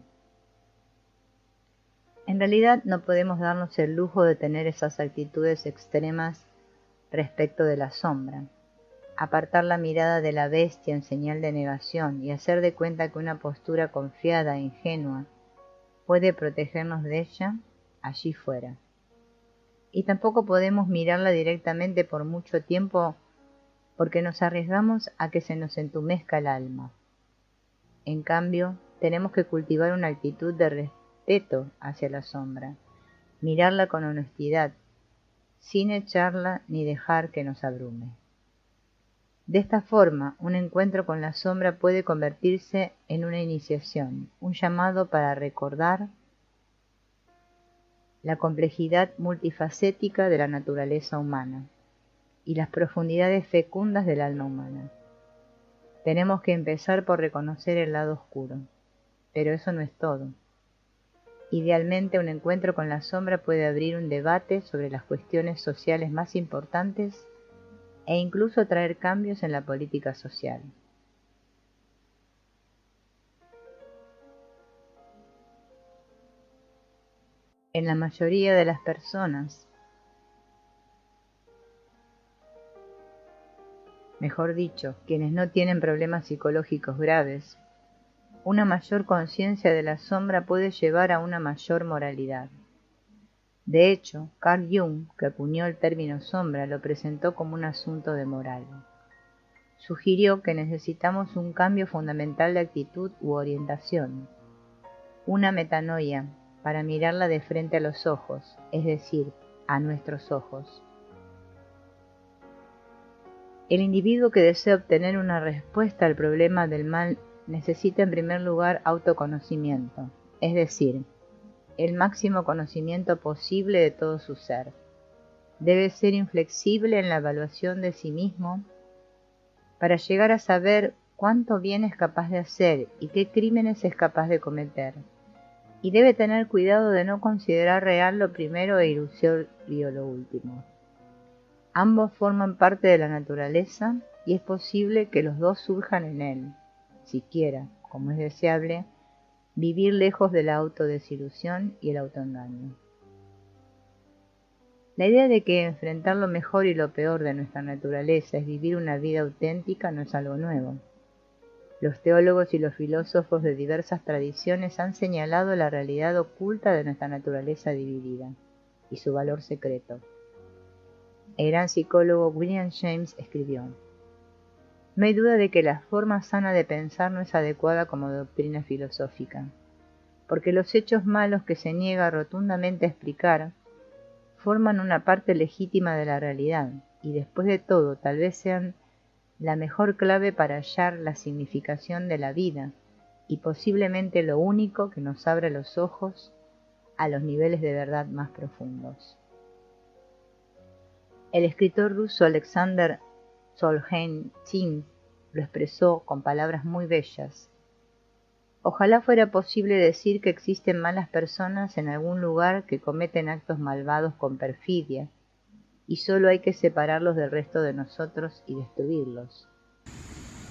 En realidad no podemos darnos el lujo de tener esas actitudes extremas respecto de la sombra. Apartar la mirada de la bestia en señal de negación y hacer de cuenta que una postura confiada e ingenua puede protegernos de ella, allí fuera. Y tampoco podemos mirarla directamente por mucho tiempo porque nos arriesgamos a que se nos entumezca el alma. En cambio, tenemos que cultivar una actitud de respeto hacia la sombra, mirarla con honestidad, sin echarla ni dejar que nos abrume. De esta forma, un encuentro con la sombra puede convertirse en una iniciación, un llamado para recordar la complejidad multifacética de la naturaleza humana y las profundidades fecundas del alma humana. Tenemos que empezar por reconocer el lado oscuro, pero eso no es todo. Idealmente, un encuentro con la sombra puede abrir un debate sobre las cuestiones sociales más importantes e incluso traer cambios en la política social. En la mayoría de las personas, mejor dicho, quienes no tienen problemas psicológicos graves, Una mayor conciencia de la sombra puede llevar a una mayor moralidad. De hecho, Carl Jung, que acuñó el término sombra, lo presentó como un asunto de moral. Sugirió que necesitamos un cambio fundamental de actitud u orientación, una metanoia, para mirarla de frente a los ojos, es decir, a nuestros ojos. El individuo que desea obtener una respuesta al problema del mal necesita en primer lugar autoconocimiento, es decir, el máximo conocimiento posible de todo su ser. Debe ser inflexible en la evaluación de sí mismo para llegar a saber cuánto bien es capaz de hacer y qué crímenes es capaz de cometer. Y debe tener cuidado de no considerar real lo primero e ilusorio lo último. Ambos forman parte de la naturaleza y es posible que los dos surjan en él, siquiera, como es deseable, vivir lejos de la autodesilusión y el autoengaño. La idea de que enfrentar lo mejor y lo peor de nuestra naturaleza es vivir una vida auténtica no es algo nuevo. Los teólogos y los filósofos de diversas tradiciones han señalado la realidad oculta de nuestra naturaleza dividida y su valor secreto. El gran psicólogo William James escribió: "No hay duda de que la forma sana de pensar no es adecuada como doctrina filosófica, porque los hechos malos que se niega rotundamente a explicar forman una parte legítima de la realidad y después de todo tal vez sean la mejor clave para hallar la significación de la vida y posiblemente lo único que nos abre los ojos a los niveles de verdad más profundos". El escritor ruso Alexander Solzhenitsyn lo expresó con palabras muy bellas. Ojalá fuera posible decir que existen malas personas en algún lugar que cometen actos malvados con perfidia, y solo hay que separarlos del resto de nosotros y destruirlos.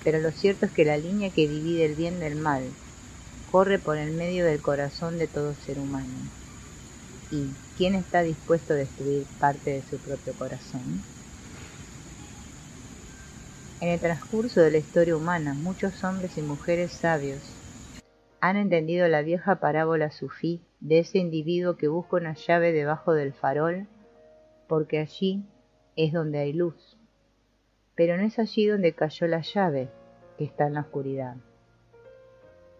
Pero lo cierto es que la línea que divide el bien del mal corre por el medio del corazón de todo ser humano. ¿Y quién está dispuesto a destruir parte de su propio corazón? En el transcurso de la historia humana, muchos hombres y mujeres sabios han entendido la vieja parábola sufí de ese individuo que busca una llave debajo del farol porque allí es donde hay luz. Pero no es allí donde cayó la llave, que está en la oscuridad.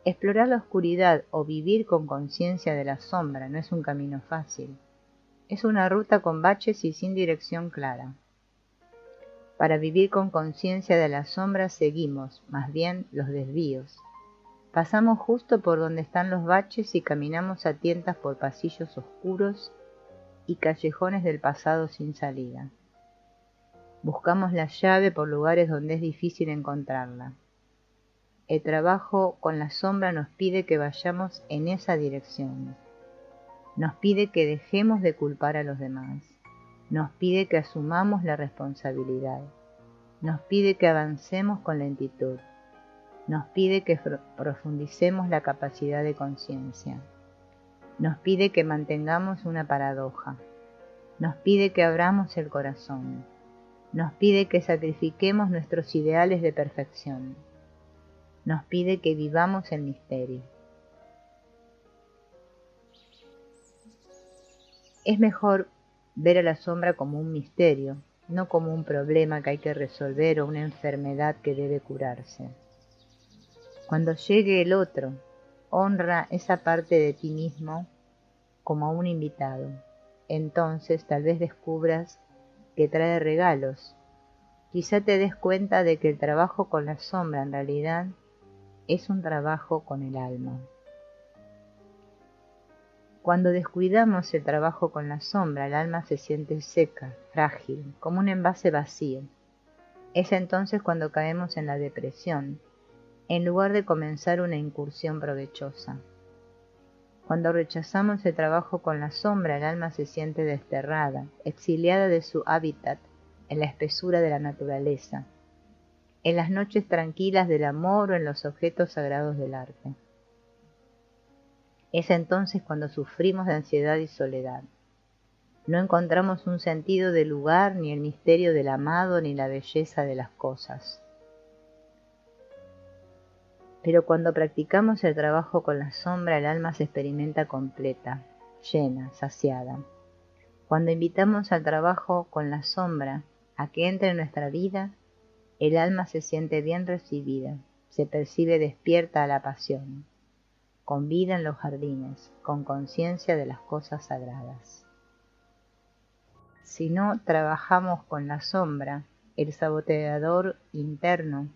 Explorar la oscuridad o vivir con conciencia de la sombra no es un camino fácil. Es una ruta con baches y sin dirección clara. Para vivir con conciencia de la sombra seguimos, más bien, los desvíos. Pasamos justo por donde están los baches y caminamos a tientas por pasillos oscuros y callejones del pasado sin salida. Buscamos la llave por lugares donde es difícil encontrarla. El trabajo con la sombra nos pide que vayamos en esa dirección. Nos pide que dejemos de culpar a los demás. Nos pide que asumamos la responsabilidad. Nos pide que avancemos con lentitud. Nos pide que profundicemos la capacidad de conciencia. Nos pide que mantengamos una paradoja. Nos pide que abramos el corazón. Nos pide que sacrifiquemos nuestros ideales de perfección. Nos pide que vivamos el misterio. Es mejor ver a la sombra como un misterio, no como un problema que hay que resolver o una enfermedad que debe curarse. Cuando llegue el otro, honra esa parte de ti mismo como a un invitado. Entonces tal vez descubras que trae regalos. Quizá te des cuenta de que el trabajo con la sombra en realidad es un trabajo con el alma. Cuando descuidamos el trabajo con la sombra, el alma se siente seca, frágil, como un envase vacío. Es entonces cuando caemos en la depresión, en lugar de comenzar una incursión provechosa. Cuando rechazamos el trabajo con la sombra, el alma se siente desterrada, exiliada de su hábitat en la espesura de la naturaleza, en las noches tranquilas del amor o en los objetos sagrados del arte. Es entonces cuando sufrimos de ansiedad y soledad. No encontramos un sentido del lugar, ni el misterio del amado, ni la belleza de las cosas. Pero cuando practicamos el trabajo con la sombra, el alma se experimenta completa, llena, saciada. Cuando invitamos al trabajo con la sombra a que entre en nuestra vida, el alma se siente bien recibida, se percibe despierta a la pasión, con vida en los jardines, con conciencia de las cosas sagradas. Si no trabajamos con la sombra, el saboteador interno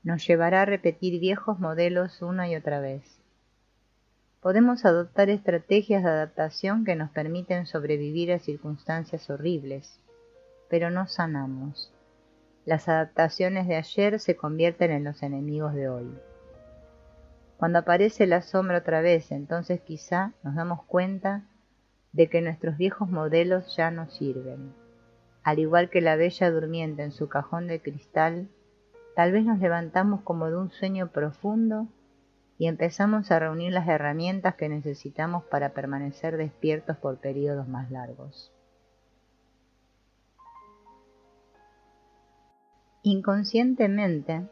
nos llevará a repetir viejos modelos una y otra vez. Podemos adoptar estrategias de adaptación que nos permiten sobrevivir a circunstancias horribles, pero no sanamos. Las adaptaciones de ayer se convierten en los enemigos de hoy. Cuando aparece la sombra otra vez, entonces quizá nos damos cuenta de que nuestros viejos modelos ya no sirven. Al igual que la bella durmiente en su cajón de cristal, tal vez nos levantamos como de un sueño profundo y empezamos a reunir las herramientas que necesitamos para permanecer despiertos por periodos más largos. Inconscientemente,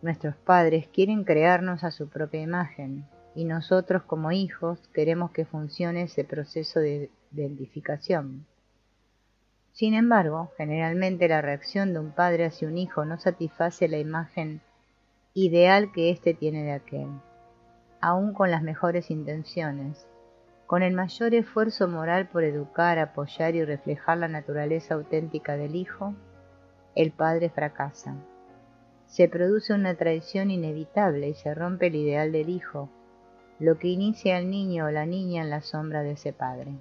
nuestros padres quieren crearnos a su propia imagen y nosotros como hijos queremos que funcione ese proceso de identificación. Sin embargo, generalmente la reacción de un padre hacia un hijo no satisface la imagen ideal que éste tiene de aquel. Aún con las mejores intenciones, con el mayor esfuerzo moral por educar, apoyar y reflejar la naturaleza auténtica del hijo, el padre fracasa. Se produce una traición inevitable y se rompe el ideal del hijo, lo que inicia al niño o la niña en la sombra de ese padre.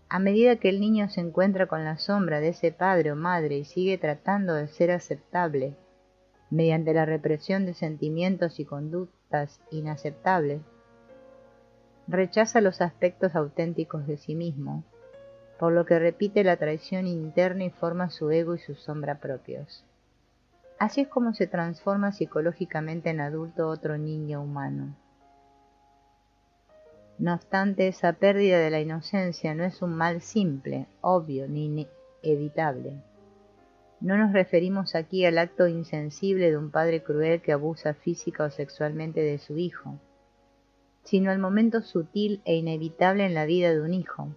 A medida que el niño se encuentra con la sombra de ese padre o madre y sigue tratando de ser aceptable mediante la represión de sentimientos y conductas inaceptables, rechaza los aspectos auténticos de sí mismo, por lo que repite la traición interna y forma su ego y su sombra propios. Así es como se transforma psicológicamente en adulto otro niño humano. No obstante, esa pérdida de la inocencia no es un mal simple, obvio ni inevitable. No nos referimos aquí al acto insensible de un padre cruel que abusa física o sexualmente de su hijo, sino al momento sutil e inevitable en la vida de un hijo,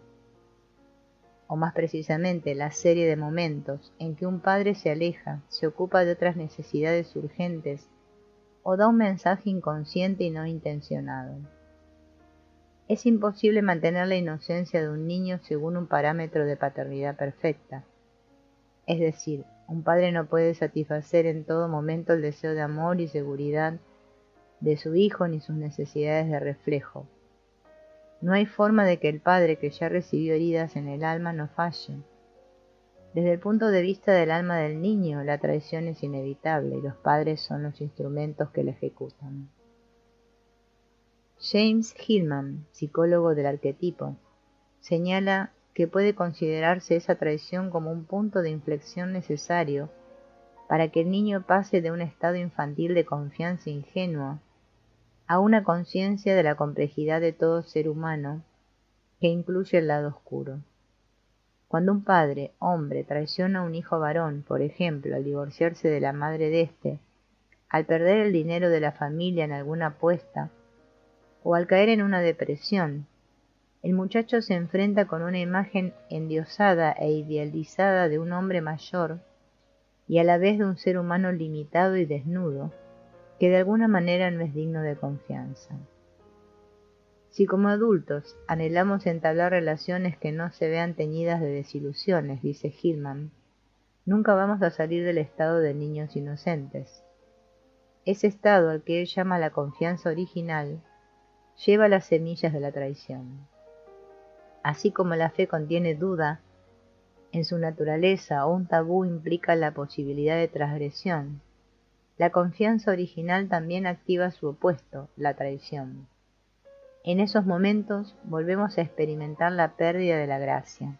o más precisamente la serie de momentos en que un padre se aleja, se ocupa de otras necesidades urgentes o da un mensaje inconsciente y no intencionado. Es imposible mantener la inocencia de un niño según un parámetro de paternidad perfecta. Es decir, un padre no puede satisfacer en todo momento el deseo de amor y seguridad de su hijo ni sus necesidades de reflejo. No hay forma de que el padre que ya recibió heridas en el alma no falle. Desde el punto de vista del alma del niño, la traición es inevitable y los padres son los instrumentos que la ejecutan. James Hillman, psicólogo del arquetipo, señala que puede considerarse esa traición como un punto de inflexión necesario para que el niño pase de un estado infantil de confianza ingenua a una conciencia de la complejidad de todo ser humano que incluye el lado oscuro. Cuando un padre, hombre, traiciona a un hijo varón, por ejemplo, al divorciarse de la madre de éste, al perder el dinero de la familia en alguna apuesta, o al caer en una depresión, el muchacho se enfrenta con una imagen endiosada e idealizada de un hombre mayor y a la vez de un ser humano limitado y desnudo, que de alguna manera no es digno de confianza. Si como adultos anhelamos entablar relaciones que no se vean teñidas de desilusiones, dice Hillman, nunca vamos a salir del estado de niños inocentes. Ese estado al que él llama la confianza original lleva las semillas de la traición. Así como la fe contiene duda en su naturaleza o un tabú implica la posibilidad de transgresión, la confianza original también activa su opuesto, la traición. En esos momentos volvemos a experimentar la pérdida de la gracia.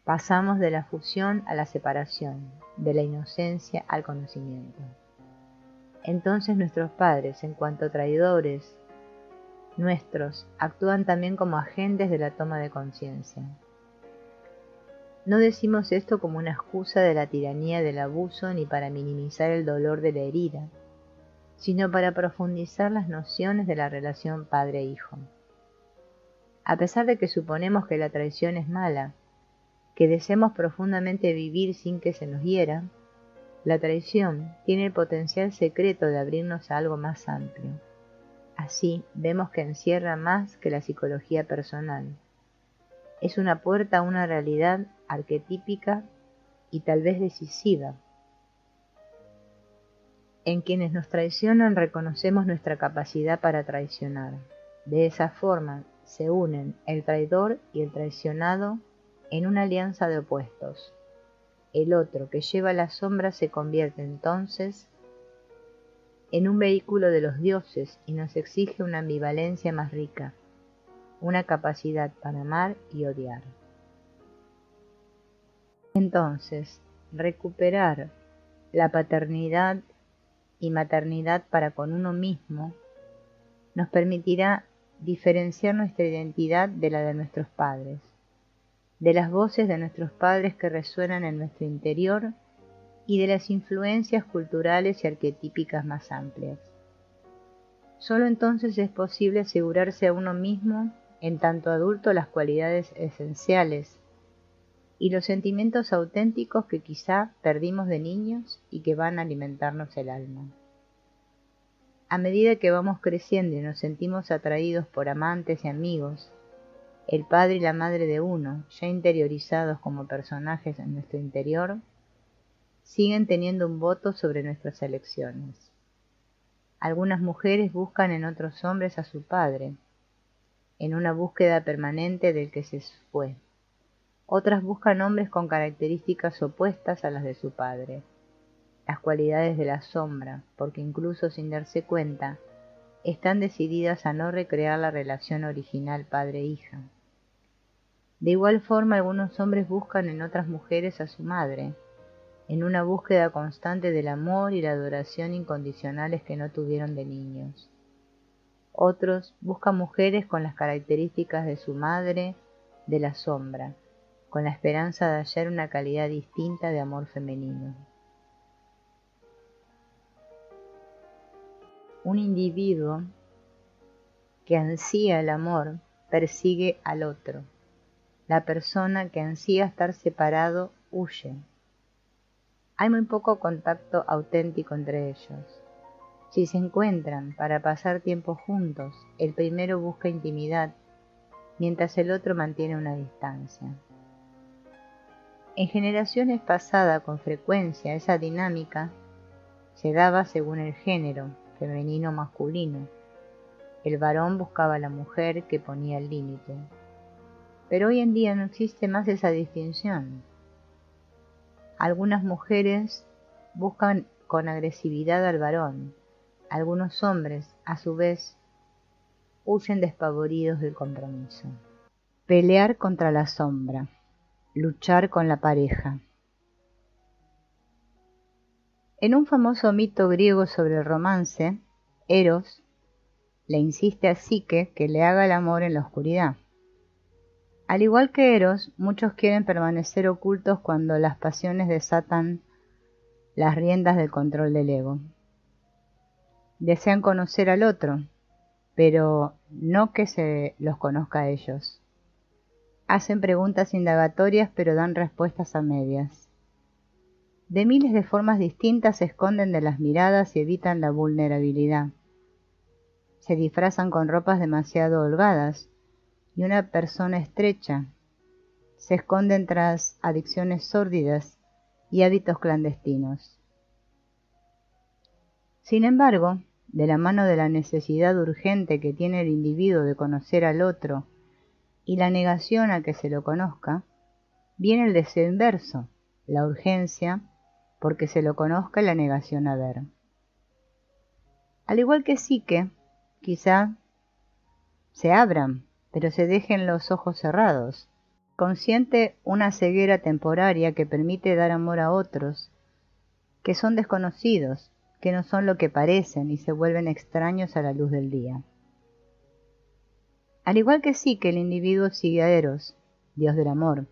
Pasamos de la fusión a la separación, de la inocencia al conocimiento. Entonces nuestros padres, en cuanto traidores nuestros, actúan también como agentes de la toma de conciencia. No decimos esto como una excusa de la tiranía del abuso ni para minimizar el dolor de la herida, sino para profundizar las nociones de la relación padre-hijo. A pesar de que suponemos que la traición es mala, que deseemos profundamente vivir sin que se nos hiera, la traición tiene el potencial secreto de abrirnos a algo más amplio. Así vemos que encierra más que la psicología personal. Es una puerta a una realidad arquetípica y tal vez decisiva. En quienes nos traicionan reconocemos nuestra capacidad para traicionar. De esa forma se unen el traidor y el traicionado en una alianza de opuestos. El otro que lleva la sombra se convierte entonces en un vehículo de los dioses y nos exige una ambivalencia más rica, una capacidad para amar y odiar. Entonces, recuperar la paternidad y maternidad para con uno mismo nos permitirá diferenciar nuestra identidad de la de nuestros padres, de las voces de nuestros padres que resuenan en nuestro interior y de las influencias culturales y arquetípicas más amplias. Solo entonces es posible asegurarse a uno mismo, en tanto adulto, las cualidades esenciales y los sentimientos auténticos que quizá perdimos de niños y que van a alimentarnos el alma. A medida que vamos creciendo y nos sentimos atraídos por amantes y amigos, el padre y la madre de uno, ya interiorizados como personajes en nuestro interior, siguen teniendo un voto sobre nuestras elecciones. Algunas mujeres buscan en otros hombres a su padre, en una búsqueda permanente del que se fue. Otras buscan hombres con características opuestas a las de su padre, las cualidades de la sombra, porque incluso sin darse cuenta, están decididas a no recrear la relación original padre-hija. De igual forma, algunos hombres buscan en otras mujeres a su madre, en una búsqueda constante del amor y la adoración incondicionales que no tuvieron de niños. Otros buscan mujeres con las características de su madre, de la sombra, con la esperanza de hallar una calidad distinta de amor femenino. Un individuo que ansía el amor persigue al otro. La persona que ansía estar separado huye. Hay muy poco contacto auténtico entre ellos. Si se encuentran para pasar tiempo juntos, el primero busca intimidad, mientras el otro mantiene una distancia. En generaciones pasadas, con frecuencia, esa dinámica se daba según el género, femenino o masculino. El varón buscaba a la mujer que ponía el límite. Pero hoy en día no existe más esa distinción. Algunas mujeres buscan con agresividad al varón. Algunos hombres, a su vez, huyen despavoridos del compromiso. Pelear contra la sombra. Luchar con la pareja. En un famoso mito griego sobre el romance, Eros le insiste a Psique que le haga el amor en la oscuridad. Al igual que Eros, muchos quieren permanecer ocultos cuando las pasiones desatan las riendas del control del ego. Desean conocer al otro, pero no que se los conozca a ellos. Hacen preguntas indagatorias, pero dan respuestas a medias. De miles de formas distintas se esconden de las miradas y evitan la vulnerabilidad. Se disfrazan con ropas demasiado holgadas y una persona estrecha. Se esconden tras adicciones sórdidas y hábitos clandestinos. Sin embargo, de la mano de la necesidad urgente que tiene el individuo de conocer al otro y la negación a que se lo conozca, viene el deseo inverso, la urgencia porque se lo conozca y la negación a ver. Al igual que Psique, quizá se abran, pero se dejen los ojos cerrados. Consciente una ceguera temporaria que permite dar amor a otros, que son desconocidos, que no son lo que parecen y se vuelven extraños a la luz del día. Al igual que Psique, el individuo sigue a Eros, dios del amor,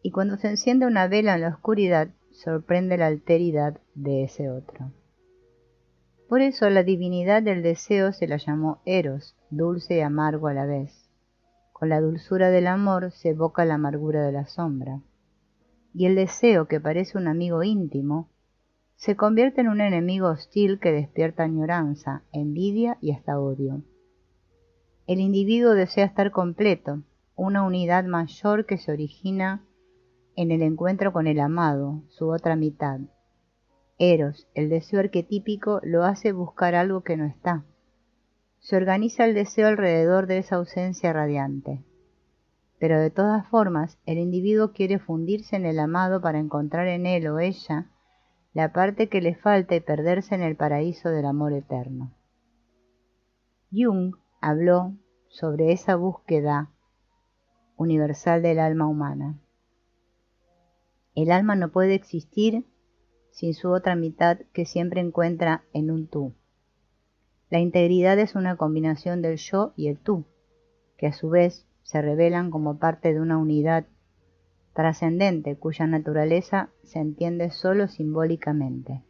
y cuando se enciende una vela en la oscuridad, sorprende la alteridad de ese otro. Por eso la divinidad del deseo se la llamó Eros, dulce y amargo a la vez. Con la dulzura del amor se evoca la amargura de la sombra. Y el deseo, que parece un amigo íntimo, se convierte en un enemigo hostil que despierta añoranza, envidia y hasta odio. El individuo desea estar completo, una unidad mayor que se origina en el encuentro con el amado, su otra mitad. Eros, el deseo arquetípico, lo hace buscar algo que no está. Se organiza el deseo alrededor de esa ausencia radiante. Pero de todas formas, el individuo quiere fundirse en el amado para encontrar en él o ella la parte que le falta y perderse en el paraíso del amor eterno. Jung habló sobre esa búsqueda universal del alma humana. El alma no puede existir sin su otra mitad que siempre encuentra en un tú. La integridad es una combinación del yo y el tú, que a su vez se revelan como parte de una unidad trascendente cuya naturaleza se entiende solo simbólicamente.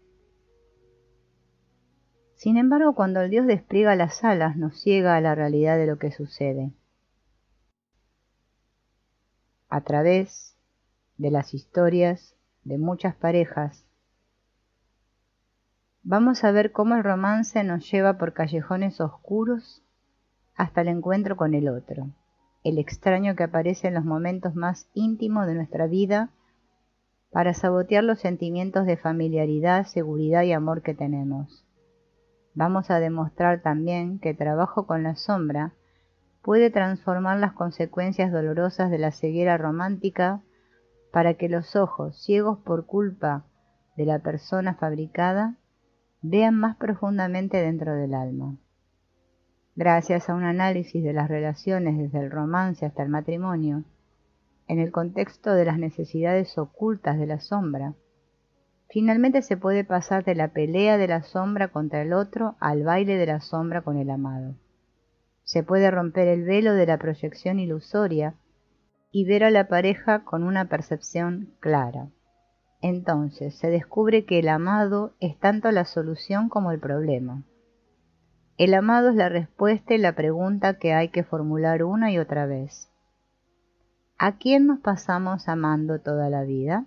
Sin embargo, cuando el Dios despliega las alas, nos ciega a la realidad de lo que sucede. A través de las historias de muchas parejas, vamos a ver cómo el romance nos lleva por callejones oscuros hasta el encuentro con el otro, el extraño que aparece en los momentos más íntimos de nuestra vida para sabotear los sentimientos de familiaridad, seguridad y amor que tenemos. Vamos a demostrar también que el trabajo con la sombra puede transformar las consecuencias dolorosas de la ceguera romántica para que los ojos, ciegos por culpa de la persona fabricada, vean más profundamente dentro del alma. Gracias a un análisis de las relaciones desde el romance hasta el matrimonio, en el contexto de las necesidades ocultas de la sombra, finalmente se puede pasar de la pelea de la sombra contra el otro al baile de la sombra con el amado. Se puede romper el velo de la proyección ilusoria y ver a la pareja con una percepción clara. Entonces se descubre que el amado es tanto la solución como el problema. El amado es la respuesta y la pregunta que hay que formular una y otra vez. ¿A quién nos pasamos amando toda la vida?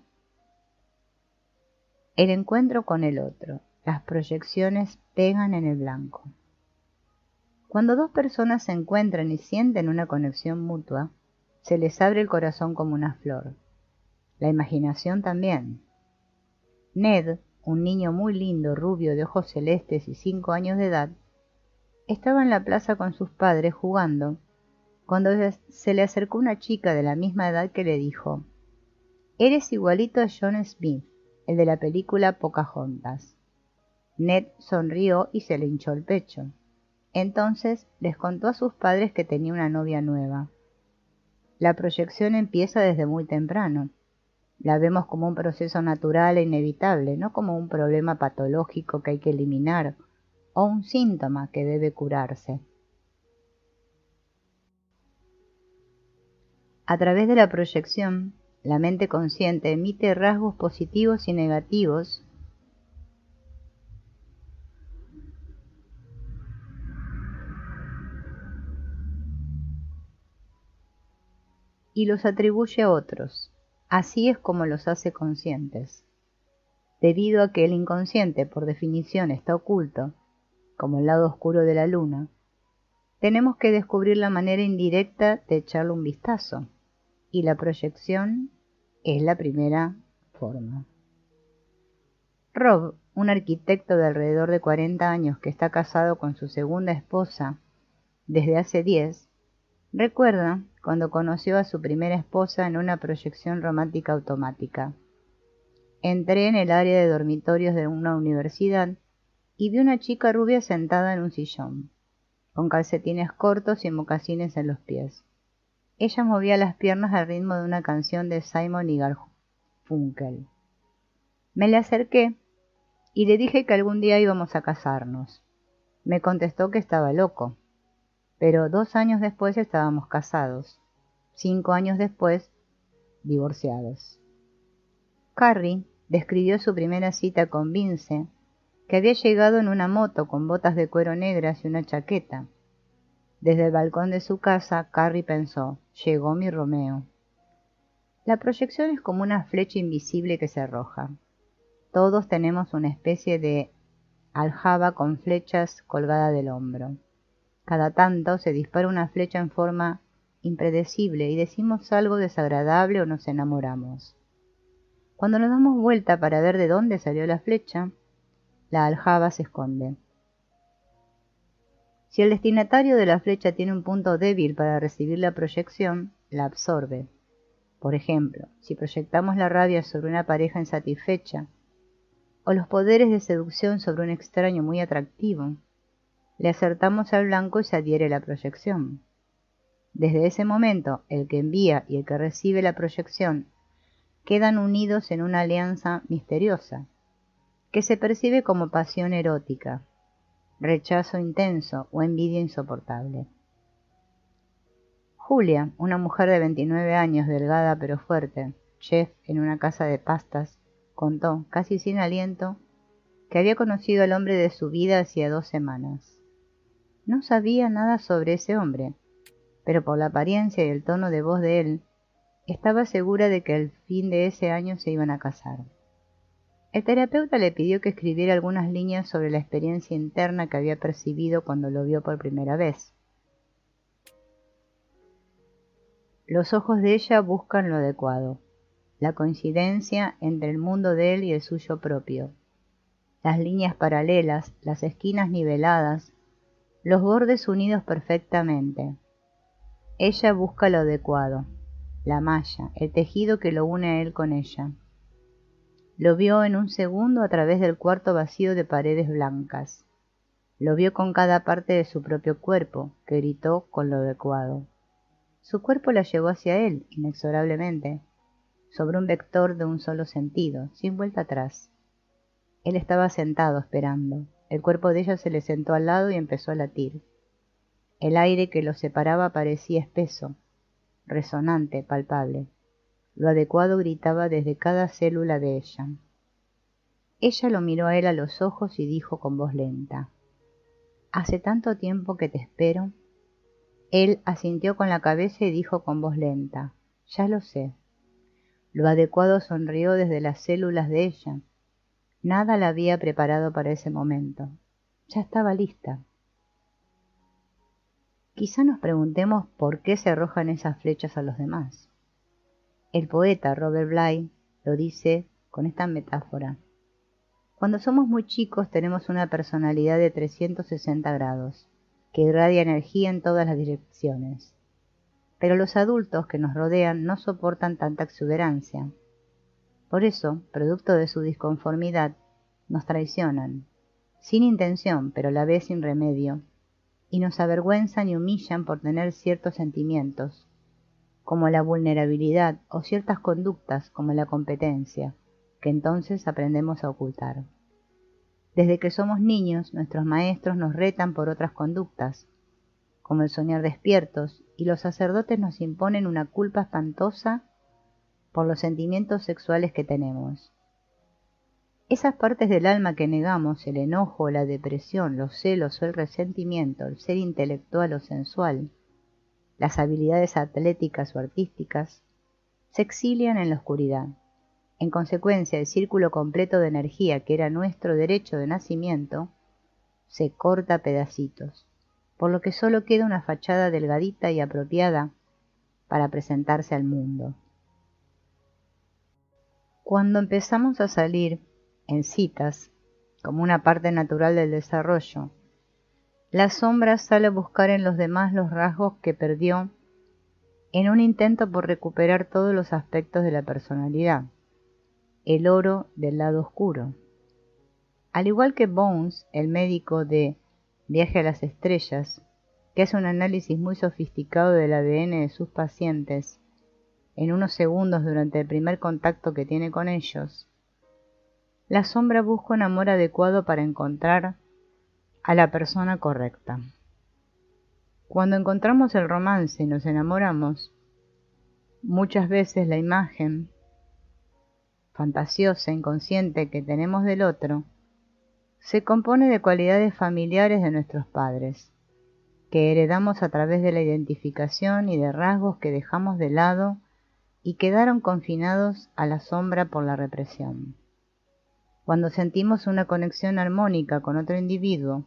El encuentro con el otro. Las proyecciones pegan en el blanco. Cuando dos personas se encuentran y sienten una conexión mutua, se les abre el corazón como una flor. La imaginación también. Ned, un niño muy lindo, rubio, de ojos celestes y 5 años de edad, estaba en la plaza con sus padres jugando, cuando se le acercó una chica de la misma edad que le dijo: «Eres igualito a John Smith, el de la película Pocahontas». Ned sonrió y se le hinchó el pecho. Entonces les contó a sus padres que tenía una novia nueva. La proyección empieza desde muy temprano. La vemos como un proceso natural e inevitable, no como un problema patológico que hay que eliminar o un síntoma que debe curarse. A través de la proyección, la mente consciente emite rasgos positivos y negativos y los atribuye a otros. Así es como los hace conscientes. Debido a que el inconsciente, por definición, está oculto, como el lado oscuro de la luna, tenemos que descubrir la manera indirecta de echarle un vistazo, y la proyección es la primera forma. Rob, un arquitecto de alrededor de 40 años que está casado con su segunda esposa desde hace 10, recuerda cuando conoció a su primera esposa en una proyección romántica automática. Entré en el área de dormitorios de una universidad y vi una chica rubia sentada en un sillón, con calcetines cortos y mocasines en los pies. Ella movía las piernas al ritmo de una canción de Simon y Garfunkel. Me le acerqué y le dije que algún día íbamos a casarnos. Me contestó que estaba loco, pero 2 años después estábamos casados. 5 años después divorciados. Carrie describió su primera cita con Vince, que había llegado en una moto con botas de cuero negras y una chaqueta. Desde el balcón de su casa, Carrie pensó: llegó mi Romeo. La proyección es como una flecha invisible que se arroja. Todos tenemos una especie de aljaba con flechas colgada del hombro. Cada tanto se dispara una flecha en forma impredecible y decimos algo desagradable o nos enamoramos. Cuando nos damos vuelta para ver de dónde salió la flecha, la aljaba se esconde. Si el destinatario de la flecha tiene un punto débil para recibir la proyección, la absorbe. Por ejemplo, si proyectamos la rabia sobre una pareja insatisfecha, o los poderes de seducción sobre un extraño muy atractivo, le acertamos al blanco y se adhiere la proyección. Desde ese momento, el que envía y el que recibe la proyección quedan unidos en una alianza misteriosa, que se percibe como pasión erótica, rechazo intenso o envidia insoportable. Julia, una mujer de 29 años, delgada pero fuerte, chef en una casa de pastas, contó, casi sin aliento, que había conocido al hombre de su vida hacía 2 semanas. No sabía nada sobre ese hombre, pero por la apariencia y el tono de voz de él, estaba segura de que al fin de ese año se iban a casar. El terapeuta le pidió que escribiera algunas líneas sobre la experiencia interna que había percibido cuando lo vio por primera vez. Los ojos de ella buscan lo adecuado, la coincidencia entre el mundo de él y el suyo propio, las líneas paralelas, las esquinas niveladas, los bordes unidos perfectamente. Ella busca lo adecuado, la malla, el tejido que lo une a él con ella. Lo vio en un segundo a través del cuarto vacío de paredes blancas. Lo vio con cada parte de su propio cuerpo, que gritó con lo adecuado. Su cuerpo la llevó hacia él, inexorablemente, sobre un vector de un solo sentido, sin vuelta atrás. Él estaba sentado esperando. El cuerpo de ella se le sentó al lado y empezó a latir. El aire que los separaba parecía espeso, resonante, palpable. Lo adecuado gritaba desde cada célula de ella. Ella lo miró a él a los ojos y dijo con voz lenta: «¿Hace tanto tiempo que te espero?» Él asintió con la cabeza y dijo con voz lenta: «Ya lo sé». Lo adecuado sonrió desde las células de ella. Nada la había preparado para ese momento. Ya estaba lista. Quizá nos preguntemos por qué se arrojan esas flechas a los demás. El poeta Robert Bly lo dice con esta metáfora: cuando somos muy chicos tenemos una personalidad de 360 grados, que irradia energía en todas las direcciones. Pero los adultos que nos rodean no soportan tanta exuberancia. Por eso, producto de su disconformidad, nos traicionan, sin intención, pero a la vez sin remedio, y nos avergüenzan y humillan por tener ciertos sentimientos, como la vulnerabilidad o ciertas conductas como la competencia, que entonces aprendemos a ocultar. Desde que somos niños, nuestros maestros nos retan por otras conductas, como el soñar despiertos, y los sacerdotes nos imponen una culpa espantosa por los sentimientos sexuales que tenemos. Esas partes del alma que negamos, el enojo, la depresión, los celos o el resentimiento, el ser intelectual o sensual, las habilidades atléticas o artísticas, se exilian en la oscuridad. En consecuencia, el círculo completo de energía que era nuestro derecho de nacimiento se corta a pedacitos, por lo que solo queda una fachada delgadita y apropiada para presentarse al mundo. Cuando empezamos a salir en citas, como una parte natural del desarrollo, la sombra sale a buscar en los demás los rasgos que perdió en un intento por recuperar todos los aspectos de la personalidad, el oro del lado oscuro. Al igual que Bones, el médico de Viaje a las Estrellas, que hace un análisis muy sofisticado del ADN de sus pacientes en unos segundos durante el primer contacto que tiene con ellos, la sombra busca un amor adecuado para encontrar a la persona correcta. Cuando encontramos el romance y nos enamoramos, Muchas veces la imagen fantasiosa, inconsciente que tenemos del otro, se compone de cualidades familiares de nuestros padres, que heredamos a través de la identificación y de rasgos que dejamos de lado y quedaron confinados a la sombra por la represión. Cuando sentimos una conexión armónica con otro individuo,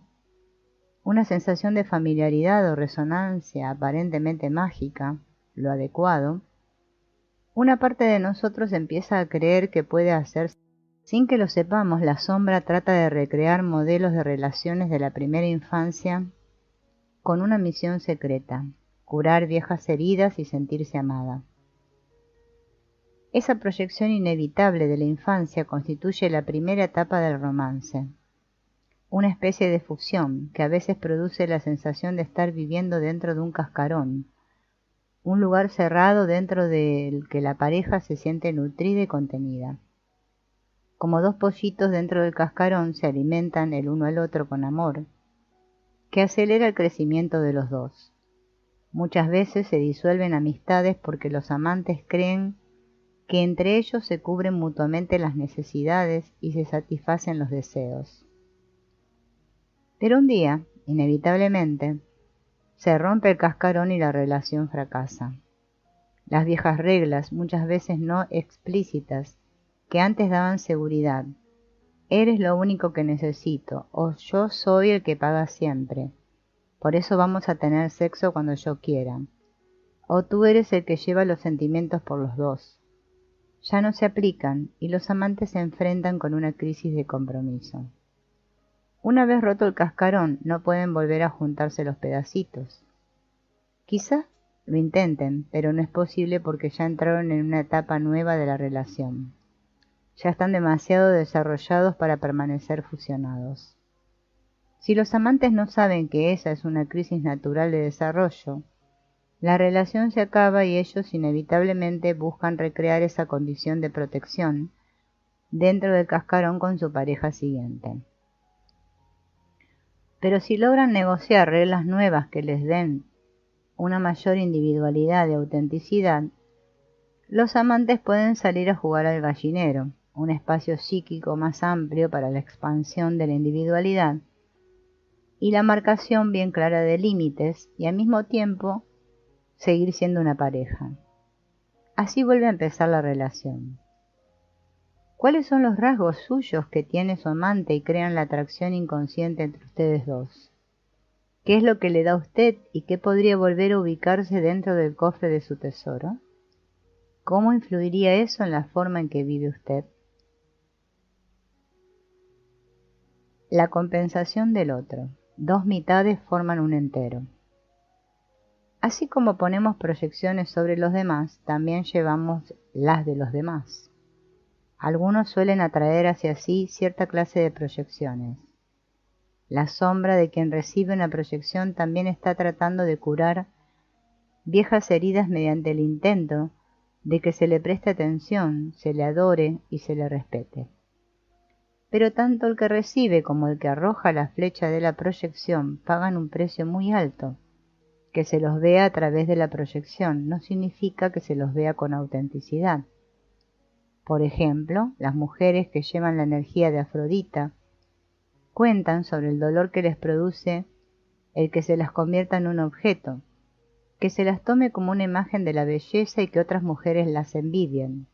una sensación de familiaridad o resonancia aparentemente mágica, lo adecuado, una parte de nosotros empieza a creer que puede hacerse. Sin que lo sepamos, la sombra trata de recrear modelos de relaciones de la primera infancia con una misión secreta: curar viejas heridas y sentirse amada. Esa proyección inevitable de la infancia constituye la primera etapa del romance, una especie de fusión que a veces produce la sensación de estar viviendo dentro de un cascarón, un lugar cerrado dentro del que la pareja se siente nutrida y contenida. Como dos pollitos dentro del cascarón se alimentan el uno al otro con amor, que acelera el crecimiento de los dos. Muchas veces se disuelven amistades porque los amantes creen que entre ellos se cubren mutuamente las necesidades y se satisfacen los deseos. Pero un día, inevitablemente, se rompe el cascarón y la relación fracasa. Las viejas reglas, muchas veces no explícitas, que antes daban seguridad: eres lo único que necesito, o yo soy el que paga siempre, por eso vamos a tener sexo cuando yo quiera, o tú eres el que lleva los sentimientos por los dos, ya no se aplican y los amantes se enfrentan con una crisis de compromiso. Una vez roto el cascarón, no pueden volver a juntarse los pedacitos. Quizá lo intenten, pero no es posible porque ya entraron en una etapa nueva de la relación. Ya están demasiado desarrollados para permanecer fusionados. Si los amantes no saben que esa es una crisis natural de desarrollo, la relación se acaba y ellos inevitablemente buscan recrear esa condición de protección dentro del cascarón con su pareja siguiente. Pero si logran negociar reglas nuevas que les den una mayor individualidad y autenticidad, los amantes pueden salir a jugar al gallinero, un espacio psíquico más amplio para la expansión de la individualidad y la marcación bien clara de límites, y al mismo tiempo seguir siendo una pareja. Así vuelve a empezar la relación. ¿Cuáles son los rasgos suyos que tiene su amante y crean la atracción inconsciente entre ustedes dos? ¿Qué es lo que le da a usted y qué podría volver a ubicarse dentro del cofre de su tesoro? ¿Cómo influiría eso en la forma en que vive usted? La compensación del otro. Dos mitades forman un entero. Así como ponemos proyecciones sobre los demás, también llevamos las de los demás. Algunos suelen atraer hacia sí cierta clase de proyecciones. La sombra de quien recibe una proyección también está tratando de curar viejas heridas mediante el intento de que se le preste atención, se le adore y se le respete. Pero tanto el que recibe como el que arroja la flecha de la proyección pagan un precio muy alto. Que se los vea a través de la proyección no significa que se los vea con autenticidad. Por ejemplo, las mujeres que llevan la energía de Afrodita cuentan sobre el dolor que les produce el que se las convierta en un objeto, que se las tome como una imagen de la belleza y que otras mujeres las envidien.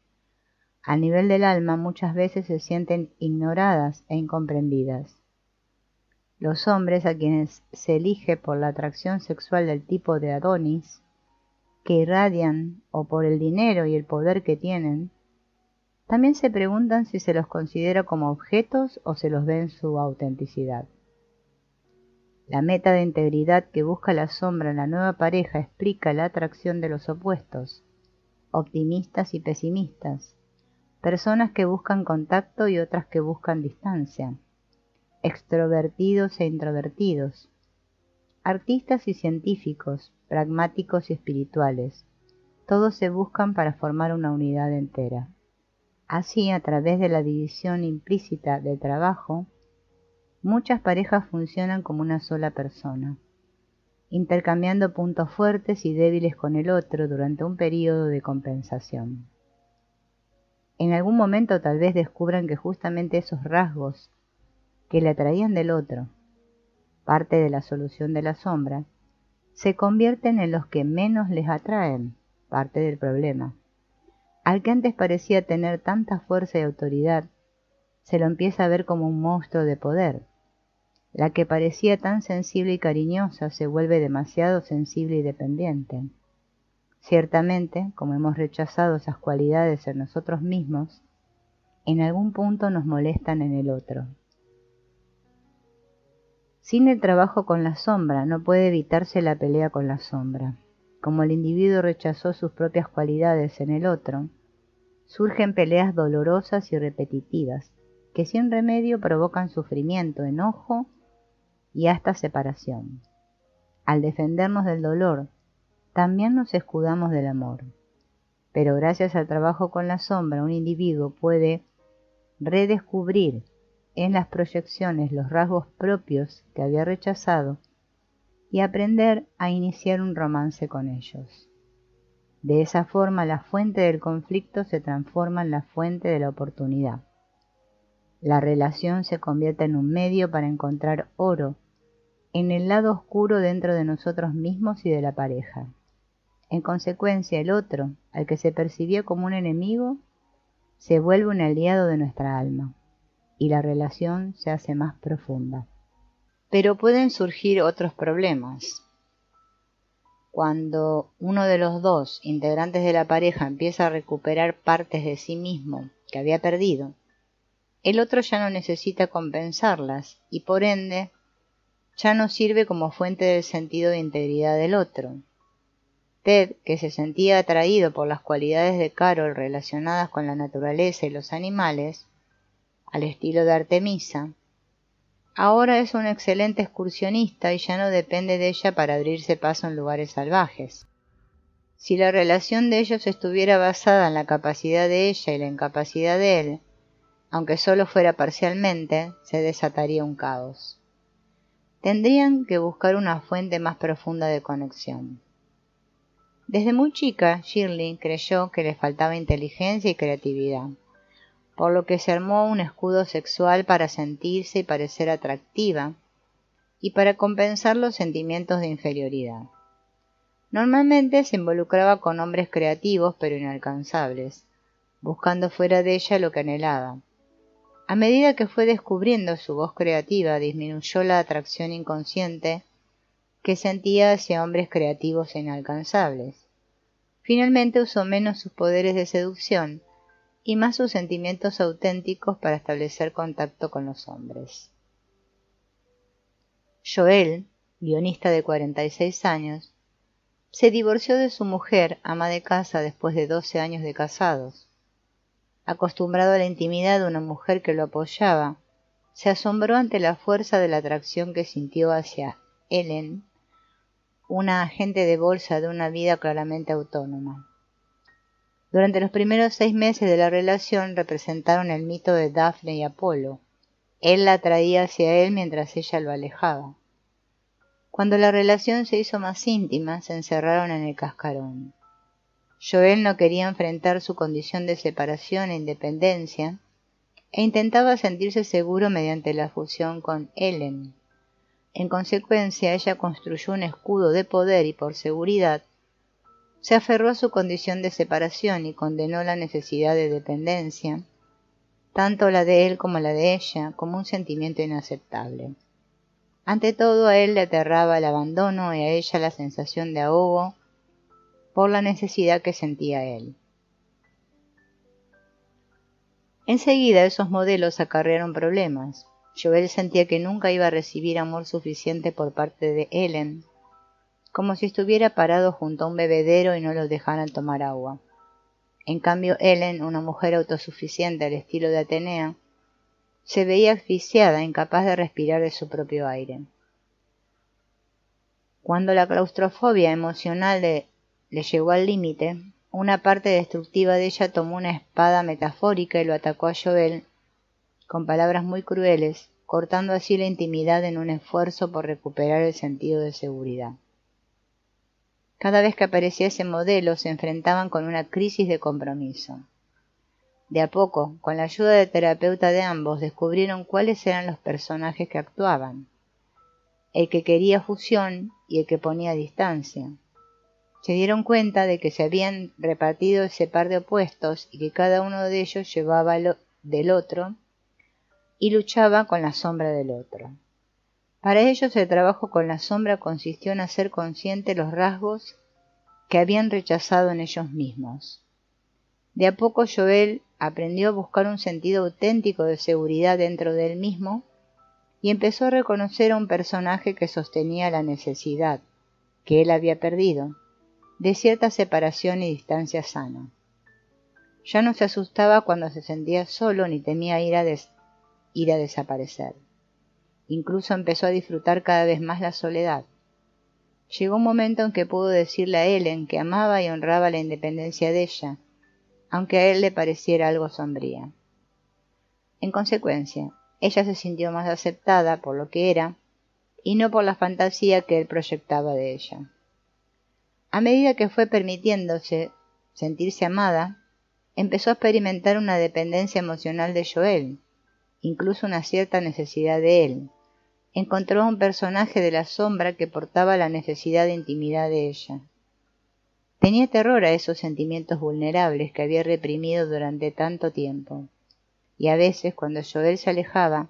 A nivel del alma muchas veces se sienten ignoradas e incomprendidas. Los hombres a quienes se elige por la atracción sexual del tipo de Adonis, que irradian, o por el dinero y el poder que tienen, también se preguntan si se los considera como objetos o se los ve en su autenticidad. La meta de integridad que busca la sombra en la nueva pareja explica la atracción de los opuestos, optimistas y pesimistas, personas que buscan contacto y otras que buscan distancia, extrovertidos e introvertidos, artistas y científicos, pragmáticos y espirituales, todos se buscan para formar una unidad entera. Así, a través de la división implícita del trabajo, muchas parejas funcionan como una sola persona. intercambiando puntos fuertes y débiles con el otro durante un período de compensación. En algún momento tal vez descubran que justamente esos rasgos que le atraían del otro, parte de la solución de la sombra, se convierten en los que menos les atraen, parte del problema. Al que antes parecía tener tanta fuerza y autoridad, se lo empieza a ver como un monstruo de poder. La que parecía tan sensible y cariñosa se vuelve demasiado sensible y dependiente. Ciertamente, como hemos rechazado esas cualidades en nosotros mismos, en algún punto nos molestan en el otro. Sin el trabajo con la sombra no puede evitarse la pelea con la sombra. Como el individuo rechazó sus propias cualidades en el otro, surgen peleas dolorosas y repetitivas, que sin remedio provocan sufrimiento, enojo y hasta separación. Al defendernos del dolor, también nos escudamos del amor. Pero gracias al trabajo con la sombra, un individuo puede redescubrir en las proyecciones los rasgos propios que había rechazado y aprender a iniciar un romance con ellos. De esa forma, la fuente del conflicto se transforma en la fuente de la oportunidad. La relación se convierte en un medio para encontrar oro en el lado oscuro dentro de nosotros mismos y de la pareja. En consecuencia, el otro, al que se percibía como un enemigo, se vuelve un aliado de nuestra alma, y la relación se hace más profunda. Pero pueden surgir otros problemas. Cuando uno de los dos integrantes de la pareja empieza a recuperar partes de sí mismo que había perdido, el otro ya no necesita compensarlas y por ende ya no sirve como fuente del sentido de integridad del otro. Ted, que se sentía atraído por las cualidades de Carol relacionadas con la naturaleza y los animales, al estilo de Artemisa, ahora es un excelente excursionista y ya no depende de ella para abrirse paso en lugares salvajes. Si la relación de ellos estuviera basada en la capacidad de ella y la incapacidad de él, aunque solo fuera parcialmente, se desataría un caos. Tendrían que buscar una fuente más profunda de conexión. Desde muy chica, Shirley creyó que le faltaba inteligencia y creatividad, por lo que se armó un escudo sexual para sentirse y parecer atractiva, y para compensar los sentimientos de inferioridad. Normalmente se involucraba con hombres creativos pero inalcanzables, buscando fuera de ella lo que anhelaba. A medida que fue descubriendo su voz creativa, disminuyó la atracción inconsciente que sentía hacia hombres creativos e inalcanzables. Finalmente usó menos sus poderes de seducción y más sus sentimientos auténticos para establecer contacto con los hombres. Joel, guionista de 46 años, se divorció de su mujer, ama de casa, después de 12 años de casados. Acostumbrado a la intimidad de una mujer que lo apoyaba, se asombró ante la fuerza de la atracción que sintió hacia Ellen, una agente de bolsa de una vida claramente autónoma. Durante los primeros 6 meses de la relación representaron el mito de Dafne y Apolo. Él la atraía hacia él mientras ella lo alejaba. Cuando la relación se hizo más íntima, se encerraron en el cascarón. Joel no quería enfrentar su condición de separación e independencia e intentaba sentirse seguro mediante la fusión con Ellen. En consecuencia, ella construyó un escudo de poder y por seguridad se aferró a su condición de separación y condenó la necesidad de dependencia, tanto la de él como la de ella, como un sentimiento inaceptable. Ante todo, a él le aterraba el abandono y a ella la sensación de ahogo por la necesidad que sentía él. Enseguida esos modelos acarrearon problemas. Joel sentía que nunca iba a recibir amor suficiente por parte de Ellen, como si estuviera parado junto a un bebedero y no lo dejaran tomar agua. En cambio, Ellen, una mujer autosuficiente al estilo de Atenea, se veía asfixiada, incapaz de respirar de su propio aire. Cuando la claustrofobia emocional le llegó al límite, una parte destructiva de ella tomó una espada metafórica y lo atacó a Joel con palabras muy crueles, cortando así la intimidad en un esfuerzo por recuperar el sentido de seguridad. Cada vez que aparecía ese modelo se enfrentaban con una crisis de compromiso. De a poco, con la ayuda del terapeuta de ambos, descubrieron cuáles eran los personajes que actuaban, el que quería fusión y el que ponía distancia. Se dieron cuenta de que se habían repartido ese par de opuestos y que cada uno de ellos llevaba del otro y luchaba con la sombra del otro. Para ellos el trabajo con la sombra consistió en hacer conscientes los rasgos que habían rechazado en ellos mismos. De a poco Joel aprendió a buscar un sentido auténtico de seguridad dentro de él mismo y empezó a reconocer a un personaje que sostenía la necesidad, que él había perdido, de cierta separación y distancia sana. Ya no se asustaba cuando se sentía solo ni temía ir a desaparecer. Incluso empezó a disfrutar cada vez más la soledad. Llegó un momento en que pudo decirle a Ellen que amaba y honraba la independencia de ella, aunque a él le pareciera algo sombría. En consecuencia, ella se sintió más aceptada por lo que era y no por la fantasía que él proyectaba de ella. A medida que fue permitiéndose sentirse amada, empezó a experimentar una dependencia emocional de Joel, incluso una cierta necesidad de él. Encontró a un personaje de la sombra que portaba la necesidad de intimidad de ella. Tenía terror a esos sentimientos vulnerables que había reprimido durante tanto tiempo, y a veces, cuando Joel se alejaba,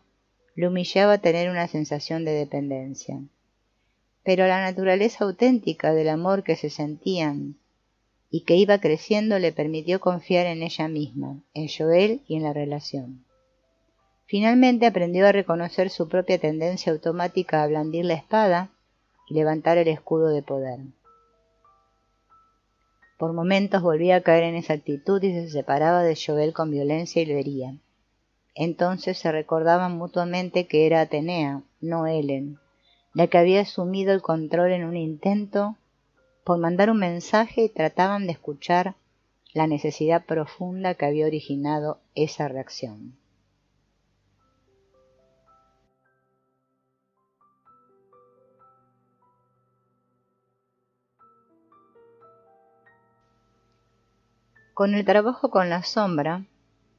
le humillaba tener una sensación de dependencia. Pero la naturaleza auténtica del amor que se sentían y que iba creciendo le permitió confiar en ella misma, en Joel y en la relación. Finalmente aprendió a reconocer su propia tendencia automática a blandir la espada y levantar el escudo de poder. Por momentos volvía a caer en esa actitud y se separaba de Joel con violencia y lo hería. Entonces se recordaban mutuamente que era Atenea, no Ellen, la que había asumido el control en un intento por mandar un mensaje y trataban de escuchar la necesidad profunda que había originado esa reacción. Con el trabajo con la sombra,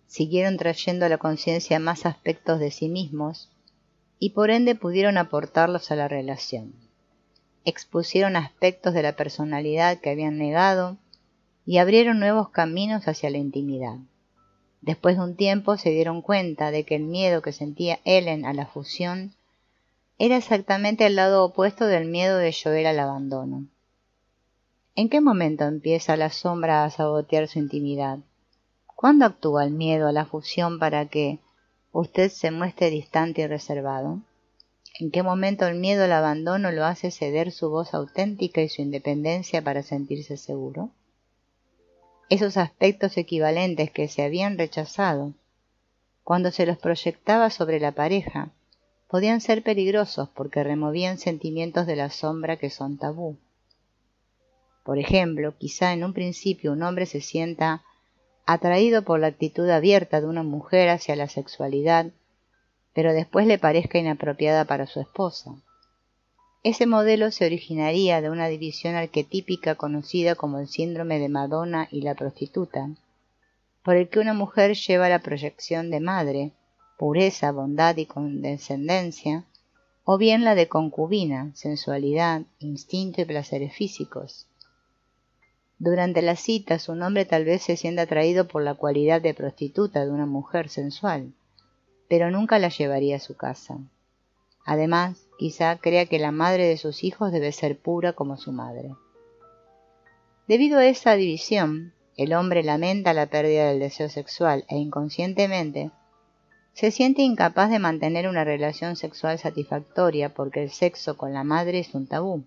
siguieron trayendo a la conciencia más aspectos de sí mismos y por ende pudieron aportarlos a la relación. Expusieron aspectos de la personalidad que habían negado y abrieron nuevos caminos hacia la intimidad. Después de un tiempo se dieron cuenta de que el miedo que sentía Ellen a la fusión era exactamente el lado opuesto del miedo de Joel al abandono. ¿En qué momento empieza la sombra a sabotear su intimidad? ¿Cuándo actúa el miedo a la fusión para que usted se muestre distante y reservado? ¿En qué momento el miedo al abandono lo hace ceder su voz auténtica y su independencia para sentirse seguro? Esos aspectos equivalentes que se habían rechazado, cuando se los proyectaba sobre la pareja, podían ser peligrosos porque removían sentimientos de la sombra que son tabú. Por ejemplo, quizá en un principio un hombre se sienta atraído por la actitud abierta de una mujer hacia la sexualidad, pero después le parezca inapropiada para su esposa. Ese modelo se originaría de una división arquetípica conocida como el síndrome de Madonna y la prostituta, por el que una mujer lleva la proyección de madre, pureza, bondad y condescendencia, o bien la de concubina, sensualidad, instinto y placeres físicos. Durante las citas, un hombre tal vez se sienta atraído por la cualidad de prostituta de una mujer sensual, pero nunca la llevaría a su casa. Además, quizá crea que la madre de sus hijos debe ser pura como su madre. Debido a esa división, el hombre lamenta la pérdida del deseo sexual e inconscientemente se siente incapaz de mantener una relación sexual satisfactoria porque el sexo con la madre es un tabú.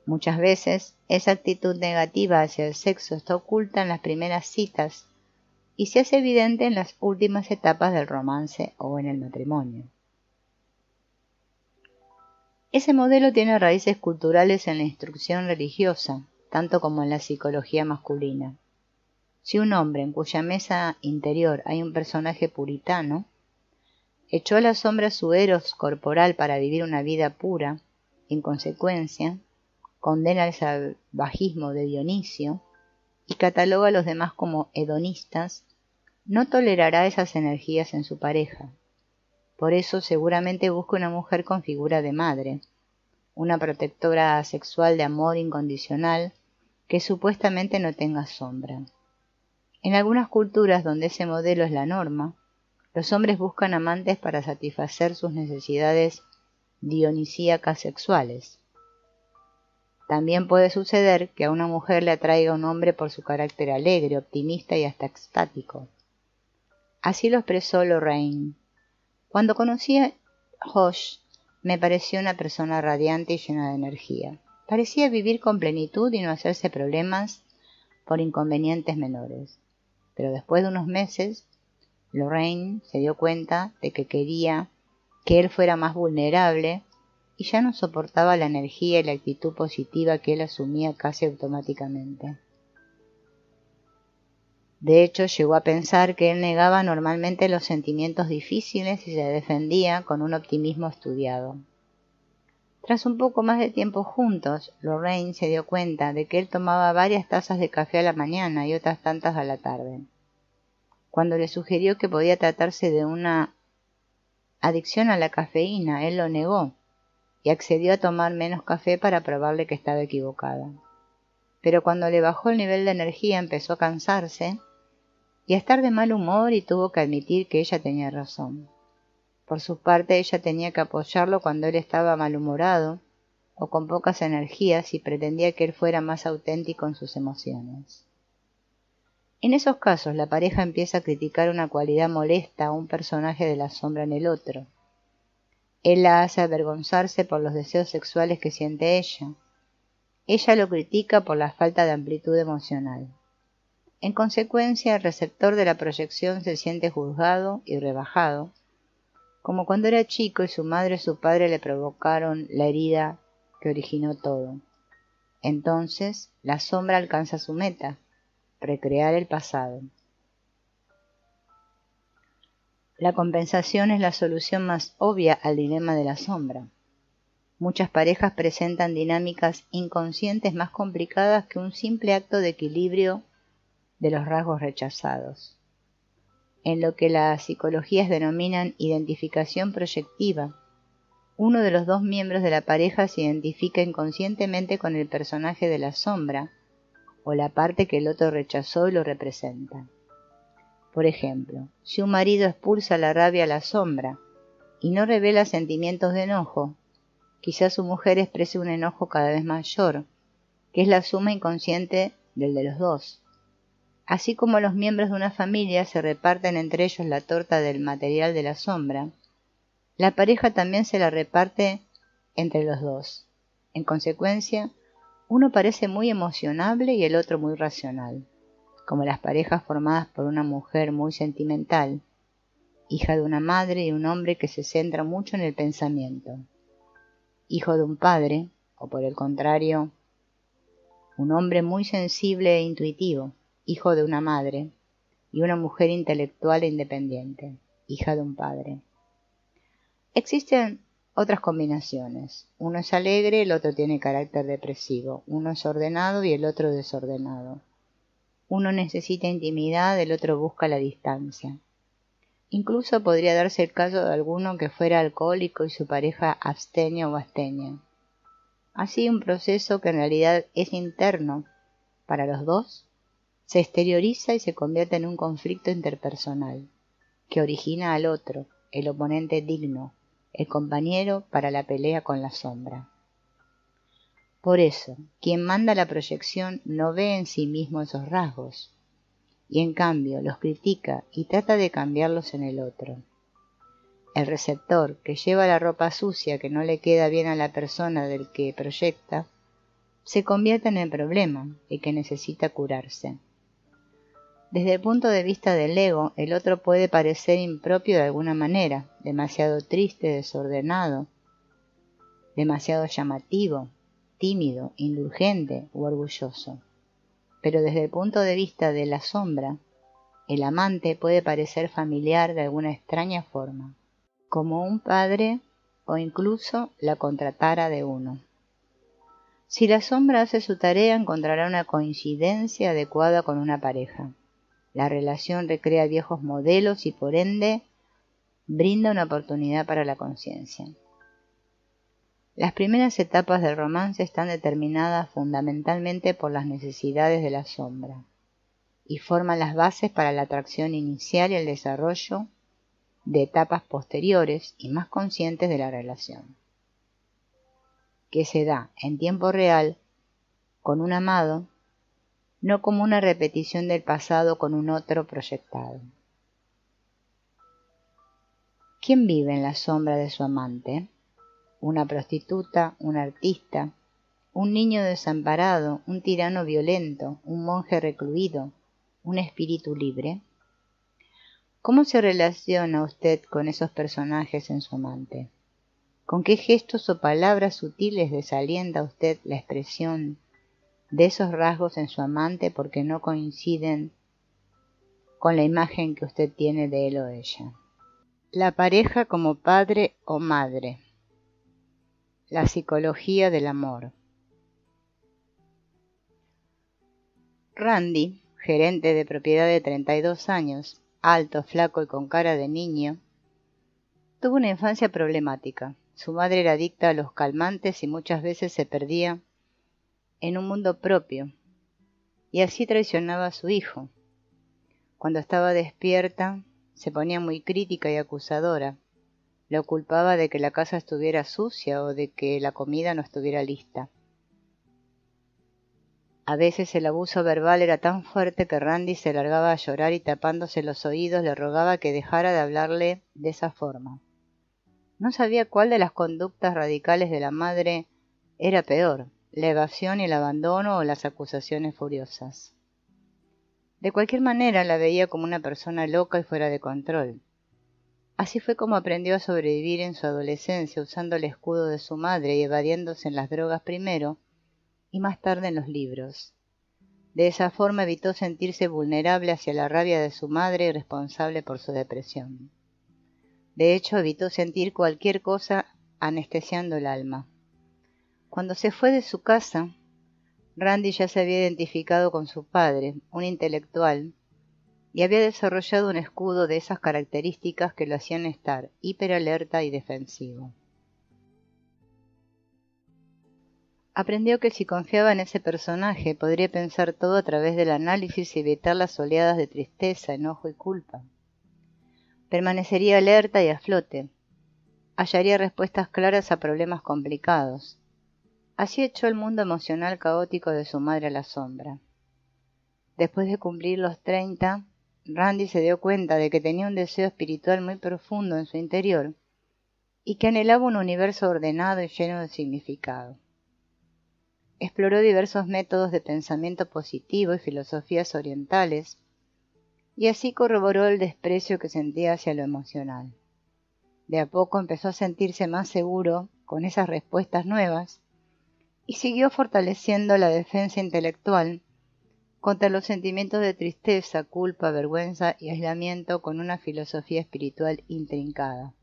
Muchas veces, esa actitud negativa hacia el sexo está oculta en las primeras citas y se hace evidente en las últimas etapas del romance o en el matrimonio. Ese modelo tiene raíces culturales en la instrucción religiosa, tanto como en la psicología masculina. Si un hombre en cuya mesa interior hay un personaje puritano, echó a la sombra su eros corporal para vivir una vida pura, en consecuencia, condena el salvajismo de Dionisio y cataloga a los demás como hedonistas, no tolerará esas energías en su pareja. Por eso seguramente busca una mujer con figura de madre, una protectora sexual de amor incondicional que supuestamente no tenga sombra. En algunas culturas donde ese modelo es la norma, los hombres buscan amantes para satisfacer sus necesidades dionisíacas sexuales. También puede suceder que a una mujer le atraiga un hombre por su carácter alegre, optimista y hasta extático. Así lo expresó Lorraine. Cuando conocí a Josh, me pareció una persona radiante y llena de energía. Parecía vivir con plenitud y no hacerse problemas por inconvenientes menores. Pero después de unos meses, Lorraine se dio cuenta de que quería que él fuera más vulnerable y ya no soportaba la energía y la actitud positiva que él asumía casi automáticamente. De hecho, llegó a pensar que él negaba normalmente los sentimientos difíciles y se defendía con un optimismo estudiado. Tras un poco más de tiempo juntos, Lorraine se dio cuenta de que él tomaba varias tazas de café a la mañana y otras tantas a la tarde. Cuando le sugirió que podía tratarse de una adicción a la cafeína, él lo negó y accedió a tomar menos café para probarle que estaba equivocada. Pero cuando le bajó el nivel de energía empezó a cansarse y a estar de mal humor y tuvo que admitir que ella tenía razón. Por su parte, ella tenía que apoyarlo cuando él estaba malhumorado o con pocas energías y pretendía que él fuera más auténtico en sus emociones. En esos casos, la pareja empieza a criticar una cualidad molesta a un personaje de la sombra en el otro. Él la hace avergonzarse por los deseos sexuales que siente ella. Ella lo critica por la falta de amplitud emocional. En consecuencia, el receptor de la proyección se siente juzgado y rebajado, como cuando era chico y su madre y su padre le provocaron la herida que originó todo. Entonces, la sombra alcanza su meta, recrear el pasado. La compensación es la solución más obvia al dilema de la sombra. Muchas parejas presentan dinámicas inconscientes más complicadas que un simple acto de equilibrio de los rasgos rechazados. En lo que las psicologías denominan identificación proyectiva, uno de los dos miembros de la pareja se identifica inconscientemente con el personaje de la sombra o la parte que el otro rechazó y lo representa. Por ejemplo, si un marido expulsa la rabia a la sombra y no revela sentimientos de enojo, quizás su mujer exprese un enojo cada vez mayor, que es la suma inconsciente del de los dos. Así como los miembros de una familia se reparten entre ellos la torta del material de la sombra, la pareja también se la reparte entre los dos. En consecuencia, uno parece muy emocionable y el otro muy racional, como las parejas formadas por una mujer muy sentimental, hija de una madre y un hombre que se centra mucho en el pensamiento, hijo de un padre, o por el contrario, un hombre muy sensible e intuitivo, hijo de una madre, y una mujer intelectual e independiente, hija de un padre. Existen otras combinaciones. Uno es alegre, el otro tiene carácter depresivo. Uno es ordenado y el otro desordenado. Uno necesita intimidad, el otro busca la distancia. Incluso podría darse el caso de alguno que fuera alcohólico y su pareja abstemia o abstemia. Así, un proceso que en realidad es interno para los dos se exterioriza y se convierte en un conflicto interpersonal que origina al otro, el oponente digno, el compañero para la pelea con la sombra. Por eso, quien manda la proyección no ve en sí mismo esos rasgos, y en cambio los critica y trata de cambiarlos en el otro. El receptor, que lleva la ropa sucia que no le queda bien a la persona del que proyecta, se convierte en el problema y que necesita curarse. Desde el punto de vista del ego, el otro puede parecer impropio de alguna manera, demasiado triste, desordenado, demasiado llamativo, tímido, indulgente u orgulloso. Pero desde el punto de vista de la sombra, el amante puede parecer familiar de alguna extraña forma, como un padre o incluso la contratara de uno. Si la sombra hace su tarea, encontrará una coincidencia adecuada con una pareja. La relación recrea viejos modelos y por ende brinda una oportunidad para la conciencia. Las primeras etapas del romance están determinadas fundamentalmente por las necesidades de la sombra y forman las bases para la atracción inicial y el desarrollo de etapas posteriores y más conscientes de la relación, que se da en tiempo real con un amado, no como una repetición del pasado con un otro proyectado. ¿Quién vive en la sombra de su amante? Una prostituta, un artista, un niño desamparado, un tirano violento, un monje recluido, un espíritu libre. ¿Cómo se relaciona usted con esos personajes en su amante? ¿Con qué gestos o palabras sutiles desalienta usted la expresión de esos rasgos en su amante porque no coinciden con la imagen que usted tiene de él o ella? La pareja como padre o madre. La psicología del amor. Randy, gerente de propiedad de 32 años, alto, flaco y con cara de niño, tuvo una infancia problemática. Su madre era adicta a los calmantes y muchas veces se perdía en un mundo propio, y así traicionaba a su hijo. Cuando estaba despierta, se ponía muy crítica y acusadora. Lo culpaba de que la casa estuviera sucia o de que la comida no estuviera lista. A veces el abuso verbal era tan fuerte que Randy se largaba a llorar y tapándose los oídos le rogaba que dejara de hablarle de esa forma. No sabía cuál de las conductas radicales de la madre era peor, la evasión y el abandono o las acusaciones furiosas. De cualquier manera la veía como una persona loca y fuera de control. Así fue como aprendió a sobrevivir en su adolescencia usando el escudo de su madre y evadiéndose en las drogas primero y más tarde en los libros. De esa forma evitó sentirse vulnerable hacia la rabia de su madre y responsable por su depresión. De hecho, evitó sentir cualquier cosa anestesiando el alma. Cuando se fue de su casa, Randy ya se había identificado con su padre, un intelectual, y había desarrollado un escudo de esas características que lo hacían estar hiperalerta y defensivo. Aprendió que si confiaba en ese personaje podría pensar todo a través del análisis y evitar las oleadas de tristeza, enojo y culpa. Permanecería alerta y a flote. Hallaría respuestas claras a problemas complicados. Así echó el mundo emocional caótico de su madre a la sombra. Después de cumplir los 30, Randy se dio cuenta de que tenía un deseo espiritual muy profundo en su interior y que anhelaba un universo ordenado y lleno de significado. Exploró diversos métodos de pensamiento positivo y filosofías orientales, y así corroboró el desprecio que sentía hacia lo emocional. De a poco empezó a sentirse más seguro con esas respuestas nuevas y siguió fortaleciendo la defensa intelectual contra los sentimientos de tristeza, culpa, vergüenza y aislamiento con una filosofía espiritual intrincada.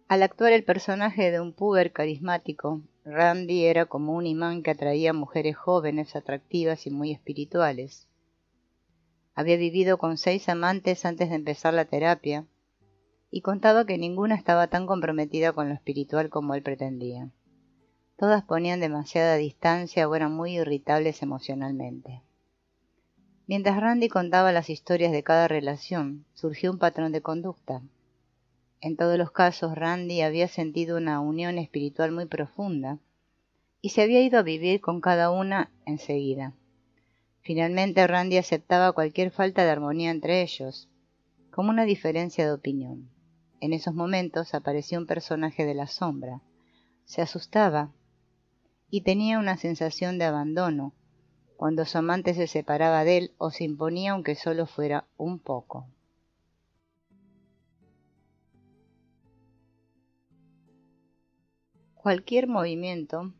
Al actuar el personaje de un puber carismático, Randy era como un imán que atraía a mujeres jóvenes, atractivas y muy espirituales. Había vivido con 6 amantes antes de empezar la terapia y contaba que ninguna estaba tan comprometida con lo espiritual como él pretendía. Todas ponían demasiada distancia o eran muy irritables emocionalmente. Mientras Randy contaba las historias de cada relación, surgió un patrón de conducta. En todos los casos, Randy había sentido una unión espiritual muy profunda y se había ido a vivir con cada una enseguida. Finalmente, Randy aceptaba cualquier falta de armonía entre ellos, como una diferencia de opinión. En esos momentos aparecía un personaje de la sombra. Se asustaba y tenía una sensación de abandono cuando su amante se separaba de él o se imponía aunque solo fuera un poco. Cualquier movimiento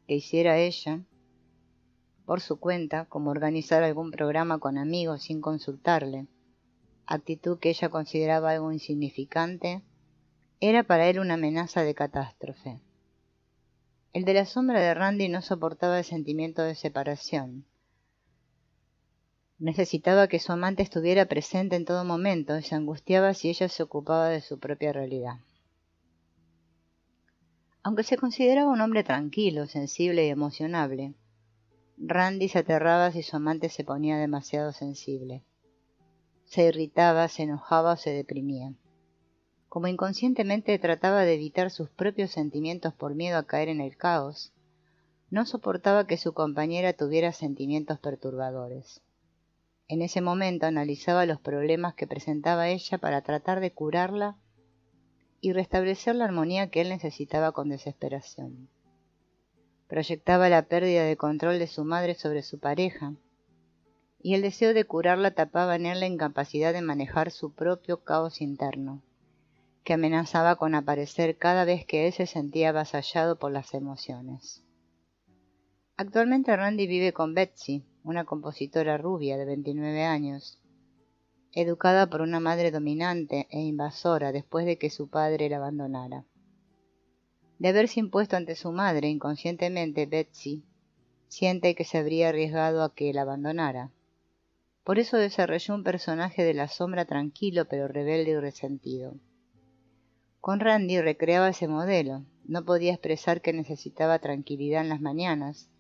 que hiciera ella por su cuenta, como organizar algún programa con amigos sin consultarle, actitud que ella consideraba algo insignificante, era para él una amenaza de catástrofe. El de la sombra de Randy no soportaba el sentimiento de separación. Necesitaba que su amante estuviera presente en todo momento y se angustiaba si ella se ocupaba de su propia realidad. Aunque se consideraba un hombre tranquilo, sensible y emocionable, Randy se aterraba si su amante se ponía demasiado sensible. Se irritaba, se enojaba o se deprimía. Como inconscientemente trataba de evitar sus propios sentimientos por miedo a caer en el caos, no soportaba que su compañera tuviera sentimientos perturbadores. En ese momento analizaba los problemas que presentaba ella para tratar de curarla y restablecer la armonía que él necesitaba con desesperación. Proyectaba la pérdida de control de su madre sobre su pareja, y el deseo de curarla tapaba en él la incapacidad de manejar su propio caos interno, que amenazaba con aparecer cada vez que él se sentía avasallado por las emociones. Actualmente Randy vive con Betsy, una compositora rubia de 29 años, educada por una madre dominante e invasora después de que su padre la abandonara. De haberse impuesto ante su madre inconscientemente, Betsy siente que se habría arriesgado a que la abandonara. Por eso desarrolló un personaje de la sombra tranquilo pero rebelde y resentido. Con Randy recreaba ese modelo, no podía expresar que necesitaba tranquilidad en las mañanas.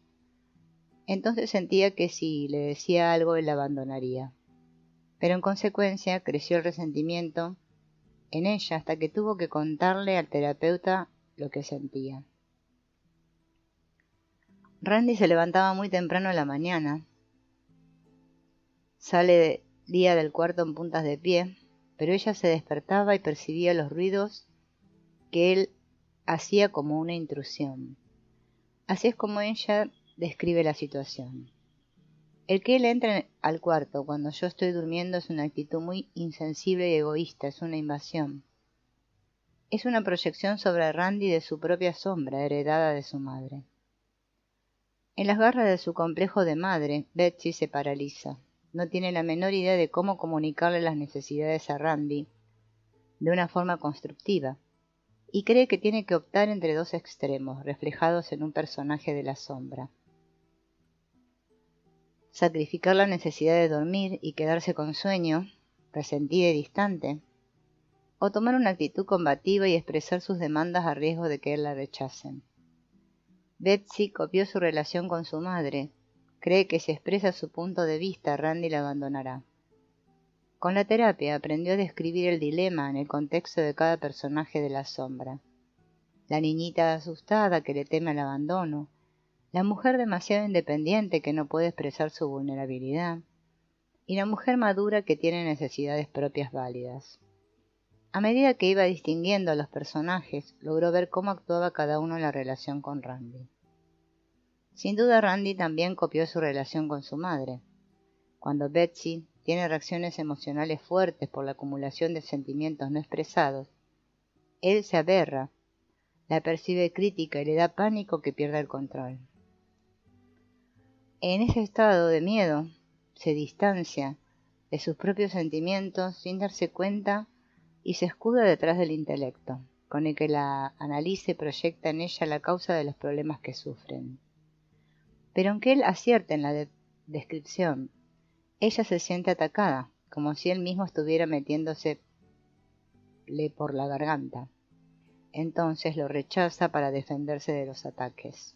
Entonces sentía que si le decía algo él la abandonaría. Pero en consecuencia creció el resentimiento en ella hasta que tuvo que contarle al terapeuta lo que sentía. Randy se levantaba muy temprano en la mañana. Salía del cuarto en puntas de pie, pero ella se despertaba y percibía los ruidos que él hacía como una intrusión. Así es como ella describe la situación. El que él entre al cuarto cuando yo estoy durmiendo es una actitud muy insensible y egoísta, es una invasión. Es una proyección sobre Randy de su propia sombra, heredada de su madre. En las garras de su complejo de madre, Betsy se paraliza. No tiene la menor idea de cómo comunicarle las necesidades a Randy de una forma constructiva, y cree que tiene que optar entre dos extremos, reflejados en un personaje de la sombra. Sacrificar la necesidad de dormir y quedarse con sueño, resentida y distante, o tomar una actitud combativa y expresar sus demandas a riesgo de que él la rechacen. Betsy copió su relación con su madre. Cree que si expresa su punto de vista, Randy la abandonará. Con la terapia aprendió a describir el dilema en el contexto de cada personaje de la sombra. La niñita asustada que le teme al abandono, la mujer demasiado independiente que no puede expresar su vulnerabilidad, y la mujer madura que tiene necesidades propias válidas. A medida que iba distinguiendo a los personajes, logró ver cómo actuaba cada uno en la relación con Randy. Sin duda Randy también copió su relación con su madre. Cuando Betsy tiene reacciones emocionales fuertes por la acumulación de sentimientos no expresados, él se aberra, la percibe crítica y le da pánico que pierda el control. En ese estado de miedo, se distancia de sus propios sentimientos sin darse cuenta y se escuda detrás del intelecto, con el que la analiza y proyecta en ella la causa de los problemas que sufren. Pero aunque él acierte en la descripción, ella se siente atacada, como si él mismo estuviera metiéndosele por la garganta. Entonces lo rechaza para defenderse de los ataques.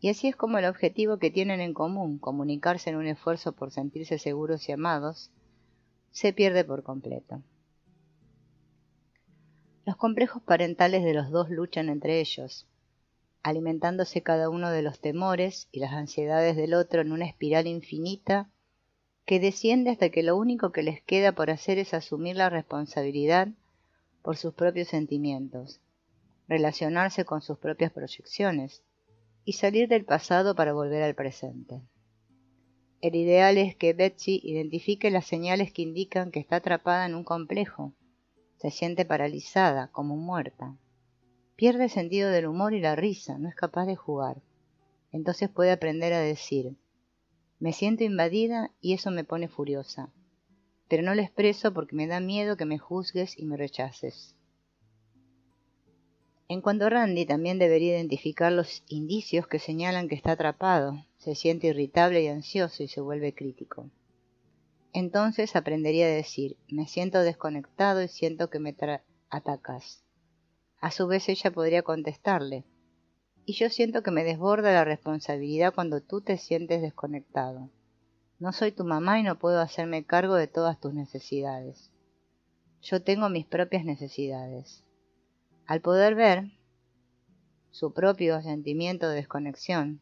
Y así es como el objetivo que tienen en común, comunicarse en un esfuerzo por sentirse seguros y amados, se pierde por completo. Los complejos parentales de los dos luchan entre ellos, alimentándose cada uno de los temores y las ansiedades del otro en una espiral infinita que desciende hasta que lo único que les queda por hacer es asumir la responsabilidad por sus propios sentimientos, relacionarse con sus propias proyecciones y salir del pasado para volver al presente. El ideal es que Betsy identifique las señales que indican que está atrapada en un complejo, se siente paralizada, como muerta. Pierde el sentido del humor y la risa, no es capaz de jugar. entonces puede aprender a decir: me siento invadida y eso me pone furiosa, pero no lo expreso porque me da miedo que me juzgues y me rechaces. En cuanto a Randy, también debería identificar los indicios que señalan que está atrapado, se siente irritable y ansioso y se vuelve crítico. Entonces aprendería a decir: me siento desconectado y siento que me atacas. A su vez ella podría contestarle: y yo siento que me desborda la responsabilidad cuando tú te sientes desconectado. No soy tu mamá y no puedo hacerme cargo de todas tus necesidades. Yo tengo mis propias necesidades. Al poder ver su propio sentimiento de desconexión,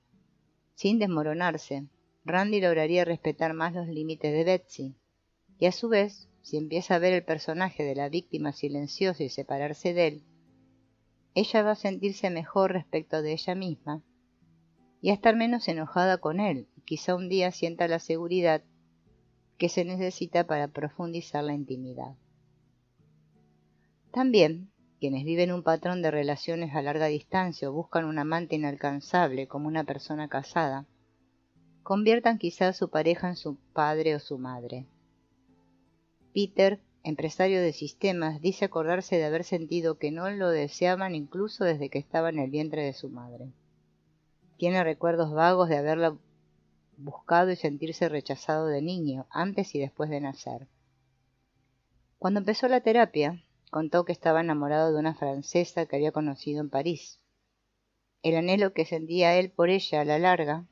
sin desmoronarse, Randy lograría respetar más los límites de Betsy, y a su vez, si empieza a ver el personaje de la víctima silenciosa y separarse de él, ella va a sentirse mejor respecto de ella misma y a estar menos enojada con él, y quizá un día sienta la seguridad que se necesita para profundizar la intimidad. También, quienes viven un patrón de relaciones a larga distancia o buscan un amante inalcanzable como una persona casada, conviertan quizá a su pareja en su padre o su madre. Peter, empresario de sistemas, dice acordarse de haber sentido que no lo deseaban incluso desde que estaba en el vientre de su madre. Tiene recuerdos vagos de haberla buscado y sentirse rechazado de niño, antes y después de nacer. Cuando empezó la terapia, contó que estaba enamorado de una francesa que había conocido en París. El anhelo que sentía él por ella a la larga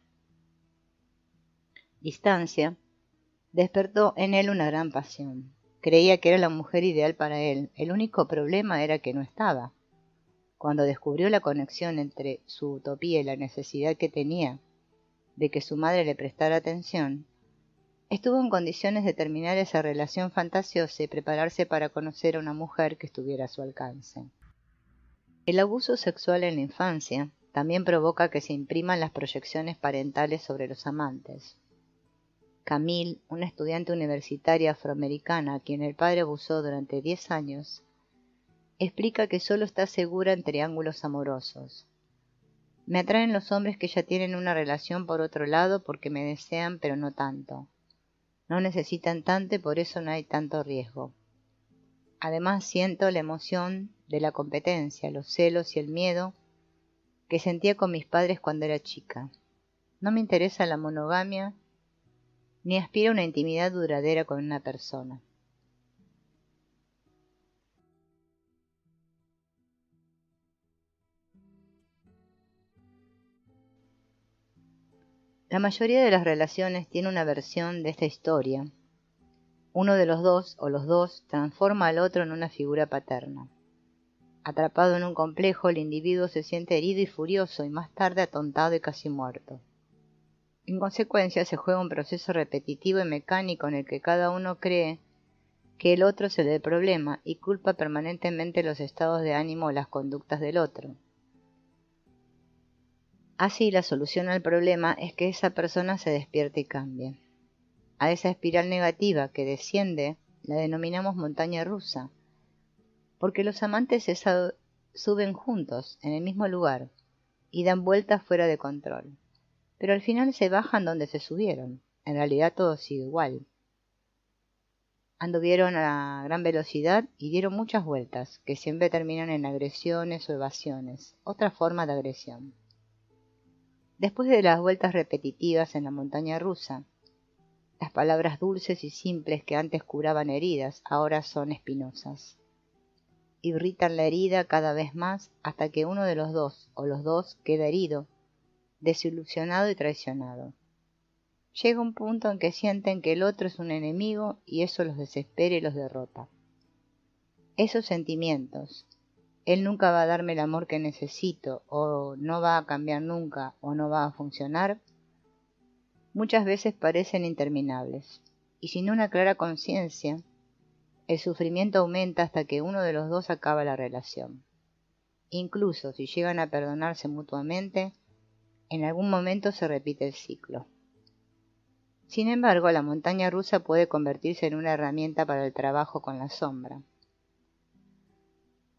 distancia despertó en él una gran pasión. Creía que era la mujer ideal para él. El único problema era que no estaba. Cuando descubrió la conexión entre su utopía y la necesidad que tenía de que su madre le prestara atención, estuvo en condiciones de terminar esa relación fantasiosa y prepararse para conocer a una mujer que estuviera a su alcance. El abuso sexual en la infancia también provoca que se impriman las proyecciones parentales sobre los amantes. Camille, una estudiante universitaria afroamericana a quien el padre abusó durante 10 años, explica que solo está segura en triángulos amorosos. Me atraen los hombres que ya tienen una relación por otro lado porque me desean pero no tanto. No necesitan tanto y por eso no hay tanto riesgo. Además siento la emoción de la competencia, los celos y el miedo que sentía con mis padres cuando era chica. No me interesa la monogamia ni aspiro a una intimidad duradera con una persona. La mayoría de las relaciones tiene una versión de esta historia. Uno de los dos o los dos transforma al otro en una figura paterna. Atrapado en un complejo, el individuo se siente herido y furioso y más tarde atontado y casi muerto. En consecuencia, se juega un proceso repetitivo y mecánico en el que cada uno cree que el otro es el del problema y culpa permanentemente los estados de ánimo o las conductas del otro. Así, la solución al problema es que esa persona se despierte y cambie. A esa espiral negativa que desciende la denominamos montaña rusa, porque los amantes se suben juntos en el mismo lugar y dan vueltas fuera de control, pero al final se bajan donde se subieron. En realidad todo sigue igual. Anduvieron a gran velocidad y dieron muchas vueltas, que siempre terminan en agresiones o evasiones, otra forma de agresión. Después de las vueltas repetitivas en la montaña rusa, las palabras dulces y simples que antes curaban heridas ahora son espinosas. Irritan la herida cada vez más hasta que uno de los dos o los dos queda herido, desilusionado y traicionado. Llega un punto en que sienten que el otro es un enemigo y eso los desespera y los derrota. Esos sentimientos, él nunca va a darme el amor que necesito, o no va a cambiar nunca, o no va a funcionar, muchas veces parecen interminables, y sin una clara conciencia, el sufrimiento aumenta hasta que uno de los dos acaba la relación. Incluso si llegan a perdonarse mutuamente, en algún momento se repite el ciclo. Sin embargo, la montaña rusa puede convertirse en una herramienta para el trabajo con la sombra.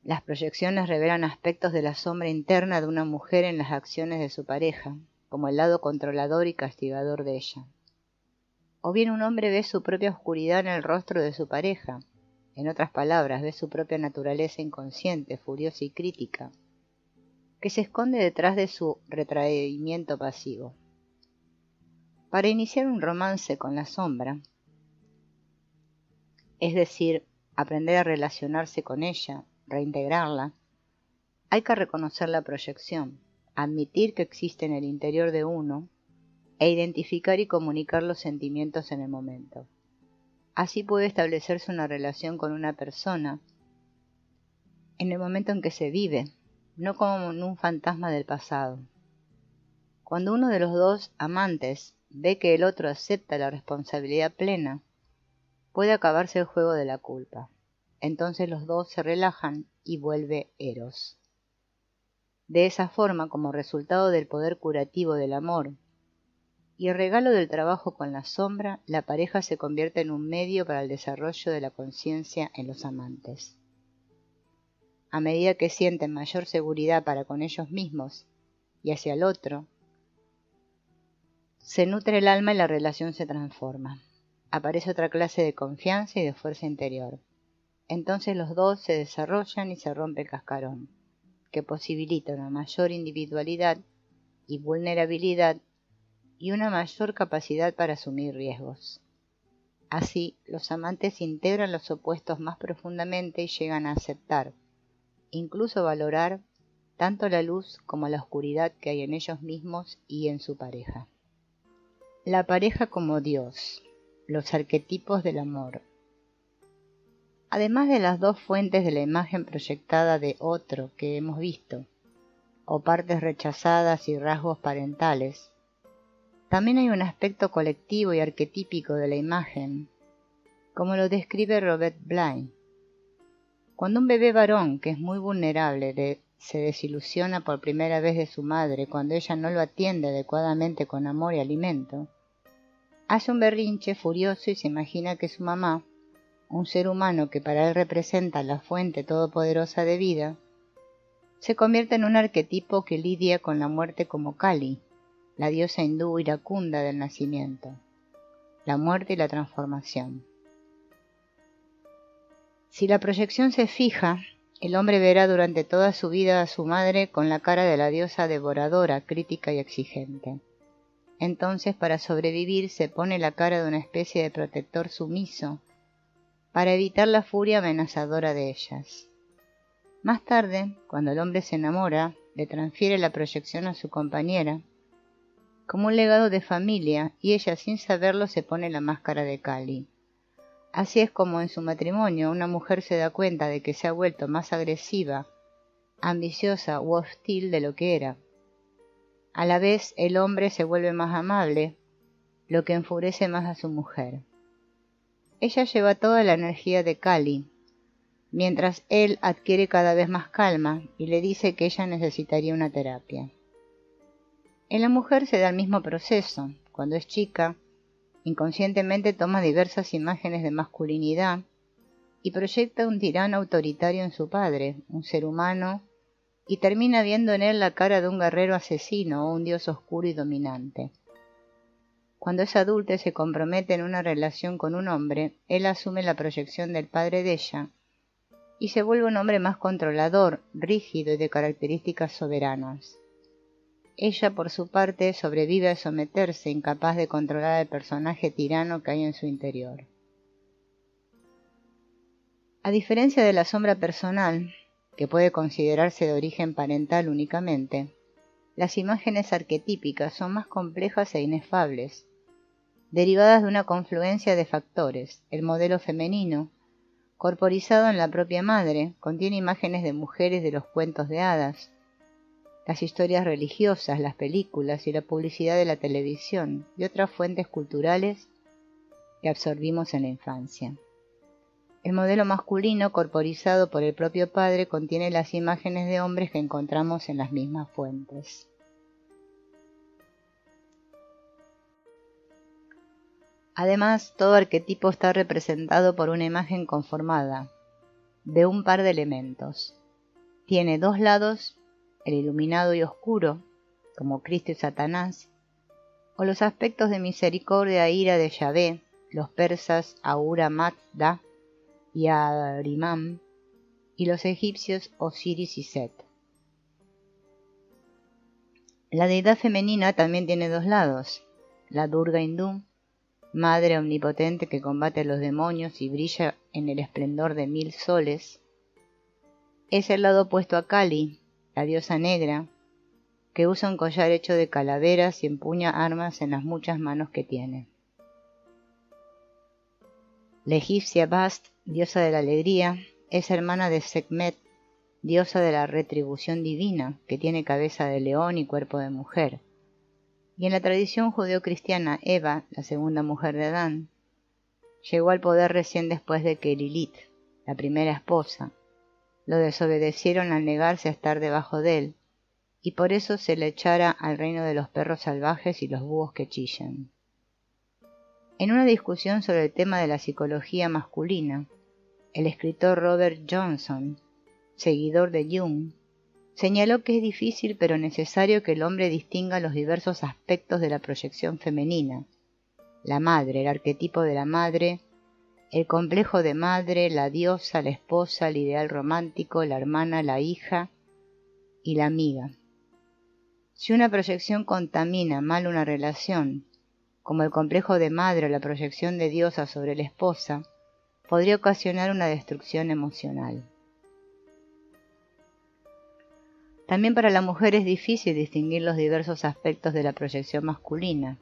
Las proyecciones revelan aspectos de la sombra interna de una mujer en las acciones de su pareja, como el lado controlador y castigador de ella. O bien un hombre ve su propia oscuridad en el rostro de su pareja, en otras palabras, ve su propia naturaleza inconsciente, furiosa y crítica, que se esconde detrás de su retraimiento pasivo. Para iniciar un romance con la sombra, es decir, aprender a relacionarse con ella, reintegrarla, hay que reconocer la proyección, admitir que existe en el interior de uno e identificar y comunicar los sentimientos en el momento. Así puede establecerse una relación con una persona en el momento en que se vive, no como en un fantasma del pasado. Cuando uno de los dos amantes ve que el otro acepta la responsabilidad plena, puede acabarse el juego de la culpa. Entonces los dos se relajan y vuelve Eros. De esa forma, como resultado del poder curativo del amor y el regalo del trabajo con la sombra, la pareja se convierte en un medio para el desarrollo de la conciencia en los amantes. A medida que sienten mayor seguridad para con ellos mismos y hacia el otro, se nutre el alma y la relación se transforma. Aparece otra clase de confianza y de fuerza interior. Entonces los dos se desarrollan y se rompe el cascarón, que posibilita una mayor individualidad y vulnerabilidad y una mayor capacidad para asumir riesgos. Así, los amantes integran los opuestos más profundamente y llegan a aceptar, incluso valorar, tanto la luz como la oscuridad que hay en ellos mismos y en su pareja. La pareja como Dios, los arquetipos del amor. Además de las dos fuentes de la imagen proyectada de otro que hemos visto, o partes rechazadas y rasgos parentales, también hay un aspecto colectivo y arquetípico de la imagen, como lo describe Robert Bly. Cuando un bebé varón, que es muy vulnerable, se desilusiona por primera vez de su madre cuando ella no lo atiende adecuadamente con amor y alimento, hace un berrinche furioso y se imagina que su mamá, un ser humano que para él representa la fuente todopoderosa de vida, se convierte en un arquetipo que lidia con la muerte como Kali, la diosa hindú iracunda del nacimiento, la muerte y la transformación. Si la proyección se fija, el hombre verá durante toda su vida a su madre con la cara de la diosa devoradora, crítica y exigente. Entonces, para sobrevivir, se pone la cara de una especie de protector sumiso, para evitar la furia amenazadora de ellas. Más tarde, cuando el hombre se enamora, le transfiere la proyección a su compañera, como un legado de familia, y ella sin saberlo se pone la máscara de Kali. Así es como en su matrimonio una mujer se da cuenta de que se ha vuelto más agresiva, ambiciosa u hostil de lo que era. A la vez el hombre se vuelve más amable, lo que enfurece más a su mujer. Ella lleva toda la energía de Kali, mientras él adquiere cada vez más calma y le dice que ella necesitaría una terapia. En la mujer se da el mismo proceso. Cuando es chica, inconscientemente toma diversas imágenes de masculinidad y proyecta un tirano autoritario en su padre, un ser humano, y termina viendo en él la cara de un guerrero asesino o un dios oscuro y dominante. Cuando es adulta y se compromete en una relación con un hombre, él asume la proyección del padre de ella y se vuelve un hombre más controlador, rígido y de características soberanas. Ella, por su parte, sobrevive a someterse, incapaz de controlar al personaje tirano que hay en su interior. A diferencia de la sombra personal, que puede considerarse de origen parental únicamente, las imágenes arquetípicas son más complejas e inefables, derivadas de una confluencia de factores. El modelo femenino, corporizado en la propia madre, contiene imágenes de mujeres de los cuentos de hadas, las historias religiosas, las películas y la publicidad de la televisión y otras fuentes culturales que absorbimos en la infancia. El modelo masculino, corporizado por el propio padre, contiene las imágenes de hombres que encontramos en las mismas fuentes. Además, todo arquetipo está representado por una imagen conformada de un par de elementos. Tiene dos lados, el iluminado y oscuro, como Cristo y Satanás, o los aspectos de misericordia e ira de Yahvé, los persas Ahura Mazda y Ahriman, y los egipcios Osiris y Set. La deidad femenina también tiene dos lados: la Durga hindú, madre omnipotente que combate a los demonios y brilla en el esplendor de 1000 soles, es el lado opuesto a Kali, la diosa negra, que usa un collar hecho de calaveras y empuña armas en las muchas manos que tiene. La egipcia Bast, diosa de la alegría, es hermana de Sekhmet, diosa de la retribución divina, que tiene cabeza de león y cuerpo de mujer. Y en la tradición judeocristiana, Eva, la segunda mujer de Adán, llegó al poder recién después de que Lilith, la primera esposa, lo desobedecieron al negarse a estar debajo de él, y por eso se le echara al reino de los perros salvajes y los búhos que chillan. En una discusión sobre el tema de la psicología masculina, el escritor Robert Johnson, seguidor de Jung, señaló que es difícil pero necesario que el hombre distinga los diversos aspectos de la proyección femenina: la madre, el arquetipo de la madre, el complejo de madre, la diosa, la esposa, el ideal romántico, la hermana, la hija y la amiga. Si una proyección contamina mal una relación, como el complejo de madre o la proyección de diosa sobre la esposa, podría ocasionar una destrucción emocional. También para la mujer es difícil distinguir los diversos aspectos de la proyección masculina.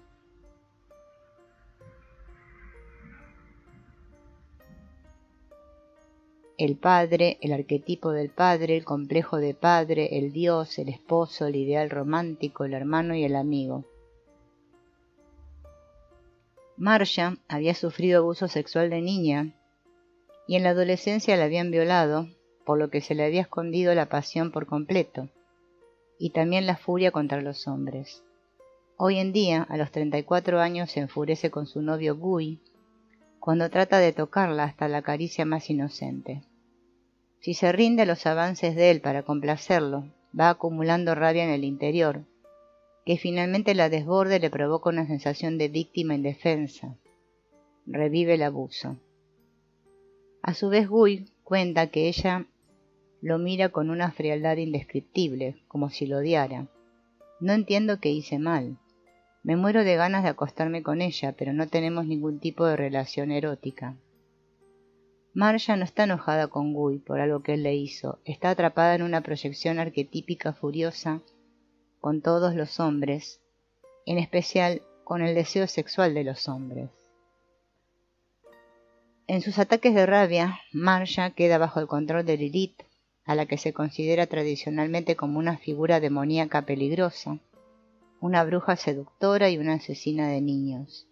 El padre, el arquetipo del padre, el complejo de padre, el dios, el esposo, el ideal romántico, el hermano y el amigo. Marsha había sufrido abuso sexual de niña y en la adolescencia la habían violado, por lo que se le había escondido la pasión por completo y también la furia contra los hombres. Hoy en día, a los 34 años, se enfurece con su novio Guy cuando trata de tocarla hasta la caricia más inocente. Si se rinde a los avances de él para complacerlo, va acumulando rabia en el interior, que finalmente la desborda y le provoca una sensación de víctima indefensa. Revive el abuso. A su vez, Guy cuenta que ella lo mira con una frialdad indescriptible, como si lo odiara. No entiendo qué hice mal. Me muero de ganas de acostarme con ella, pero no tenemos ningún tipo de relación erótica. Marsha no está enojada con Guy por algo que él le hizo, está atrapada en una proyección arquetípica furiosa con todos los hombres, en especial con el deseo sexual de los hombres. En sus ataques de rabia, Marsha queda bajo el control de Lilith, a la que se considera tradicionalmente como una figura demoníaca peligrosa, una bruja seductora y una asesina de niños.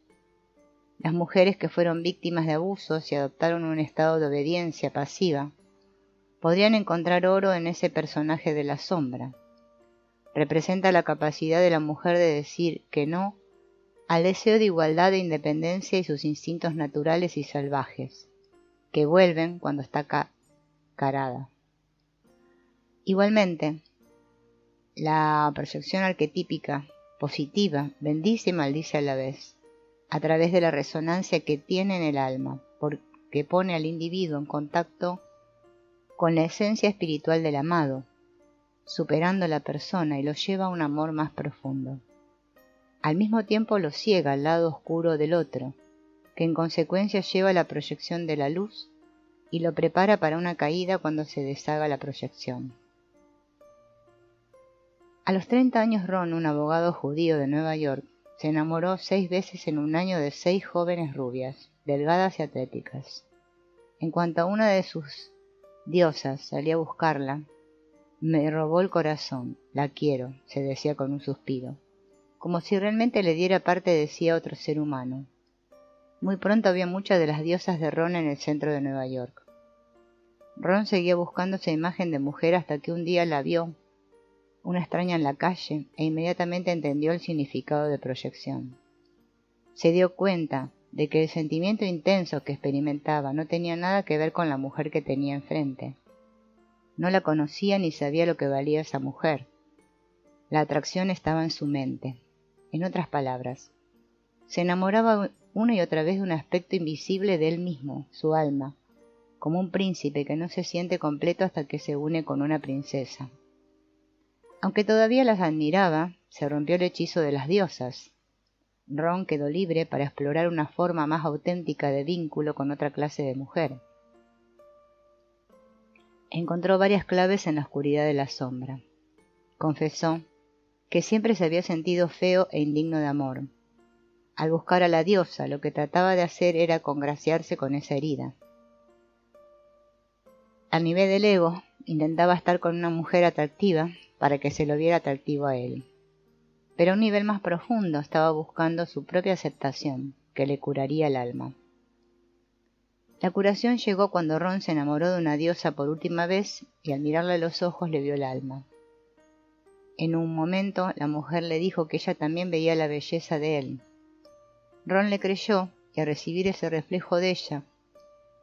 Las mujeres que fueron víctimas de abusos y adoptaron un estado de obediencia pasiva podrían encontrar oro en ese personaje de la sombra. Representa la capacidad de la mujer de decir que no al deseo de igualdad e independencia y sus instintos naturales y salvajes, que vuelven cuando está carada. Igualmente, la proyección arquetípica positiva bendice y maldice a la vez, a través de la resonancia que tiene en el alma, porque pone al individuo en contacto con la esencia espiritual del amado, superando a la persona y lo lleva a un amor más profundo. Al mismo tiempo lo ciega al lado oscuro del otro, que en consecuencia lleva a la proyección de la luz y lo prepara para una caída cuando se deshaga la proyección. A los 30 años Ron, un abogado judío de Nueva York, se enamoró 6 veces en un año de 6 jóvenes rubias, delgadas y atléticas. En cuanto una de sus diosas salía a buscarla, me robó el corazón, la quiero, se decía con un suspiro, como si realmente le diera parte de sí a otro ser humano. Muy pronto había muchas de las diosas de Ron en el centro de Nueva York. Ron seguía buscando esa imagen de mujer hasta que un día la vio, una extraña en la calle, e inmediatamente entendió el significado de proyección. Se dio cuenta de que el sentimiento intenso que experimentaba no tenía nada que ver con la mujer que tenía enfrente. No la conocía ni sabía lo que valía esa mujer. La atracción estaba en su mente. En otras palabras, se enamoraba una y otra vez de un aspecto invisible de él mismo, su alma, como un príncipe que no se siente completo hasta que se une con una princesa. Aunque todavía las admiraba, se rompió el hechizo de las diosas. Ron quedó libre para explorar una forma más auténtica de vínculo con otra clase de mujer. Encontró varias claves en la oscuridad de la sombra. Confesó que siempre se había sentido feo e indigno de amor. Al buscar a la diosa, lo que trataba de hacer era congraciarse con esa herida. A nivel del ego, intentaba estar con una mujer atractiva para que se lo viera atractivo a él. Pero a un nivel más profundo estaba buscando su propia aceptación, que le curaría el alma. La curación llegó cuando Ron se enamoró de una diosa por última vez y al mirarle a los ojos le vio el alma. En un momento la mujer le dijo que ella también veía la belleza de él. Ron le creyó y al recibir ese reflejo de ella,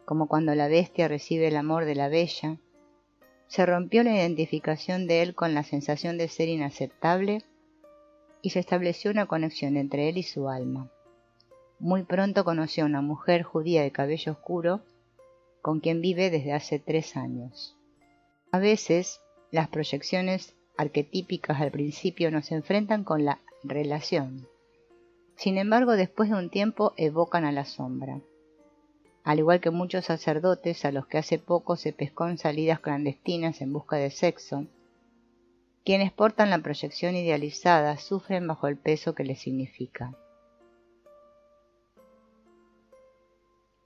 como cuando la bestia recibe el amor de la bella, se rompió la identificación de él con la sensación de ser inaceptable y se estableció una conexión entre él y su alma. Muy pronto conoció a una mujer judía de cabello oscuro con quien vive desde hace 3 años. A veces, las proyecciones arquetípicas al principio nos enfrentan con la relación. Sin embargo, después de un tiempo evocan a la sombra. Al igual que muchos sacerdotes a los que hace poco se pescó en salidas clandestinas en busca de sexo, quienes portan la proyección idealizada sufren bajo el peso que les significa.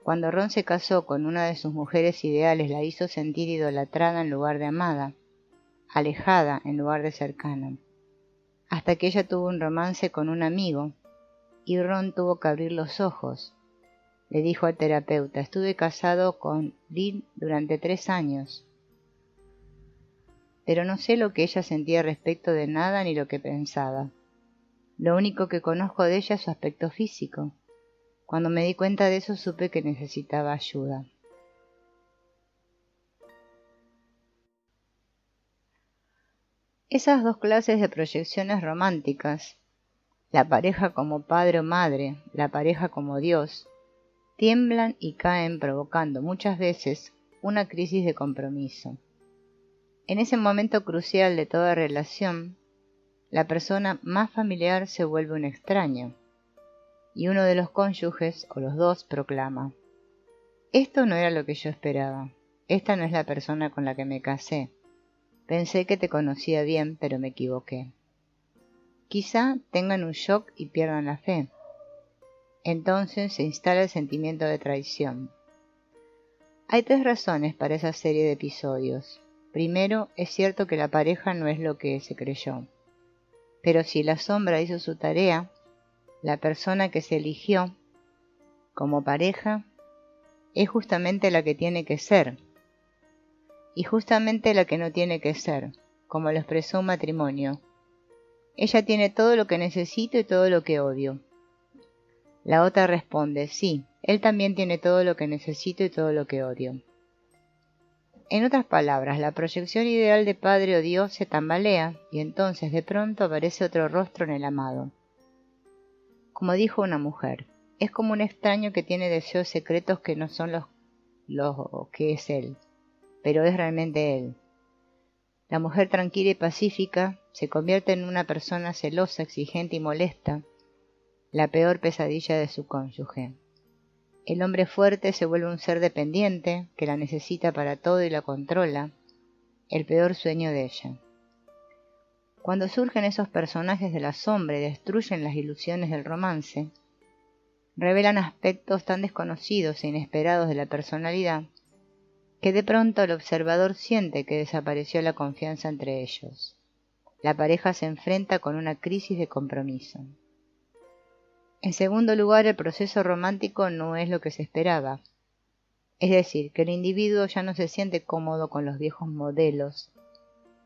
Cuando Ron se casó con una de sus mujeres ideales, la hizo sentir idolatrada en lugar de amada, alejada en lugar de cercana, hasta que ella tuvo un romance con un amigo, y Ron tuvo que abrir los ojos. Le dijo al terapeuta: estuve casado con Lynn durante 3 años, pero no sé lo que ella sentía respecto de nada ni lo que pensaba. Lo único que conozco de ella es su aspecto físico. Cuando me di cuenta de eso supe que necesitaba ayuda. Esas 2 clases de proyecciones románticas, la pareja como padre o madre, la pareja como Dios, tiemblan y caen provocando muchas veces una crisis de compromiso. En ese momento crucial de toda relación, la persona más familiar se vuelve un extraño, y uno de los cónyuges o los dos proclama: esto no era lo que yo esperaba, esta no es la persona con la que me casé, pensé que te conocía bien, pero me equivoqué. Quizá tengan un shock y pierdan la fe. Entonces se instala el sentimiento de traición. Hay 3 razones para esa serie de episodios. Primero, es cierto que la pareja no es lo que se creyó. Pero si la sombra hizo su tarea, la persona que se eligió como pareja es justamente la que tiene que ser, y justamente la que no tiene que ser, como lo expresó un matrimonio. Ella tiene todo lo que necesito y todo lo que odio. La otra responde: sí, él también tiene todo lo que necesito y todo lo que odio. En otras palabras, la proyección ideal de padre o Dios se tambalea y entonces de pronto aparece otro rostro en el amado. Como dijo una mujer, es como un extraño que tiene deseos secretos que no son los que es él, pero es realmente él. La mujer tranquila y pacífica se convierte en una persona celosa, exigente y molesta, la peor pesadilla de su cónyuge. El hombre fuerte se vuelve un ser dependiente, que la necesita para todo y la controla, el peor sueño de ella. Cuando surgen esos personajes de la sombra y destruyen las ilusiones del romance, revelan aspectos tan desconocidos e inesperados de la personalidad, que de pronto el observador siente que desapareció la confianza entre ellos. La pareja se enfrenta con una crisis de compromiso. En segundo lugar, el proceso romántico no es lo que se esperaba. Es decir, que el individuo ya no se siente cómodo con los viejos modelos.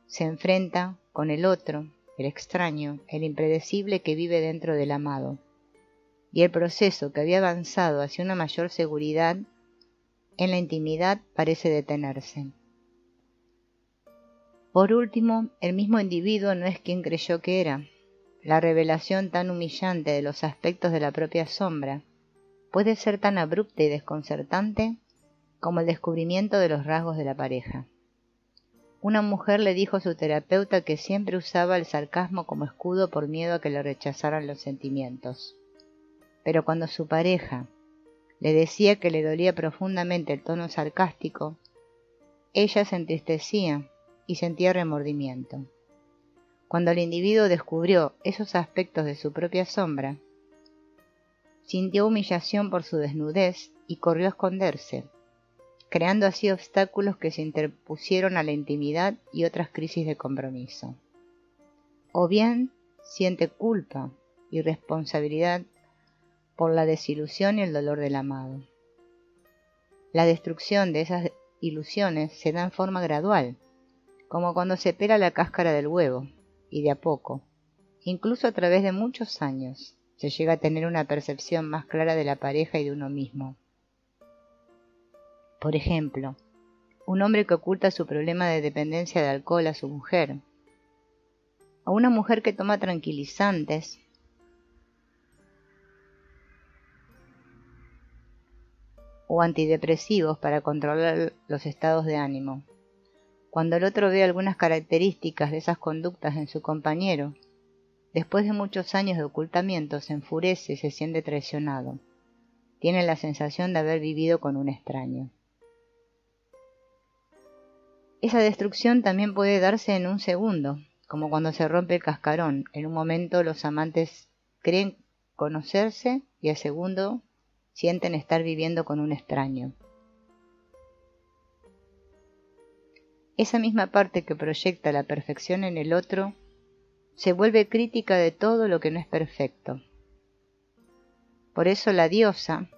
Se enfrenta con el otro, el extraño, el impredecible que vive dentro del amado. Y el proceso que había avanzado hacia una mayor seguridad en la intimidad parece detenerse. Por último, el mismo individuo no es quien creyó que era. La revelación tan humillante de los aspectos de la propia sombra puede ser tan abrupta y desconcertante como el descubrimiento de los rasgos de la pareja. Una mujer le dijo a su terapeuta que siempre usaba el sarcasmo como escudo por miedo a que le rechazaran los sentimientos. Pero cuando su pareja le decía que le dolía profundamente el tono sarcástico, ella se entristecía y sentía remordimiento. Cuando el individuo descubrió esos aspectos de su propia sombra, sintió humillación por su desnudez y corrió a esconderse, creando así obstáculos que se interpusieron a la intimidad y otras crisis de compromiso. O bien siente culpa y responsabilidad por la desilusión y el dolor del amado. La destrucción de esas ilusiones se da en forma gradual, como cuando se pela la cáscara del huevo, y de a poco, incluso a través de muchos años, se llega a tener una percepción más clara de la pareja y de uno mismo. Por ejemplo, un hombre que oculta su problema de dependencia de alcohol a su mujer, o una mujer que toma tranquilizantes o antidepresivos para controlar los estados de ánimo. Cuando el otro ve algunas características de esas conductas en su compañero, después de muchos años de ocultamiento se enfurece y se siente traicionado. Tiene la sensación de haber vivido con un extraño. Esa destrucción también puede darse en un segundo, como cuando se rompe el cascarón. En un momento los amantes creen conocerse y al segundo sienten estar viviendo con un extraño. Esa misma parte que proyecta la perfección en el otro se vuelve crítica de todo lo que no es perfecto. Por eso la diosa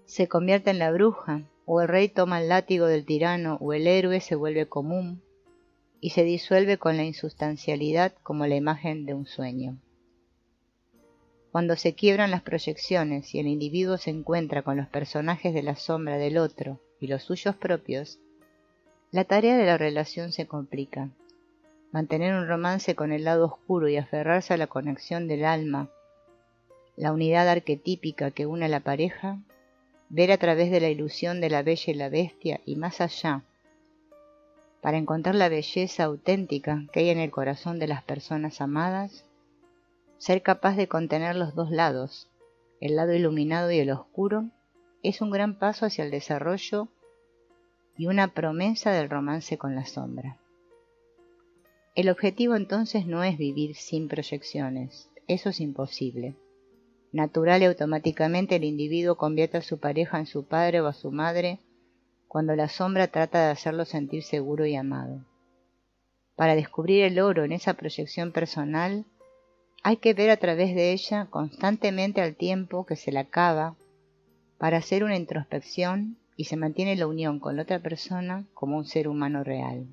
se convierte en la bruja, o el rey toma el látigo del tirano, o el héroe se vuelve común y se disuelve con la insustancialidad como la imagen de un sueño. Cuando se quiebran las proyecciones y el individuo se encuentra con los personajes de la sombra del otro y los suyos propios, la tarea de la relación se complica. Mantener un romance con el lado oscuro y aferrarse a la conexión del alma, la unidad arquetípica que une a la pareja, ver a través de la ilusión de la bella y la bestia y más allá, para encontrar la belleza auténtica que hay en el corazón de las personas amadas, ser capaz de contener los dos lados, el lado iluminado y el oscuro, es un gran paso hacia el desarrollo y una promesa del romance con la sombra. El objetivo entonces no es vivir sin proyecciones, eso es imposible. Natural y automáticamente el individuo convierte a su pareja en su padre o a su madre cuando la sombra trata de hacerlo sentir seguro y amado. Para descubrir el oro en esa proyección personal, hay que ver a través de ella constantemente al tiempo que se la cava para hacer una introspección y se mantiene la unión con la otra persona como un ser humano real.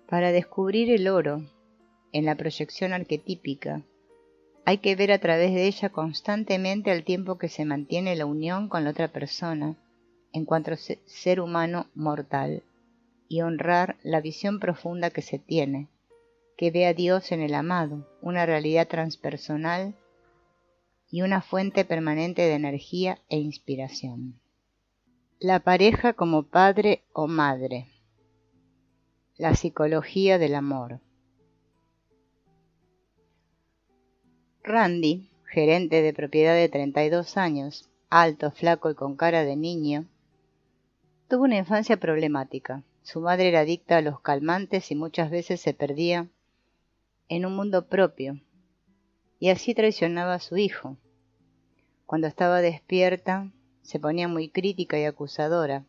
Para descubrir el oro en la proyección arquetípica, hay que ver a través de ella constantemente al tiempo que se mantiene la unión con la otra persona en cuanto a ser humano mortal y honrar la visión profunda que se tiene, que ve a Dios en el amado, una realidad transpersonal y una fuente permanente de energía e inspiración. La pareja como padre o madre. La psicología del amor. Randy, gerente de propiedad de 32 años, alto, flaco y con cara de niño, tuvo una infancia problemática. Su madre era adicta a los calmantes y muchas veces se perdía en un mundo propio, y así traicionaba a su hijo. Cuando estaba despierta, se ponía muy crítica y acusadora.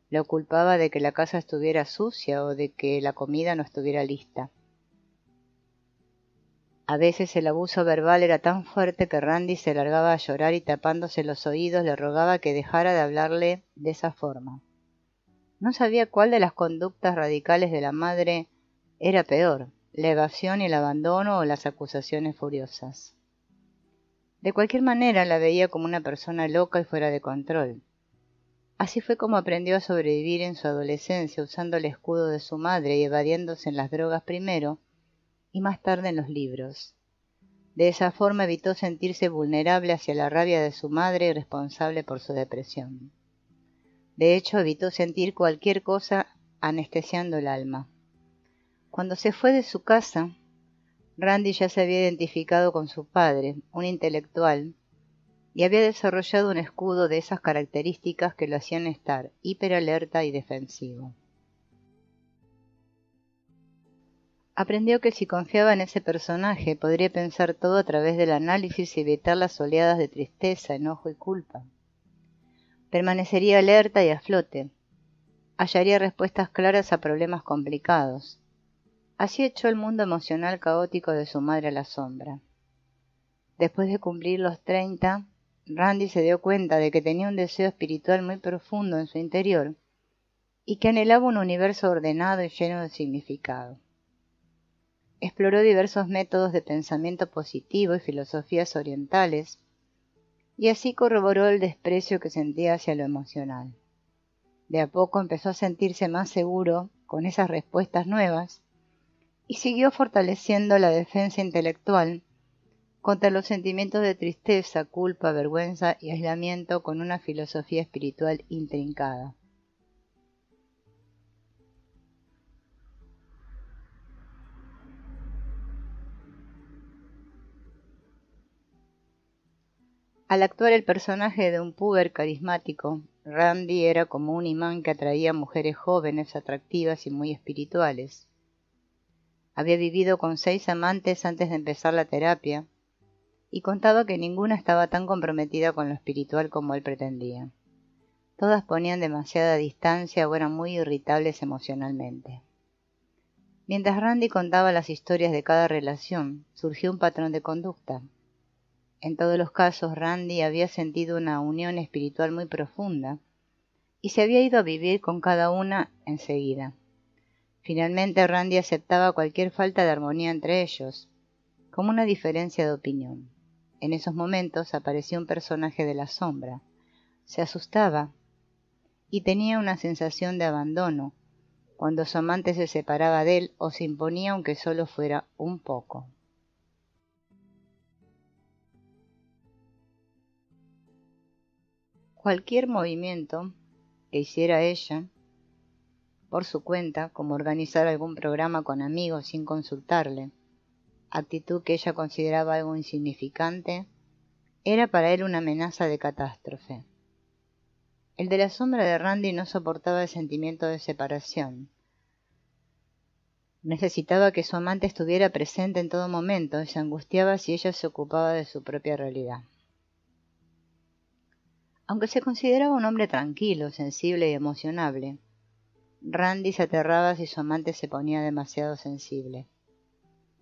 Lo culpaba de que la casa estuviera sucia o de que la comida no estuviera lista. A veces el abuso verbal era tan fuerte que Randy se largaba a llorar y tapándose los oídos le rogaba que dejara de hablarle de esa forma. No sabía cuál de las conductas radicales de la madre era peor, la evasión y el abandono o las acusaciones furiosas. De cualquier manera la veía como una persona loca y fuera de control. Así fue como aprendió a sobrevivir en su adolescencia usando el escudo de su madre y evadiéndose en las drogas primero y más tarde en los libros. De esa forma evitó sentirse vulnerable hacia la rabia de su madre y responsable por su depresión. De hecho, evitó sentir cualquier cosa anestesiando el alma. Cuando se fue de su casa, Randy ya se había identificado con su padre, un intelectual, y había desarrollado un escudo de esas características que lo hacían estar hiperalerta y defensivo. Aprendió que si confiaba en ese personaje podría pensar todo a través del análisis y evitar las oleadas de tristeza, enojo y culpa. Permanecería alerta y a flote. Hallaría respuestas claras a problemas complicados. Así echó el mundo emocional caótico de su madre a la sombra. Después de cumplir los 30, Randy se dio cuenta de que tenía un deseo espiritual muy profundo en su interior y que anhelaba un universo ordenado y lleno de significado. Exploró diversos métodos de pensamiento positivo y filosofías orientales, y así corroboró el desprecio que sentía hacia lo emocional. De a poco empezó a sentirse más seguro con esas respuestas nuevas y siguió fortaleciendo la defensa intelectual contra los sentimientos de tristeza, culpa, vergüenza y aislamiento con una filosofía espiritual intrincada. Al actuar el personaje de un puber carismático, Randy era como un imán que atraía a mujeres jóvenes, atractivas y muy espirituales. Había vivido con 6 amantes antes de empezar la terapia y contaba que ninguna estaba tan comprometida con lo espiritual como él pretendía. Todas ponían demasiada distancia o eran muy irritables emocionalmente. Mientras Randy contaba las historias de cada relación, surgió un patrón de conducta. En todos los casos, Randy había sentido una unión espiritual muy profunda y se había ido a vivir con cada una enseguida. Finalmente, Randy aceptaba cualquier falta de armonía entre ellos, como una diferencia de opinión. En esos momentos aparecía un personaje de la sombra. Se asustaba y tenía una sensación de abandono cuando su amante se separaba de él o se imponía aunque solo fuera un poco. Cualquier movimiento que hiciera ella por su cuenta, como organizar algún programa con amigos sin consultarle, actitud que ella consideraba algo insignificante, era para él una amenaza de catástrofe. El de la sombra de Randy no soportaba el sentimiento de separación. Necesitaba que su amante estuviera presente en todo momento y se angustiaba si ella se ocupaba de su propia realidad. Aunque se consideraba un hombre tranquilo, sensible y emocionable, Randy se aterraba si su amante se ponía demasiado sensible.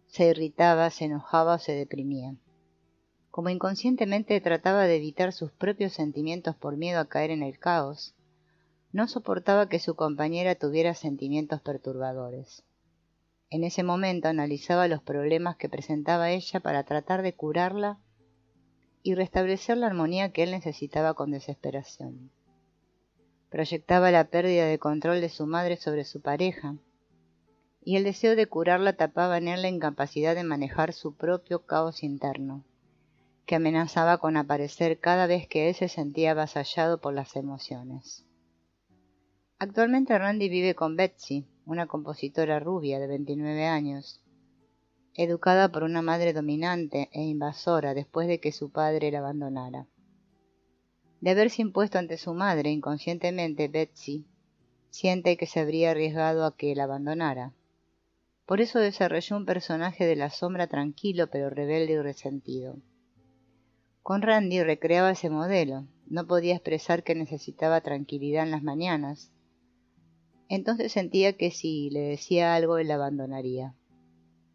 Se irritaba, se enojaba o se deprimía. Como inconscientemente trataba de evitar sus propios sentimientos por miedo a caer en el caos, no soportaba que su compañera tuviera sentimientos perturbadores. En ese momento analizaba los problemas que presentaba ella para tratar de curarla y restablecer la armonía que él necesitaba con desesperación. Proyectaba la pérdida de control de su madre sobre su pareja, y el deseo de curarla tapaba en él la incapacidad de manejar su propio caos interno, que amenazaba con aparecer cada vez que él se sentía avasallado por las emociones. Actualmente Randy vive con Betsy, una compositora rubia de 29 años, educada por una madre dominante e invasora después de que su padre la abandonara. De haberse impuesto ante su madre inconscientemente, Betsy siente que se habría arriesgado a que la abandonara. Por eso desarrolló un personaje de la sombra tranquilo pero rebelde y resentido. Con Randy recreaba ese modelo. No podía expresar que necesitaba tranquilidad en las mañanas. Entonces sentía que si le decía algo él la abandonaría.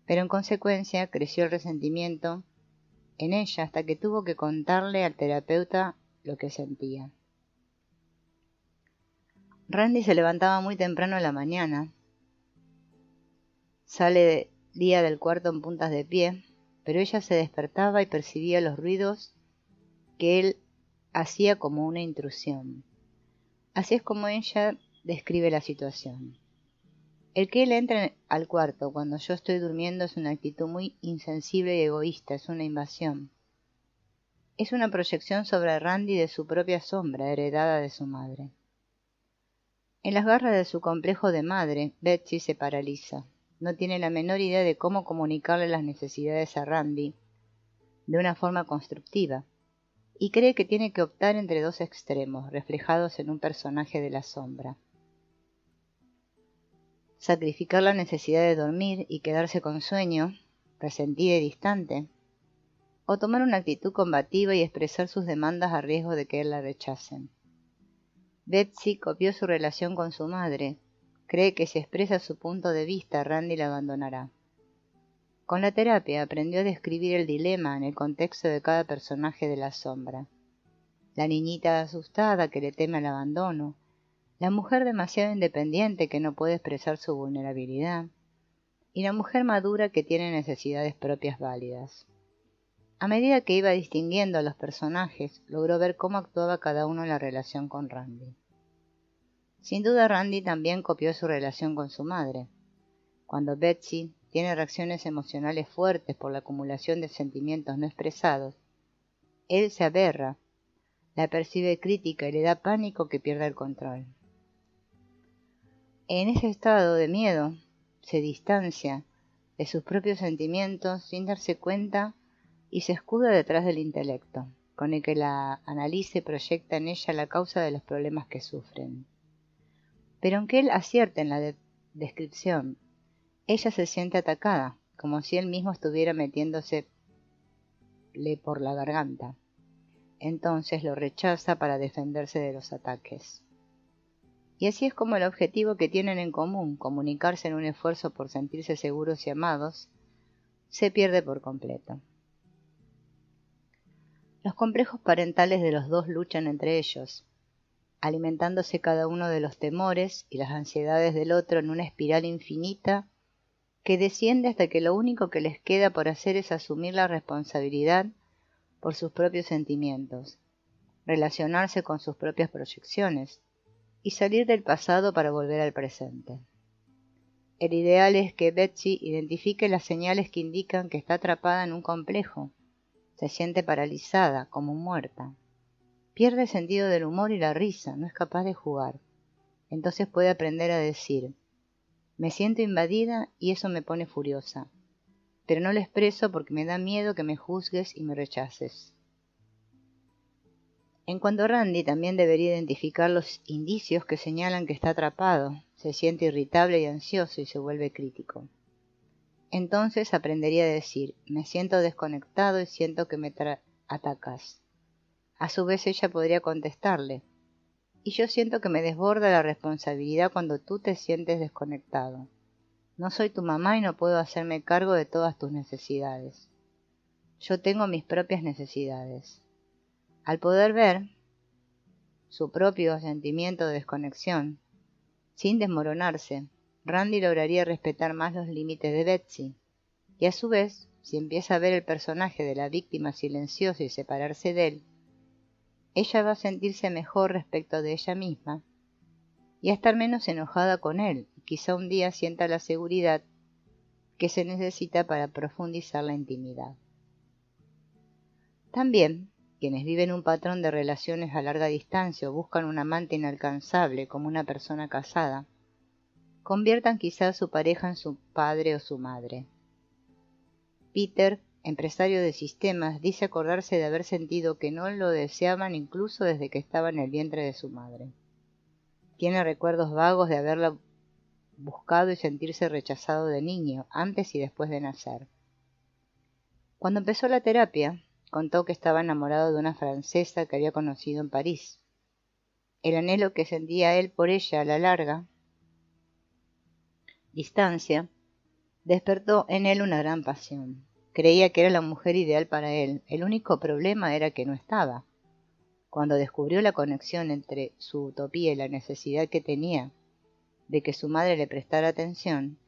Pero en consecuencia creció el resentimiento en ella hasta que tuvo que contarle al terapeuta lo que sentía. Randy se levantaba muy temprano en la mañana. Salía del cuarto en puntas de pie, pero ella se despertaba y percibía los ruidos que él hacía como una intrusión. Así es como ella describe la situación. El que él entre al cuarto cuando yo estoy durmiendo es una actitud muy insensible y egoísta, es una invasión. Es una proyección sobre Randy de su propia sombra, heredada de su madre. En las garras de su complejo de madre, Betsy se paraliza. No tiene la menor idea de cómo comunicarle las necesidades a Randy de una forma constructiva, y cree que tiene que optar entre dos extremos, reflejados en un personaje de la sombra. Sacrificar la necesidad de dormir y quedarse con sueño, resentida y distante, o tomar una actitud combativa y expresar sus demandas a riesgo de que él la rechacen. Betsy copió su relación con su madre. Cree que si expresa su punto de vista, Randy la abandonará. Con la terapia aprendió a describir el dilema en el contexto de cada personaje de la sombra. La niñita asustada que le teme al abandono, la mujer demasiado independiente que no puede expresar su vulnerabilidad, y la mujer madura que tiene necesidades propias válidas. A medida que iba distinguiendo a los personajes, logró ver cómo actuaba cada uno en la relación con Randy. Sin duda Randy también copió su relación con su madre. Cuando Betsy tiene reacciones emocionales fuertes por la acumulación de sentimientos no expresados, él se aberra, la percibe crítica y le da pánico que pierda el control. En ese estado de miedo, se distancia de sus propios sentimientos sin darse cuenta y se escuda detrás del intelecto, con el que la analiza y proyecta en ella la causa de los problemas que sufren. Pero aunque él acierte en la descripción, ella se siente atacada, como si él mismo estuviera metiéndosele por la garganta. Entonces lo rechaza para defenderse de los ataques. Y así es como el objetivo que tienen en común, comunicarse en un esfuerzo por sentirse seguros y amados, se pierde por completo. Los complejos parentales de los dos luchan entre ellos, alimentándose cada uno de los temores y las ansiedades del otro en una espiral infinita que desciende hasta que lo único que les queda por hacer es asumir la responsabilidad por sus propios sentimientos, relacionarse con sus propias proyecciones y salir del pasado para volver al presente. El ideal es que Betsy identifique las señales que indican que está atrapada en un complejo, se siente paralizada, como muerta. Pierde el sentido del humor y la risa, no es capaz de jugar. Entonces puede aprender a decir: me siento invadida y eso me pone furiosa, pero no lo expreso porque me da miedo que me juzgues y me rechaces. En cuanto a Randy, también debería identificar los indicios que señalan que está atrapado, se siente irritable y ansioso y se vuelve crítico. Entonces aprendería a decir: me siento desconectado y siento que me atacas. A su vez ella podría contestarle: y yo siento que me desborda la responsabilidad cuando tú te sientes desconectado. No soy tu mamá y no puedo hacerme cargo de todas tus necesidades. Yo tengo mis propias necesidades. Al poder ver su propio sentimiento de desconexión, sin desmoronarse, Randy lograría respetar más los límites de Betsy, y a su vez, si empieza a ver el personaje de la víctima silenciosa y separarse de él, ella va a sentirse mejor respecto de ella misma y a estar menos enojada con él, y quizá un día sienta la seguridad que se necesita para profundizar la intimidad. También, quienes viven un patrón de relaciones a larga distancia o buscan un amante inalcanzable como una persona casada, conviertan quizá a su pareja en su padre o su madre. Peter, empresario de sistemas, dice acordarse de haber sentido que no lo deseaban incluso desde que estaba en el vientre de su madre. Tiene recuerdos vagos de haberla buscado y sentirse rechazado de niño, antes y después de nacer. Cuando empezó la terapia, contó que estaba enamorado de una francesa que había conocido en París. El anhelo que sentía él por ella a la larga distancia despertó en él una gran pasión. Creía que era la mujer ideal para él. El único problema era que no estaba. Cuando descubrió la conexión entre su utopía y la necesidad que tenía de que su madre le prestara atención,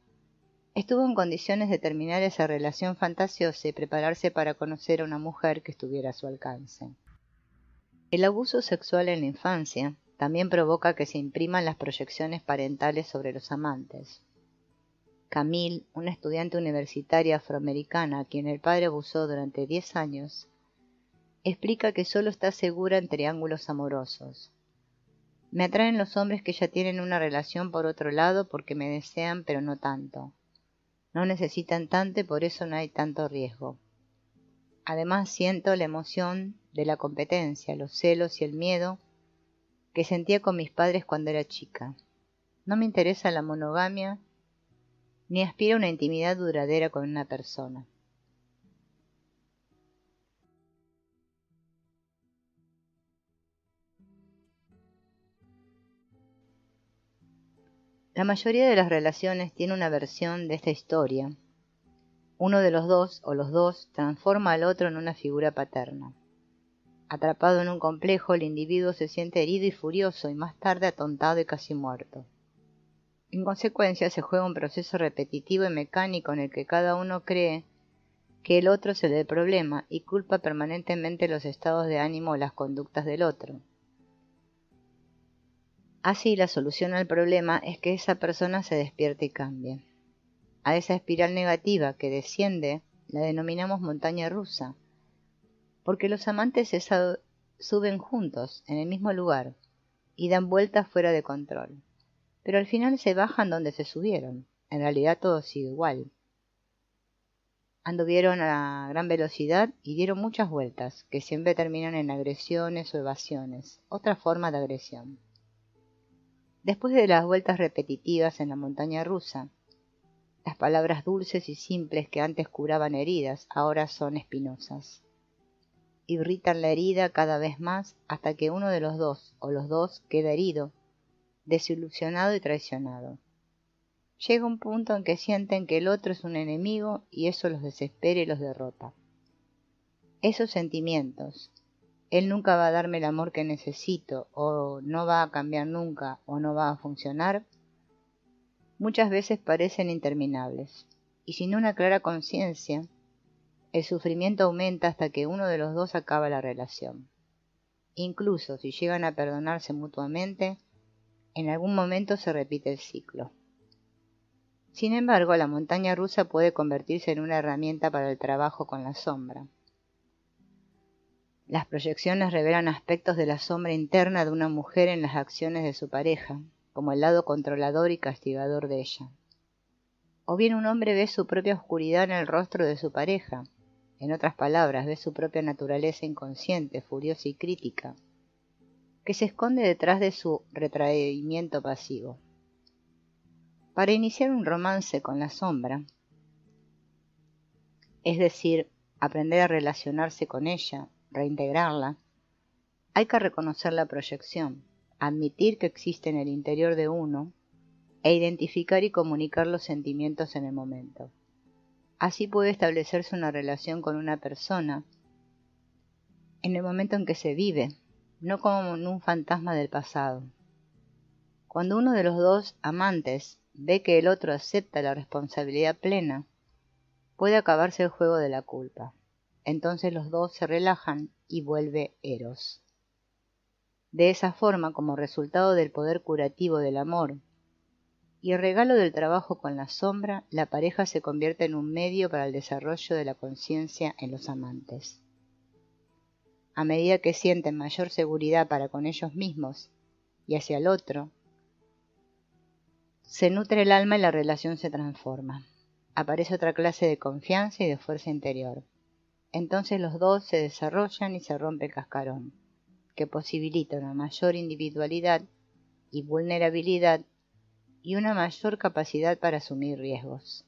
estuvo en condiciones de terminar esa relación fantasiosa y prepararse para conocer a una mujer que estuviera a su alcance. El abuso sexual en la infancia también provoca que se impriman las proyecciones parentales sobre los amantes. Camille, una estudiante universitaria afroamericana a quien el padre abusó durante 10 años, explica que solo está segura en triángulos amorosos. Me atraen los hombres que ya tienen una relación por otro lado porque me desean pero no tanto. No necesitan tanto y por eso no hay tanto riesgo. Además siento la emoción de la competencia, los celos y el miedo que sentía con mis padres cuando era chica. No me interesa la monogamia ni aspiro a una intimidad duradera con una persona. La mayoría de las relaciones tiene una versión de esta historia. Uno de los dos o los dos transforma al otro en una figura paterna. Atrapado en un complejo, el individuo se siente herido y furioso y más tarde atontado y casi muerto. En consecuencia, se juega un proceso repetitivo y mecánico en el que cada uno cree que el otro es el del problema y culpa permanentemente los estados de ánimo o las conductas del otro. Así, la solución al problema es que esa persona se despierte y cambie. A esa espiral negativa que desciende la denominamos montaña rusa, porque los amantes se suben juntos en el mismo lugar y dan vueltas fuera de control, pero al final se bajan donde se subieron. En realidad todo sigue igual. Anduvieron a gran velocidad y dieron muchas vueltas, que siempre terminan en agresiones o evasiones, otra forma de agresión. Después de las vueltas repetitivas en la montaña rusa, las palabras dulces y simples que antes curaban heridas ahora son espinosas. Irritan la herida cada vez más hasta que uno de los dos o los dos queda herido, desilusionado y traicionado. Llega un punto en que sienten que el otro es un enemigo y eso los desespera y los derrota. Esos sentimientos, él nunca va a darme el amor que necesito, o no va a cambiar nunca, o no va a funcionar, muchas veces parecen interminables, y sin una clara conciencia, el sufrimiento aumenta hasta que uno de los dos acaba la relación. Incluso si llegan a perdonarse mutuamente, en algún momento se repite el ciclo. Sin embargo, la montaña rusa puede convertirse en una herramienta para el trabajo con la sombra. Las proyecciones revelan aspectos de la sombra interna de una mujer en las acciones de su pareja, como el lado controlador y castigador de ella. O bien un hombre ve su propia oscuridad en el rostro de su pareja. En otras palabras, ve su propia naturaleza inconsciente, furiosa y crítica, que se esconde detrás de su retraimiento pasivo. Para iniciar un romance con la sombra, es decir, aprender a relacionarse con ella, reintegrarla, hay que reconocer la proyección, admitir que existe en el interior de uno e identificar y comunicar los sentimientos en el momento. Así puede establecerse una relación con una persona en el momento en que se vive, no como un fantasma del pasado. Cuando uno de los dos amantes ve que el otro acepta la responsabilidad plena, puede acabarse el juego de la culpa. Entonces los dos se relajan y vuelve Eros. De esa forma, como resultado del poder curativo del amor y el regalo del trabajo con la sombra, la pareja se convierte en un medio para el desarrollo de la conciencia en los amantes. A medida que sienten mayor seguridad para con ellos mismos y hacia el otro, se nutre el alma y la relación se transforma. Aparece otra clase de confianza y de fuerza interior. Entonces los dos se desarrollan y se rompe el cascarón, que posibilita una mayor individualidad y vulnerabilidad y una mayor capacidad para asumir riesgos.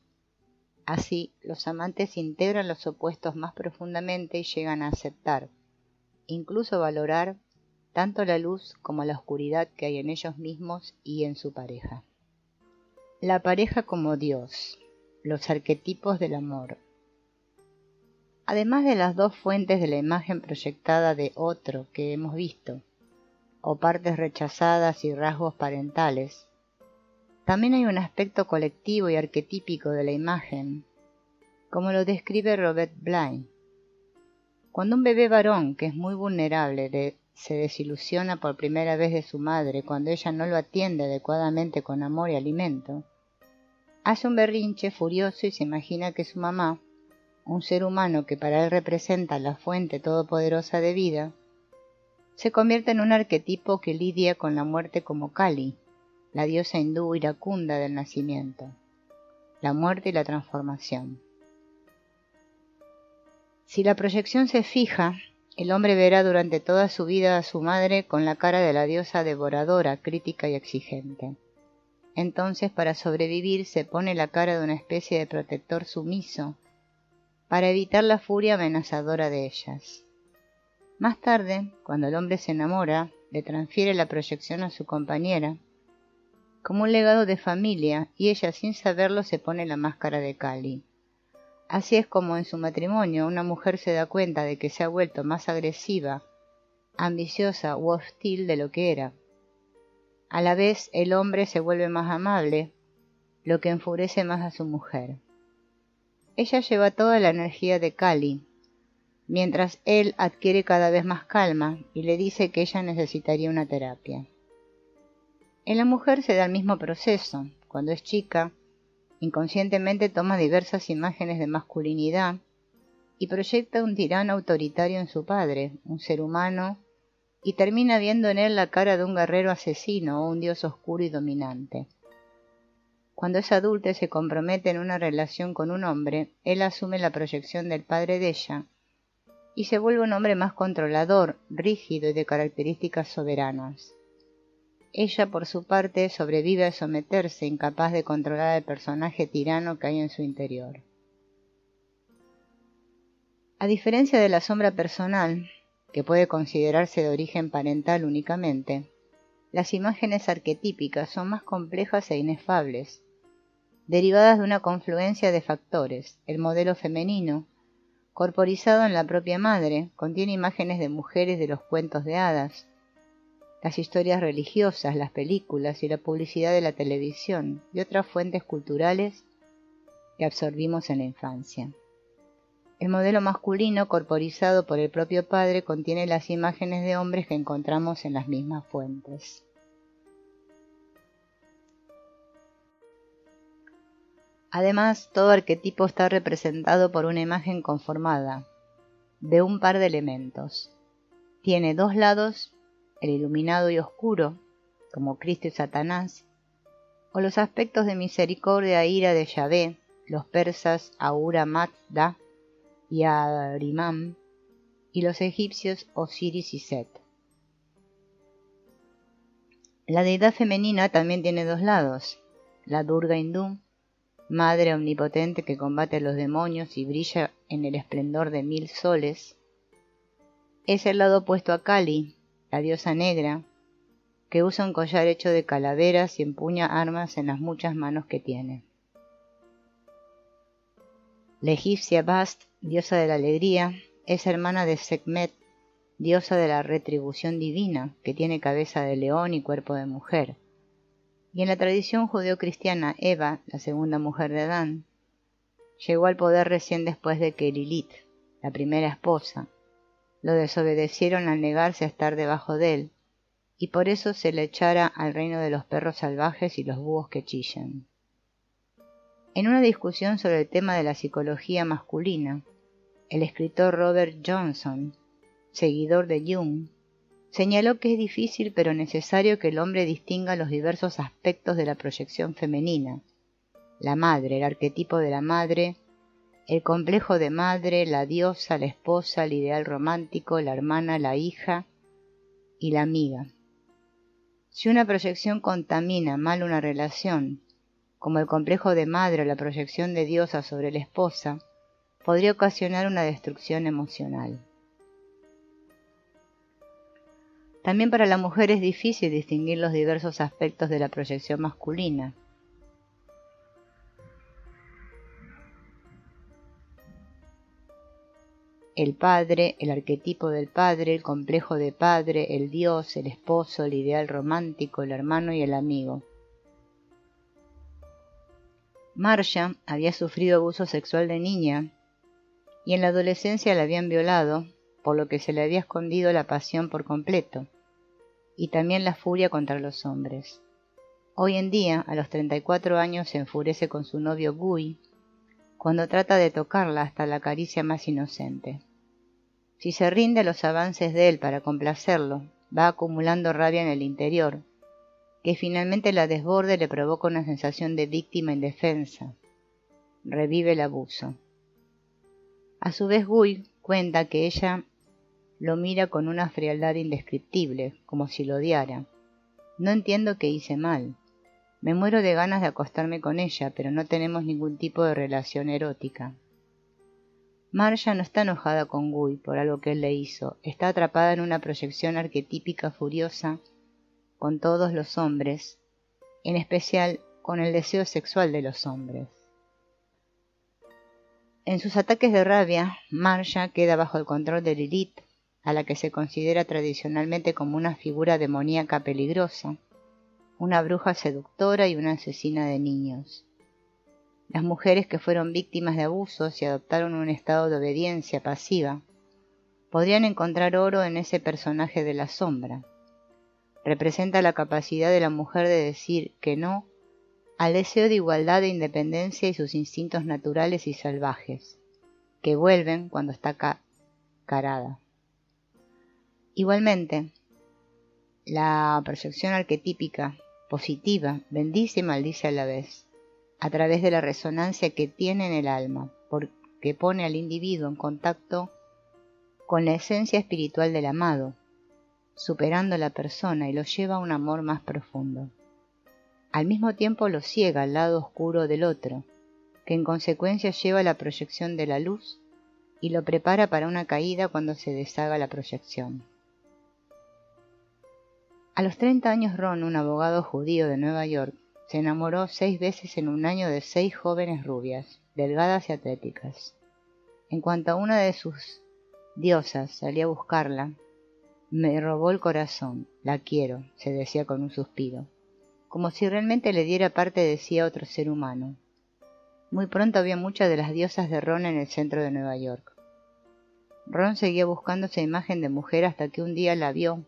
Así, los amantes integran los opuestos más profundamente y llegan a aceptar, incluso valorar, tanto la luz como la oscuridad que hay en ellos mismos y en su pareja. La pareja como Dios, los arquetipos del amor. Además de las dos fuentes de la imagen proyectada de otro que hemos visto, o partes rechazadas y rasgos parentales, también hay un aspecto colectivo y arquetípico de la imagen, como lo describe Robert Bly. Cuando un bebé varón, que es muy vulnerable, se desilusiona por primera vez de su madre cuando ella no lo atiende adecuadamente con amor y alimento, hace un berrinche furioso y se imagina que su mamá, un ser humano que para él representa la fuente todopoderosa de vida, se convierte en un arquetipo que lidia con la muerte como Kali, la diosa hindú iracunda del nacimiento, la muerte y la transformación. Si la proyección se fija, el hombre verá durante toda su vida a su madre con la cara de la diosa devoradora, crítica y exigente. Entonces, para sobrevivir, se pone la cara de una especie de protector sumiso, para evitar la furia amenazadora de ellas. Más tarde, cuando el hombre se enamora, le transfiere la proyección a su compañera, como un legado de familia, y ella sin saberlo se pone la máscara de Kali. Así es como en su matrimonio una mujer se da cuenta de que se ha vuelto más agresiva, ambiciosa u hostil de lo que era. A la vez el hombre se vuelve más amable, lo que enfurece más a su mujer. Ella lleva toda la energía de Kali, mientras él adquiere cada vez más calma y le dice que ella necesitaría una terapia. En la mujer se da el mismo proceso. Cuando es chica, inconscientemente toma diversas imágenes de masculinidad y proyecta un tirano autoritario en su padre, un ser humano, y termina viendo en él la cara de un guerrero asesino o un dios oscuro y dominante. Cuando es adulta y se compromete en una relación con un hombre, él asume la proyección del padre de ella y se vuelve un hombre más controlador, rígido y de características soberanas. Ella, por su parte, sobrevive a someterse, incapaz de controlar al personaje tirano que hay en su interior. A diferencia de la sombra personal, que puede considerarse de origen parental únicamente, las imágenes arquetípicas son más complejas e inefables, derivadas de una confluencia de factores. El modelo femenino, corporizado en la propia madre, contiene imágenes de mujeres de los cuentos de hadas, las historias religiosas, las películas y la publicidad de la televisión y otras fuentes culturales que absorbimos en la infancia. El modelo masculino, corporizado por el propio padre, contiene las imágenes de hombres que encontramos en las mismas fuentes. Además, todo arquetipo está representado por una imagen conformada de un par de elementos. Tiene dos lados, el iluminado y oscuro, como Cristo y Satanás, o los aspectos de misericordia e ira de Yahvé, los persas Ahura Mazda y Ahriman, y los egipcios Osiris y Set. La deidad femenina también tiene dos lados, la Durga hindú, madre omnipotente que combate a los demonios y brilla en el esplendor de 1000 soles, es el lado opuesto a Kali, la diosa negra, que usa un collar hecho de calaveras y empuña armas en las muchas manos que tiene. La egipcia Bast, diosa de la alegría, es hermana de Sekhmet, diosa de la retribución divina, que tiene cabeza de león y cuerpo de mujer. Y en la tradición judeocristiana, Eva, la segunda mujer de Adán, llegó al poder recién después de que Lilith, la primera esposa, lo desobedecieron al negarse a estar debajo de él, y por eso se le echara al reino de los perros salvajes y los búhos que chillan. En una discusión sobre el tema de la psicología masculina, el escritor Robert Johnson, seguidor de Jung, señaló que es difícil pero necesario que el hombre distinga los diversos aspectos de la proyección femenina: la madre, el arquetipo de la madre, el complejo de madre, la diosa, la esposa, el ideal romántico, la hermana, la hija y la amiga. Si una proyección contamina mal una relación, como el complejo de madre o la proyección de diosa sobre la esposa, podría ocasionar una destrucción emocional. También para la mujer es difícil distinguir los diversos aspectos de la proyección masculina. El padre, el arquetipo del padre, el complejo de padre, el dios, el esposo, el ideal romántico, el hermano y el amigo. Marcia había sufrido abuso sexual de niña y en la adolescencia la habían violado, por lo que se le había escondido la pasión por completo, y también la furia contra los hombres. Hoy en día, a los 34 años, se enfurece con su novio Guy, cuando trata de tocarla hasta la caricia más inocente. Si se rinde a los avances de él para complacerlo, va acumulando rabia en el interior, que finalmente la desborda y le provoca una sensación de víctima indefensa. Revive el abuso. A su vez, Guy cuenta que ella lo mira con una frialdad indescriptible, como si lo odiara. No entiendo qué hice mal. Me muero de ganas de acostarme con ella, pero no tenemos ningún tipo de relación erótica. Marcia no está enojada con Guy por algo que él le hizo. Está atrapada en una proyección arquetípica furiosa con todos los hombres, en especial con el deseo sexual de los hombres. En sus ataques de rabia, Marcia queda bajo el control de Lilith, a la que se considera tradicionalmente como una figura demoníaca peligrosa, una bruja seductora y una asesina de niños. Las mujeres que fueron víctimas de abusos y adoptaron un estado de obediencia pasiva podrían encontrar oro en ese personaje de la sombra. Representa la capacidad de la mujer de decir que no al deseo de igualdad e independencia y sus instintos naturales y salvajes, que vuelven cuando está carada. Igualmente, la proyección arquetípica positiva bendice y maldice a la vez, a través de la resonancia que tiene en el alma, porque pone al individuo en contacto con la esencia espiritual del amado, superando a la persona y lo lleva a un amor más profundo. Al mismo tiempo lo ciega al lado oscuro del otro, que en consecuencia lleva a la proyección de la luz y lo prepara para una caída cuando se deshaga la proyección. A los 30 años Ron, un abogado judío de Nueva York, se enamoró 6 veces en un año de 6 jóvenes rubias, delgadas y atléticas. En cuanto una de sus diosas salía a buscarla, me robó el corazón, la quiero, se decía con un suspiro, como si realmente le diera parte de sí a otro ser humano. Muy pronto había muchas de las diosas de Ron en el centro de Nueva York. Ron seguía buscando esa imagen de mujer hasta que un día la vio,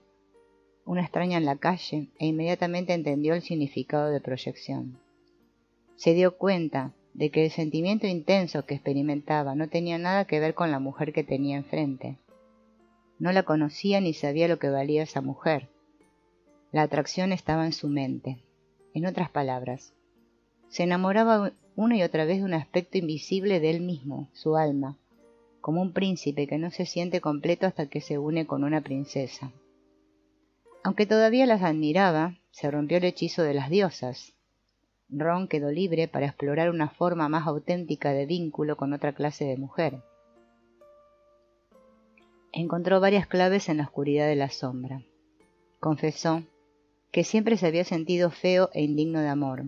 una extraña en la calle, e inmediatamente entendió el significado de proyección. Se dio cuenta de que el sentimiento intenso que experimentaba no tenía nada que ver con la mujer que tenía enfrente. No la conocía ni sabía lo que valía esa mujer. La atracción estaba en su mente. En otras palabras, se enamoraba una y otra vez de un aspecto invisible de él mismo, su alma, como un príncipe que no se siente completo hasta que se une con una princesa. Aunque todavía las admiraba, se rompió el hechizo de las diosas. Ron quedó libre para explorar una forma más auténtica de vínculo con otra clase de mujer. Encontró varias claves en la oscuridad de la sombra. Confesó que siempre se había sentido feo e indigno de amor.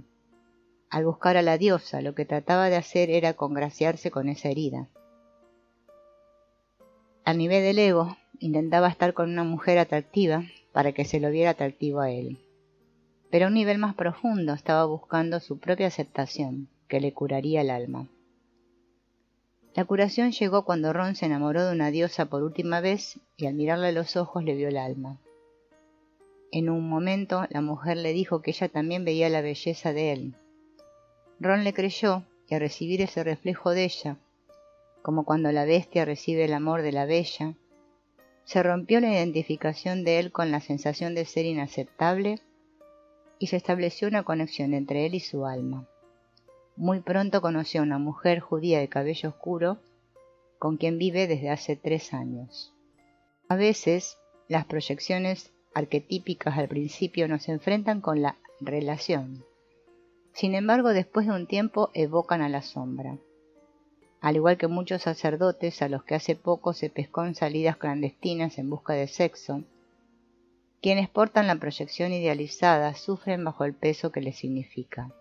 Al buscar a la diosa, lo que trataba de hacer era congraciarse con esa herida. A nivel del ego, intentaba estar con una mujer atractiva para que se lo viera atractivo a él. Pero a un nivel más profundo estaba buscando su propia aceptación, que le curaría el alma. La curación llegó cuando Ron se enamoró de una diosa por última vez y al mirarle a los ojos le vio el alma. En un momento la mujer le dijo que ella también veía la belleza de él. Ron le creyó y al recibir ese reflejo de ella, como cuando la bestia recibe el amor de la bella, se rompió la identificación de él con la sensación de ser inaceptable y se estableció una conexión entre él y su alma. Muy pronto conoció a una mujer judía de cabello oscuro con quien vive desde hace 3 años. A veces, las proyecciones arquetípicas al principio nos enfrentan con la relación. Sin embargo, después de un tiempo evocan a la sombra. Al igual que muchos sacerdotes a los que hace poco se pescó en salidas clandestinas en busca de sexo, quienes portan la proyección idealizada sufren bajo el peso que les significa.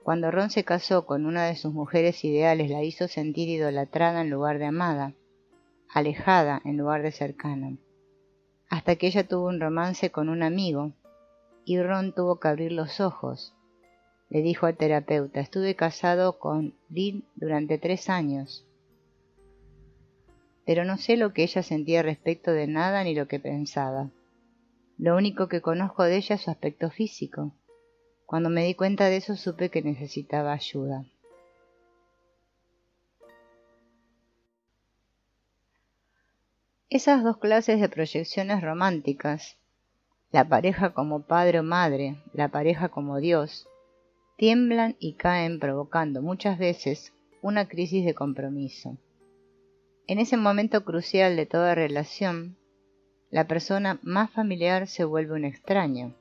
Cuando Ron se casó con una de sus mujeres ideales, la hizo sentir idolatrada en lugar de amada, alejada en lugar de cercana, hasta que ella tuvo un romance con un amigo, y Ron tuvo que abrir los ojos. Le dijo al terapeuta: estuve casado con Lynn durante 3 años. pero no sé lo que ella sentía respecto de nada ni lo que pensaba. Lo único que conozco de ella es su aspecto físico. Cuando me di cuenta de eso supe que necesitaba ayuda. Esas dos clases de proyecciones románticas, la pareja como padre o madre, la pareja como Dios, tiemblan y caen provocando muchas veces una crisis de compromiso. En ese momento crucial de toda relación, la persona más familiar se vuelve un extraño,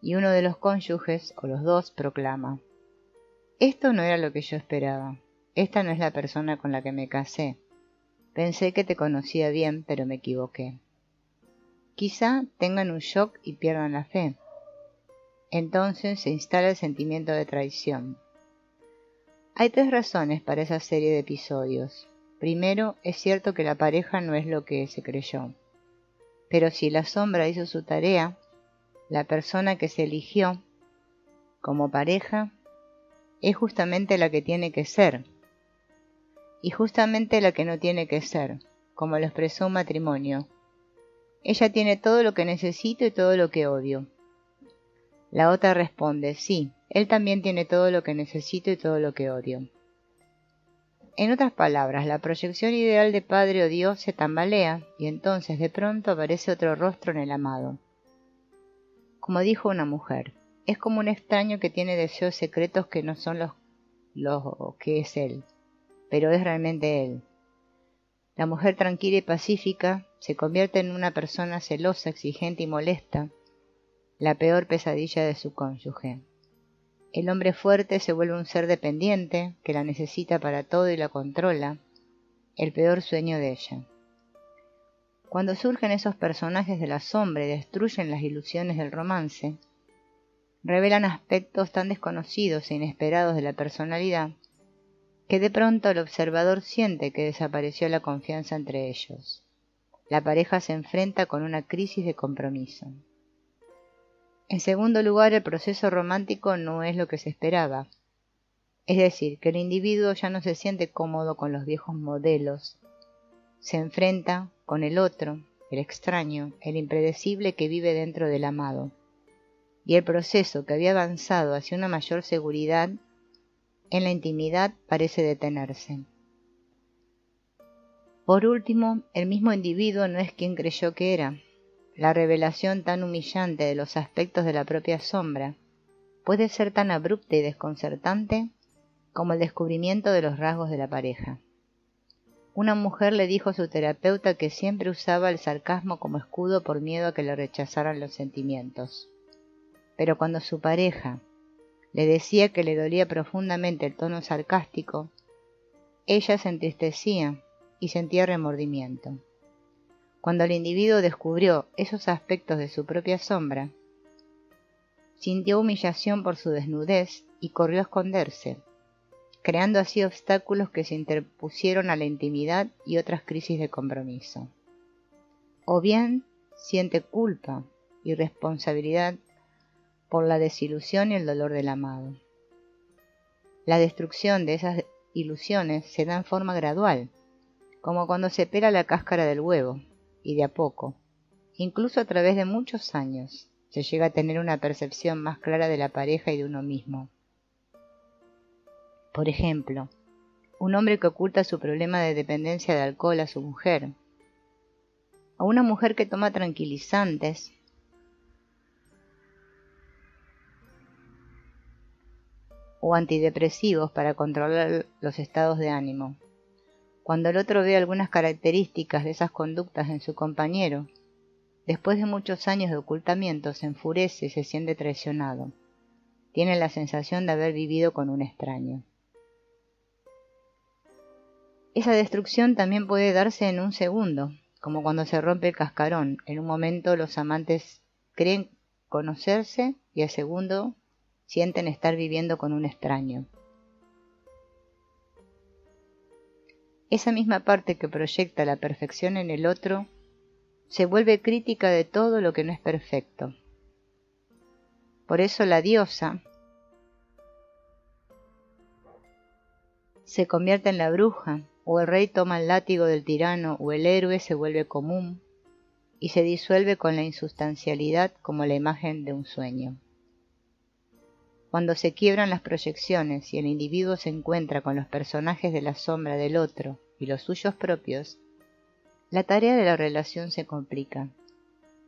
y uno de los cónyuges o los dos proclama: esto no era lo que yo esperaba, esta no es la persona con la que me casé, pensé que te conocía bien, pero me equivoqué. Quizá tengan un shock y pierdan la fe. Entonces se instala el sentimiento de traición. Hay 3 razones para esa serie de episodios. Primero, es cierto que la pareja no es lo que se creyó. Pero si la sombra hizo su tarea, la persona que se eligió como pareja es justamente la que tiene que ser, y justamente la que no tiene que ser, como lo expresó un matrimonio. Ella tiene todo lo que necesito y todo lo que odio. La otra responde: sí, él también tiene todo lo que necesito y todo lo que odio. En otras palabras, la proyección ideal de padre o Dios se tambalea y entonces de pronto aparece otro rostro en el amado. Como dijo una mujer, es como un extraño que tiene deseos secretos que no son los que es él, pero es realmente él. La mujer tranquila y pacífica se convierte en una persona celosa, exigente y molesta, la peor pesadilla de su cónyuge. El hombre fuerte se vuelve un ser dependiente, que la necesita para todo y la controla, el peor sueño de ella. Cuando surgen esos personajes de la sombra y destruyen las ilusiones del romance, revelan aspectos tan desconocidos e inesperados de la personalidad, que de pronto el observador siente que desapareció la confianza entre ellos. La pareja se enfrenta con una crisis de compromiso. En segundo lugar, el proceso romántico no es lo que se esperaba. Es decir, que el individuo ya no se siente cómodo con los viejos modelos. Se enfrenta con el otro, el extraño, el impredecible que vive dentro del amado. Y el proceso que había avanzado hacia una mayor seguridad en la intimidad parece detenerse. Por último, el mismo individuo no es quien creyó que era. La revelación tan humillante de los aspectos de la propia sombra puede ser tan abrupta y desconcertante como el descubrimiento de los rasgos de la pareja. Una mujer le dijo a su terapeuta que siempre usaba el sarcasmo como escudo por miedo a que le rechazaran los sentimientos. Pero cuando su pareja le decía que le dolía profundamente el tono sarcástico, ella se entristecía y sentía remordimiento. Cuando el individuo descubrió esos aspectos de su propia sombra, sintió humillación por su desnudez y corrió a esconderse, creando así obstáculos que se interpusieron a la intimidad y otras crisis de compromiso. O bien siente culpa y responsabilidad por la desilusión y el dolor del amado. La destrucción de esas ilusiones se da en forma gradual, como cuando se pela la cáscara del huevo, y de a poco, incluso a través de muchos años, se llega a tener una percepción más clara de la pareja y de uno mismo. Por ejemplo, un hombre que oculta su problema de dependencia de alcohol a su mujer, o una mujer que toma tranquilizantes o antidepresivos para controlar los estados de ánimo. Cuando el otro ve algunas características de esas conductas en su compañero, después de muchos años de ocultamiento se enfurece y se siente traicionado. Tiene la sensación de haber vivido con un extraño. Esa destrucción también puede darse en un segundo, como cuando se rompe el cascarón. En un momento los amantes creen conocerse y al segundo sienten estar viviendo con un extraño. Esa misma parte que proyecta la perfección en el otro se vuelve crítica de todo lo que no es perfecto. Por eso la diosa se convierte en la bruja o el rey toma el látigo del tirano, o el héroe se vuelve común y se disuelve con la insustancialidad como la imagen de un sueño. Cuando se quiebran las proyecciones y el individuo se encuentra con los personajes de la sombra del otro y los suyos propios, la tarea de la relación se complica.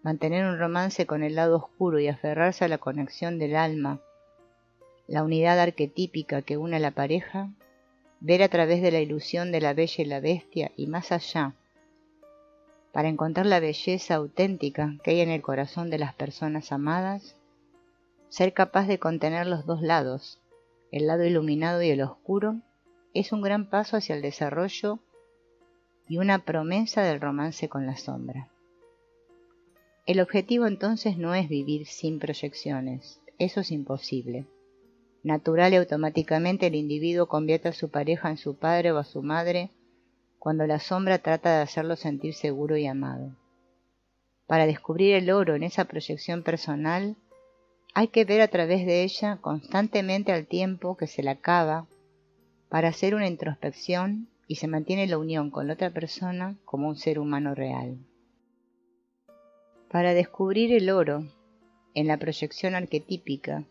Mantener un romance con el lado oscuro y aferrarse a la conexión del alma, la unidad arquetípica que une a la pareja, ver a través de la ilusión de la bella y la bestia y más allá, para encontrar la belleza auténtica que hay en el corazón de las personas amadas, ser capaz de contener los dos lados, el lado iluminado y el oscuro, es un gran paso hacia el desarrollo y una promesa del romance con la sombra. El objetivo entonces no es vivir sin proyecciones, eso es imposible. Natural y automáticamente el individuo convierte a su pareja en su padre o a su madre cuando la sombra trata de hacerlo sentir seguro y amado. Para descubrir el oro en esa proyección personal, hay que ver a través de ella constantemente al tiempo que se la cava para hacer una introspección y se mantiene la unión con la otra persona como un ser humano real. Para descubrir el oro en la proyección arquetípica,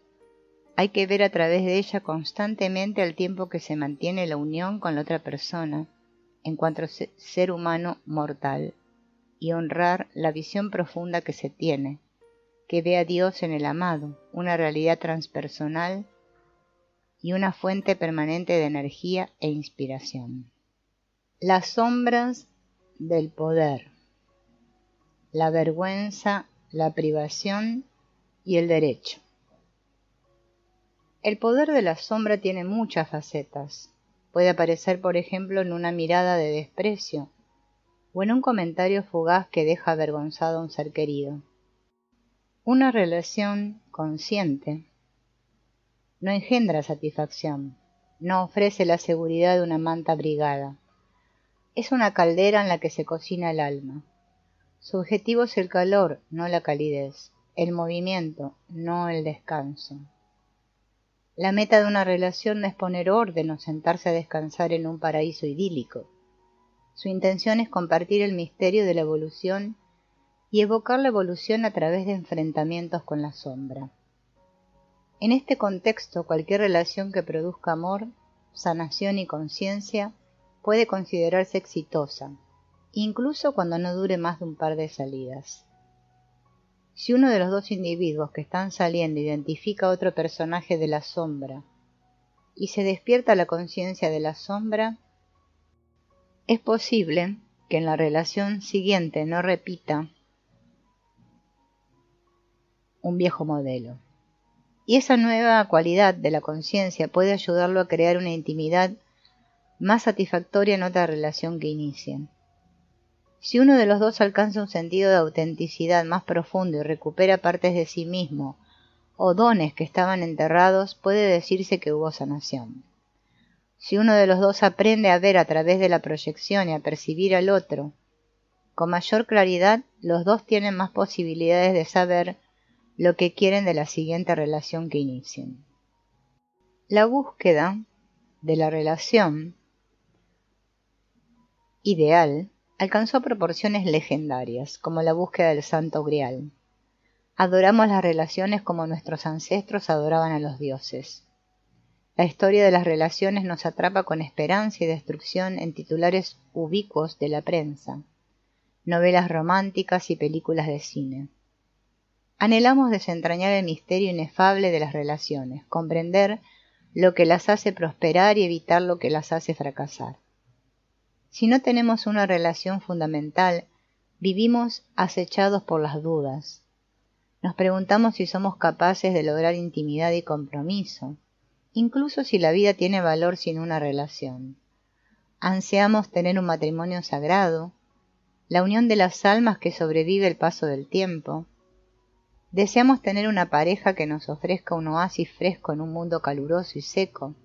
hay que ver a través de ella constantemente al tiempo que se mantiene la unión con la otra persona en cuanto a ser humano mortal y honrar la visión profunda que se tiene, que ve a Dios en el amado, una realidad transpersonal y una fuente permanente de energía e inspiración. Las sombras del poder, la vergüenza, la privación y el derecho. El poder de la sombra tiene muchas facetas. Puede aparecer, por ejemplo, en una mirada de desprecio o en un comentario fugaz que deja avergonzado a un ser querido. Una relación consciente no engendra satisfacción, no ofrece la seguridad de una manta abrigada. Es una caldera en la que se cocina el alma. Su objetivo es el calor, no la calidez, el movimiento, no el descanso. La meta de una relación no es poner orden o sentarse a descansar en un paraíso idílico. Su intención es compartir el misterio de la evolución y evocar la evolución a través de enfrentamientos con la sombra. En este contexto, cualquier relación que produzca amor, sanación y conciencia puede considerarse exitosa, incluso cuando no dure más de un par de salidas. Si uno de los dos individuos que están saliendo identifica a otro personaje de la sombra y se despierta la conciencia de la sombra, es posible que en la relación siguiente no repita un viejo modelo. Y esa nueva cualidad de la conciencia puede ayudarlo a crear una intimidad más satisfactoria en otra relación que inicien. Si uno de los dos alcanza un sentido de autenticidad más profundo y recupera partes de sí mismo o dones que estaban enterrados, puede decirse que hubo sanación. Si uno de los dos aprende a ver a través de la proyección y a percibir al otro con mayor claridad, los dos tienen más posibilidades de saber lo que quieren de la siguiente relación que inicien. La búsqueda de la relación ideal alcanzó proporciones legendarias, como la búsqueda del Santo Grial. Adoramos las relaciones como nuestros ancestros adoraban a los dioses. La historia de las relaciones nos atrapa con esperanza y destrucción en titulares ubicuos de la prensa, novelas románticas y películas de cine. Anhelamos desentrañar el misterio inefable de las relaciones, comprender lo que las hace prosperar y evitar lo que las hace fracasar. Si no tenemos una relación fundamental, vivimos acechados por las dudas. Nos preguntamos si somos capaces de lograr intimidad y compromiso, incluso si la vida tiene valor sin una relación. Ansiamos tener un matrimonio sagrado, la unión de las almas que sobrevive el paso del tiempo. Deseamos tener una pareja que nos ofrezca un oasis fresco en un mundo caluroso y seco.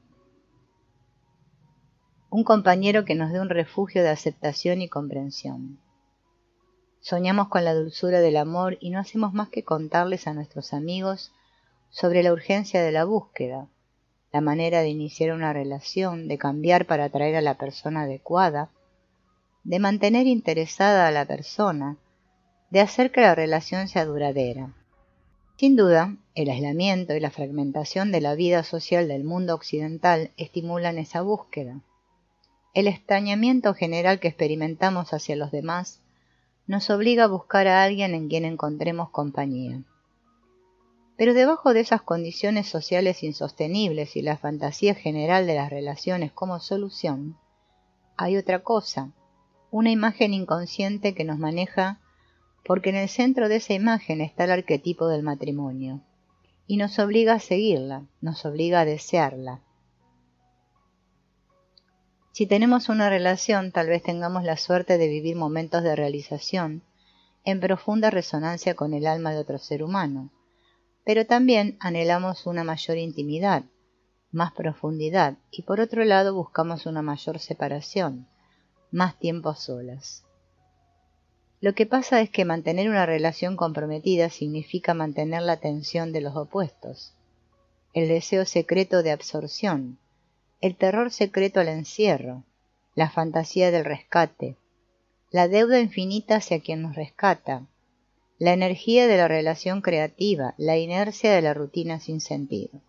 Un compañero que nos dé un refugio de aceptación y comprensión. Soñamos con la dulzura del amor y no hacemos más que contarles a nuestros amigos sobre la urgencia de la búsqueda, la manera de iniciar una relación, de cambiar para atraer a la persona adecuada, de mantener interesada a la persona, de hacer que la relación sea duradera. Sin duda, el aislamiento y la fragmentación de la vida social del mundo occidental estimulan esa búsqueda. El extrañamiento general que experimentamos hacia los demás nos obliga a buscar a alguien en quien encontremos compañía. Pero debajo de esas condiciones sociales insostenibles y la fantasía general de las relaciones como solución, hay otra cosa, una imagen inconsciente que nos maneja, porque en el centro de esa imagen está el arquetipo del matrimonio, y nos obliga a seguirla, nos obliga a desearla. Si tenemos una relación, tal vez tengamos la suerte de vivir momentos de realización en profunda resonancia con el alma de otro ser humano, pero también anhelamos una mayor intimidad, más profundidad, y por otro lado buscamos una mayor separación, más tiempo a solas. Lo que pasa es que mantener una relación comprometida significa mantener la tensión de los opuestos, el deseo secreto de absorción, el terror secreto al encierro, la fantasía del rescate, la deuda infinita hacia quien nos rescata, la energía de la relación creativa, la inercia de la rutina sin sentido.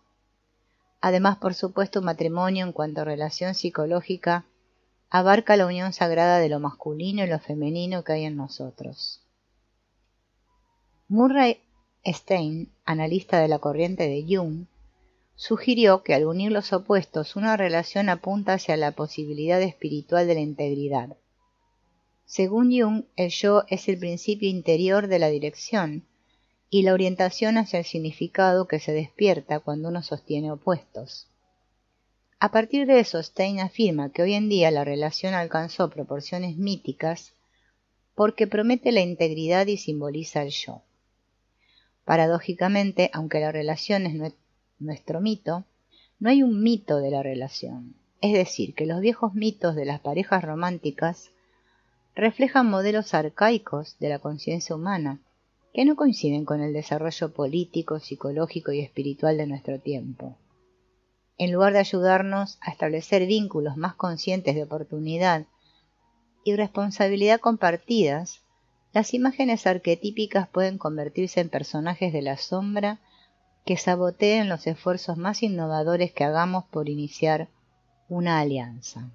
Además, por supuesto, un matrimonio en cuanto a relación psicológica abarca la unión sagrada de lo masculino y lo femenino que hay en nosotros. Murray Stein, analista de la corriente de Jung, sugirió que al unir los opuestos una relación apunta hacia la posibilidad espiritual de la integridad. Según Jung, el yo es el principio interior de la dirección y la orientación hacia el significado que se despierta cuando uno sostiene opuestos. A partir de eso, Stein afirma que hoy en día la relación alcanzó proporciones míticas porque promete la integridad y simboliza el yo. Paradójicamente, aunque la relación es nuestro mito, no hay un mito de la relación. Es decir, que los viejos mitos de las parejas románticas reflejan modelos arcaicos de la conciencia humana que no coinciden con el desarrollo político, psicológico y espiritual de nuestro tiempo. En lugar de ayudarnos a establecer vínculos más conscientes de oportunidad y responsabilidad compartidas, las imágenes arquetípicas pueden convertirse en personajes de la sombra que saboteen los esfuerzos más innovadores que hagamos por iniciar una alianza.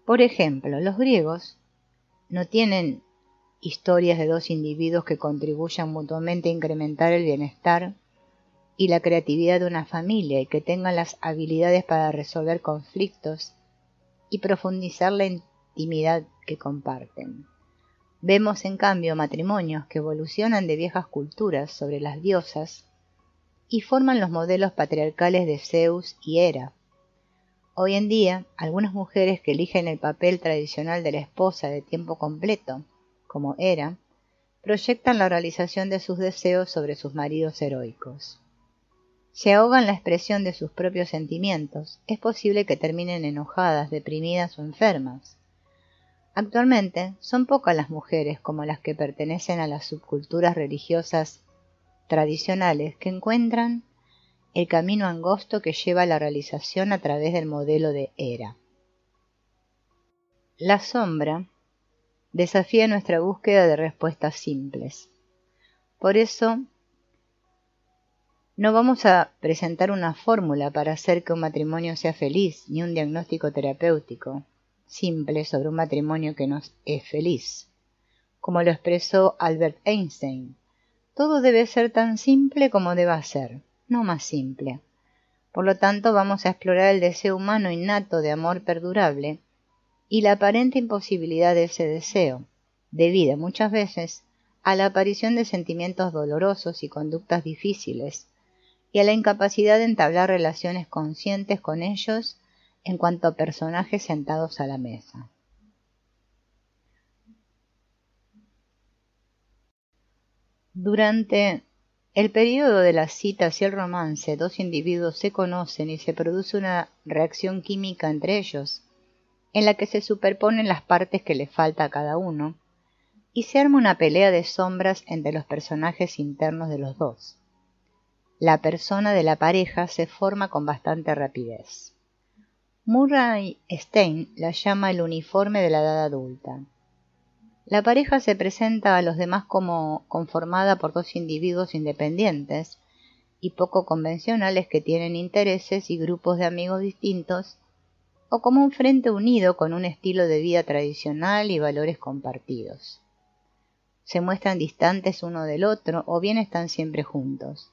Por ejemplo, los griegos no tienen historias de dos individuos que contribuyan mutuamente a incrementar el bienestar y la creatividad de una familia y que tengan las habilidades para resolver conflictos y profundizar la intimidad que comparten. Vemos en cambio matrimonios que evolucionan de viejas culturas sobre las diosas y forman los modelos patriarcales de Zeus y Hera. Hoy en día, algunas mujeres que eligen el papel tradicional de la esposa de tiempo completo, como Hera, proyectan la realización de sus deseos sobre sus maridos heroicos. Si ahogan la expresión de sus propios sentimientos, es posible que terminen enojadas, deprimidas o enfermas. Actualmente, son pocas las mujeres como las que pertenecen a las subculturas religiosas tradicionales que encuentran el camino angosto que lleva a la realización a través del modelo de Hera. La sombra desafía nuestra búsqueda de respuestas simples. Por eso, no vamos a presentar una fórmula para hacer que un matrimonio sea feliz, ni un diagnóstico terapéutico simple sobre un matrimonio que no es feliz. Como lo expresó Albert Einstein, todo debe ser tan simple como deba ser, no más simple. Por lo tanto, vamos a explorar el deseo humano innato de amor perdurable y la aparente imposibilidad de ese deseo, debida muchas veces a la aparición de sentimientos dolorosos y conductas difíciles, y a la incapacidad de entablar relaciones conscientes con ellos en cuanto a personajes sentados a la mesa. Durante el periodo de las citas y el romance, dos individuos se conocen y se produce una reacción química entre ellos, en la que se superponen las partes que le falta a cada uno, y se arma una pelea de sombras entre los personajes internos de los dos. La persona de la pareja se forma con bastante rapidez. Murray Stein la llama el uniforme de la edad adulta. La pareja se presenta a los demás como conformada por dos individuos independientes y poco convencionales que tienen intereses y grupos de amigos distintos, o como un frente unido con un estilo de vida tradicional y valores compartidos. Se muestran distantes uno del otro o bien están siempre juntos.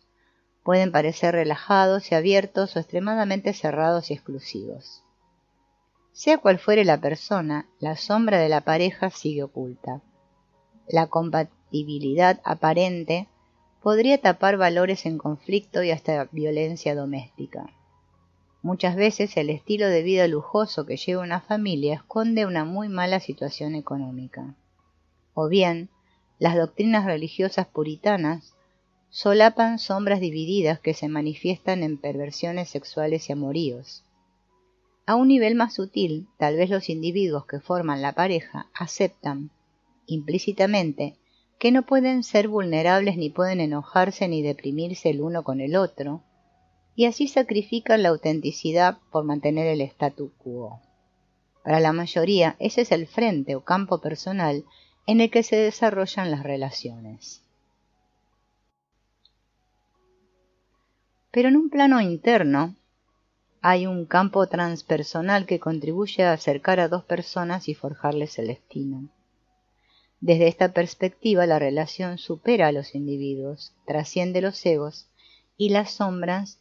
Pueden parecer relajados y abiertos o extremadamente cerrados y exclusivos. Sea cual fuere la persona, la sombra de la pareja sigue oculta. La compatibilidad aparente podría tapar valores en conflicto y hasta violencia doméstica. Muchas veces el estilo de vida lujoso que lleva una familia esconde una muy mala situación económica. O bien, las doctrinas religiosas puritanas solapan sombras divididas que se manifiestan en perversiones sexuales y amoríos. A un nivel más sutil, tal vez los individuos que forman la pareja aceptan, implícitamente, que no pueden ser vulnerables ni pueden enojarse ni deprimirse el uno con el otro, y así sacrifican la autenticidad por mantener el statu quo. Para la mayoría, ese es el frente o campo personal en el que se desarrollan las relaciones. Pero en un plano interno, hay un campo transpersonal que contribuye a acercar a dos personas y forjarles el destino. Desde esta perspectiva, la relación supera a los individuos, trasciende los egos y las sombras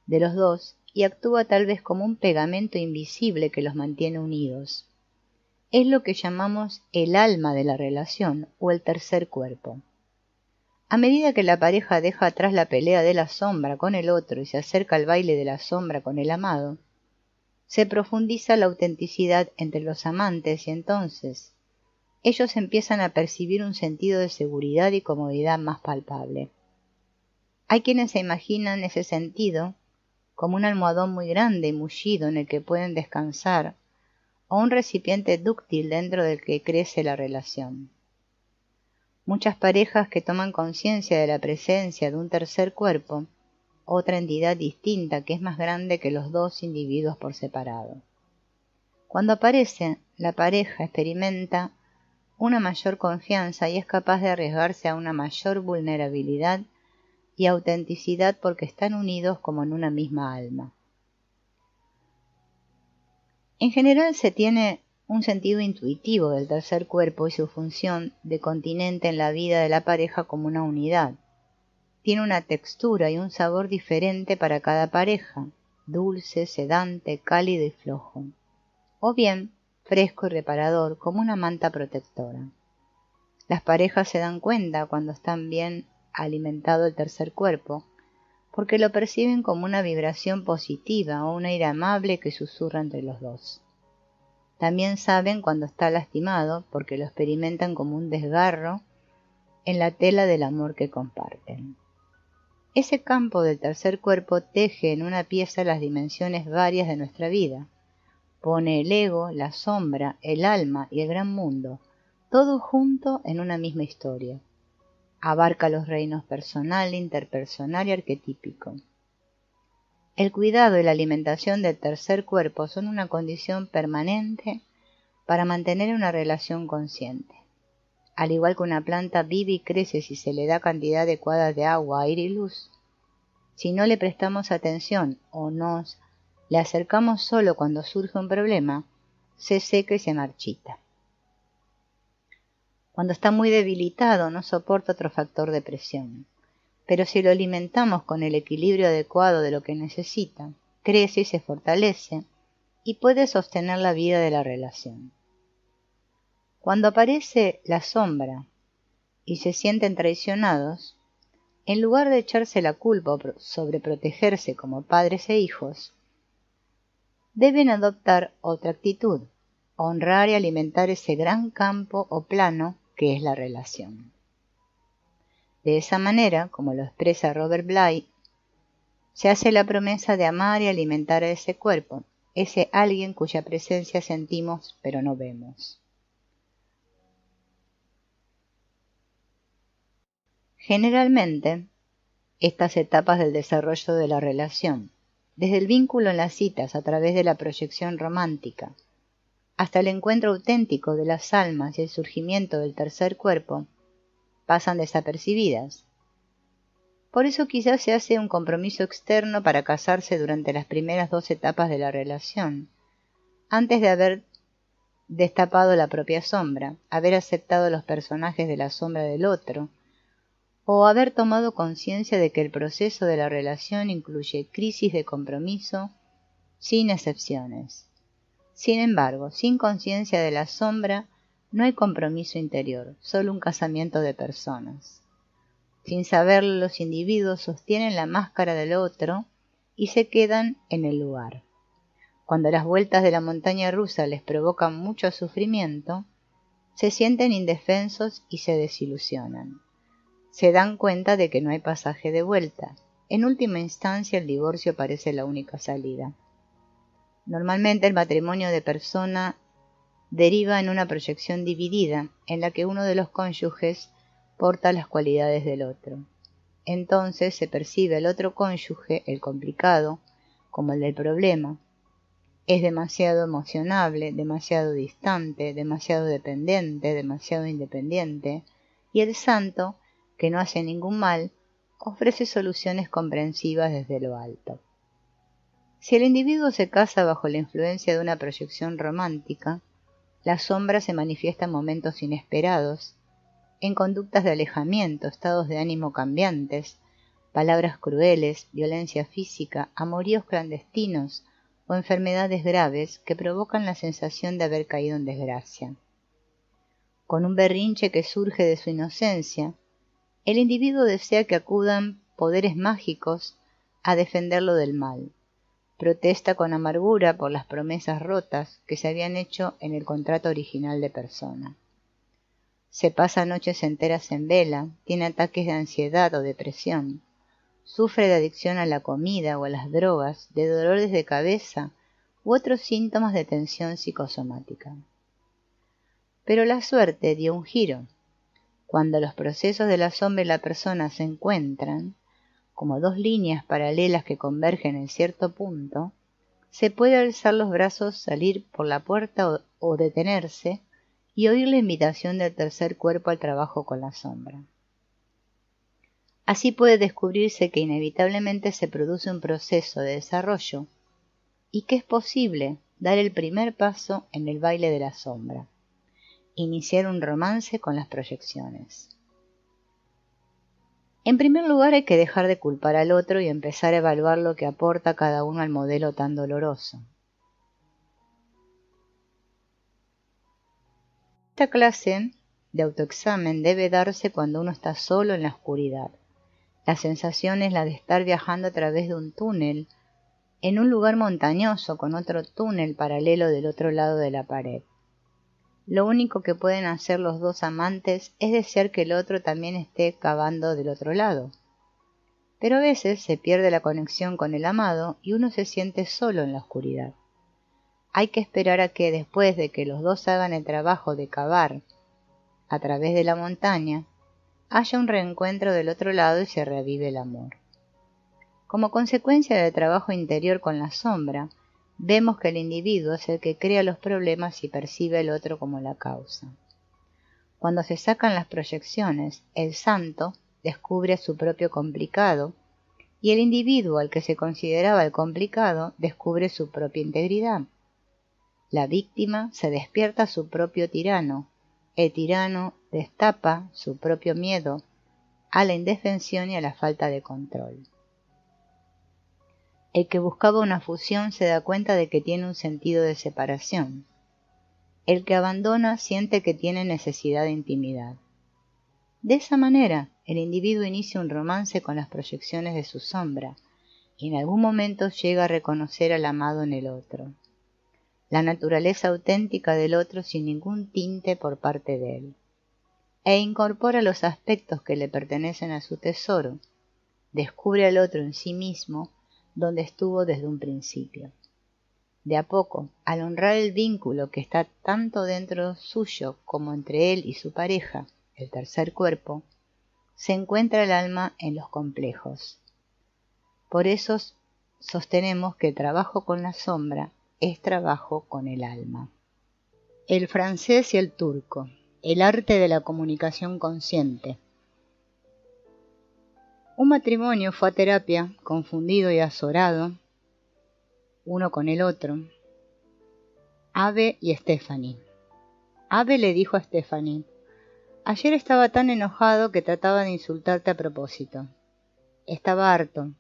de los dos y actúa tal vez como un pegamento invisible que los mantiene unidos. Es lo que llamamos el alma de la relación o el tercer cuerpo. A medida que la pareja deja atrás la pelea de la sombra con el otro y se acerca al baile de la sombra con el amado, se profundiza la autenticidad entre los amantes y entonces ellos empiezan a percibir un sentido de seguridad y comodidad más palpable. Hay quienes se imaginan ese sentido como un almohadón muy grande y mullido en el que pueden descansar, o un recipiente dúctil dentro del que crece la relación. Muchas parejas que toman conciencia de la presencia de un tercer cuerpo, otra entidad distinta que es más grande que los dos individuos por separado. Cuando aparece, la pareja experimenta una mayor confianza y es capaz de arriesgarse a una mayor vulnerabilidad y autenticidad porque están unidos como en una misma alma. En general se tiene un sentido intuitivo del tercer cuerpo y su función de continente en la vida de la pareja como una unidad. Tiene una textura y un sabor diferente para cada pareja, dulce, sedante, cálido y flojo, o bien fresco y reparador como una manta protectora. Las parejas se dan cuenta cuando están bien alimentado el tercer cuerpo, porque lo perciben como una vibración positiva o un aire amable que susurra entre los dos. También saben cuando está lastimado porque lo experimentan como un desgarro en la tela del amor que comparten. Ese campo del tercer cuerpo teje en una pieza las dimensiones varias de nuestra vida. Pone el ego, la sombra, el alma y el gran mundo, todo junto en una misma historia. Abarca los reinos personal, interpersonal y arquetípico. El cuidado y la alimentación del tercer cuerpo son una condición permanente para mantener una relación consciente. Al igual que una planta vive y crece si se le da cantidad adecuada de agua, aire y luz, si no le prestamos atención o nos le acercamos solo cuando surge un problema, se seca y se marchita. Cuando está muy debilitado no soporta otro factor de presión. Pero si lo alimentamos con el equilibrio adecuado de lo que necesita, crece y se fortalece y puede sostener la vida de la relación. Cuando aparece la sombra y se sienten traicionados, en lugar de echarse la culpa sobre protegerse como padres e hijos, deben adoptar otra actitud, honrar y alimentar ese gran campo o plano que es la relación. De esa manera, como lo expresa Robert Bly, se hace la promesa de amar y alimentar a ese cuerpo, ese alguien cuya presencia sentimos pero no vemos. Generalmente, estas etapas del desarrollo de la relación, desde el vínculo en las citas a través de la proyección romántica, hasta el encuentro auténtico de las almas y el surgimiento del tercer cuerpo, pasan desapercibidas. Por eso quizás se hace un compromiso externo para casarse durante las primeras 2 etapas de la relación, antes de haber destapado la propia sombra, haber aceptado los personajes de la sombra del otro, o haber tomado conciencia de que el proceso de la relación incluye crisis de compromiso, sin excepciones. Sin embargo, sin conciencia de la sombra, no hay compromiso interior, solo un casamiento de personas. Sin saberlo, los individuos sostienen la máscara del otro y se quedan en el lugar. Cuando las vueltas de la montaña rusa les provocan mucho sufrimiento, se sienten indefensos y se desilusionan. Se dan cuenta de que no hay pasaje de vuelta. En última instancia, el divorcio parece la única salida. Normalmente el matrimonio de persona deriva en una proyección dividida, en la que uno de los cónyuges porta las cualidades del otro. Entonces se percibe al otro cónyuge, el complicado, como el del problema. Es demasiado emocionable, demasiado distante, demasiado dependiente, demasiado independiente, y el santo, que no hace ningún mal, ofrece soluciones comprensivas desde lo alto. Si el individuo se casa bajo la influencia de una proyección romántica, la sombra se manifiesta en momentos inesperados, en conductas de alejamiento, estados de ánimo cambiantes, palabras crueles, violencia física, amoríos clandestinos o enfermedades graves que provocan la sensación de haber caído en desgracia. Con un berrinche que surge de su inocencia, el individuo desea que acudan poderes mágicos a defenderlo del mal. Protesta con amargura por las promesas rotas que se habían hecho en el contrato original de persona. Se pasa noches enteras en vela, tiene ataques de ansiedad o depresión, sufre de adicción a la comida o a las drogas, de dolores de cabeza u otros síntomas de tensión psicosomática. Pero la suerte dio un giro. Cuando los procesos de la sombra y la persona se encuentran, como 2 líneas paralelas que convergen en cierto punto, se puede alzar los brazos, salir por la puerta o detenerse y oír la invitación del tercer cuerpo al trabajo con la sombra. Así puede descubrirse que inevitablemente se produce un proceso de desarrollo y que es posible dar el primer paso en el baile de la sombra, iniciar un romance con las proyecciones. En primer lugar, hay que dejar de culpar al otro y empezar a evaluar lo que aporta cada uno al modelo tan doloroso. Esta clase de autoexamen debe darse cuando uno está solo en la oscuridad. La sensación es la de estar viajando a través de un túnel en un lugar montañoso con otro túnel paralelo del otro lado de la pared. Lo único que pueden hacer los 2 amantes es desear que el otro también esté cavando del otro lado. Pero a veces se pierde la conexión con el amado y uno se siente solo en la oscuridad. Hay que esperar a que, después de que los 2 hagan el trabajo de cavar a través de la montaña, haya un reencuentro del otro lado y se reavive el amor. Como consecuencia del trabajo interior con la sombra, vemos que el individuo es el que crea los problemas y percibe al otro como la causa. Cuando se sacan las proyecciones, el santo descubre su propio complicado y el individuo al que se consideraba el complicado descubre su propia integridad. La víctima se despierta a su propio tirano, el tirano destapa su propio miedo a la indefensión y a la falta de control. El que buscaba una fusión se da cuenta de que tiene un sentido de separación. El que abandona siente que tiene necesidad de intimidad. De esa manera, el individuo inicia un romance con las proyecciones de su sombra y en algún momento llega a reconocer al amado en el otro, la naturaleza auténtica del otro sin ningún tinte por parte de él, e incorpora los aspectos que le pertenecen a su tesoro, descubre al otro en sí mismo donde estuvo desde un principio. De a poco, al honrar el vínculo que está tanto dentro suyo como entre él y su pareja, el tercer cuerpo, se encuentra el alma en los complejos. Por eso sostenemos que el trabajo con la sombra es trabajo con el alma. El francés y el turco, el arte de la comunicación consciente. Un matrimonio fue a terapia, confundido y azorado, uno con el otro. Abe y Stephanie. Abe le dijo a Stephanie: ayer estaba tan enojado que trataba de insultarte a propósito. Estaba harto.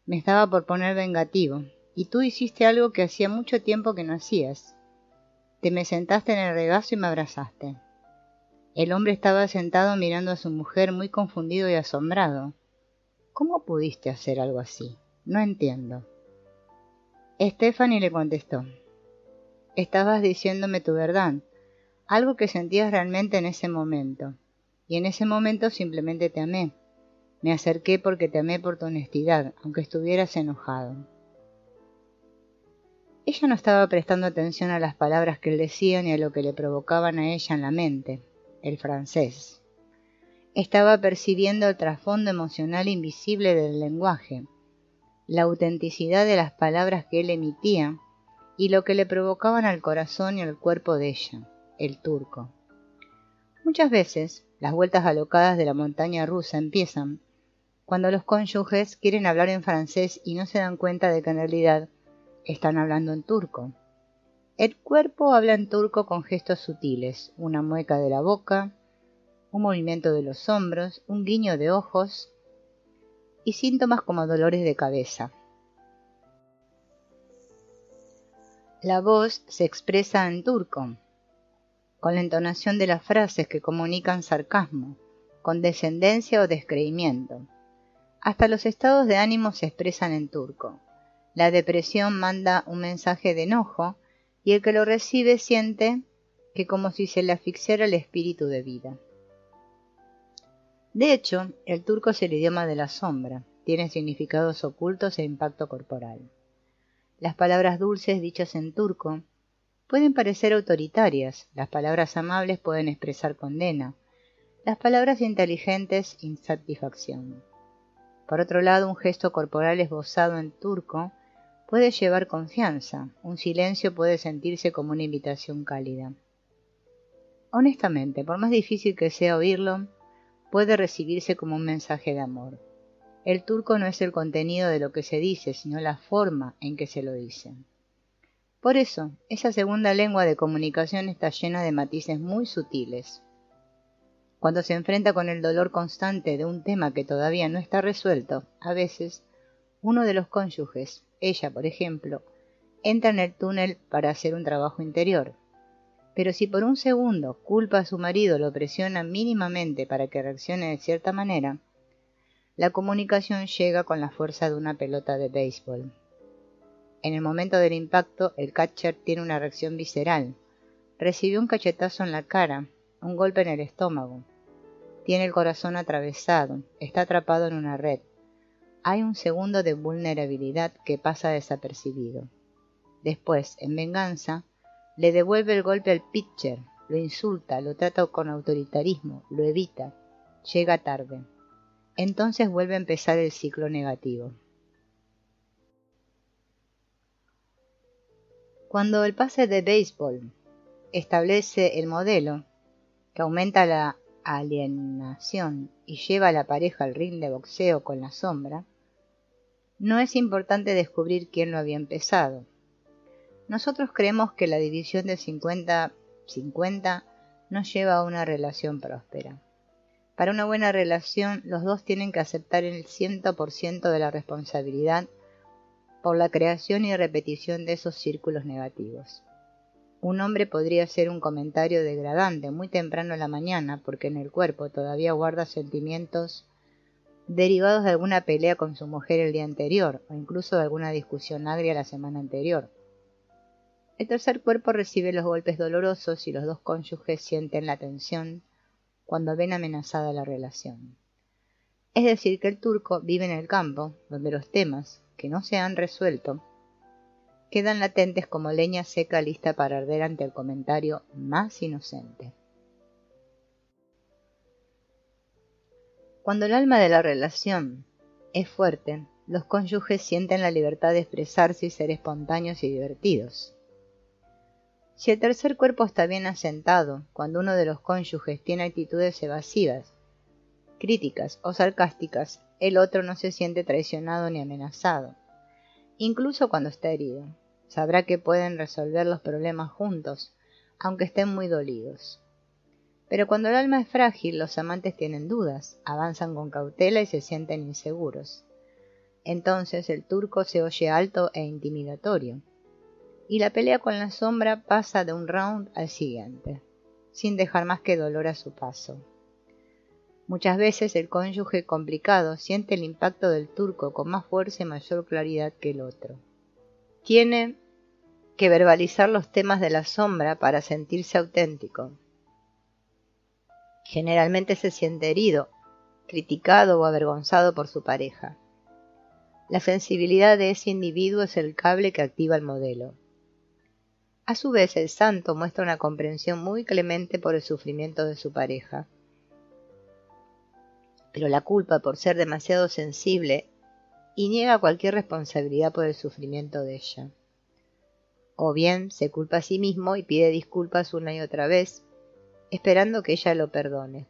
Me estaba por poner vengativo, y tú hiciste algo que hacía mucho tiempo que no hacías. Te me sentaste en el regazo y me abrazaste. El hombre estaba sentado mirando a su mujer muy confundido y asombrado. ¿Cómo pudiste hacer algo así? No entiendo. Stephanie le contestó: estabas diciéndome tu verdad, algo que sentías realmente en ese momento, y en ese momento simplemente te amé. Me acerqué porque te amé por tu honestidad, aunque estuvieras enojado. Ella no estaba prestando atención a las palabras que él decía ni a lo que le provocaban a ella en la mente, el francés. Estaba percibiendo el trasfondo emocional invisible del lenguaje, la autenticidad de las palabras que él emitía y lo que le provocaban al corazón y al cuerpo de ella, el turco. Muchas veces, las vueltas alocadas de la montaña rusa empiezan cuando los cónyuges quieren hablar en francés y no se dan cuenta de que en realidad están hablando en turco. El cuerpo habla en turco con gestos sutiles, una mueca de la boca, un movimiento de los hombros, un guiño de ojos y síntomas como dolores de cabeza. La voz se expresa en turco, con la entonación de las frases que comunican sarcasmo, condescendencia o descreimiento. Hasta los estados de ánimo se expresan en turco. La depresión manda un mensaje de enojo y el que lo recibe siente que como si se le asfixiara el espíritu de vida. De hecho, el turco es el idioma de la sombra, tiene significados ocultos e impacto corporal. Las palabras dulces dichas en turco pueden parecer autoritarias, las palabras amables pueden expresar condena, las palabras inteligentes insatisfacción. Por otro lado, un gesto corporal esbozado en turco puede llevar confianza, un silencio puede sentirse como una invitación cálida. Honestamente, por más difícil que sea oírlo, puede recibirse como un mensaje de amor. El turco no es el contenido de lo que se dice, sino la forma en que se lo dice. Por eso, esa segunda lengua de comunicación está llena de matices muy sutiles. Cuando se enfrenta con el dolor constante de un tema que todavía no está resuelto, a veces, uno de los cónyuges, ella por ejemplo, entra en el túnel para hacer un trabajo interior. Pero si por un segundo culpa a su marido o lo presiona mínimamente para que reaccione de cierta manera, la comunicación llega con la fuerza de una pelota de béisbol. En el momento del impacto, el catcher tiene una reacción visceral. Recibió un cachetazo en la cara, un golpe en el estómago. Tiene el corazón atravesado, está atrapado en una red. Hay un segundo de vulnerabilidad que pasa desapercibido. Después, en venganza, le devuelve el golpe al pitcher, lo insulta, lo trata con autoritarismo, lo evita, llega tarde. Entonces vuelve a empezar el ciclo negativo. Cuando el pase de béisbol establece el modelo que aumenta la alienación y lleva a la pareja al ring de boxeo con la sombra, no es importante descubrir quién lo había empezado. Nosotros creemos que la división de 50-50 nos lleva a una relación próspera. Para una buena relación, los dos tienen que aceptar el 100% de la responsabilidad por la creación y repetición de esos círculos negativos. Un hombre podría hacer un comentario degradante muy temprano en la mañana porque en el cuerpo todavía guarda sentimientos derivados de alguna pelea con su mujer el día anterior o incluso de alguna discusión agria la semana anterior. El tercer cuerpo recibe los golpes dolorosos y los dos cónyuges sienten la tensión cuando ven amenazada la relación. Es decir, que el turco vive en el campo, donde los temas que no se han resuelto quedan latentes como leña seca lista para arder ante el comentario más inocente. Cuando el alma de la relación es fuerte, los cónyuges sienten la libertad de expresarse y ser espontáneos y divertidos. Si el tercer cuerpo está bien asentado, cuando uno de los cónyuges tiene actitudes evasivas, críticas o sarcásticas, el otro no se siente traicionado ni amenazado. Incluso cuando está herido, sabrá que pueden resolver los problemas juntos, aunque estén muy dolidos. Pero cuando el alma es frágil, los amantes tienen dudas, avanzan con cautela y se sienten inseguros. Entonces el turco se oye alto e intimidatorio, y la pelea con la sombra pasa de un round al siguiente, sin dejar más que dolor a su paso. Muchas veces el cónyuge complicado siente el impacto del turco con más fuerza y mayor claridad que el otro. Tiene que verbalizar los temas de la sombra para sentirse auténtico. Generalmente se siente herido, criticado o avergonzado por su pareja. La sensibilidad de ese individuo es el cable que activa el modelo. A su vez, el santo muestra una comprensión muy clemente por el sufrimiento de su pareja. Pero la culpa por ser demasiado sensible y niega cualquier responsabilidad por el sufrimiento de ella. O bien se culpa a sí mismo y pide disculpas una y otra vez, esperando que ella lo perdone.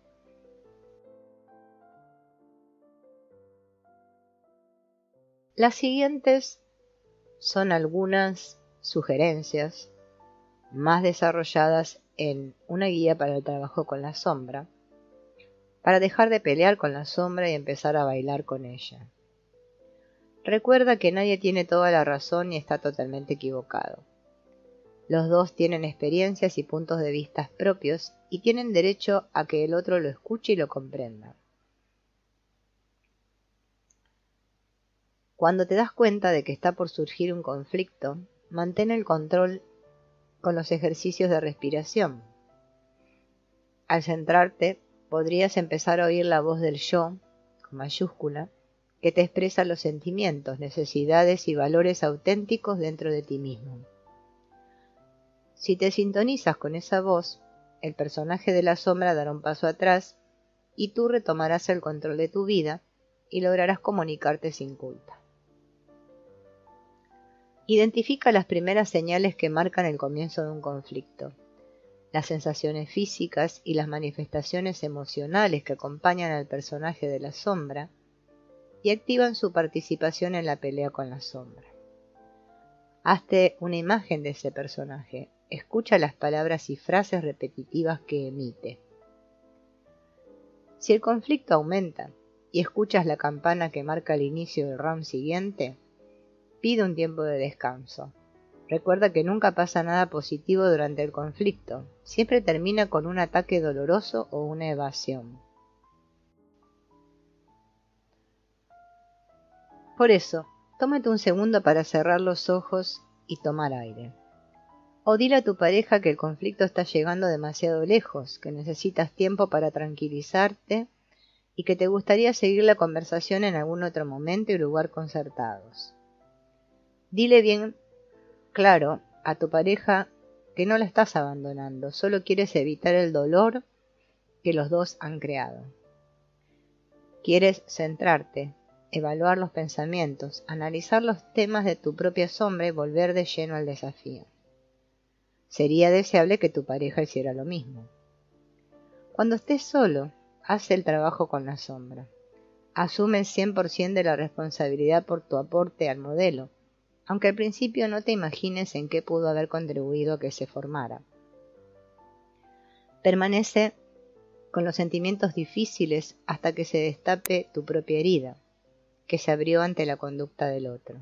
Las siguientes son algunas sugerencias más desarrolladas en una guía para el trabajo con la sombra, para dejar de pelear con la sombra y empezar a bailar con ella. Recuerda que nadie tiene toda la razón y está totalmente equivocado. Los dos tienen experiencias y puntos de vista propios y tienen derecho a que el otro lo escuche y lo comprenda. Cuando te das cuenta de que está por surgir un conflicto, mantén el control con los ejercicios de respiración. Al centrarte, podrías empezar a oír la voz del yo, con mayúscula, que te expresa los sentimientos, necesidades y valores auténticos dentro de ti mismo. Si te sintonizas con esa voz, el personaje de la sombra dará un paso atrás y tú retomarás el control de tu vida y lograrás comunicarte sin culpa. Identifica las primeras señales que marcan el comienzo de un conflicto, las sensaciones físicas y las manifestaciones emocionales que acompañan al personaje de la sombra y activan su participación en la pelea con la sombra. Hazte una imagen de ese personaje, escucha las palabras y frases repetitivas que emite. Si el conflicto aumenta y escuchas la campana que marca el inicio del round siguiente, pide un tiempo de descanso. Recuerda que nunca pasa nada positivo durante el conflicto, siempre termina con un ataque doloroso o una evasión. Por eso, tómate un segundo para cerrar los ojos y tomar aire. O dile a tu pareja que el conflicto está llegando demasiado lejos, que necesitas tiempo para tranquilizarte y que te gustaría seguir la conversación en algún otro momento y lugar concertados. Dile bien claro a tu pareja que no la estás abandonando, solo quieres evitar el dolor que los dos han creado. Quieres centrarte, evaluar los pensamientos, analizar los temas de tu propia sombra y volver de lleno al desafío. Sería deseable que tu pareja hiciera lo mismo. Cuando estés solo, haz el trabajo con la sombra. Asume el 100% de la responsabilidad por tu aporte al modelo, aunque al principio no te imagines en qué pudo haber contribuido a que se formara. Permanece con los sentimientos difíciles hasta que se destape tu propia herida, que se abrió ante la conducta del otro.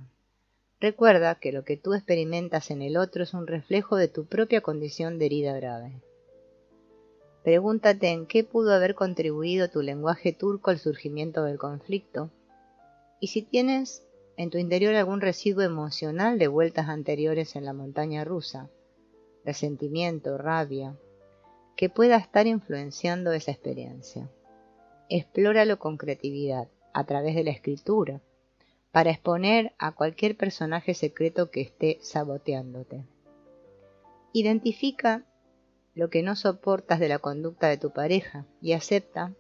Recuerda que lo que tú experimentas en el otro es un reflejo de tu propia condición de herida grave. Pregúntate en qué pudo haber contribuido tu lenguaje turco al surgimiento del conflicto y si tienes en tu interior algún residuo emocional de vueltas anteriores en la montaña rusa, resentimiento, rabia, que pueda estar influenciando esa experiencia. Explóralo con creatividad, a través de la escritura, para exponer a cualquier personaje secreto que esté saboteándote. Identifica lo que no soportas de la conducta de tu pareja y acepta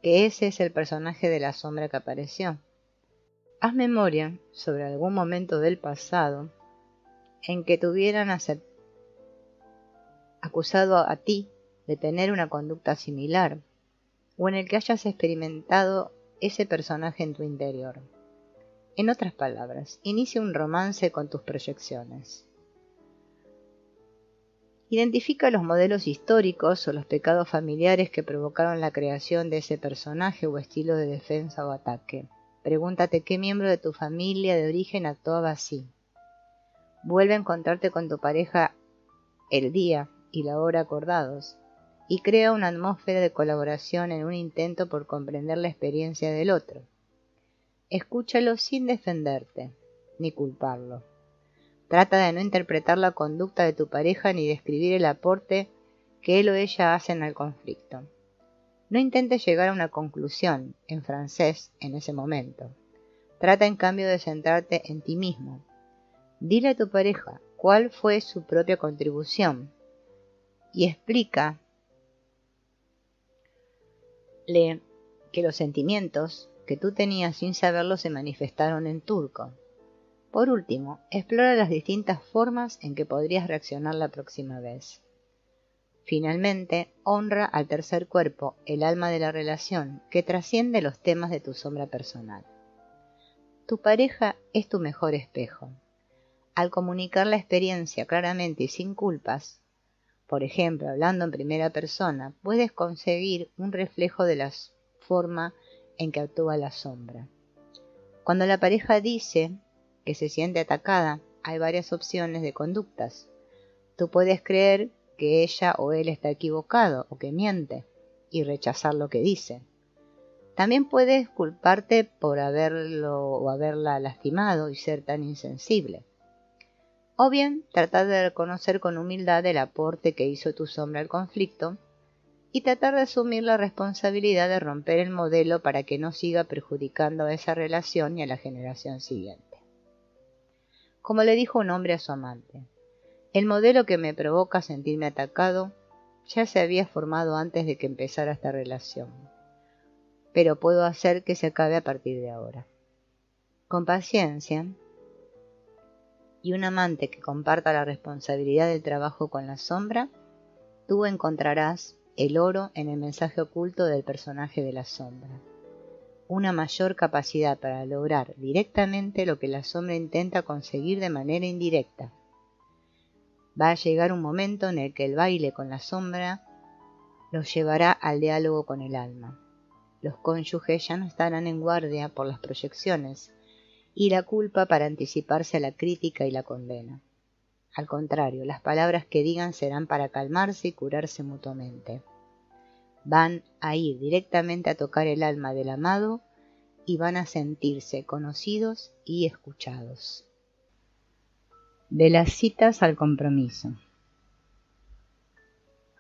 que ese es el personaje de la sombra que apareció. Haz memoria sobre algún momento del pasado en que te hubieran acusado a ti de tener una conducta similar o en el que hayas experimentado ese personaje en tu interior. En otras palabras, inicia un romance con tus proyecciones. Identifica los modelos históricos o los pecados familiares que provocaron la creación de ese personaje o estilo de defensa o ataque. Pregúntate qué miembro de tu familia de origen actuaba así. Vuelve a encontrarte con tu pareja el día y la hora acordados y crea una atmósfera de colaboración en un intento por comprender la experiencia del otro. Escúchalo sin defenderte ni culparlo. Trata de no interpretar la conducta de tu pareja ni describir el aporte que él o ella hacen al conflicto. No intentes llegar a una conclusión en francés en ese momento. Trata en cambio de centrarte en ti mismo. Dile a tu pareja cuál fue su propia contribución y explícale que los sentimientos que tú tenías sin saberlo se manifestaron en turco. Por último, explora las distintas formas en que podrías reaccionar la próxima vez. Finalmente, honra al tercer cuerpo, el alma de la relación, que trasciende los temas de tu sombra personal. Tu pareja es tu mejor espejo. Al comunicar la experiencia claramente y sin culpas, por ejemplo, hablando en primera persona, puedes conseguir un reflejo de la forma en que actúa la sombra. Cuando la pareja dice que se siente atacada, hay varias opciones de conductas. Tú puedes creer que ella o él está equivocado o que miente y rechazar lo que dice. También puedes culparte por haberlo o haberla lastimado y ser tan insensible. O bien tratar de reconocer con humildad el aporte que hizo tu sombra al conflicto y tratar de asumir la responsabilidad de romper el modelo para que no siga perjudicando a esa relación y a la generación siguiente. Como le dijo un hombre a su amante, el modelo que me provoca sentirme atacado ya se había formado antes de que empezara esta relación, pero puedo hacer que se acabe a partir de ahora. Con paciencia y un amante que comparta la responsabilidad del trabajo con la sombra, tú encontrarás el oro en el mensaje oculto del personaje de la sombra. Una mayor capacidad para lograr directamente lo que la sombra intenta conseguir de manera indirecta. Va a llegar un momento en el que el baile con la sombra los llevará al diálogo con el alma. Los cónyuges ya no estarán en guardia por las proyecciones y la culpa para anticiparse a la crítica y la condena. Al contrario, las palabras que digan serán para calmarse y curarse mutuamente. Van a ir directamente a tocar el alma del amado y van a sentirse conocidos y escuchados. De las citas al compromiso.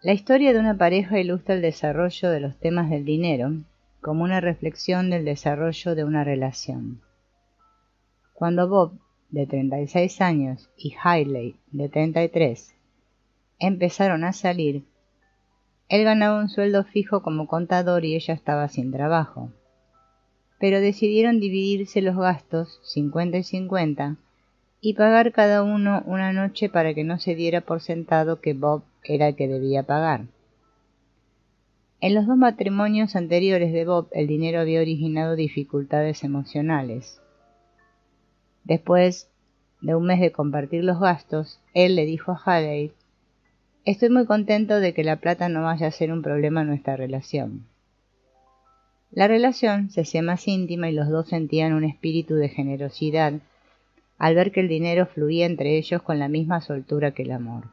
La historia de una pareja ilustra el desarrollo de los temas del dinero como una reflexión del desarrollo de una relación. Cuando Bob, de 36 años, y Hailey, de 33, empezaron a salir, él ganaba un sueldo fijo como contador y ella estaba sin trabajo. Pero decidieron dividirse los gastos 50 y 50 y pagar cada uno una noche para que no se diera por sentado que Bob era el que debía pagar. En los dos matrimonios anteriores de Bob el dinero había originado dificultades emocionales. Después de un mes de compartir los gastos, él le dijo a Hailey: «Estoy muy contento de que la plata no vaya a ser un problema en nuestra relación». La relación se hacía más íntima y los dos sentían un espíritu de generosidad al ver que el dinero fluía entre ellos con la misma soltura que el amor.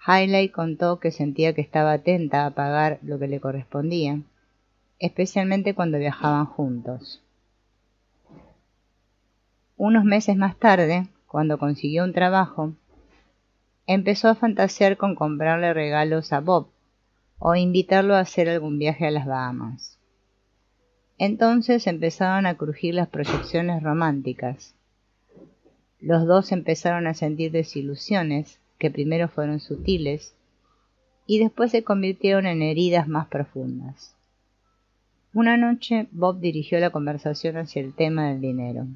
Hailey contó que sentía que estaba atenta a pagar lo que le correspondía, especialmente cuando viajaban juntos. Unos meses más tarde, cuando consiguió un trabajo, empezó a fantasear con comprarle regalos a Bob o invitarlo a hacer algún viaje a las Bahamas. Entonces empezaban a crujir las proyecciones románticas. Los dos empezaron a sentir desilusiones, que primero fueron sutiles, y después se convirtieron en heridas más profundas. Una noche Bob dirigió la conversación hacia el tema del dinero.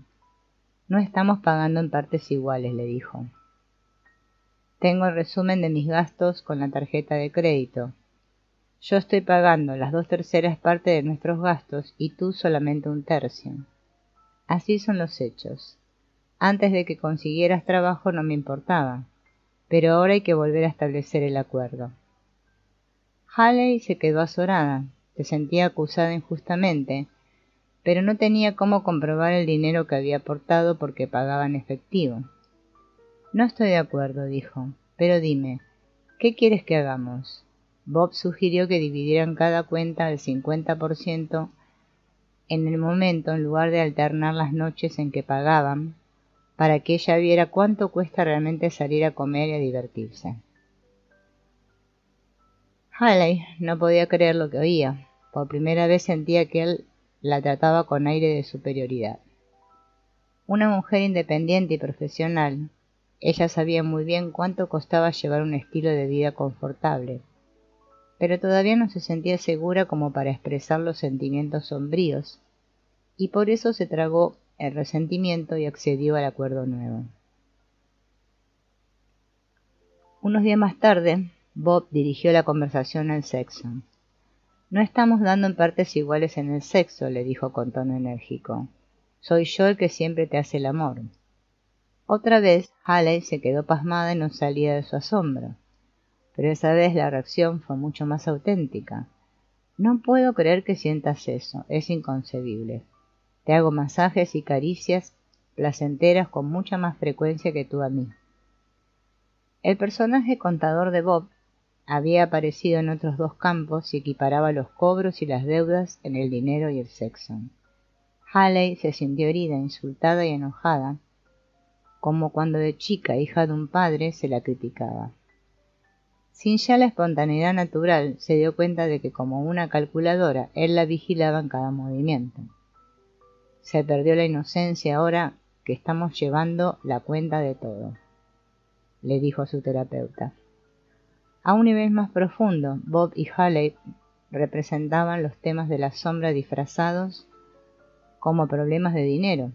No estamos pagando en partes iguales, le dijo. Tengo el resumen de mis gastos con la tarjeta de crédito. Yo estoy pagando las 2/3 partes de nuestros gastos y tú solamente 1/3. Así son los hechos. Antes de que consiguieras trabajo no me importaba, pero ahora hay que volver a establecer el acuerdo. Haley se quedó azorada, se sentía acusada injustamente, pero no tenía cómo comprobar el dinero que había aportado porque pagaba en efectivo. No estoy de acuerdo, dijo, pero dime, ¿qué quieres que hagamos? Bob sugirió que dividieran cada cuenta al 50% en el momento en lugar de alternar las noches en que pagaban, para que ella viera cuánto cuesta realmente salir a comer y a divertirse. Haley no podía creer lo que oía. Por primera vez sentía que él la trataba con aire de superioridad. Una mujer independiente y profesional, ella sabía muy bien cuánto costaba llevar un estilo de vida confortable, pero todavía no se sentía segura como para expresar los sentimientos sombríos, y por eso se tragó el resentimiento y accedió al acuerdo nuevo. Unos días más tarde, Bob dirigió la conversación al sexo. No estamos dando en partes iguales en el sexo, le dijo con tono enérgico. Soy yo el que siempre te hace el amor. Otra vez, Haley se quedó pasmada y no salía de su asombro. Pero esa vez la reacción fue mucho más auténtica. No puedo creer que sientas eso, es inconcebible. Te hago masajes y caricias placenteras con mucha más frecuencia que tú a mí. El personaje contador de Bob había aparecido en otros dos campos y equiparaba los cobros y las deudas en el dinero y el sexo. Haley se sintió herida, insultada y enojada, como cuando de chica, hija de un padre, se la criticaba. Sin ya la espontaneidad natural, se dio cuenta de que como una calculadora, él la vigilaba en cada movimiento. Se perdió la inocencia ahora que estamos llevando la cuenta de todo, le dijo a su terapeuta. A un nivel más profundo, Bob y Haley representaban los temas de la sombra disfrazados como problemas de dinero.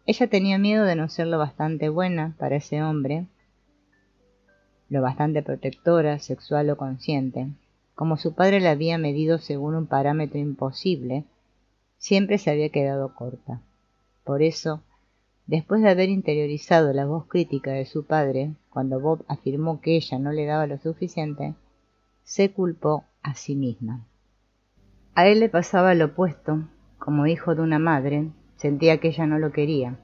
Ella tenía miedo de no ser lo bastante buena para ese hombre, lo bastante protectora, sexual o consciente. Como su padre la había medido según un parámetro imposible, siempre se había quedado corta. Por eso, después de haber interiorizado la voz crítica de su padre, cuando Bob afirmó que ella no le daba lo suficiente, se culpó a sí misma. A él le pasaba lo opuesto. Como hijo de una madre, sentía que ella no lo quería.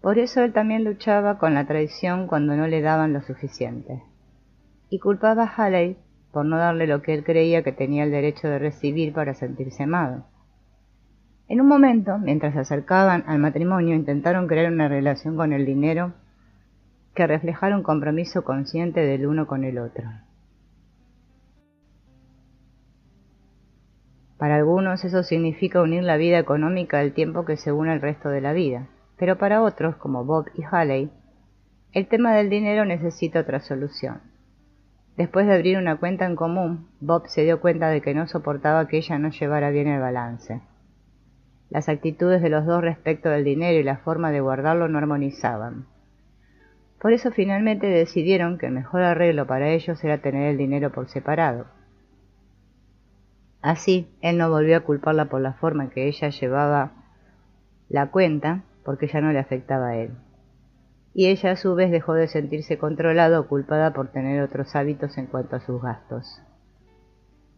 Por eso él también luchaba con la traición cuando no le daban lo suficiente. Y culpaba a Haley por no darle lo que él creía que tenía el derecho de recibir para sentirse amado. En un momento, mientras se acercaban al matrimonio, intentaron crear una relación con el dinero que reflejara un compromiso consciente del uno con el otro. Para algunos eso significa unir la vida económica al tiempo que se une el resto de la vida, pero para otros, como Bob y Haley, el tema del dinero necesita otra solución. Después de abrir una cuenta en común, Bob se dio cuenta de que no soportaba que ella no llevara bien el balance. Las actitudes de los dos respecto del dinero y la forma de guardarlo no armonizaban. Por eso finalmente decidieron que el mejor arreglo para ellos era tener el dinero por separado. Así, él no volvió a culparla por la forma en que ella llevaba la cuenta, porque ya no le afectaba a él. Y ella a su vez dejó de sentirse controlada o culpada por tener otros hábitos en cuanto a sus gastos.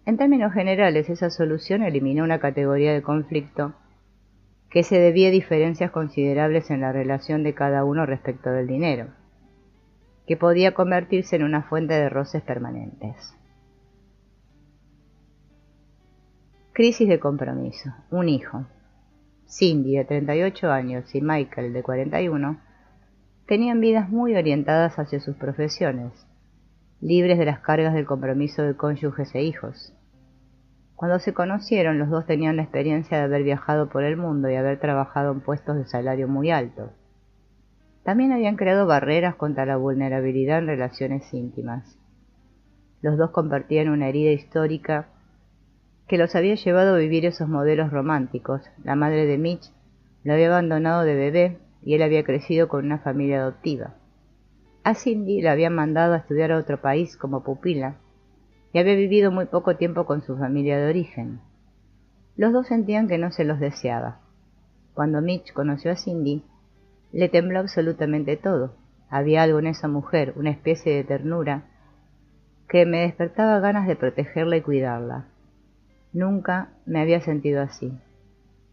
En términos generales, esa solución eliminó una categoría de conflicto que se debía a diferencias considerables en la relación de cada uno respecto del dinero, que podía convertirse en una fuente de roces permanentes. Crisis de compromiso. Un hijo. Cindy, de 38 años, y Michael, de 41, tenían vidas muy orientadas hacia sus profesiones, libres de las cargas del compromiso de cónyuges e hijos. Cuando se conocieron, los dos tenían la experiencia de haber viajado por el mundo y haber trabajado en puestos de salario muy altos. También habían creado barreras contra la vulnerabilidad en relaciones íntimas. Los dos compartían una herida histórica que los había llevado a vivir esos modelos románticos. La madre de Mitch lo había abandonado de bebé y él había crecido con una familia adoptiva. A Cindy la habían mandado a estudiar a otro país como pupila y había vivido muy poco tiempo con su familia de origen. Los dos sentían que no se los deseaba. Cuando Mitch conoció a Cindy, le tembló absolutamente todo. Había algo en esa mujer, una especie de ternura, que me despertaba ganas de protegerla y cuidarla. Nunca me había sentido así.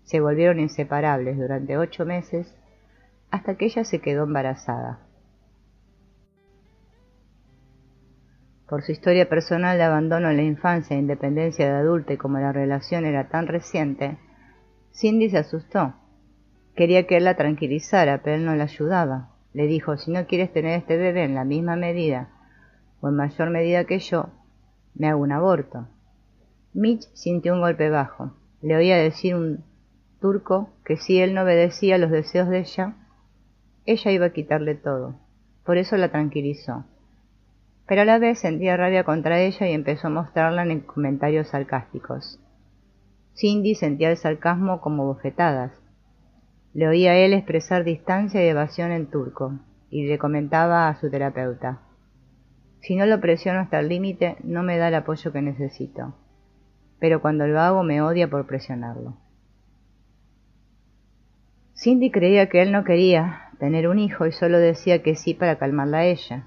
Se volvieron inseparables durante 8 meses hasta que ella se quedó embarazada. Por su historia personal de abandono en la infancia e independencia de adulta y como la relación era tan reciente, Cindy se asustó. Quería que él la tranquilizara, pero él no la ayudaba. Le dijo, si no quieres tener este bebé en la misma medida o en mayor medida que yo, me hago un aborto. Mitch sintió un golpe bajo. Le oía decir un turco que si él no obedecía los deseos de ella iba a quitarle todo. Por eso la tranquilizó. Pero a la vez sentía rabia contra ella y empezó a mostrarla en comentarios sarcásticos. Cindy sentía el sarcasmo como bofetadas. Le oía a él expresar distancia y evasión en turco, y le comentaba a su terapeuta, si no lo presiono hasta el límite, no me da el apoyo que necesito, pero cuando lo hago me odia por presionarlo. Cindy creía que él no quería tener un hijo y solo decía que sí para calmarla a ella.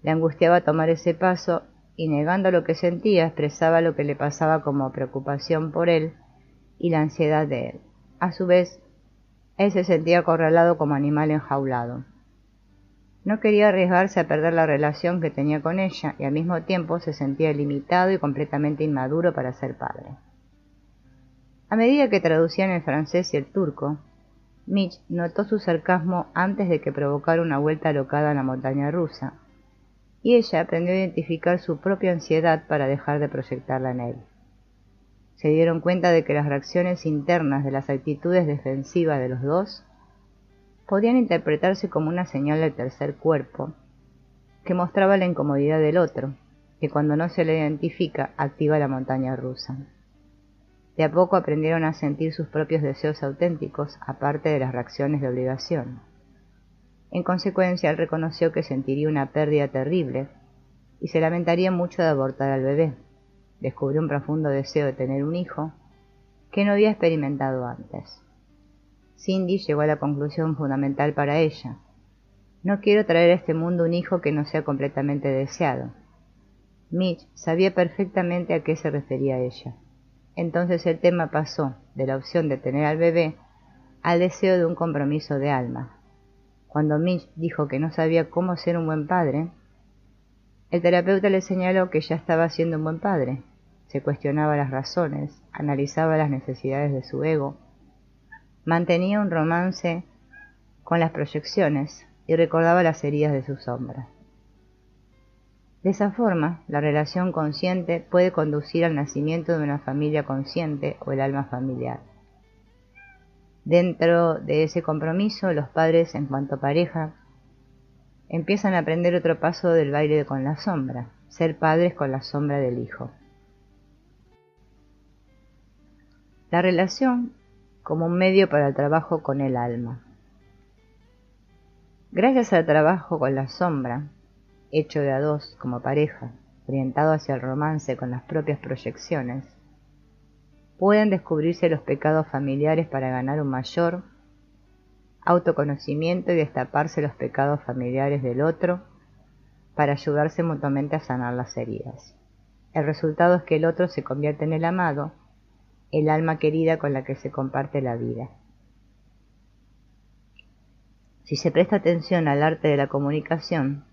Le angustiaba tomar ese paso y negando lo que sentía expresaba lo que le pasaba como preocupación por él y la ansiedad de él. A su vez, él se sentía acorralado como animal enjaulado. No quería arriesgarse a perder la relación que tenía con ella y al mismo tiempo se sentía limitado y completamente inmaduro para ser padre. A medida que traducían el francés y el turco, Mitch notó su sarcasmo antes de que provocara una vuelta alocada en la montaña rusa, y ella aprendió a identificar su propia ansiedad para dejar de proyectarla en él. Se dieron cuenta de que las reacciones internas de las actitudes defensivas de los dos podían interpretarse como una señal del tercer cuerpo, que mostraba la incomodidad del otro, que cuando no se le identifica activa la montaña rusa. De a poco aprendieron a sentir sus propios deseos auténticos, aparte de las reacciones de obligación. En consecuencia, él reconoció que sentiría una pérdida terrible y se lamentaría mucho de abortar al bebé. Descubrió un profundo deseo de tener un hijo que no había experimentado antes. Cindy llegó a la conclusión fundamental para ella. No quiero traer a este mundo un hijo que no sea completamente deseado. Mitch sabía perfectamente a qué se refería ella. Entonces el tema pasó de la opción de tener al bebé al deseo de un compromiso de alma. Cuando Mitch dijo que no sabía cómo ser un buen padre, el terapeuta le señaló que ya estaba siendo un buen padre. Se cuestionaba las razones, analizaba las necesidades de su ego, mantenía un romance con las proyecciones y recordaba las heridas de su sombra. De esa forma, la relación consciente puede conducir al nacimiento de una familia consciente o el alma familiar. Dentro de ese compromiso, los padres, en cuanto a pareja, empiezan a aprender otro paso del baile con la sombra, ser padres con la sombra del hijo. La relación como un medio para el trabajo con el alma. Gracias al trabajo con la sombra, hecho de a dos como pareja, orientado hacia el romance con las propias proyecciones, pueden descubrirse los pecados familiares para ganar un mayor autoconocimiento y destaparse los pecados familiares del otro para ayudarse mutuamente a sanar las heridas. El resultado es que el otro se convierte en el amado, el alma querida con la que se comparte la vida. Si se presta atención al arte de la comunicación,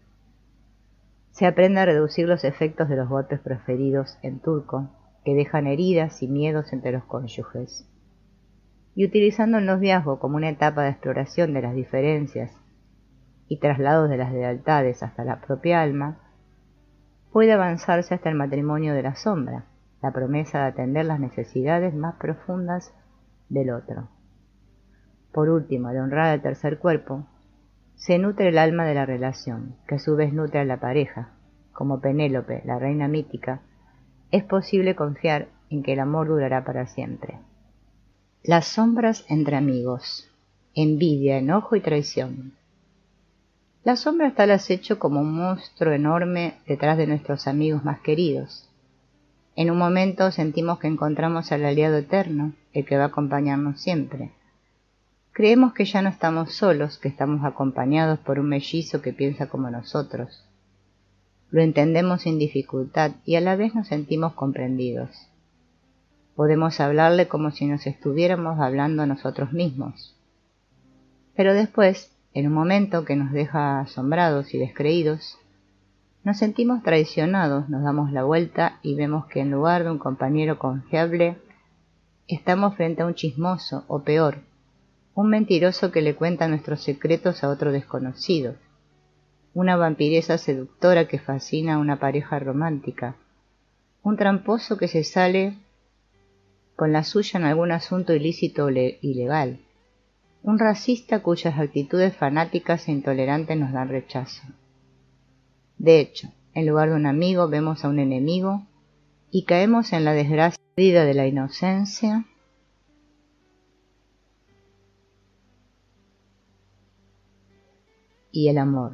se aprende a reducir los efectos de los golpes proferidos en turco, que dejan heridas y miedos entre los cónyuges. Y utilizando el noviazgo como una etapa de exploración de las diferencias y traslados de las lealtades hasta la propia alma, puede avanzarse hasta el matrimonio de la sombra, la promesa de atender las necesidades más profundas del otro. Por último, al honrar al tercer cuerpo, se nutre el alma de la relación, que a su vez nutre a la pareja. Como Penélope, la reina mítica, es posible confiar en que el amor durará para siempre. Las sombras entre amigos. Envidia, enojo y traición. La sombra está al acecho como un monstruo enorme detrás de nuestros amigos más queridos. En un momento sentimos que encontramos al aliado eterno, el que va a acompañarnos siempre. Creemos que ya no estamos solos, que estamos acompañados por un mellizo que piensa como nosotros. Lo entendemos sin dificultad y a la vez nos sentimos comprendidos. Podemos hablarle como si nos estuviéramos hablando a nosotros mismos. Pero después, en un momento que nos deja asombrados y descreídos, nos sentimos traicionados, nos damos la vuelta y vemos que en lugar de un compañero confiable, estamos frente a un chismoso, o peor, un mentiroso que le cuenta nuestros secretos a otro desconocido, una vampiresa seductora que fascina a una pareja romántica, un tramposo que se sale con la suya en algún asunto ilícito o ilegal, un racista cuyas actitudes fanáticas e intolerantes nos dan rechazo. De hecho, en lugar de un amigo vemos a un enemigo y caemos en la desgracia de la inocencia y el amor.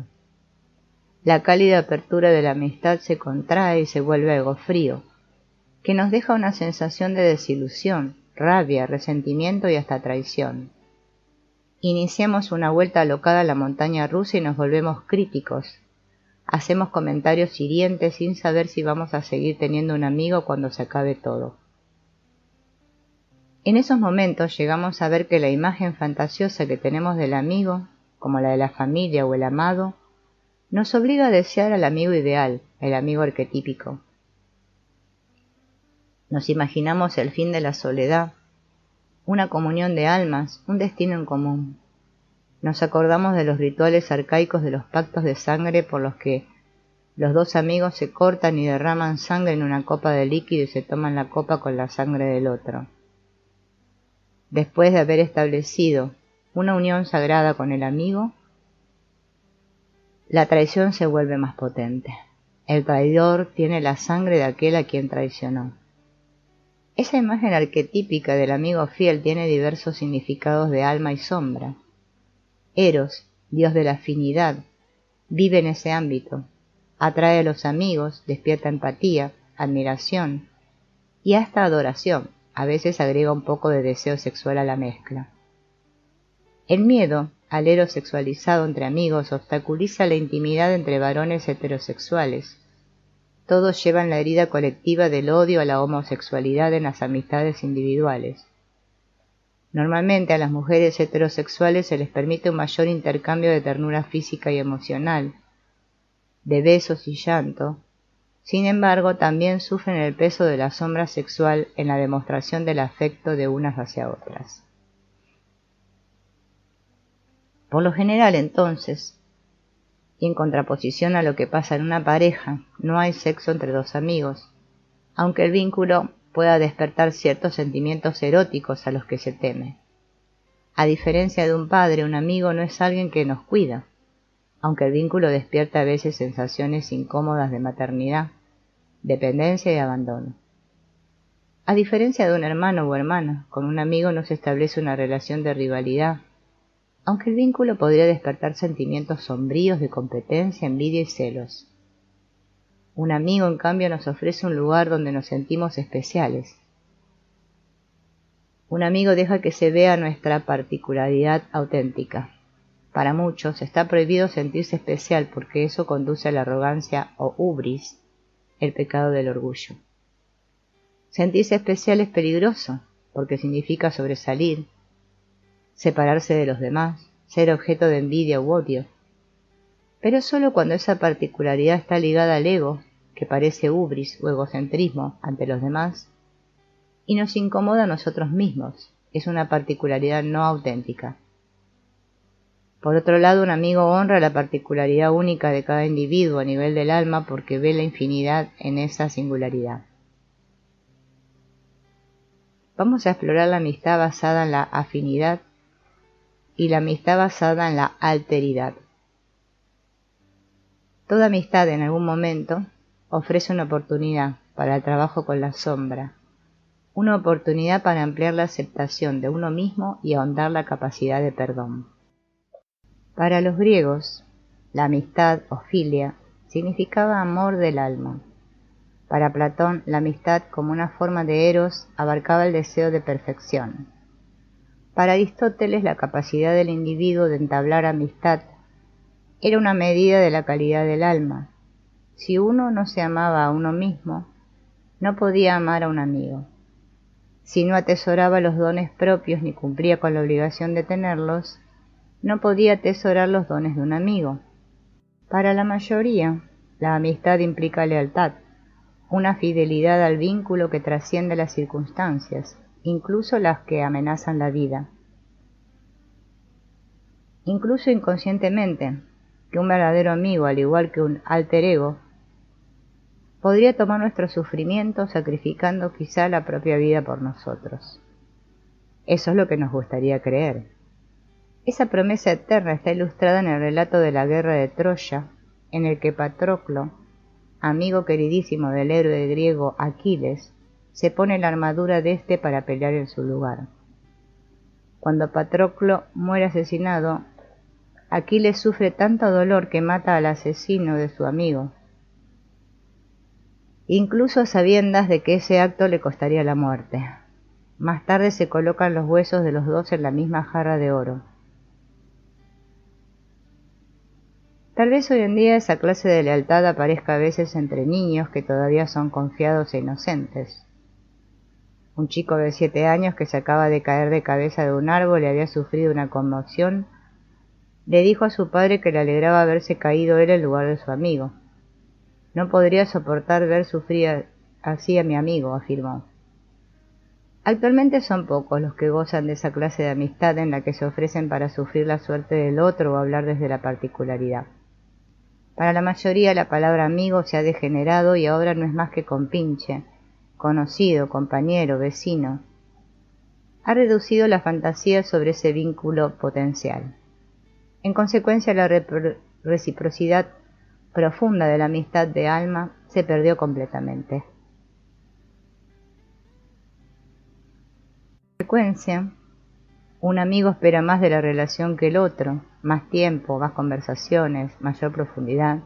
La cálida apertura de la amistad se contrae y se vuelve algo frío, que nos deja una sensación de desilusión, rabia, resentimiento y hasta traición. Iniciamos una vuelta alocada a la montaña rusa y nos volvemos críticos. Hacemos comentarios hirientes sin saber si vamos a seguir teniendo un amigo cuando se acabe todo. En esos momentos llegamos a ver que la imagen fantasiosa que tenemos del amigo, como la de la familia o el amado, nos obliga a desear al amigo ideal, el amigo arquetípico. Nos imaginamos el fin de la soledad, una comunión de almas, un destino en común. Nos acordamos de los rituales arcaicos de los pactos de sangre por los que los dos amigos se cortan y derraman sangre en una copa de líquido y se toman la copa con la sangre del otro. Después de haber establecido una unión sagrada con el amigo, la traición se vuelve más potente. El traidor tiene la sangre de aquel a quien traicionó. Esa imagen arquetípica del amigo fiel tiene diversos significados de alma y sombra. Eros, dios de la afinidad, vive en ese ámbito, atrae a los amigos, despierta empatía, admiración y hasta adoración, a veces agrega un poco de deseo sexual a la mezcla. El miedo, al Eros sexualizado entre amigos, obstaculiza la intimidad entre varones heterosexuales. Todos llevan la herida colectiva del odio a la homosexualidad en las amistades individuales. Normalmente a las mujeres heterosexuales se les permite un mayor intercambio de ternura física y emocional, de besos y llanto. Sin embargo, también sufren el peso de la sombra sexual en la demostración del afecto de unas hacia otras. Por lo general, entonces, y en contraposición a lo que pasa en una pareja, no hay sexo entre dos amigos, aunque el vínculo pueda despertar ciertos sentimientos eróticos a los que se teme. A diferencia de un padre, un amigo no es alguien que nos cuida, aunque el vínculo despierta a veces sensaciones incómodas de maternidad, dependencia y abandono. A diferencia de un hermano o hermana, con un amigo no se establece una relación de rivalidad, aunque el vínculo podría despertar sentimientos sombríos de competencia, envidia y celos. Un amigo, en cambio, nos ofrece un lugar donde nos sentimos especiales. Un amigo deja que se vea nuestra particularidad auténtica. Para muchos está prohibido sentirse especial porque eso conduce a la arrogancia o hubris, el pecado del orgullo. Sentirse especial es peligroso porque significa sobresalir, separarse de los demás, ser objeto de envidia u odio. Pero solo cuando esa particularidad está ligada al ego, que parece hubris o egocentrismo ante los demás, y nos incomoda a nosotros mismos, es una particularidad no auténtica. Por otro lado, un amigo honra la particularidad única de cada individuo a nivel del alma porque ve la infinidad en esa singularidad. vamos a explorar la amistad basada en la afinidad y la amistad basada en la alteridad. Toda amistad en algún momento ofrece una oportunidad para el trabajo con la sombra, una oportunidad para ampliar la aceptación de uno mismo y ahondar la capacidad de perdón. Para los griegos, la amistad o filia significaba amor del alma. Para Platón, la amistad como una forma de eros abarcaba el deseo de perfección. Para Aristóteles, la capacidad del individuo de entablar amistad era una medida de la calidad del alma. Si uno no se amaba a uno mismo, no podía amar a un amigo. Si no atesoraba los dones propios ni cumplía con la obligación de tenerlos, no podía atesorar los dones de un amigo. Para la mayoría, la amistad implica lealtad, una fidelidad al vínculo que trasciende las circunstancias, incluso las que amenazan la vida. Incluso inconscientemente, que un verdadero amigo, al igual que un alter ego, podría tomar nuestro sufrimiento sacrificando quizá la propia vida por nosotros. Eso es lo que nos gustaría creer. Esa promesa eterna está ilustrada en el relato de la guerra de Troya, en el que Patroclo, amigo queridísimo del héroe griego Aquiles, se pone la armadura de éste para pelear en su lugar. Cuando Patroclo muere asesinado, Aquiles sufre tanto dolor que mata al asesino de su amigo, incluso a sabiendas de que ese acto le costaría la muerte. Más tarde se colocan los huesos de los dos en la misma jarra de oro. Tal vez hoy en día esa clase de lealtad aparezca a veces entre niños que todavía son confiados e inocentes. Un chico de 7 años que se acaba de caer de cabeza de un árbol y había sufrido una conmoción, le dijo a su padre que le alegraba haberse caído él en lugar de su amigo. No podría soportar ver sufrir así a mi amigo, afirmó. Actualmente son pocos los que gozan de esa clase de amistad en la que se ofrecen para sufrir la suerte del otro o hablar desde la particularidad. Para la mayoría la palabra amigo se ha degenerado y ahora no es más que compinche, conocido, compañero, vecino. Ha reducido la fantasía sobre ese vínculo potencial. En consecuencia, la reciprocidad profunda de la amistad de alma se perdió completamente. En consecuencia, un amigo espera más de la relación que el otro, más tiempo, más conversaciones, mayor profundidad.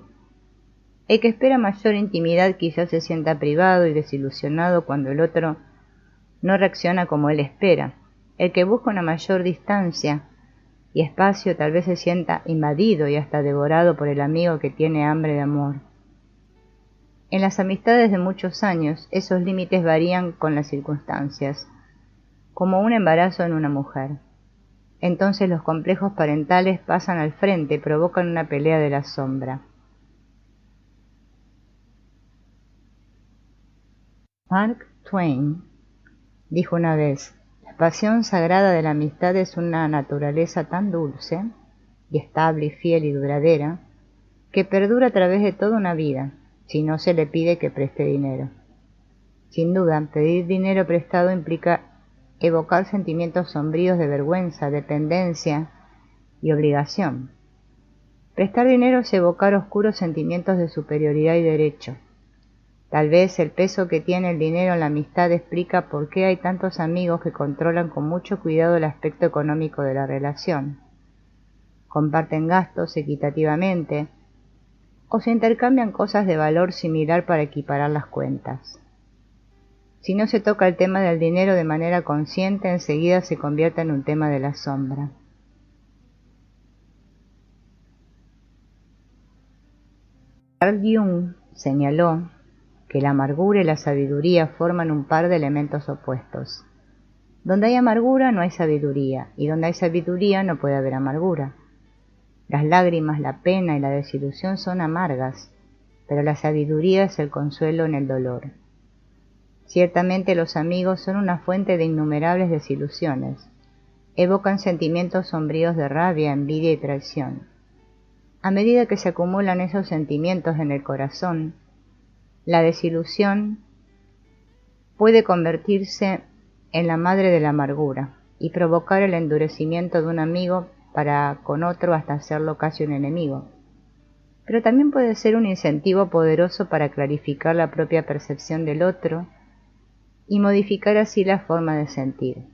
El que espera mayor intimidad quizás se sienta privado y desilusionado cuando el otro no reacciona como él espera. El que busca una mayor distancia y espacio tal vez se sienta invadido y hasta devorado por el amigo que tiene hambre de amor. En las amistades de muchos años, esos límites varían con las circunstancias, como un embarazo en una mujer. Entonces los complejos parentales pasan al frente y provocan una pelea de la sombra. Mark Twain dijo una vez: la pasión sagrada de la amistad es una naturaleza tan dulce y estable y fiel y duradera que perdura a través de toda una vida, si no se le pide que preste dinero. Sin duda, pedir dinero prestado implica evocar sentimientos sombríos de vergüenza, dependencia y obligación. Prestar dinero es evocar oscuros sentimientos de superioridad y derecho. Tal vez el peso que tiene el dinero en la amistad explica por qué hay tantos amigos que controlan con mucho cuidado el aspecto económico de la relación. Comparten gastos equitativamente o se intercambian cosas de valor similar para equiparar las cuentas. Si no se toca el tema del dinero de manera consciente, enseguida se convierte en un tema de la sombra. Carl Jung señaló que la amargura y la sabiduría forman un par de elementos opuestos. Donde hay amargura no hay sabiduría, y donde hay sabiduría no puede haber amargura. Las lágrimas, la pena y la desilusión son amargas, pero la sabiduría es el consuelo en el dolor. Ciertamente los amigos son una fuente de innumerables desilusiones. Evocan sentimientos sombríos de rabia, envidia y traición. A medida que se acumulan esos sentimientos en el corazón, la desilusión puede convertirse en la madre de la amargura y provocar el endurecimiento de un amigo para con otro hasta hacerlo casi un enemigo. Pero también puede ser un incentivo poderoso para clarificar la propia percepción del otro y modificar así la forma de sentir.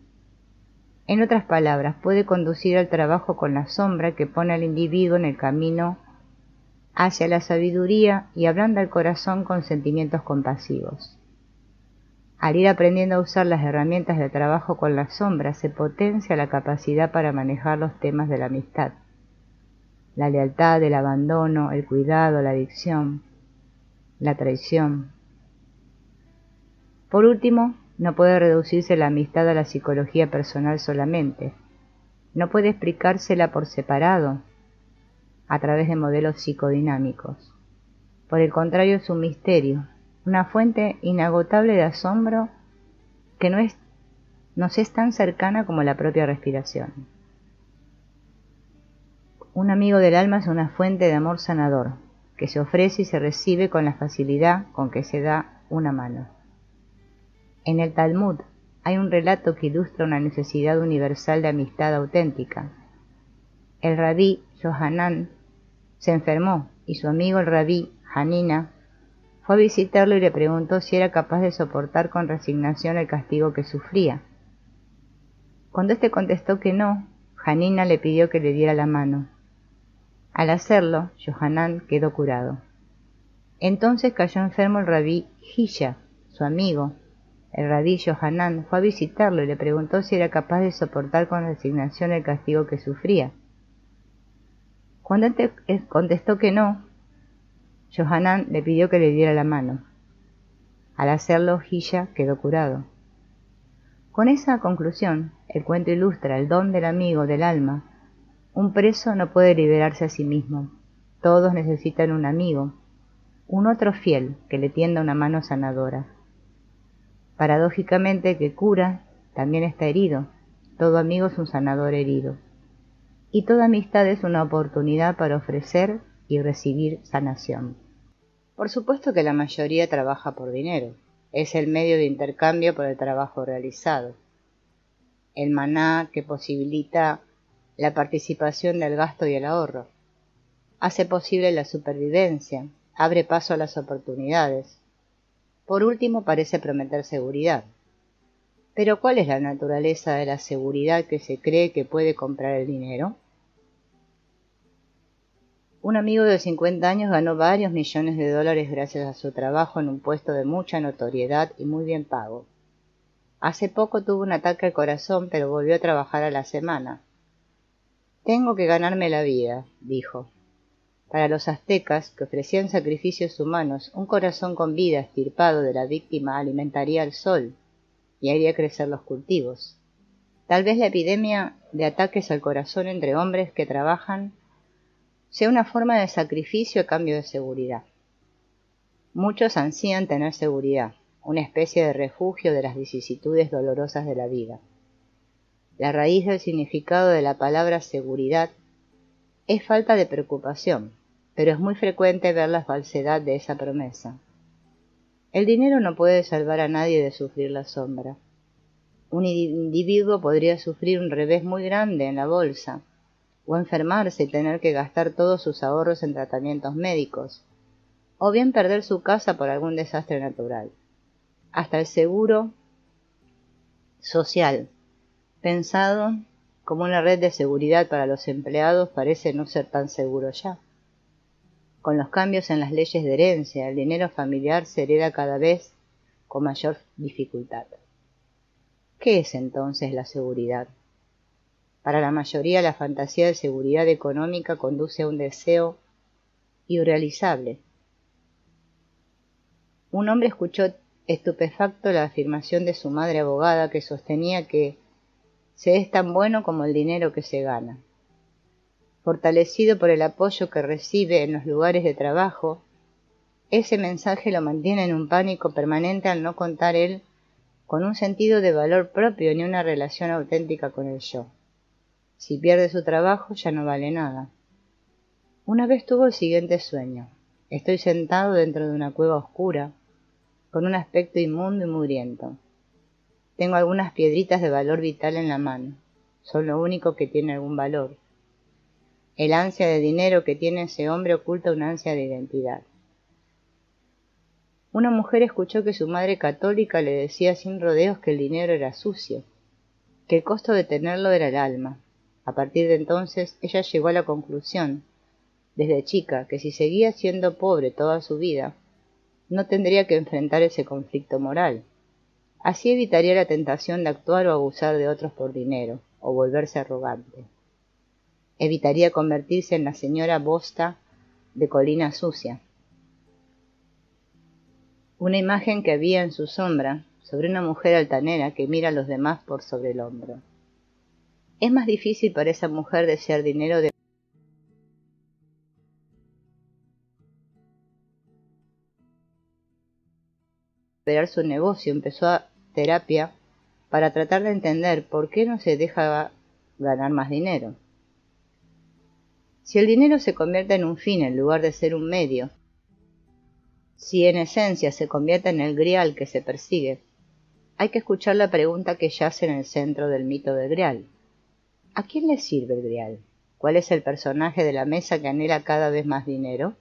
En otras palabras, puede conducir al trabajo con la sombra que pone al individuo en el camino hacia la sabiduría y ablanda el corazón con sentimientos compasivos. Al ir aprendiendo a usar las herramientas de trabajo con la sombra, se potencia la capacidad para manejar los temas de la amistad, la lealtad, el abandono, el cuidado, la adicción, la traición. Por último, no puede reducirse la amistad a la psicología personal solamente. No puede explicársela por separado, a través de modelos psicodinámicos. Por el contrario, es un misterio, una fuente inagotable de asombro que nos es tan cercana como la propia respiración. Un amigo del alma es una fuente de amor sanador, que se ofrece y se recibe con la facilidad con que se da una mano. En el Talmud hay un relato que ilustra una necesidad universal de amistad auténtica. El rabí Yohanan se enfermó y su amigo el rabí Hanina fue a visitarlo y le preguntó si era capaz de soportar con resignación el castigo que sufría. Cuando éste contestó que no, Hanina le pidió que le diera la mano. Al hacerlo, Yohanan quedó curado. Entonces cayó enfermo el rabí Hisha, su amigo. El rabí Yohanan fue a visitarlo y le preguntó si era capaz de soportar con resignación el castigo que sufría. Cuando él contestó que no, Yohanan le pidió que le diera la mano. Al hacerlo, Hisha quedó curado. Con esa conclusión, el cuento ilustra el don del amigo del alma. Un preso no puede liberarse a sí mismo. Todos necesitan un amigo, un otro fiel que le tienda una mano sanadora. Paradójicamente, el que cura también está herido. Todo amigo es un sanador herido. Y toda amistad es una oportunidad para ofrecer y recibir sanación. Por supuesto que la mayoría trabaja por dinero. Es el medio de intercambio por el trabajo realizado. El maná que posibilita la participación del gasto y el ahorro. Hace posible la supervivencia, abre paso a las oportunidades. Por último, parece prometer seguridad. Pero ¿cuál es la naturaleza de la seguridad que se cree que puede comprar el dinero? Un amigo de 50 años ganó varios millones de dólares gracias a su trabajo en un puesto de mucha notoriedad y muy bien pago. Hace poco tuvo un ataque al corazón, pero volvió a trabajar a la semana. Tengo que ganarme la vida, dijo. Para los aztecas, que ofrecían sacrificios humanos, un corazón con vida extirpado de la víctima alimentaría al sol y haría crecer los cultivos. Tal vez la epidemia de ataques al corazón entre hombres que trabajan sea una forma de sacrificio a cambio de seguridad. Muchos ansían tener seguridad, una especie de refugio de las vicisitudes dolorosas de la vida. La raíz del significado de la palabra seguridad es falta de preocupación, pero es muy frecuente ver la falsedad de esa promesa. El dinero no puede salvar a nadie de sufrir la sombra. Un individuo podría sufrir un revés muy grande en la bolsa, o enfermarse y tener que gastar todos sus ahorros en tratamientos médicos, o bien perder su casa por algún desastre natural. Hasta el seguro social, pensado como una red de seguridad para los empleados, parece no ser tan seguro ya. Con los cambios en las leyes de herencia, el dinero familiar se hereda cada vez con mayor dificultad. ¿Qué es entonces la seguridad? Para la mayoría, la fantasía de seguridad económica conduce a un deseo irrealizable. Un hombre escuchó estupefacto la afirmación de su madre abogada que sostenía que se es tan bueno como el dinero que se gana. Fortalecido por el apoyo que recibe en los lugares de trabajo, ese mensaje lo mantiene en un pánico permanente al no contar él con un sentido de valor propio ni una relación auténtica con el yo. Si pierde su trabajo ya no vale nada. Una vez tuvo el siguiente sueño. Estoy sentado dentro de una cueva oscura, con un aspecto inmundo y mugriento. Tengo algunas piedritas de valor vital en la mano. Son lo único que tiene algún valor. El ansia de dinero que tiene ese hombre oculta una ansia de identidad. Una mujer escuchó que su madre católica le decía sin rodeos que el dinero era sucio, que el costo de tenerlo era el alma. A partir de entonces, ella llegó a la conclusión, desde chica, que si seguía siendo pobre toda su vida, no tendría que enfrentar ese conflicto moral. Así evitaría la tentación de actuar o abusar de otros por dinero, o volverse arrogante. Evitaría convertirse en la señora Bosta de Colina Sucia. Una imagen que había en su sombra sobre una mujer altanera que mira a los demás por sobre el hombro. Es más difícil para esa mujer desear dinero de operar su negocio. Empezó a terapia para tratar de entender por qué no se deja ganar más dinero. Si el dinero se convierte en un fin en lugar de ser un medio, si en esencia se convierte en el grial que se persigue, hay que escuchar la pregunta que yace en el centro del mito del grial. ¿A quién le sirve el grial? ¿Cuál es el personaje de la mesa que anhela cada vez más dinero?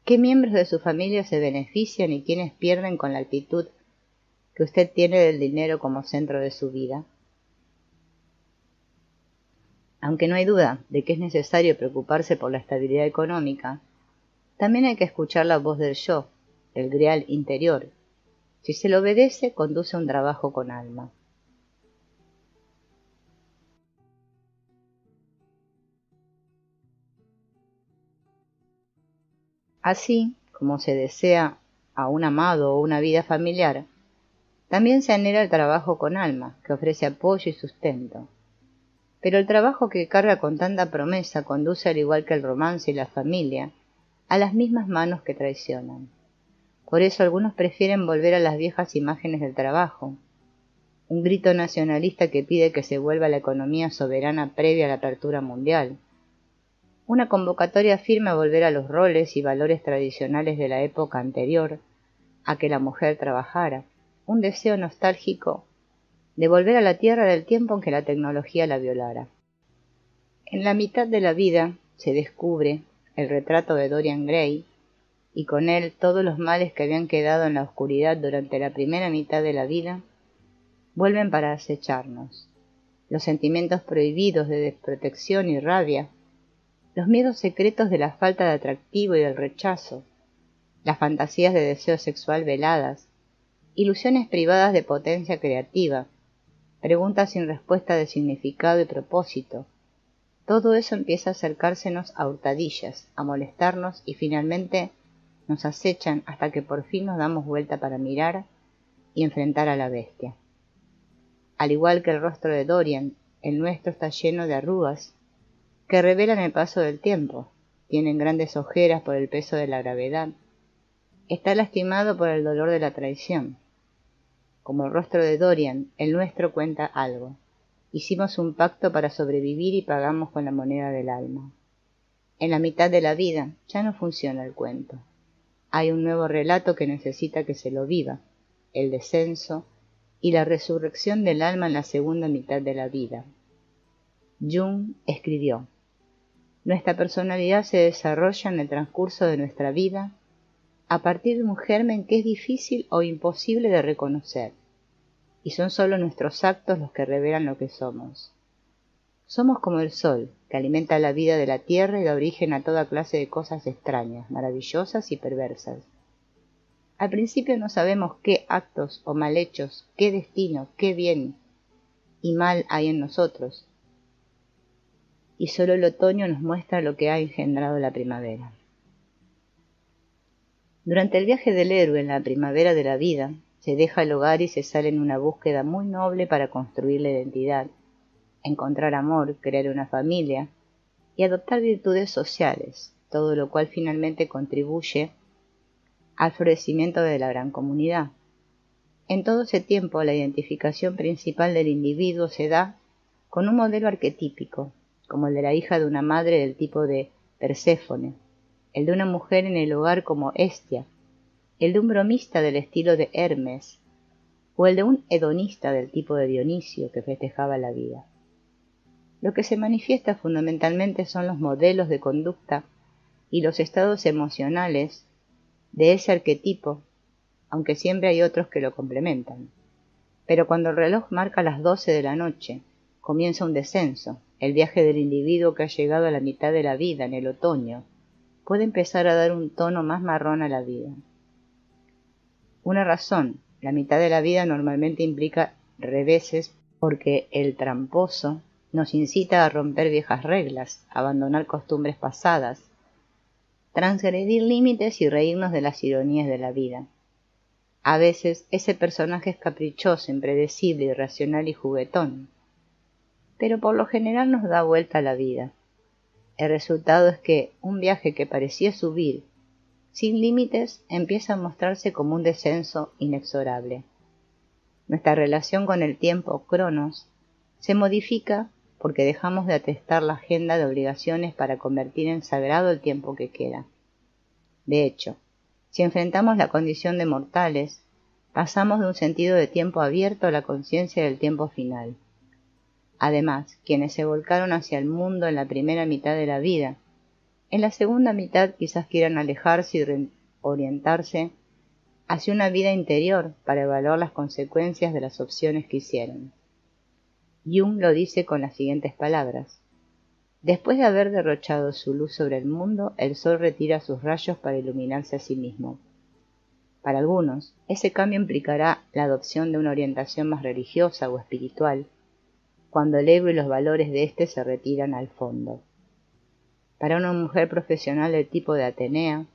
¿Qué miembros de su familia se benefician y quiénes pierden con la actitud que usted tiene del dinero como centro de su vida? Aunque no hay duda de que es necesario preocuparse por la estabilidad económica, también hay que escuchar la voz del yo, el grial interior. Si se le obedece, conduce a un trabajo con alma. Así como se desea a un amado o una vida familiar, también se anhela el trabajo con alma, que ofrece apoyo y sustento. Pero el trabajo que carga con tanta promesa conduce, al igual que el romance y la familia, a las mismas manos que traicionan. Por eso algunos prefieren volver a las viejas imágenes del trabajo, un grito nacionalista que pide que se vuelva la economía soberana previa a la apertura mundial, una convocatoria firme a volver a los roles y valores tradicionales de la época anterior a que la mujer trabajara, un deseo nostálgico de volver a la tierra del tiempo en que la tecnología la violara. En la mitad de la vida se descubre el retrato de Dorian Gray y con él todos los males que habían quedado en la oscuridad durante la primera mitad de la vida vuelven para acecharnos. Los sentimientos prohibidos de desprotección y rabia, los miedos secretos de la falta de atractivo y del rechazo, las fantasías de deseo sexual veladas, ilusiones privadas de potencia creativa, preguntas sin respuesta de significado y propósito. Todo eso empieza a acercársenos a hurtadillas, a molestarnos y finalmente nos acechan hasta que por fin nos damos vuelta para mirar y enfrentar a la bestia. Al igual que el rostro de Dorian, el nuestro está lleno de arrugas que revelan el paso del tiempo, tienen grandes ojeras por el peso de la gravedad, está lastimado por el dolor de la traición. Como el rostro de Dorian, el nuestro cuenta algo. Hicimos un pacto para sobrevivir y pagamos con la moneda del alma. En la mitad de la vida ya no funciona el cuento. Hay un nuevo relato que necesita que se lo viva, el descenso y la resurrección del alma en la segunda mitad de la vida. Jung escribió: nuestra personalidad se desarrolla en el transcurso de nuestra vida a partir de un germen que es difícil o imposible de reconocer, y son solo nuestros actos los que revelan lo que somos. Somos como el sol, que alimenta la vida de la tierra y da origen a toda clase de cosas extrañas, maravillosas y perversas. Al principio no sabemos qué actos o mal hechos, qué destino, qué bien y mal hay en nosotros, y solo el otoño nos muestra lo que ha engendrado la primavera. Durante el viaje del héroe en la primavera de la vida, se deja el hogar y se sale en una búsqueda muy noble para construir la identidad, encontrar amor, crear una familia y adoptar virtudes sociales, todo lo cual finalmente contribuye al florecimiento de la gran comunidad. En todo ese tiempo, la identificación principal del individuo se da con un modelo arquetípico, como el de la hija de una madre del tipo de Perséfone, el de una mujer en el hogar como Hestia, el de un bromista del estilo de Hermes, o el de un hedonista del tipo de Dionisio que festejaba la vida. Lo que se manifiesta fundamentalmente son los modelos de conducta y los estados emocionales de ese arquetipo, aunque siempre hay otros que lo complementan. Pero cuando el reloj marca las 12 de la noche, comienza un descenso. El viaje del individuo que ha llegado a la mitad de la vida en el otoño puede empezar a dar un tono más marrón a la vida. Una razón: la mitad de la vida normalmente implica reveses porque el tramposo nos incita a romper viejas reglas, abandonar costumbres pasadas, transgredir límites y reírnos de las ironías de la vida. A veces ese personaje es caprichoso, impredecible, irracional y juguetón, pero por lo general nos da vuelta a la vida. El resultado es que un viaje que parecía subir sin límites empieza a mostrarse como un descenso inexorable. Nuestra relación con el tiempo, cronos, se modifica porque dejamos de atestar la agenda de obligaciones para convertir en sagrado el tiempo que queda. De hecho, si enfrentamos la condición de mortales, pasamos de un sentido de tiempo abierto a la conciencia del tiempo final. Además, quienes se volcaron hacia el mundo en la primera mitad de la vida, en la segunda mitad quizás quieran alejarse y reorientarse hacia una vida interior para evaluar las consecuencias de las opciones que hicieron. Jung lo dice con las siguientes palabras: después de haber derrochado su luz sobre el mundo, el sol retira sus rayos para iluminarse a sí mismo. Para algunos, ese cambio implicará la adopción de una orientación más religiosa o espiritual, cuando el ego y los valores de éste se retiran al fondo. Para una mujer profesional del tipo de Atenea,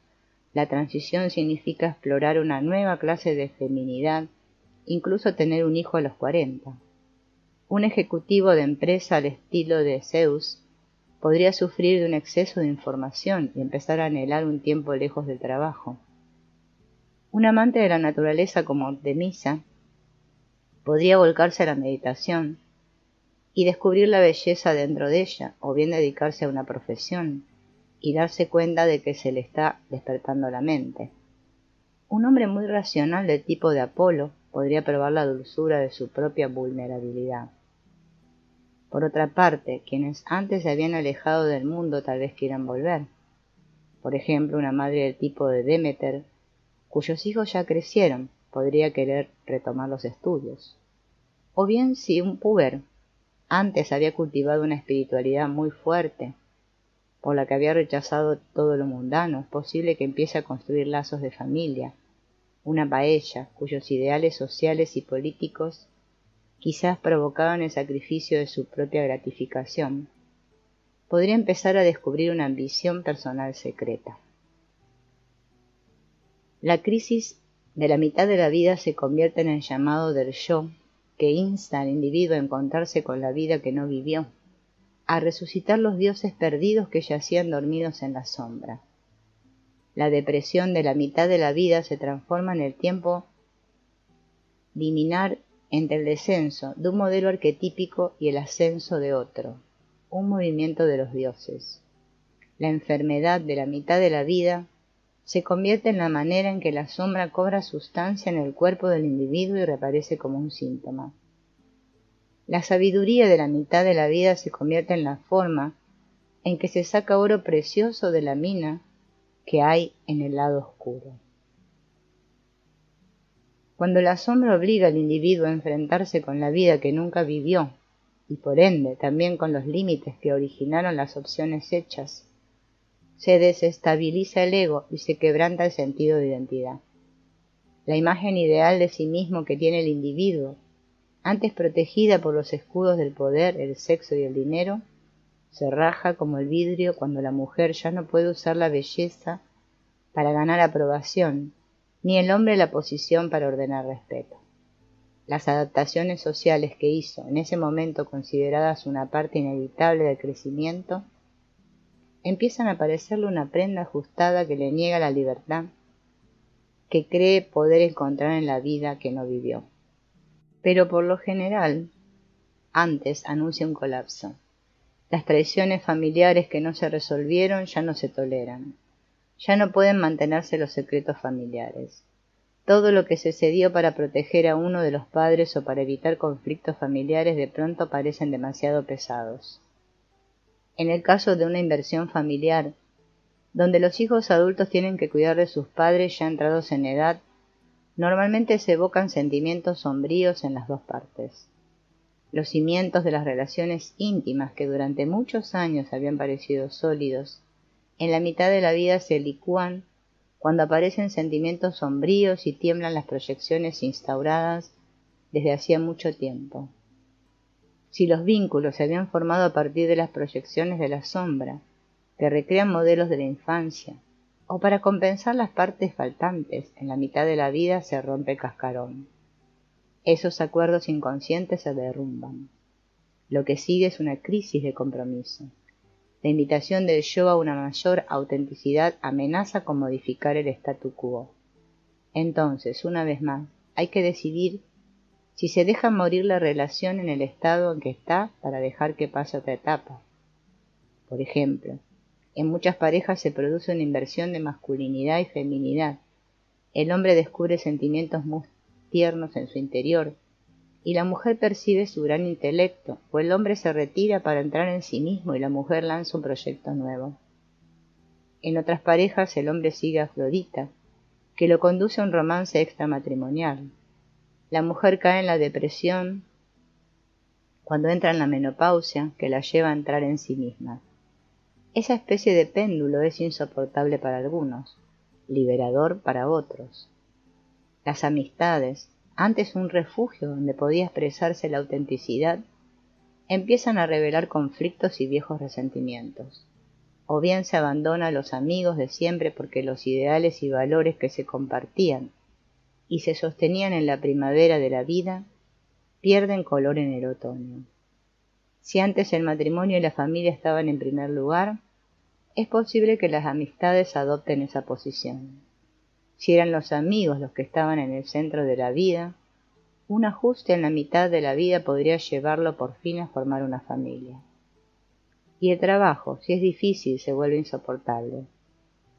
la transición significa explorar una nueva clase de feminidad, incluso tener un hijo a los 40. Un ejecutivo de empresa al estilo de Zeus podría sufrir de un exceso de información y empezar a anhelar un tiempo lejos del trabajo. Un amante de la naturaleza como Artemisa podría volcarse a la meditación y descubrir la belleza dentro de ella, o bien dedicarse a una profesión y darse cuenta de que se le está despertando la mente. Un hombre muy racional del tipo de Apolo podría probar la dulzura de su propia vulnerabilidad. Por otra parte, quienes antes se habían alejado del mundo tal vez quieran volver. Por ejemplo, una madre del tipo de Demeter, cuyos hijos ya crecieron, podría querer retomar los estudios. O bien si un puber antes había cultivado una espiritualidad muy fuerte, por la que había rechazado todo lo mundano, es posible que empiece a construir lazos de familia, una paella cuyos ideales sociales y políticos quizás provocaban el sacrificio de su propia gratificación. Podría empezar a descubrir una ambición personal secreta. La crisis de la mitad de la vida se convierte en el llamado del yo, que insta al individuo a encontrarse con la vida que no vivió, a resucitar los dioses perdidos que yacían dormidos en la sombra. La depresión de la mitad de la vida se transforma en el tiempo liminar entre el descenso de un modelo arquetípico y el ascenso de otro, un movimiento de los dioses. La enfermedad de la mitad de la vida se convierte en la manera en que la sombra cobra sustancia en el cuerpo del individuo y reaparece como un síntoma. La sabiduría de la mitad de la vida se convierte en la forma en que se saca oro precioso de la mina que hay en el lado oscuro. Cuando la sombra obliga al individuo a enfrentarse con la vida que nunca vivió, y por ende también con los límites que originaron las opciones hechas, se desestabiliza el ego y se quebranta el sentido de identidad. La imagen ideal de sí mismo que tiene el individuo, antes protegida por los escudos del poder, el sexo y el dinero, se raja como el vidrio cuando la mujer ya no puede usar la belleza para ganar aprobación, ni el hombre la posición para ordenar respeto. Las adaptaciones sociales que hizo, en ese momento consideradas una parte inevitable del crecimiento, empiezan a parecerle una prenda ajustada que le niega la libertad que cree poder encontrar en la vida que no vivió. Pero por lo general, antes anuncia un colapso. Las traiciones familiares que no se resolvieron ya no se toleran. Ya no pueden mantenerse los secretos familiares. Todo lo que se cedió para proteger a uno de los padres o para evitar conflictos familiares de pronto parecen demasiado pesados. En el caso de una inversión familiar, donde los hijos adultos tienen que cuidar de sus padres ya entrados en edad, normalmente se evocan sentimientos sombríos en las dos partes. Los cimientos de las relaciones íntimas que durante muchos años habían parecido sólidos, en la mitad de la vida se licúan cuando aparecen sentimientos sombríos y tiemblan las proyecciones instauradas desde hacía mucho tiempo. Si los vínculos se habían formado a partir de las proyecciones de la sombra, que recrean modelos de la infancia, o para compensar las partes faltantes, en la mitad de la vida se rompe el cascarón. Esos acuerdos inconscientes se derrumban. Lo que sigue es una crisis de compromiso. La invitación del yo a una mayor autenticidad amenaza con modificar el statu quo. Entonces, una vez más, hay que decidir si se deja morir la relación en el estado en que está para dejar que pase otra etapa. Por ejemplo, en muchas parejas se produce una inversión de masculinidad y feminidad. El hombre descubre sentimientos muy tiernos en su interior, y la mujer percibe su gran intelecto, o el hombre se retira para entrar en sí mismo y la mujer lanza un proyecto nuevo. En otras parejas el hombre sigue a Afrodita, que lo conduce a un romance extramatrimonial. La mujer cae en la depresión cuando entra en la menopausia, que la lleva a entrar en sí misma. Esa especie de péndulo es insoportable para algunos, liberador para otros. Las amistades, antes un refugio donde podía expresarse la autenticidad, empiezan a revelar conflictos y viejos resentimientos. O bien se abandona a los amigos de siempre porque los ideales y valores que se compartían y se sostenían en la primavera de la vida pierden color en el otoño. Si antes el matrimonio y la familia estaban en primer lugar, es posible que las amistades adopten esa posición. Si eran los amigos los que estaban en el centro de la vida, un ajuste en la mitad de la vida podría llevarlo por fin a formar una familia. Y el trabajo, si es difícil, se vuelve insoportable.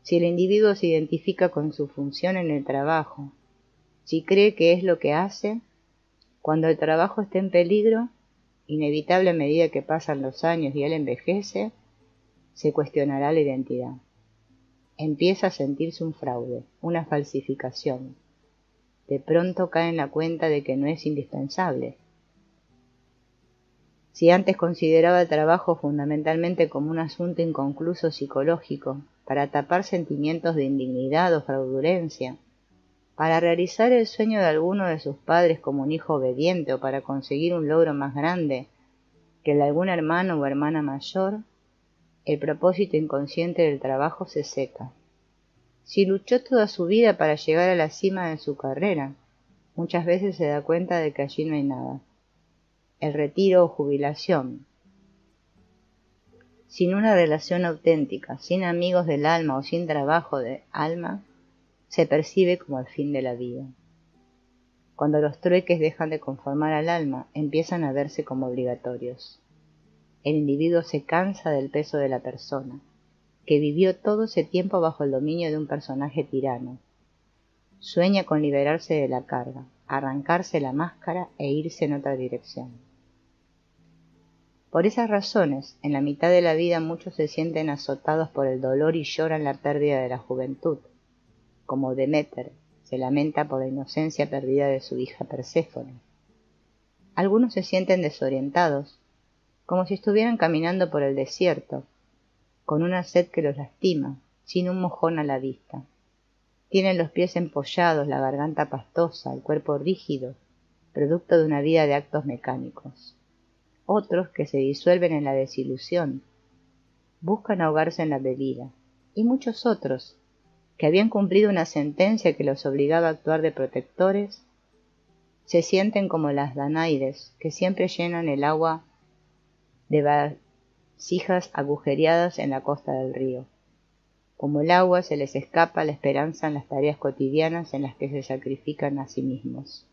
Si el individuo se identifica con su función en el trabajo, si cree que es lo que hace, cuando el trabajo esté en peligro, inevitable a medida que pasan los años y él envejece, se cuestionará la identidad. Empieza a sentirse un fraude, una falsificación. De pronto cae en la cuenta de que no es indispensable. Si antes consideraba el trabajo fundamentalmente como un asunto inconcluso psicológico, para tapar sentimientos de indignidad o fraudulencia, para realizar el sueño de alguno de sus padres como un hijo obediente o para conseguir un logro más grande que el de algún hermano o hermana mayor, el propósito inconsciente del trabajo se seca. Si luchó toda su vida para llegar a la cima de su carrera, muchas veces se da cuenta de que allí no hay nada. El retiro o jubilación, sin una relación auténtica, sin amigos del alma o sin trabajo de alma, se percibe como el fin de la vida. Cuando los trueques dejan de conformar al alma, empiezan a verse como obligatorios. El individuo se cansa del peso de la persona, que vivió todo ese tiempo bajo el dominio de un personaje tirano. Sueña con liberarse de la carga, arrancarse la máscara e irse en otra dirección. Por esas razones, en la mitad de la vida muchos se sienten azotados por el dolor y lloran la pérdida de la juventud, como Deméter se lamenta por la inocencia perdida de su hija Perséfone. Algunos se sienten desorientados, como si estuvieran caminando por el desierto, con una sed que los lastima, sin un mojón a la vista. Tienen los pies empollados, la garganta pastosa, el cuerpo rígido, producto de una vida de actos mecánicos. Otros, que se disuelven en la desilusión, buscan ahogarse en la bebida, y muchos otros, que habían cumplido una sentencia que los obligaba a actuar de protectores, se sienten como las danaides, que siempre llenan el agua de vasijas agujereadas en la costa del río. Como el agua se les escapa la esperanza en las tareas cotidianas en las que se sacrifican a sí mismos.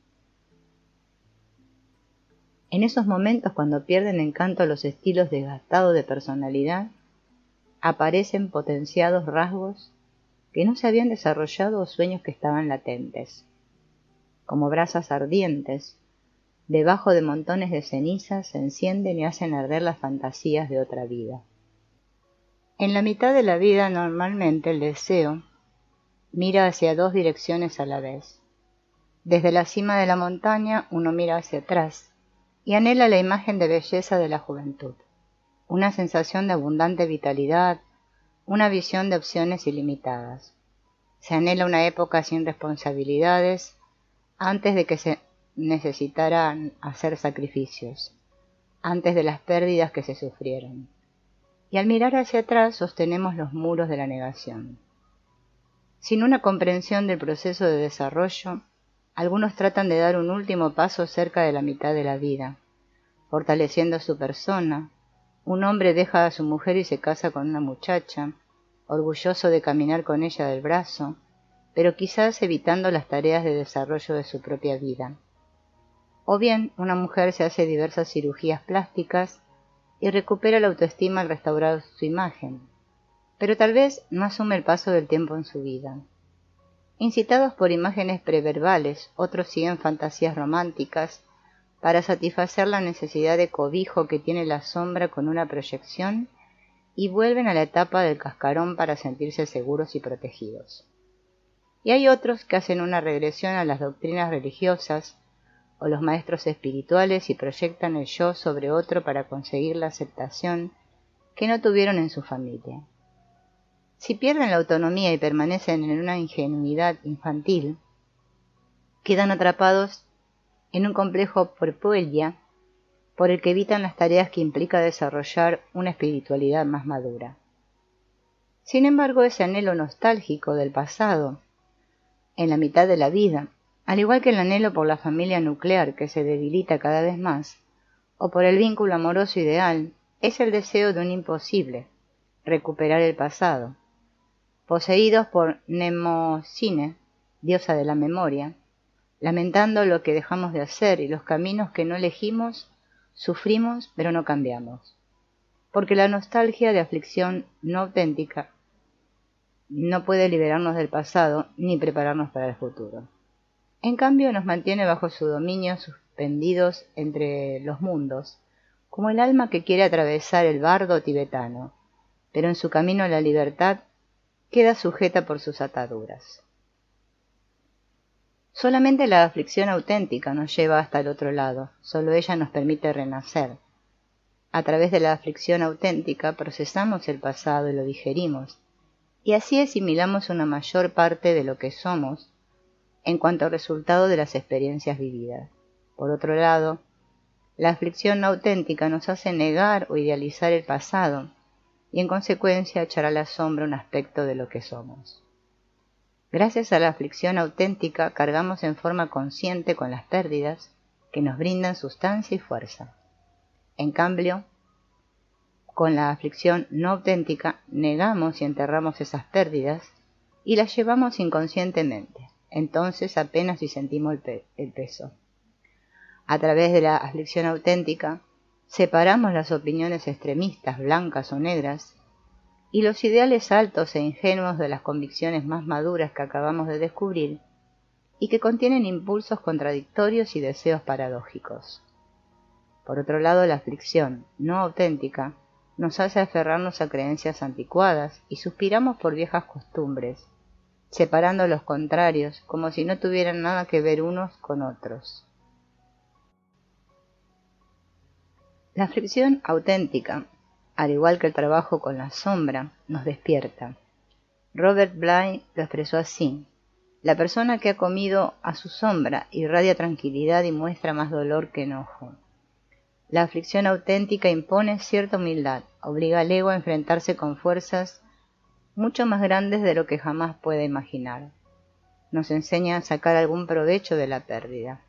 En esos momentos, cuando pierden encanto los estilos desgastados de personalidad, aparecen potenciados rasgos que no se habían desarrollado o sueños que estaban latentes. como brasas ardientes, debajo de montones de cenizas se encienden y hacen arder las fantasías de otra vida. En la mitad de la vida normalmente el deseo mira hacia dos direcciones a la vez. Desde la cima de la montaña uno mira hacia atrás y anhela la imagen de belleza de la juventud, una sensación de abundante vitalidad, una visión de opciones ilimitadas. Se anhela una época sin responsabilidades antes de que se necesitaran hacer sacrificios, antes de las pérdidas que se sufrieron. Y al mirar hacia atrás sostenemos los muros de la negación. Sin una comprensión del proceso de desarrollo, algunos tratan de dar un último paso cerca de la mitad de la vida, fortaleciendo su persona. Un hombre deja a su mujer y se casa con una muchacha, orgulloso de caminar con ella del brazo, pero quizás evitando las tareas de desarrollo de su propia vida. O bien, una mujer se hace diversas cirugías plásticas y recupera la autoestima al restaurar su imagen, pero tal vez no asume el paso del tiempo en su vida. Incitados por imágenes preverbales, otros siguen fantasías románticas para satisfacer la necesidad de cobijo que tiene la sombra con una proyección y vuelven a la etapa del cascarón para sentirse seguros y protegidos. Y hay otros que hacen una regresión a las doctrinas religiosas o los maestros espirituales y proyectan el yo sobre otro para conseguir la aceptación que no tuvieron en su familia. Si pierden la autonomía y permanecen en una ingenuidad infantil, quedan atrapados en un complejo porpoelia por el que evitan las tareas que implica desarrollar una espiritualidad más madura. Sin embargo, ese anhelo nostálgico del pasado, en la mitad de la vida, al igual que el anhelo por la familia nuclear que se debilita cada vez más, o por el vínculo amoroso ideal, es el deseo de un imposible, recuperar el pasado. Poseídos por Mnemosyne, diosa de la memoria, lamentando lo que dejamos de hacer y los caminos que no elegimos, sufrimos pero no cambiamos. Porque la nostalgia de aflicción no auténtica no puede liberarnos del pasado ni prepararnos para el futuro. En cambio, nos mantiene bajo su dominio suspendidos entre los mundos, como el alma que quiere atravesar el bardo tibetano, pero en su camino a la libertad queda sujeta por sus ataduras. Solamente la aflicción auténtica nos lleva hasta el otro lado, solo ella nos permite renacer. A través de la aflicción auténtica procesamos el pasado y lo digerimos, y así asimilamos una mayor parte de lo que somos en cuanto al resultado de las experiencias vividas. Por otro lado, la aflicción no auténtica nos hace negar o idealizar el pasado y en consecuencia echar a la sombra un aspecto de lo que somos. Gracias a la aflicción auténtica cargamos en forma consciente con las pérdidas que nos brindan sustancia y fuerza. En cambio, con la aflicción no auténtica negamos y enterramos esas pérdidas y las llevamos inconscientemente. Entonces apenas si sentimos el peso. A través de la aflicción auténtica, separamos las opiniones extremistas, blancas o negras, y los ideales altos e ingenuos de las convicciones más maduras que acabamos de descubrir, y que contienen impulsos contradictorios y deseos paradójicos. Por otro lado, la aflicción no auténtica nos hace aferrarnos a creencias anticuadas y suspiramos por viejas costumbres, separando los contrarios como si no tuvieran nada que ver unos con otros. La aflicción auténtica, al igual que el trabajo con la sombra, nos despierta. Robert Bly lo expresó así: la persona que ha comido a su sombra irradia tranquilidad y muestra más dolor que enojo. La aflicción auténtica impone cierta humildad, obliga al ego a enfrentarse con fuerzas mucho más grandes de lo que jamás puede imaginar. Nos enseña a sacar algún provecho de la pérdida.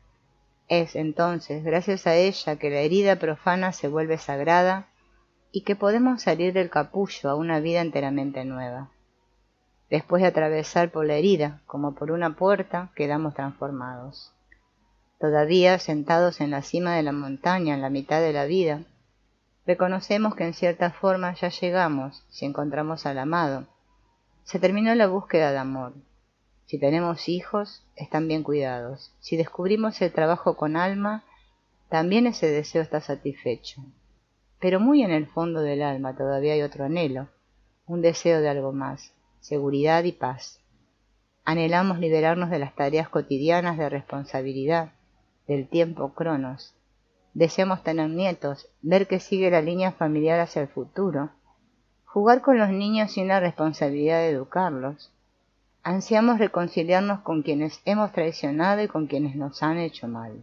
Es entonces gracias a ella que la herida profana se vuelve sagrada y que podemos salir del capullo a una vida enteramente nueva. Después de atravesar por la herida, como por una puerta, quedamos transformados. Todavía sentados en la cima de la montaña en la mitad de la vida, reconocemos que en cierta forma ya llegamos, si encontramos al amado. Se terminó la búsqueda de amor. Si tenemos hijos, están bien cuidados. Si descubrimos el trabajo con alma, también ese deseo está satisfecho. Pero muy en el fondo del alma todavía hay otro anhelo, un deseo de algo más, seguridad y paz. Anhelamos liberarnos de las tareas cotidianas de responsabilidad, del tiempo cronos. Deseamos tener nietos, ver que sigue la línea familiar hacia el futuro, jugar con los niños sin la responsabilidad de educarlos. Ansiamos reconciliarnos con quienes hemos traicionado y con quienes nos han hecho mal.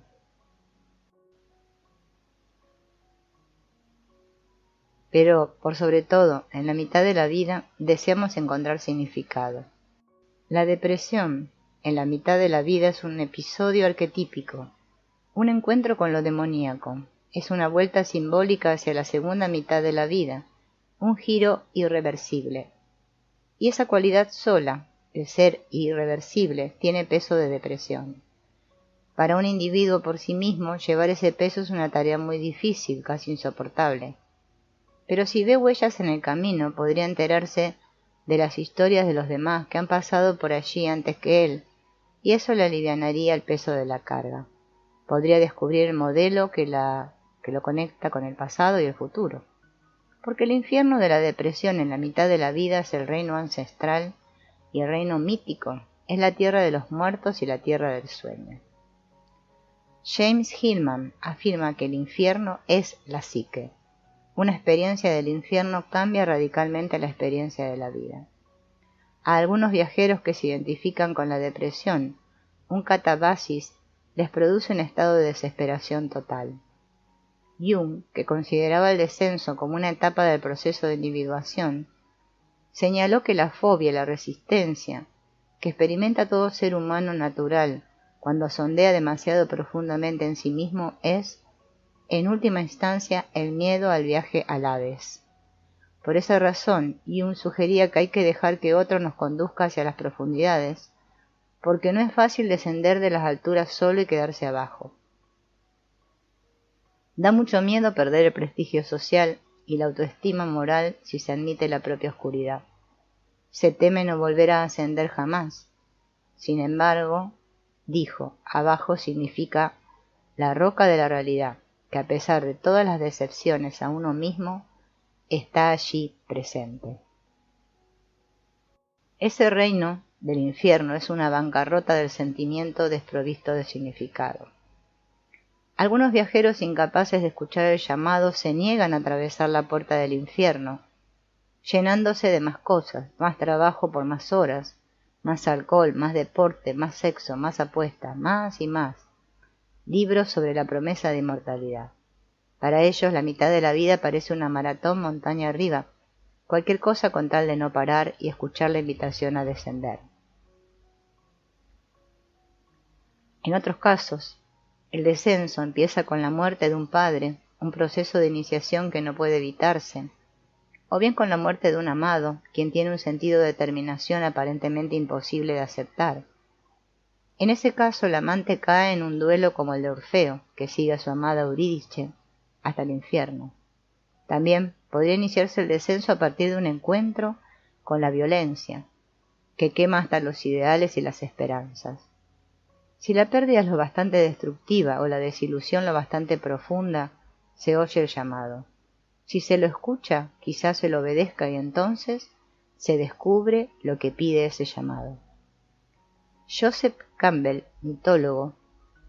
Pero, por sobre todo, en la mitad de la vida, deseamos encontrar significado. La depresión, en la mitad de la vida, es un episodio arquetípico, un encuentro con lo demoníaco, es una vuelta simbólica hacia la segunda mitad de la vida, un giro irreversible. Y esa cualidad sola, el ser irreversible, tiene peso de depresión. Para un individuo por sí mismo, llevar ese peso es una tarea muy difícil, casi insoportable. Pero si ve huellas en el camino, podría enterarse de las historias de los demás que han pasado por allí antes que él, y eso le alivianaría el peso de la carga. Podría descubrir el modelo que lo conecta con el pasado y el futuro. Porque el infierno de la depresión en la mitad de la vida es el reino ancestral y el reino mítico, es la tierra de los muertos y la tierra del sueño. James Hillman afirma que el infierno es la psique. Una experiencia del infierno cambia radicalmente la experiencia de la vida. A algunos viajeros que se identifican con la depresión, un catabasis les produce un estado de desesperación total. Jung, que consideraba el descenso como una etapa del proceso de individuación, señaló que la fobia y la resistencia que experimenta todo ser humano natural cuando sondea demasiado profundamente en sí mismo es, en última instancia, el miedo al viaje al Hades. Por esa razón, Jung sugería que hay que dejar que otro nos conduzca hacia las profundidades, porque no es fácil descender de las alturas solo y quedarse abajo. Da mucho miedo perder el prestigio social y la autoestima moral si se admite la propia oscuridad. Se teme no volver a ascender jamás. Sin embargo, dijo, abajo significa la roca de la realidad, que a pesar de todas las decepciones a uno mismo, está allí presente. Ese reino del infierno es una bancarrota del sentimiento desprovisto de significado. Algunos viajeros incapaces de escuchar el llamado se niegan a atravesar la puerta del infierno, llenándose de más cosas, más trabajo por más horas, más alcohol, más deporte, más sexo, más apuestas, más y más. Libros sobre la promesa de inmortalidad. Para ellos la mitad de la vida parece una maratón montaña arriba, cualquier cosa con tal de no parar y escuchar la invitación a descender. En otros casos, el descenso empieza con la muerte de un padre, un proceso de iniciación que no puede evitarse, o bien con la muerte de un amado, quien tiene un sentido de determinación aparentemente imposible de aceptar. En ese caso, el amante cae en un duelo como el de Orfeo, que sigue a su amada Eurídice hasta el infierno. También podría iniciarse el descenso a partir de un encuentro con la violencia, que quema hasta los ideales y las esperanzas. Si la pérdida es lo bastante destructiva o la desilusión lo bastante profunda, se oye el llamado. Si se lo escucha, quizás se lo obedezca y entonces se descubre lo que pide ese llamado. Joseph Campbell, mitólogo,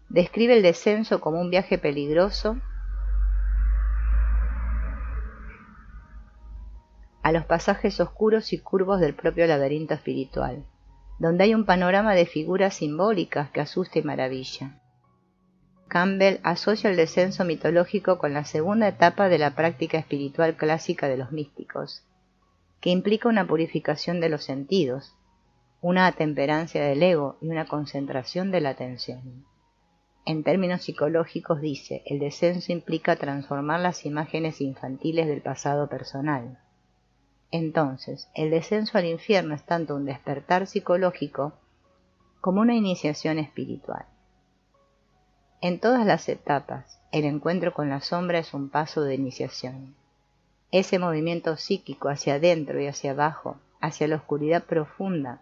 describe el descenso como un viaje peligroso a los pasajes oscuros y curvos del propio laberinto espiritual, donde hay un panorama de figuras simbólicas que asusta y maravilla. Campbell asocia el descenso mitológico con la segunda etapa de la práctica espiritual clásica de los místicos, que implica una purificación de los sentidos, una atemperancia del ego y una concentración de la atención. En términos psicológicos dice, el descenso implica transformar las imágenes infantiles del pasado personal. Entonces, el descenso al infierno es tanto un despertar psicológico como una iniciación espiritual. En todas las etapas, el encuentro con la sombra es un paso de iniciación. Ese movimiento psíquico hacia adentro y hacia abajo, hacia la oscuridad profunda,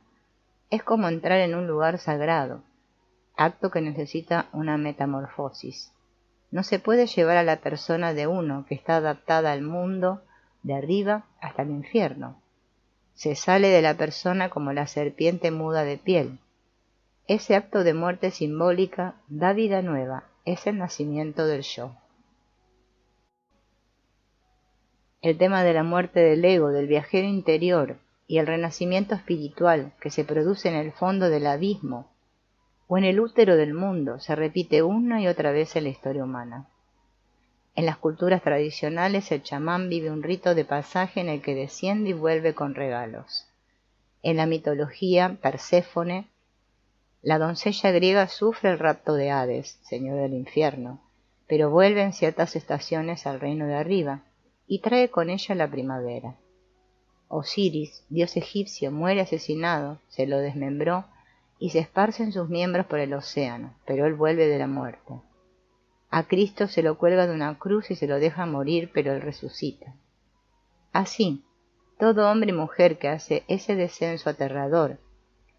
Es como entrar en un lugar sagrado, acto que necesita una metamorfosis. No se puede llevar a la persona de uno que está adaptada al mundo de arriba hasta el infierno. Se sale de la persona como la serpiente muda de piel. Ese acto de muerte simbólica da vida nueva, es el nacimiento del yo. El tema de la muerte del ego, del viajero interior y el renacimiento espiritual que se produce en el fondo del abismo o en el útero del mundo se repite una y otra vez en la historia humana. En las culturas tradicionales el chamán vive un rito de pasaje en el que desciende y vuelve con regalos. En la mitología, Perséfone, la doncella griega, sufre el rapto de Hades, señor del infierno, pero vuelve en ciertas estaciones al reino de arriba y trae con ella la primavera. Osiris, dios egipcio, muere asesinado, se lo desmembró y se esparcen sus miembros por el océano, pero él vuelve de la muerte. A Cristo se lo cuelga de una cruz y se lo deja morir, pero él resucita. Así, todo hombre y mujer que hace ese descenso aterrador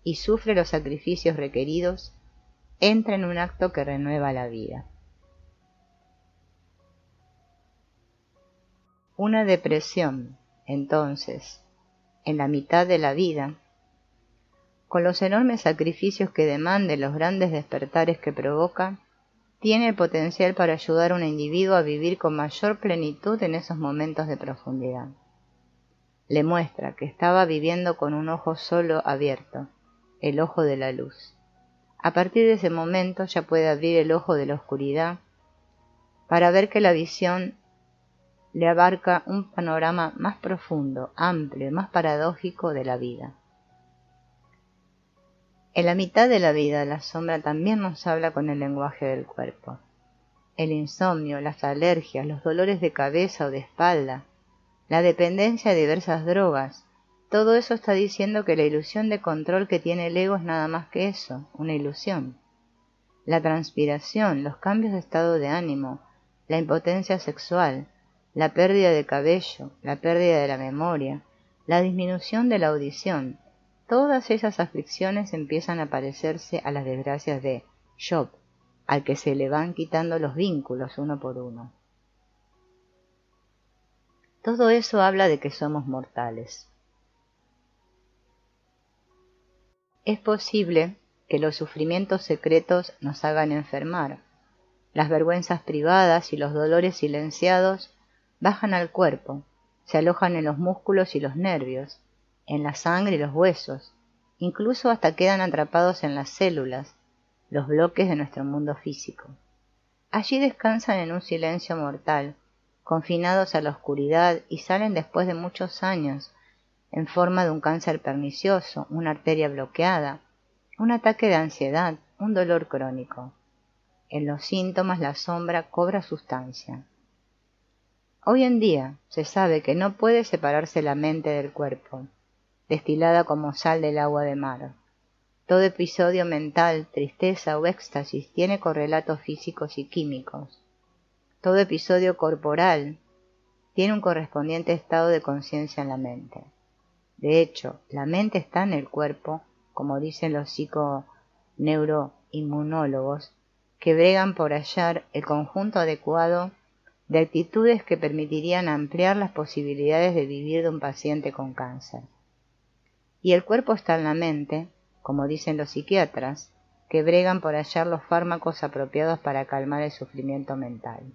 y sufre los sacrificios requeridos, entra en un acto que renueva la vida. Una depresión, entonces, en la mitad de la vida, con los enormes sacrificios que demanda y los grandes despertares que provoca, tiene el potencial para ayudar a un individuo a vivir con mayor plenitud en esos momentos de profundidad. Le muestra que estaba viviendo con un ojo solo abierto, el ojo de la luz. A partir de ese momento ya puede abrir el ojo de la oscuridad para ver que la visión le abarca un panorama más profundo, amplio y más paradójico de la vida. En la mitad de la vida, la sombra también nos habla con el lenguaje del cuerpo. El insomnio, las alergias, los dolores de cabeza o de espalda, la dependencia de diversas drogas, todo eso está diciendo que la ilusión de control que tiene el ego es nada más que eso, una ilusión. La transpiración, los cambios de estado de ánimo, la impotencia sexual, la pérdida de cabello, la pérdida de la memoria, la disminución de la audición, todas esas aflicciones empiezan a parecerse a las desgracias de Job, al que se le van quitando los vínculos uno por uno. Todo eso habla de que somos mortales. Es posible que los sufrimientos secretos nos hagan enfermar. Las vergüenzas privadas y los dolores silenciados bajan al cuerpo, se alojan en los músculos y los nervios, en la sangre y los huesos, incluso hasta quedan atrapados en las células, los bloques de nuestro mundo físico. Allí descansan en un silencio mortal, confinados a la oscuridad y salen después de muchos años, en forma de un cáncer pernicioso, una arteria bloqueada, un ataque de ansiedad, un dolor crónico. En los síntomas la sombra cobra sustancia. Hoy en día se sabe que no puede separarse la mente del cuerpo, destilada como sal del agua de mar. Todo episodio mental, tristeza o éxtasis tiene correlatos físicos y químicos. Todo episodio corporal tiene un correspondiente estado de conciencia en la mente. De hecho, la mente está en el cuerpo, como dicen los psiconeuroinmunólogos, que bregan por hallar el conjunto adecuado de actitudes que permitirían ampliar las posibilidades de vivir de un paciente con cáncer. Y el cuerpo está en la mente, como dicen los psiquiatras, que bregan por hallar los fármacos apropiados para calmar el sufrimiento mental.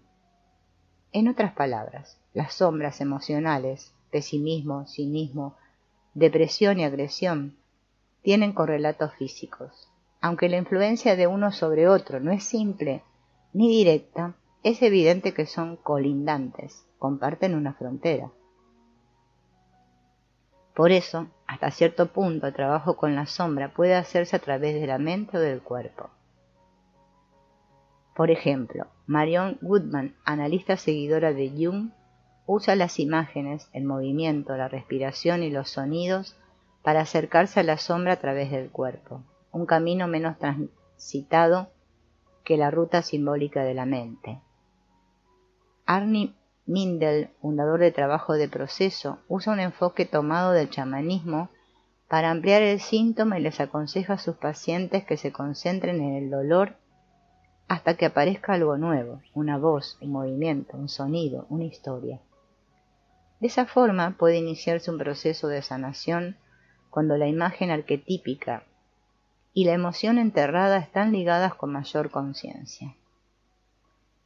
En otras palabras, las sombras emocionales, pesimismo, cinismo, depresión y agresión, tienen correlatos físicos. Aunque la influencia de uno sobre otro no es simple ni directa, es evidente que son colindantes, comparten una frontera. Por eso, hasta cierto punto, el trabajo con la sombra puede hacerse a través de la mente o del cuerpo. Por ejemplo, Marion Goodman, analista seguidora de Jung, usa las imágenes, el movimiento, la respiración y los sonidos para acercarse a la sombra a través del cuerpo, un camino menos transitado que la ruta simbólica de la mente. Arnie Mindell, fundador de Trabajo de Proceso, usa un enfoque tomado del chamanismo para ampliar el síntoma y les aconseja a sus pacientes que se concentren en el dolor hasta que aparezca algo nuevo, una voz, un movimiento, un sonido, una historia. De esa forma puede iniciarse un proceso de sanación cuando la imagen arquetípica y la emoción enterrada están ligadas con mayor conciencia.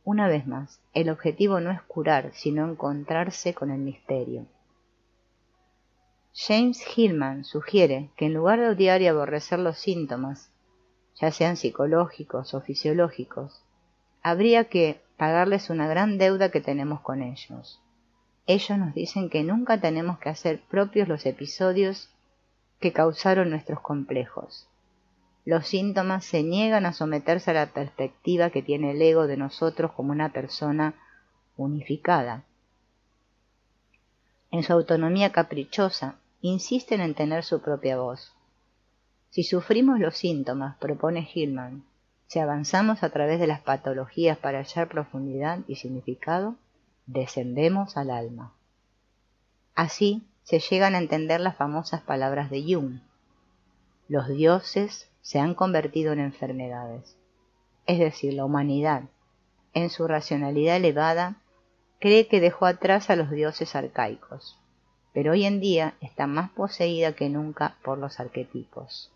Una vez más, el objetivo no es curar, sino encontrarse con el misterio. James Hillman sugiere que en lugar de odiar y aborrecer los síntomas, ya sean psicológicos o fisiológicos, habría que pagarles una gran deuda que tenemos con ellos. Ellos nos dicen que nunca tenemos que hacer propios los episodios que causaron nuestros complejos. Los síntomas se niegan a someterse a la perspectiva que tiene el ego de nosotros como una persona unificada. En su autonomía caprichosa, insisten en tener su propia voz. Si sufrimos los síntomas, propone Hillman, si avanzamos a través de las patologías para hallar profundidad y significado, descendemos al alma. Así se llegan a entender las famosas palabras de Jung. Los dioses se han convertido en enfermedades. Es decir, la humanidad, en su racionalidad elevada, cree que dejó atrás a los dioses arcaicos, pero hoy en día está más poseída que nunca por los arquetipos.